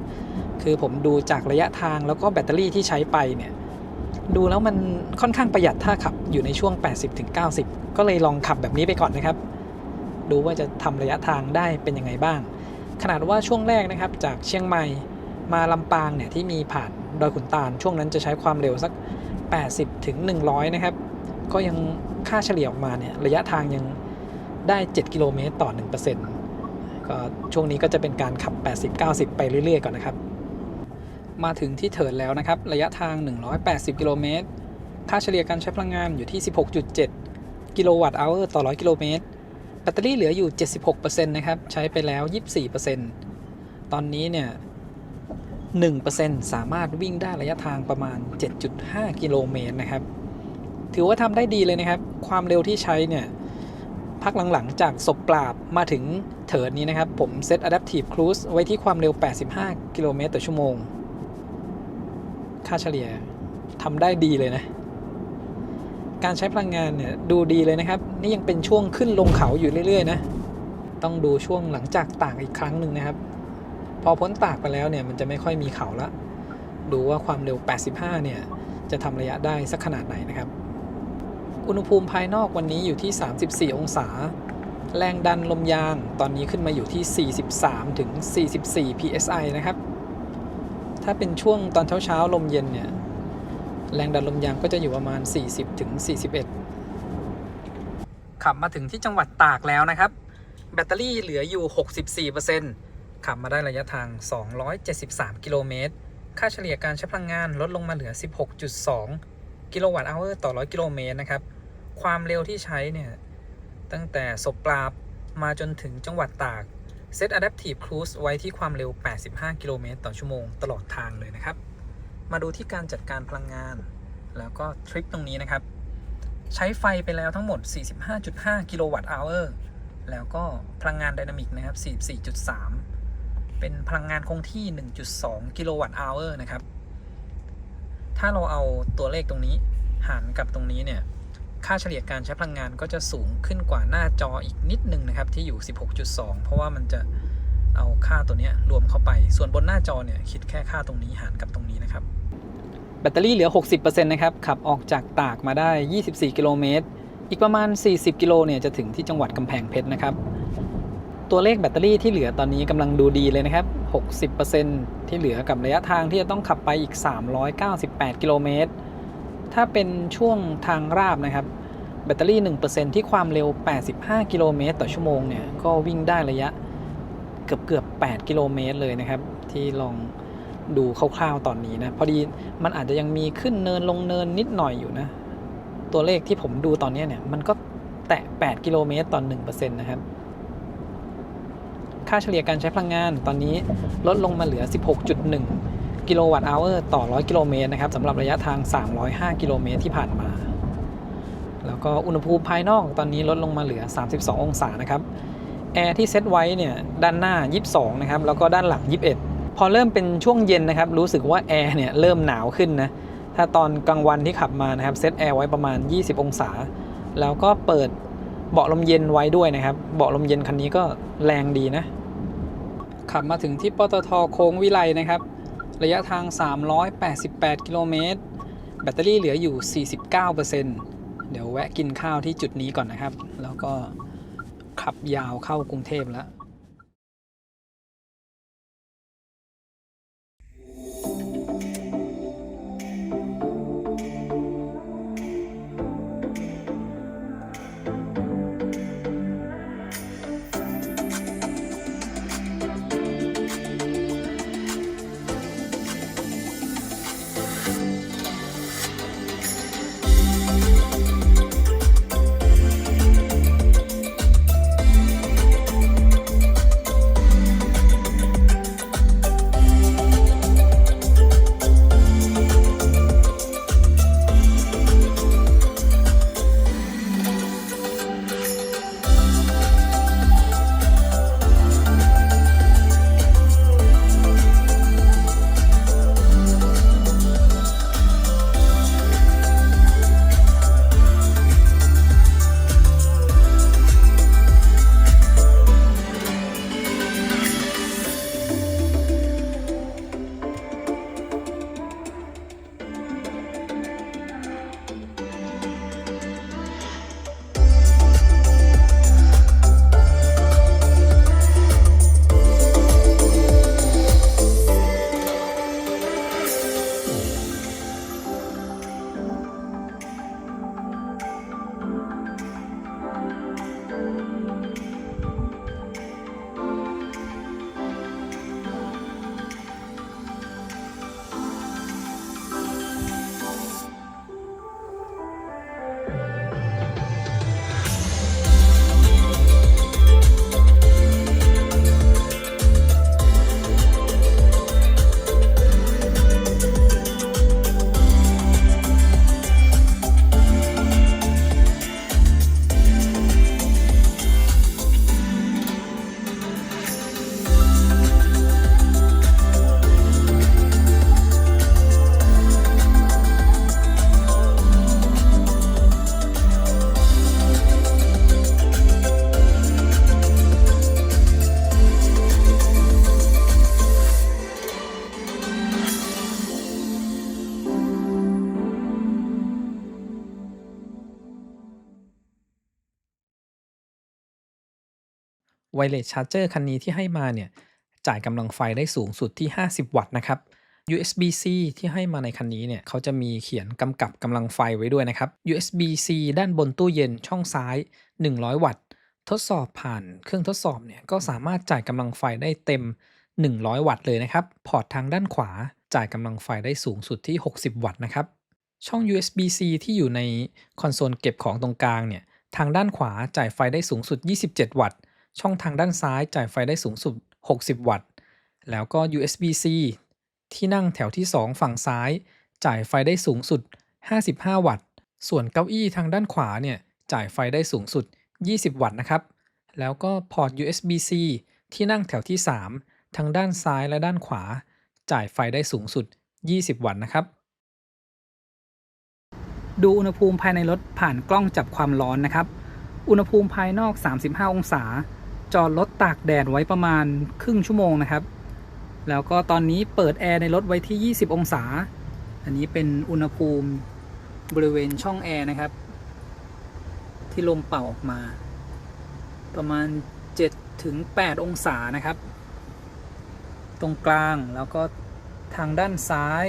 คือผมดูจากระยะทางแล้วก็แบตเตอรี่ที่ใช้ไปเนี่ยดูแล้วมันค่อนข้างประหยัดถ้าขับอยู่ในช่วง 80-90 ก็เลยลองขับแบบนี้ไปก่อนนะครับดูว่าจะทำระยะทางได้เป็นยังไงบ้างขนาดว่าช่วงแรกนะครับจากเชียงใหม่มาลำปางเนี่ยที่มีผ่านดอยขุนตาลช่วงนั้นจะใช้ความเร็วสัก 80-100 นะครับก็ยังค่าเฉลี่ยออกมาเนี่ยระยะทางยังได้ 7 กิโลเมตรต่อ 1% ก็ช่วงนี้ก็จะเป็นการขับ 80-90 ไปเรื่อยๆก่อนนะครับมาถึงที่เถิดแล้วนะครับระยะทาง180 กิโลเมตรค่าเฉลี่ยการใช้พลังงานอยู่ที่ 16.7 กิโลวัตต์เอาร์ต่อ 100 กิโลเมตรแบตเตอรี่เหลืออยู่ 76% นะครับใช้ไปแล้ว 24% ตอนนี้เนี่ย 1% สามารถวิ่งได้ระยะทางประมาณ 7.5 กิโลเมตรนะครับถือว่าทำได้ดีเลยนะครับความเร็วที่ใช้เนี่ยพักหลังๆจากศพปราบมาถึงเถิดนี้นะครับผมเซต Adaptive Cruise ไว้ที่ความเร็ว 85 กิโลเมตรต่อชั่วโมงค่าเฉลี่ยทำได้ดีเลยนะการใช้พลังงานเนี่ยดูดีเลยนะครับนี่ยังเป็นช่วงขึ้นลงเขาอยู่เรื่อยๆนะต้องดูช่วงหลังจากตากอีกครั้งหนึ่งนะครับพอพ้นตากไปแล้วเนี่ยมันจะไม่ค่อยมีเขาละดูว่าความเร็ว 85 เนี่ยจะทำระยะได้สักขนาดไหนนะครับอุณหภูมิภายนอกวันนี้อยู่ที่34องศาแรงดันลมยางตอนนี้ขึ้นมาอยู่ที่43ถึง44 psi นะครับถ้าเป็นช่วงตอนเช้าๆลมเย็นเนี่ยแรงดันลมยางก็จะอยู่ประมาณ40ถึง41ขับมาถึงที่จังหวัดตากแล้วนะครับแบตเตอรี่เหลืออยู่ 64% ขับมาได้ระยะทาง273กิโลเมตรค่าเฉลี่ยการใช้พลังงานลดลงมาเหลือ 16.2 กิโลวัตต์เอาร์ต่อ 100 กิโลเมตรนะครับความเร็วที่ใช้เนี่ยตั้งแต่ศพปราบมาจนถึงจังหวัดตากเซต Adaptive Cruise ไว้ที่ความเร็ว 85 กิโลเมตรต่อชั่วโมงตลอดทางเลยนะครับมาดูที่การจัดการพลังงานแล้วก็ทริปตรงนี้นะครับใช้ไฟไปแล้วทั้งหมด 45.5 กิโลวัตต์เอาร์แล้วก็พลังงานไดนามิกนะครับ 44.3 เป็นพลังงานคงที่ 1.2 กิโลวัตต์เอาร์นะครับถ้าเราเอาตัวเลขตรงนี้หารกับตรงนี้เนี่ยค่าเฉลี่ยการใช้พลังงานก็จะสูงขึ้นกว่าหน้าจออีกนิดนึงนะครับที่อยู่ 16.2 เพราะว่ามันจะเอาค่าตัวนี้รวมเข้าไปส่วนบนหน้าจอเนี่ยคิดแค่ค่าตรงนี้หารกับตรงนี้นะครับแบตเตอรี่เหลือ 60% นะครับขับออกจากตากมาได้ 24 กิโลเมตรอีกประมาณ 40 กิโลเนี่ยจะถึงที่จังหวัดกำแพงเพชรนะครับตัวเลขแบตเตอรี่ที่เหลือตอนนี้กำลังดูดีเลยนะครับ 60% ที่เหลือกับระยะทางที่จะต้องขับไปอีก 398 กิโลเมตรถ้าเป็นช่วงทางราบนะครับแบตเตอรี่ 1% ที่ความเร็ว 85 กิโลเมตรต่อชั่วโมงเนี่ยก็วิ่งได้ระยะเกือบ 8 กิโลเมตรเลยนะครับที่ลองดูคร่าวๆตอนนี้นะพอดีมันอาจจะยังมีขึ้นเนินลงเนินนิดหน่อยอยู่นะตัวเลขที่ผมดูตอนนี้เนี่ยมันก็แตะ 8 กิโลเมตรต่อ 1% นะครับค่าเฉลี่ยการใช้พลังงานตอนนี้ลดลงมาเหลือ 16.1 กิโลวัตต์เอาร์ต่อ 100 กิโลเมตรนะครับสำหรับระยะทาง 305 กิโลเมตรที่ผ่านมาแล้วก็อุณหภูมิภายนอกตอนนี้ลดลงมาเหลือ 32 องศานะครับแอร์ที่เซตไว้เนี่ยด้านหน้า 22 นะครับแล้วก็ด้านหลัง 21 พอเริ่มเป็นช่วงเย็นนะครับรู้สึกว่าแอร์เนี่ยเริ่มหนาวขึ้นนะถ้าตอนกลางวันที่ขับมานะครับเซตแอร์ไว้ประมาณ 20 องศาแล้วก็เปิดเบาะลมเย็นไว้ด้วยนะครับเบาะลมเย็นคันนี้ก็แรงดีนะขับมาถึงที่ปตท.โค้งวิไลนะครับระยะทาง388 กิโลเมตรแบตเตอรี่เหลืออยู่ 49% เดี๋ยวแวะกินข้าวที่จุดนี้ก่อนนะครับแล้วก็ขับยาวเข้ากรุงเทพแล้ว Wireless Charger คันนี้ที่ให้มาเนี่ยจ่ายกำลังไฟได้สูงสุดที่50 วัตต์นะครับ USB-C ที่ให้มาในคันนี้เนี่ยเขาจะมีเขียนกำกับกำลังไฟไว้ด้วยนะครับ USB-C ด้านบนตู้เย็นช่องซ้าย100 วัตต์ทดสอบผ่านเครื่องทดสอบเนี่ยก็สามารถจ่ายกำลังไฟได้เต็ม100 วัตต์เลยนะครับพอร์ตทางด้านขวาจ่ายกำลังไฟได้สูงสุดที่60 วัตต์นะครับช่อง USB-C ที่อยู่ในคอนโซลเก็บของตรงกลางเนี่ยทางด้านขวาจ่ายไฟได้สูงสุด27 วัตต์ช่องทางด้านซ้ายจ่ายไฟได้สูงสุด60 วัตต์แล้วก็ USB-C ที่นั่งแถวที่2ฝั่งซ้ายจ่ายไฟได้สูงสุด55 วัตต์ส่วนเก้าอี้ทางด้านขวาเนี่ยจ่ายไฟได้สูงสุด20 วัตต์นะครับแล้วก็พอร์ต USB-C ที่นั่งแถวที่3ทางด้านซ้ายและด้านขวาจ่ายไฟได้สูงสุด20 วัตต์นะครับดูอุณหภูมิภายในรถผ่านกล้องจับความร้อนนะครับอุณหภูมิภายนอก35 องศาจอดรถตากแดดไว้ประมาณครึ่งชั่วโมงนะครับแล้วก็ตอนนี้เปิดแอร์ในรถไว้ที่20 องศาอันนี้เป็นอุณหภูมิบริเวณช่องแอร์นะครับที่ลมเป่าออกมาประมาณ7 ถึง 8 องศานะครับตรงกลางแล้วก็ทางด้านซ้าย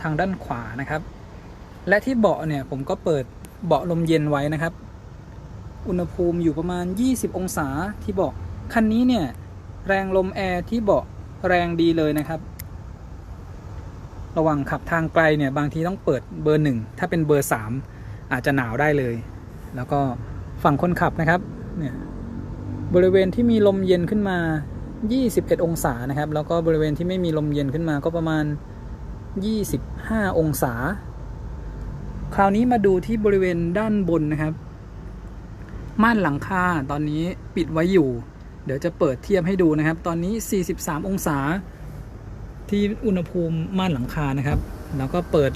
ทางด้านขวานะครับและที่เบาะเนี่ยผมก็เปิดเบาะลมเย็นไว้นะครับอุณหภูมิอยู่ประมาณ20 องศาที่เบาะคันนี้เนี่ยแรงลมแอร์ที่เบาะแรงดีเลยนะครับระหว่างขับทางไกลเนี่ยบางทีต้องเปิดเบอร์1ถ้าเป็นเบอร์3อาจจะหนาวได้เลยแล้วก็ฝั่งคนขับนะครับเนี่ยบริเวณที่มีลมเย็นขึ้นมา21 องศานะครับแล้วก็บริเวณที่ไม่มีลมเย็นขึ้นมาก็ประมาณ25 องศาคราวนี้มาดูที่บริเวณด้านบนนะครับม่านหลังคาตอนนี้ปิดไว้อยู่เดี๋ยวจะเปิดเทียบให้ดูนะครับตอนนี้43 องศาที่อุณหภูมิม่านหลังคานะครับแล้วก็เปิด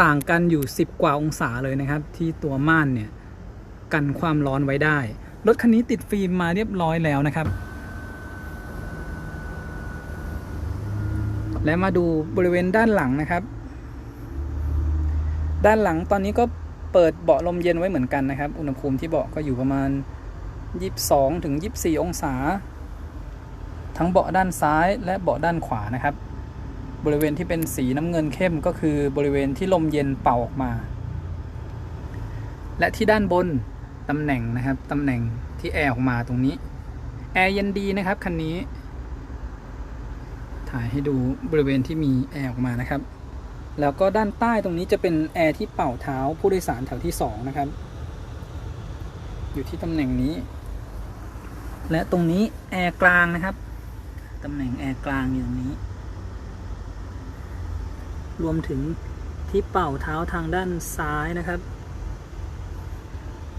ต่างกันอยู่10 กว่าองศาเลยนะครับที่ตัวม่านเนี่ยกันความร้อนไว้ได้รถคันนี้ติดฟิล์มมาเรียบร้อยแล้วนะครับและมาดูบริเวณด้านหลังนะครับด้านหลังตอนนี้ก็เปิดเบาะลมเย็นไว้เหมือนกันนะครับอุณหภูมิที่เบาะก็อยู่ประมาณ22 ถึง 24 องศาทั้งเบาะด้านซ้ายและเบาะด้านขวานะครับบริเวณที่เป็นสีน้ำเงินเข้มก็คือบริเวณที่ลมเย็นเป่าออกมาและที่ด้านบนตำแหน่งนะครับตำแหน่งที่แอร์ออกมาตรงนี้แอร์เย็นดีนะครับคันนี้ถ่ายให้ดูบริเวณที่มีแอร์ออกมานะครับแล้วก็ด้านใต้ตรงนี้จะเป็นแอร์ที่เป่าเท้าผู้โดยสารแถวที่2นะครับอยู่ที่ตำแหน่งนี้และตรงนี้แอร์กลางนะครับตำแหน่งแอร์กลางอยู่ตรงนี้รวมถึงที่เป่าเท้าทางด้านซ้ายนะครับ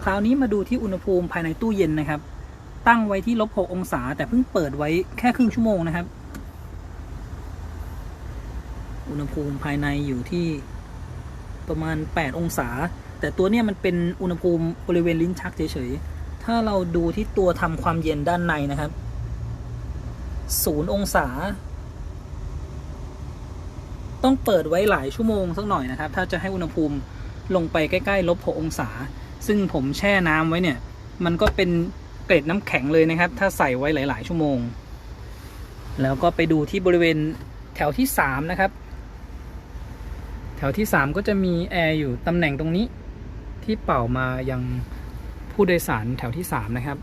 คราวนี้มาดูที่อุณหภูมิภายในตู้เย็นนะครับตั้งไว้ที่-6 องศาแต่เพิ่งเปิดไว้แค่ครึ่งชั่วโมงนะครับอุณหภูมิภายในอยู่ที่ประมาณ8 องศาแต่ตัวเนี้ยมันเป็นอุณหภูมิบริเวณลิ้นชักเฉยๆถ้าเราดูที่ตัวทำความเย็นด้านในนะครับ0 องศาต้องเปิดไว้หลายชั่วโมงสักหน่อยนะครับถ้าจะให้อุณหภูมิลงไปใกล้ๆ-6 องศาซึ่งผมแช่น้ำไว้เนี่ยมันก็เป็นเกล็ดน้ำแข็งเลยนะครับถ้าใส่ไว้หลายๆชั่วโมงแล้วก็ไปดูที่บริเวณแถวที่3นะครับแถวที่3ก็จะมีแอร์อยู่ตำแหน่งตรงนี้ที่เป่ามายังผู้โดยสารแถวที่3นะครับ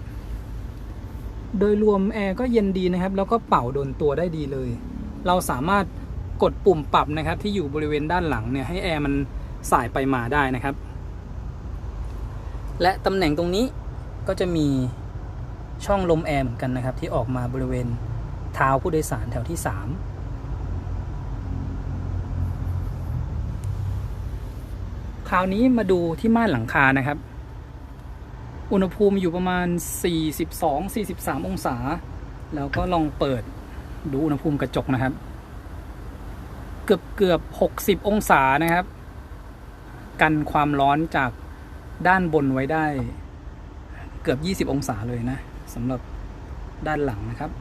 โดยรวมแอร์ก็เย็นดีนะครับแล้วก็เป่าโดนตัวได้ดีเลยเราสามารถกดปุ่มปรับนะครับที่อยู่บริเวณด้านหลังเนี่ยให้แอร์มันส่ายไปมาได้นะครับและตำแหน่งตรงนี้ก็จะมีช่องลมแอร์เหมือนกันนะครับที่ออกมาบริเวณเท้าผู้โดยสารแถวที่3คราวนี้มาดูที่ม่านหลังคานะครับอุณหภูมิอยู่ประมาณ42-43 องศาแล้วก็ลองเปิดดูอุณหภูมิกระจกนะครับเกือบ60 องศานะครับกันความร้อนจากด้านบนไว้ได้เกือบ20 องศาเลยนะสำหรับด้านหลังนะครับ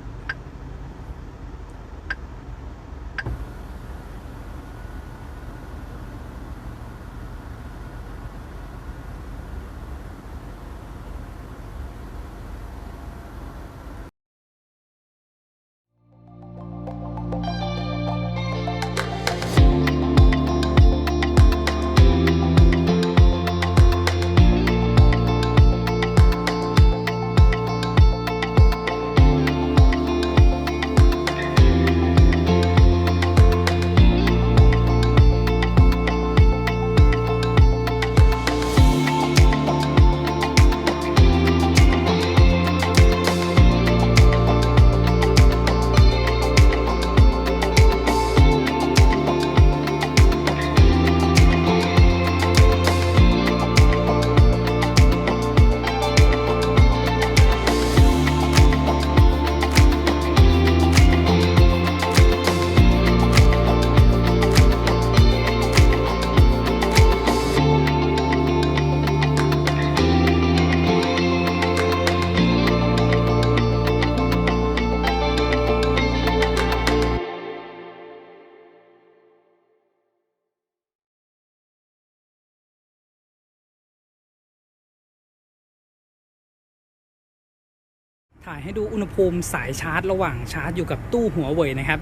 ถ่ายให้ดูอุณหภูมิสายชาร์จระหว่างชาร์จอยู่กับตู้หัวเว่ยนะครับ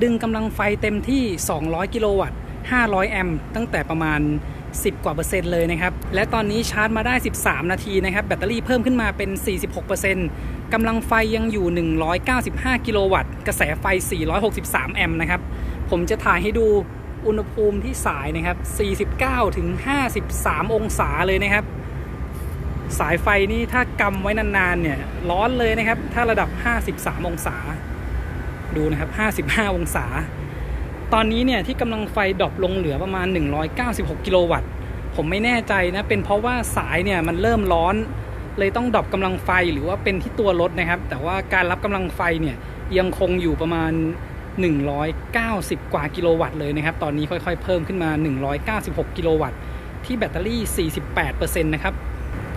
ดึงกำลังไฟเต็มที่200กิโลวัตต์500แอมป์ตั้งแต่ประมาณ10กว่าเปอร์เซ็นต์เลยนะครับและตอนนี้ชาร์จมาได้13นาทีนะครับแบตเตอรี่เพิ่มขึ้นมาเป็น 46% กำลังไฟยังอยู่195กิโลวัตต์กระแสไฟ463แอมป์นะครับผมจะถ่ายให้ดูอุณหภูมิที่สายนะครับ49ถึง53องศาเลยนะครับสายไฟนี่ถ้ากำไว้นานๆเนี่ยร้อนเลยนะครับถ้าระดับ53องศาดูนะครับ55องศาตอนนี้เนี่ยที่กำลังไฟดรอปลงเหลือประมาณ196กิโลวัตต์ผมไม่แน่ใจนะเป็นเพราะว่าสายเนี่ยมันเริ่มร้อนเลยต้องดรอปกำลังไฟหรือว่าเป็นที่ตัวรถนะครับแต่ว่าการรับกำลังไฟเนี่ยยังคงอยู่ประมาณ190กว่ากิโลวัตต์เลยนะครับตอนนี้ค่อยๆเพิ่มขึ้นมา196กิโลวัตต์ที่แบตเตอรี่ 48% นะครับ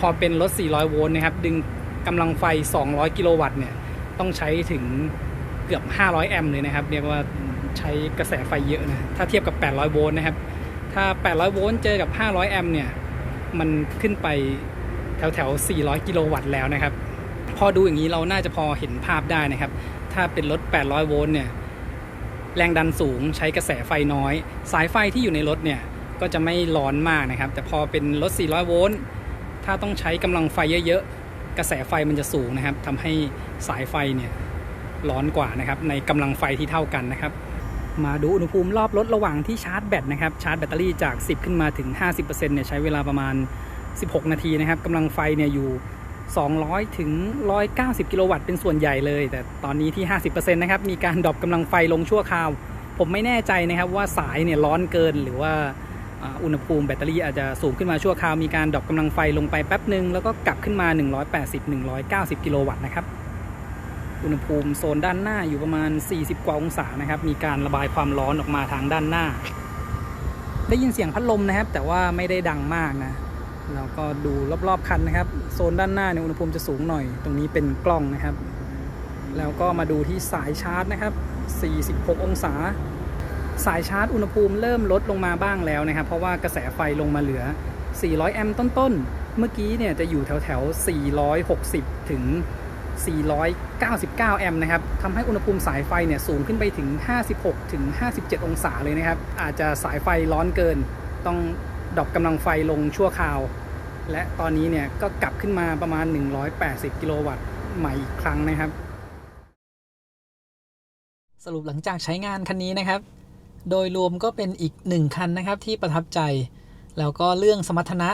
พอเป็นรถ400โวลต์นะครับดึงกำลังไฟ200กิโลวัตต์เนี่ยต้องใช้ถึงเกือบ500แอมป์เลยนะครับเรียกว่าใช้กระแสไฟเยอะนะถ้าเทียบกับ800โวลต์นะครับถ้า800โวลต์เจอกับ500แอมป์เนี่ยมันขึ้นไปแถว400กิโลวัตต์แล้วนะครับพอดูอย่างนี้เราน่าจะพอเห็นภาพได้นะครับถ้าเป็นรถ800โวลต์เนี่ยแรงดันสูงใช้กระแสไฟน้อยสายไฟที่อยู่ในรถเนี่ยก็จะไม่ร้อนมากนะครับแต่พอเป็นรถ400โวลต์ถ้าต้องใช้กำลังไฟเยอะๆกระแสไฟมันจะสูงนะครับทำให้สายไฟเนี่ยร้อนกว่านะครับในกำลังไฟที่เท่ากันนะครับมาดูอุณหภูมิรอบรถระหว่างที่ชาร์จแบตนะครับชาร์จแบตเตอรี่จาก10ขึ้นมาถึง 50% เนี่ยใช้เวลาประมาณ16นาทีนะครับกำลังไฟเนี่ยอยู่200ถึง190กิโลวัตต์เป็นส่วนใหญ่เลยแต่ตอนนี้ที่ 50% นะครับมีการดรอปกำลังไฟลงชั่วคราวผมไม่แน่ใจนะครับว่าสายเนี่ยร้อนเกินหรือว่าอุณหภูมิแบตเตอรี่อาจจะสูงขึ้นมาชั่วคราวมีการดรอปกำลังไฟลงไปแป๊บนึงแล้วก็กลับขึ้นมา180-190กิโลวัตต์นะครับอุณหภูมิโซนด้านหน้าอยู่ประมาณ40กว่าองศานะครับมีการระบายความร้อนออกมาทางด้านหน้าได้ยินเสียงพัดลมนะครับแต่ว่าไม่ได้ดังมากนะแล้วก็ดูรอบๆคันนะครับโซนด้านหน้าเนี่ยอุณหภูมิจะสูงหน่อยตรงนี้เป็นกล้องนะครับแล้วก็มาดูที่สายชาร์จนะครับ46องศาสายชาร์จอุณหภูมิเริ่มลดลงมาบ้างแล้วนะครับเพราะว่ากระแสไฟลงมาเหลือ400แอมป์ต้นๆเมื่อกี้เนี่ยจะอยู่แถว460ถึง499แอมป์นะครับทำให้อุณหภูมิสายไฟเนี่ยสูงขึ้นไปถึง56ถึง57องศาเลยนะครับอาจจะสายไฟร้อนเกินต้องดรอปกำลังไฟลงชั่วคราวและตอนนี้เนี่ยก็กลับขึ้นมาประมาณ180กิโลวัตต์ใหม่อีกครั้งนะครับสรุปหลังจากใช้งานคันนี้นะครับโดยรวมก็เป็นอีก1คันนะครับที่ประทับใจแล้วก็เรื่องสมรรถนะ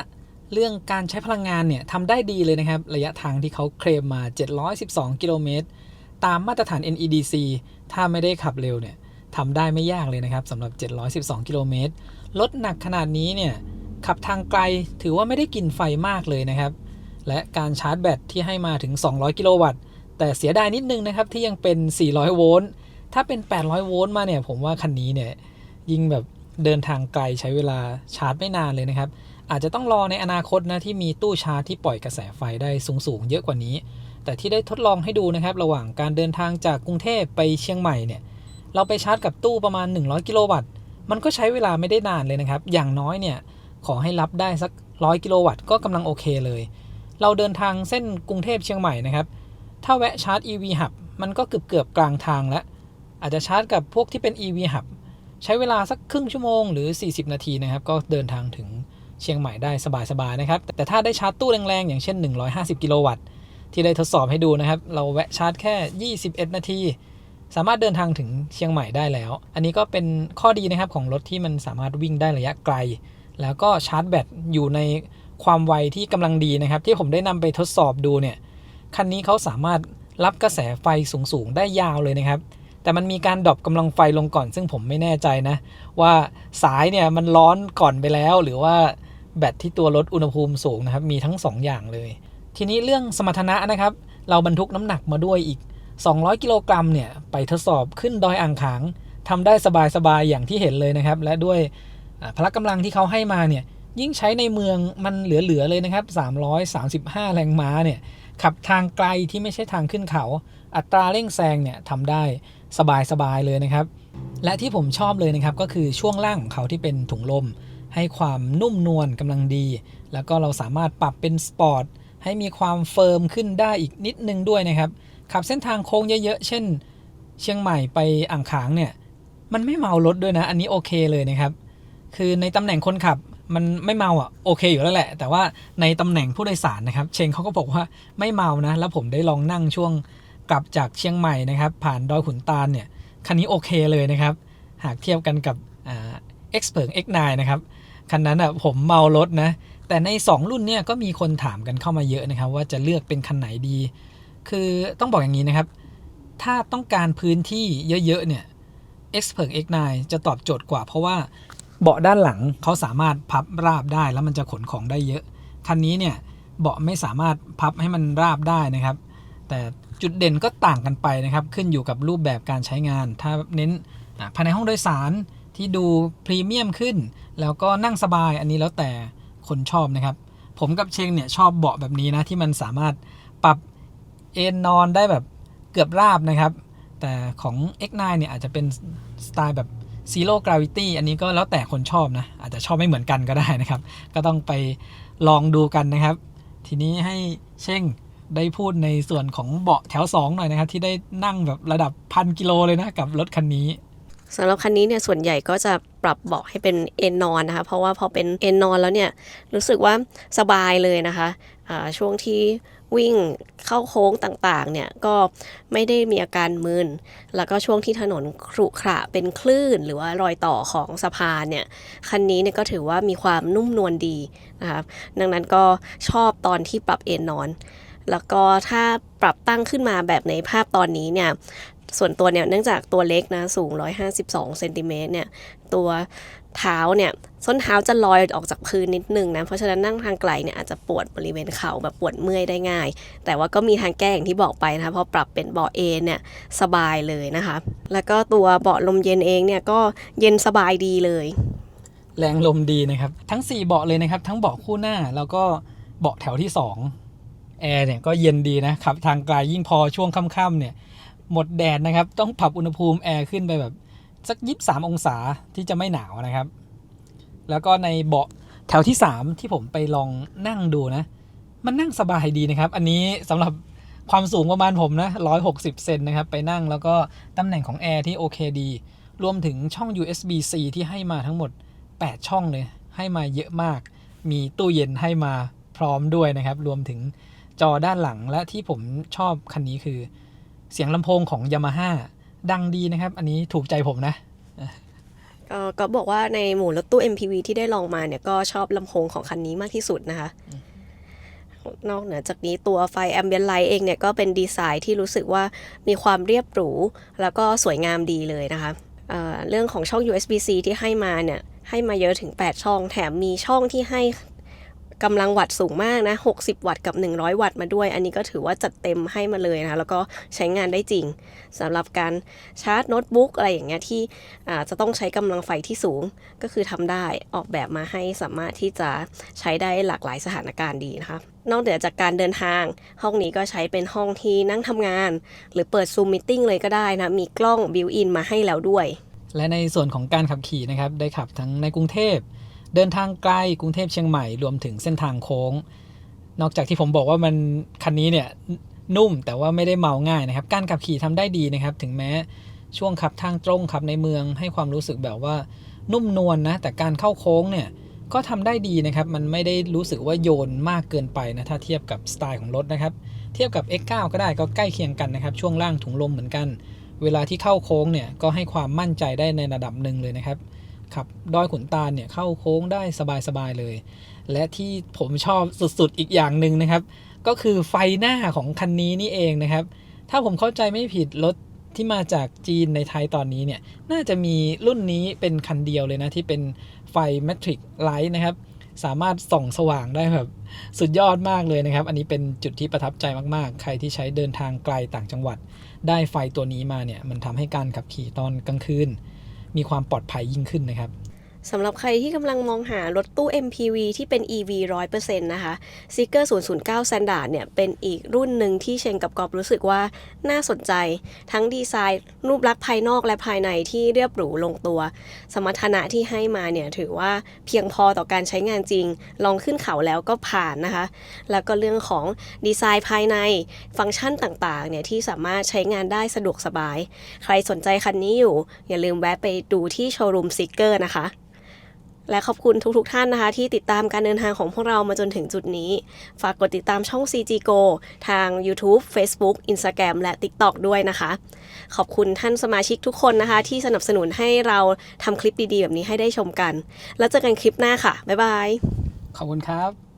เรื่องการใช้พลังงานเนี่ยทำได้ดีเลยนะครับระยะทางที่เขาเคลมมา712กิโลเมตรตามมาตรฐาน NEDC ถ้าไม่ได้ขับเร็วเนี่ยทำได้ไม่ยากเลยนะครับสำหรับ712กิโลเมตรรถหนักขนาดนี้เนี่ยขับทางไกลถือว่าไม่ได้กินไฟมากเลยนะครับและการชาร์จแบตที่ให้มาถึง200กิโลวัตต์แต่เสียดายนิดนึงนะครับที่ยังเป็น400โวลต์ถ้าเป็น800โวลต์มาเนี่ยผมว่าคันนี้เนี่ยยิ่งแบบเดินทางไกลใช้เวลาชาร์จไม่นานเลยนะครับอาจจะต้องรอในอนาคตนะที่มีตู้ชาร์จที่ปล่อยกระแสไฟได้สูงเยอะกว่านี้แต่ที่ได้ทดลองให้ดูนะครับระหว่างการเดินทางจากกรุงเทพไปเชียงใหม่เนี่ยเราไปชาร์จกับตู้ประมาณ100กิโลวัตต์มันก็ใช้เวลาไม่ได้นานเลยนะครับอย่างน้อยเนี่ยขอให้รับได้สัก100กิโลวัตต์ก็กำลังโอเคเลยเราเดินทางเส้นกรุงเทพเชียงใหม่นะครับถ้าแวะชาร์จ EV Hub มันก็เกือบกลางทางแล้วอาจจะชาร์จกับพวกที่เป็น EV Hub ใช้เวลาสักครึ่งชั่วโมงหรือ40นาทีนะครับก็เดินทางถึงเชียงใหม่ได้สบายๆนะครับแต่ถ้าได้ชาร์จตู้แรงๆอย่างเช่น150กิโลวัตต์ที่ได้ทดสอบให้ดูนะครับเราแวะชาร์จแค่21นาทีสามารถเดินทางถึงเชียงใหม่ได้แล้วอันนี้ก็เป็นข้อดีนะครับของรถที่มันสามารถวิ่งได้ระยะไกลแล้วก็ชาร์จแบตอยู่ในความไวที่กำลังดีนะครับที่ผมได้นำไปทดสอบดูเนี่ยคันนี้เขาสามารถรับกระแสไฟสูงได้ยาวเลยนะครับแต่มันมีการดรอปกำลังไฟลงก่อนซึ่งผมไม่แน่ใจนะว่าสายเนี่ยมันร้อนก่อนไปแล้วหรือว่าแบตที่ตัวรถอุณหภูมิสูงนะครับมีทั้ง2อย่างเลยทีนี้เรื่องสมรรถนะนะครับเราบรรทุกน้ำหนักมาด้วยอีก200กิโลกรัมเนี่ยไปทดสอบขึ้นดอยอ่างขางทำได้สบายๆอย่างที่เห็นเลยนะครับและด้วยพละกำลังที่เขาให้มาเนี่ยยิ่งใช้ในเมืองมันเหลือเลยนะครับ335แรงม้าเนี่ยขับทางไกลที่ไม่ใช่ทางขึ้นเขาอัตราเร่งแซงเนี่ยทำได้สบายเลยนะครับและที่ผมชอบเลยนะครับก็คือช่วงล่างของเขาที่เป็นถุงลมให้ความนุ่มนวลกำลังดีแล้วก็เราสามารถปรับเป็นสปอร์ต ให้มีความเฟิร์มขึ้นได้อีกนิดนึงด้วยนะครับขับเส้นทางโค้งเยอะๆเช่นเชียงใหม่ไปอ่างขางเนี่ยมันไม่เมารถด้วยนะอันนี้โอเคเลยนะครับคือในตำแหน่งคนขับมันไม่เมาโอเคอยู่แล้วแหละแต่ว่าในตำแหน่งผู้โดยสารนะครับเชงเขาก็บอกว่าไม่เมานะแล้วผมได้ลองนั่งช่วงกลับจากเชียงใหม่นะครับผ่านดอยขุนตาลเนี่ยคันนี้โอเคเลยนะครับหากเทียบกันกับXpeng X9 นะครับคันนั้นผมเมารถนะแต่ใน2รุ่นเนี่ยก็มีคนถามกันเข้ามาเยอะนะครับว่าจะเลือกเป็นคันไหนดีคือต้องบอกอย่างนี้นะครับถ้าต้องการพื้นที่เยอะๆเนี่ย Xpeng X9 จะตอบโจทย์กว่าเพราะว่าเบาะด้านหลังเขาสามารถพับราบได้แล้วมันจะขนของได้เยอะคันนี้เนี่ยเบาะไม่สามารถพับให้มันราบได้นะครับแต่จุดเด่นก็ต่างกันไปนะครับขึ้นอยู่กับรูปแบบการใช้งานถ้าเน้นภายในห้องโดยสารที่ดูพรีเมียมขึ้นแล้วก็นั่งสบายอันนี้แล้วแต่คนชอบนะครับผมกับเชงเนี่ยชอบเบาะแบบนี้นะที่มันสามารถปรับเอนนอนได้แบบเกือบราบนะครับแต่ของ X9 เนี่ยอาจจะเป็นสไตล์แบบ Zero Gravity อันนี้ก็แล้วแต่คนชอบนะอาจจะชอบไม่เหมือนกันก็ได้นะครับก็ต้องไปลองดูกันนะครับทีนี้ให้เช่งได้พูดในส่วนของเบาะแถว2หน่อยนะครับที่ได้นั่งแบบระดับ1,000 กิโลเลยนะกับรถคันนี้สำหรับคันนี้เนี่ยส่วนใหญ่ก็จะปรับเบาะให้เป็นเอนนอนนะคะเพราะว่าพอเป็นเอนนอนแล้วเนี่ยรู้สึกว่าสบายเลยนะคะช่วงที่วิ่งเข้าโค้งต่างๆเนี่ยก็ไม่ได้มีอาการมึนแล้วก็ช่วงที่ถนนขรุขระเป็นคลื่นหรือว่ารอยต่อของสะพานเนี่ยคันนี้เนี่ยก็ถือว่ามีความนุ่มนวลดีนะคะดังนั้นก็ชอบตอนที่ปรับเอนนอนแล้วก็ถ้าปรับตั้งขึ้นมาแบบในภาพตอนนี้เนี่ยส่วนตัวเนี่ยเนื่องจากตัวเล็กนะสูง152เซนติเมตรเนี่ยตัวเท้าเนี่ยส้นเท้าจะลอยออกจากพื้นนิดนึงนะเพราะฉะนั้นนั่งทางไกลเนี่ยอาจจะปวดบริเวณเข่าแบบปวดเมื่อยได้ง่ายแต่ว่าก็มีทางแก้อย่างที่บอกไปนะคะพอปรับเป็นเบาะเอนเนี่ยสบายเลยนะคะแล้วก็ตัวเบาะลมเย็นเองเนี่ยก็เย็นสบายดีเลยแรงลมดีนะครับทั้ง4เบาะเลยนะครับทั้งเบาะคู่หน้าแล้วก็เบาะแถวที่2แอร์เนี่ยก็เย็นดีนะขับทางไกลยิ่งพอช่วงค่ำๆเนี่ยหมดแดดนะครับต้องปรับอุณหภูมิแอร์ขึ้นไปแบบสัก23 องศาที่จะไม่หนาวนะครับแล้วก็ในเบาะแถวที่3ที่ผมไปลองนั่งดูนะมันนั่งสบายดีนะครับอันนี้สำหรับความสูงประมาณผมนะ160 เซนนะครับไปนั่งแล้วก็ตำแหน่งของแอร์ที่โอเคดีรวมถึงช่อง USB-C ที่ให้มาทั้งหมด8 ช่องเลยให้มาเยอะมากมีตู้เย็นให้มาพร้อมด้วยนะครับรวมถึงจอด้านหลังและที่ผมชอบคันนี้คือเสียงลำโพงของ Yamaha ดังดีนะครับอันนี้ถูกใจผมนะก็บอกว่าในหมู่รถตู้ MPV ที่ได้ลองมาเนี่ยก็ชอบลำโพงของคันนี้มากที่สุดนะคะนอกเหนือจากนี้ตัวไฟ Ambient Light เองเนี่ยก็เป็นดีไซน์ที่รู้สึกว่ามีความเรียบหรูแล้วก็สวยงามดีเลยนะคะเรื่องของช่อง USB-C ที่ให้มาเนี่ยให้มาเยอะถึง8 ช่องแถมมีช่องที่ให้กำลังวัตต์สูงมากนะ60 วัตต์กับ100 วัตต์มาด้วยอันนี้ก็ถือว่าจัดเต็มให้มาเลยนะแล้วก็ใช้งานได้จริงสำหรับการชาร์จโน้ตบุ๊กอะไรอย่างเงี้ยที่จะต้องใช้กำลังไฟที่สูงก็คือทำได้ออกแบบมาให้สามารถที่จะใช้ได้หลากหลายสถานการณ์ดีนะคะนอกเหนือจากการเดินทางห้องนี้ก็ใช้เป็นห้องที่นั่งทำงานหรือเปิด Zoom Meeting เลยก็ได้นะมีกล้อง built-in มาให้แล้วด้วยและในส่วนของการขับขี่นะครับได้ขับทั้งในกรุงเทพเดินทางไกลกรุงเทพเชียงใหม่รวมถึงเส้นทางโค้งนอกจากที่ผมบอกว่ามันคันนี้เนี่ยนุ่มแต่ว่าไม่ได้เมาง่ายนะครับการขับขี่ทำได้ดีนะครับถึงแม้ช่วงขับทางตรงขับในเมืองให้ความรู้สึกแบบว่านุ่มนวลนะแต่การเข้าโค้งเนี่ยก็ทำได้ดีนะครับมันไม่ได้รู้สึกว่าโยนมากเกินไปนะถ้าเทียบกับสไตล์ของรถนะครับเทียบกับ X9 ก็ได้ก็ใกล้เคียงกันนะครับช่วงล่างถุงลมเหมือนกันเวลาที่เข้าโค้งเนี่ยก็ให้ความมั่นใจได้ในระดับหนึ่งเลยนะครับขับดอยขุนตาลเนี่ยเข้าโค้งได้สบายๆเลยและที่ผมชอบสุดๆอีกอย่างหนึ่งนะครับก็คือไฟหน้าของคันนี้นี่เองนะครับถ้าผมเข้าใจไม่ผิดรถที่มาจากจีนในไทยตอนนี้เนี่ยน่าจะมีรุ่นนี้เป็นคันเดียวเลยนะที่เป็นไฟ Matrix Light นะครับสามารถส่องสว่างได้แบบสุดยอดมากเลยนะครับอันนี้เป็นจุดที่ประทับใจมากๆใครที่ใช้เดินทางไกลต่างจังหวัดได้ไฟตัวนี้มาเนี่ยมันทำให้การขับขี่ตอนกลางคืนมีความปลอดภัยยิ่งขึ้นนะครับ สำหรับใครที่กำลังมองหารถตู้ MPV ที่เป็น EV 100% นะคะ Seeker 009 Standard เนี่ยเป็นอีกรุ่นหนึ่งที่เชนกับกอบรู้สึกว่าน่าสนใจทั้งดีไซน์รูปลักษณ์ภายนอกและภายในที่เรียบหรูลงตัว สมรรถนะที่ให้มาเนี่ยถือว่าเพียงพอต่อการใช้งานจริง ลองขึ้นเขาแล้วก็ผ่านนะคะ แล้วก็เรื่องของดีไซน์ภายในฟังก์ชันต่างๆเนี่ยที่สามารถใช้งานได้สะดวกสบาย ใครสนใจคันนี้อยู่อย่าลืมแวะไปดูที่โชว์รูม Seeker นะคะและขอบคุณทุกๆท่านนะคะที่ติดตามการเดินทางของพวกเรามาจนถึงจุดนี้ฝากกดติดตามช่อง CG Go ทาง YouTube Facebook Instagram และ TikTok ด้วยนะคะขอบคุณท่านสมาชิกทุกคนนะคะที่สนับสนุนให้เราทำคลิปดีๆแบบนี้ให้ได้ชมกันแล้วเจอกันคลิปหน้าค่ะบ๊ายบายขอบคุณครับ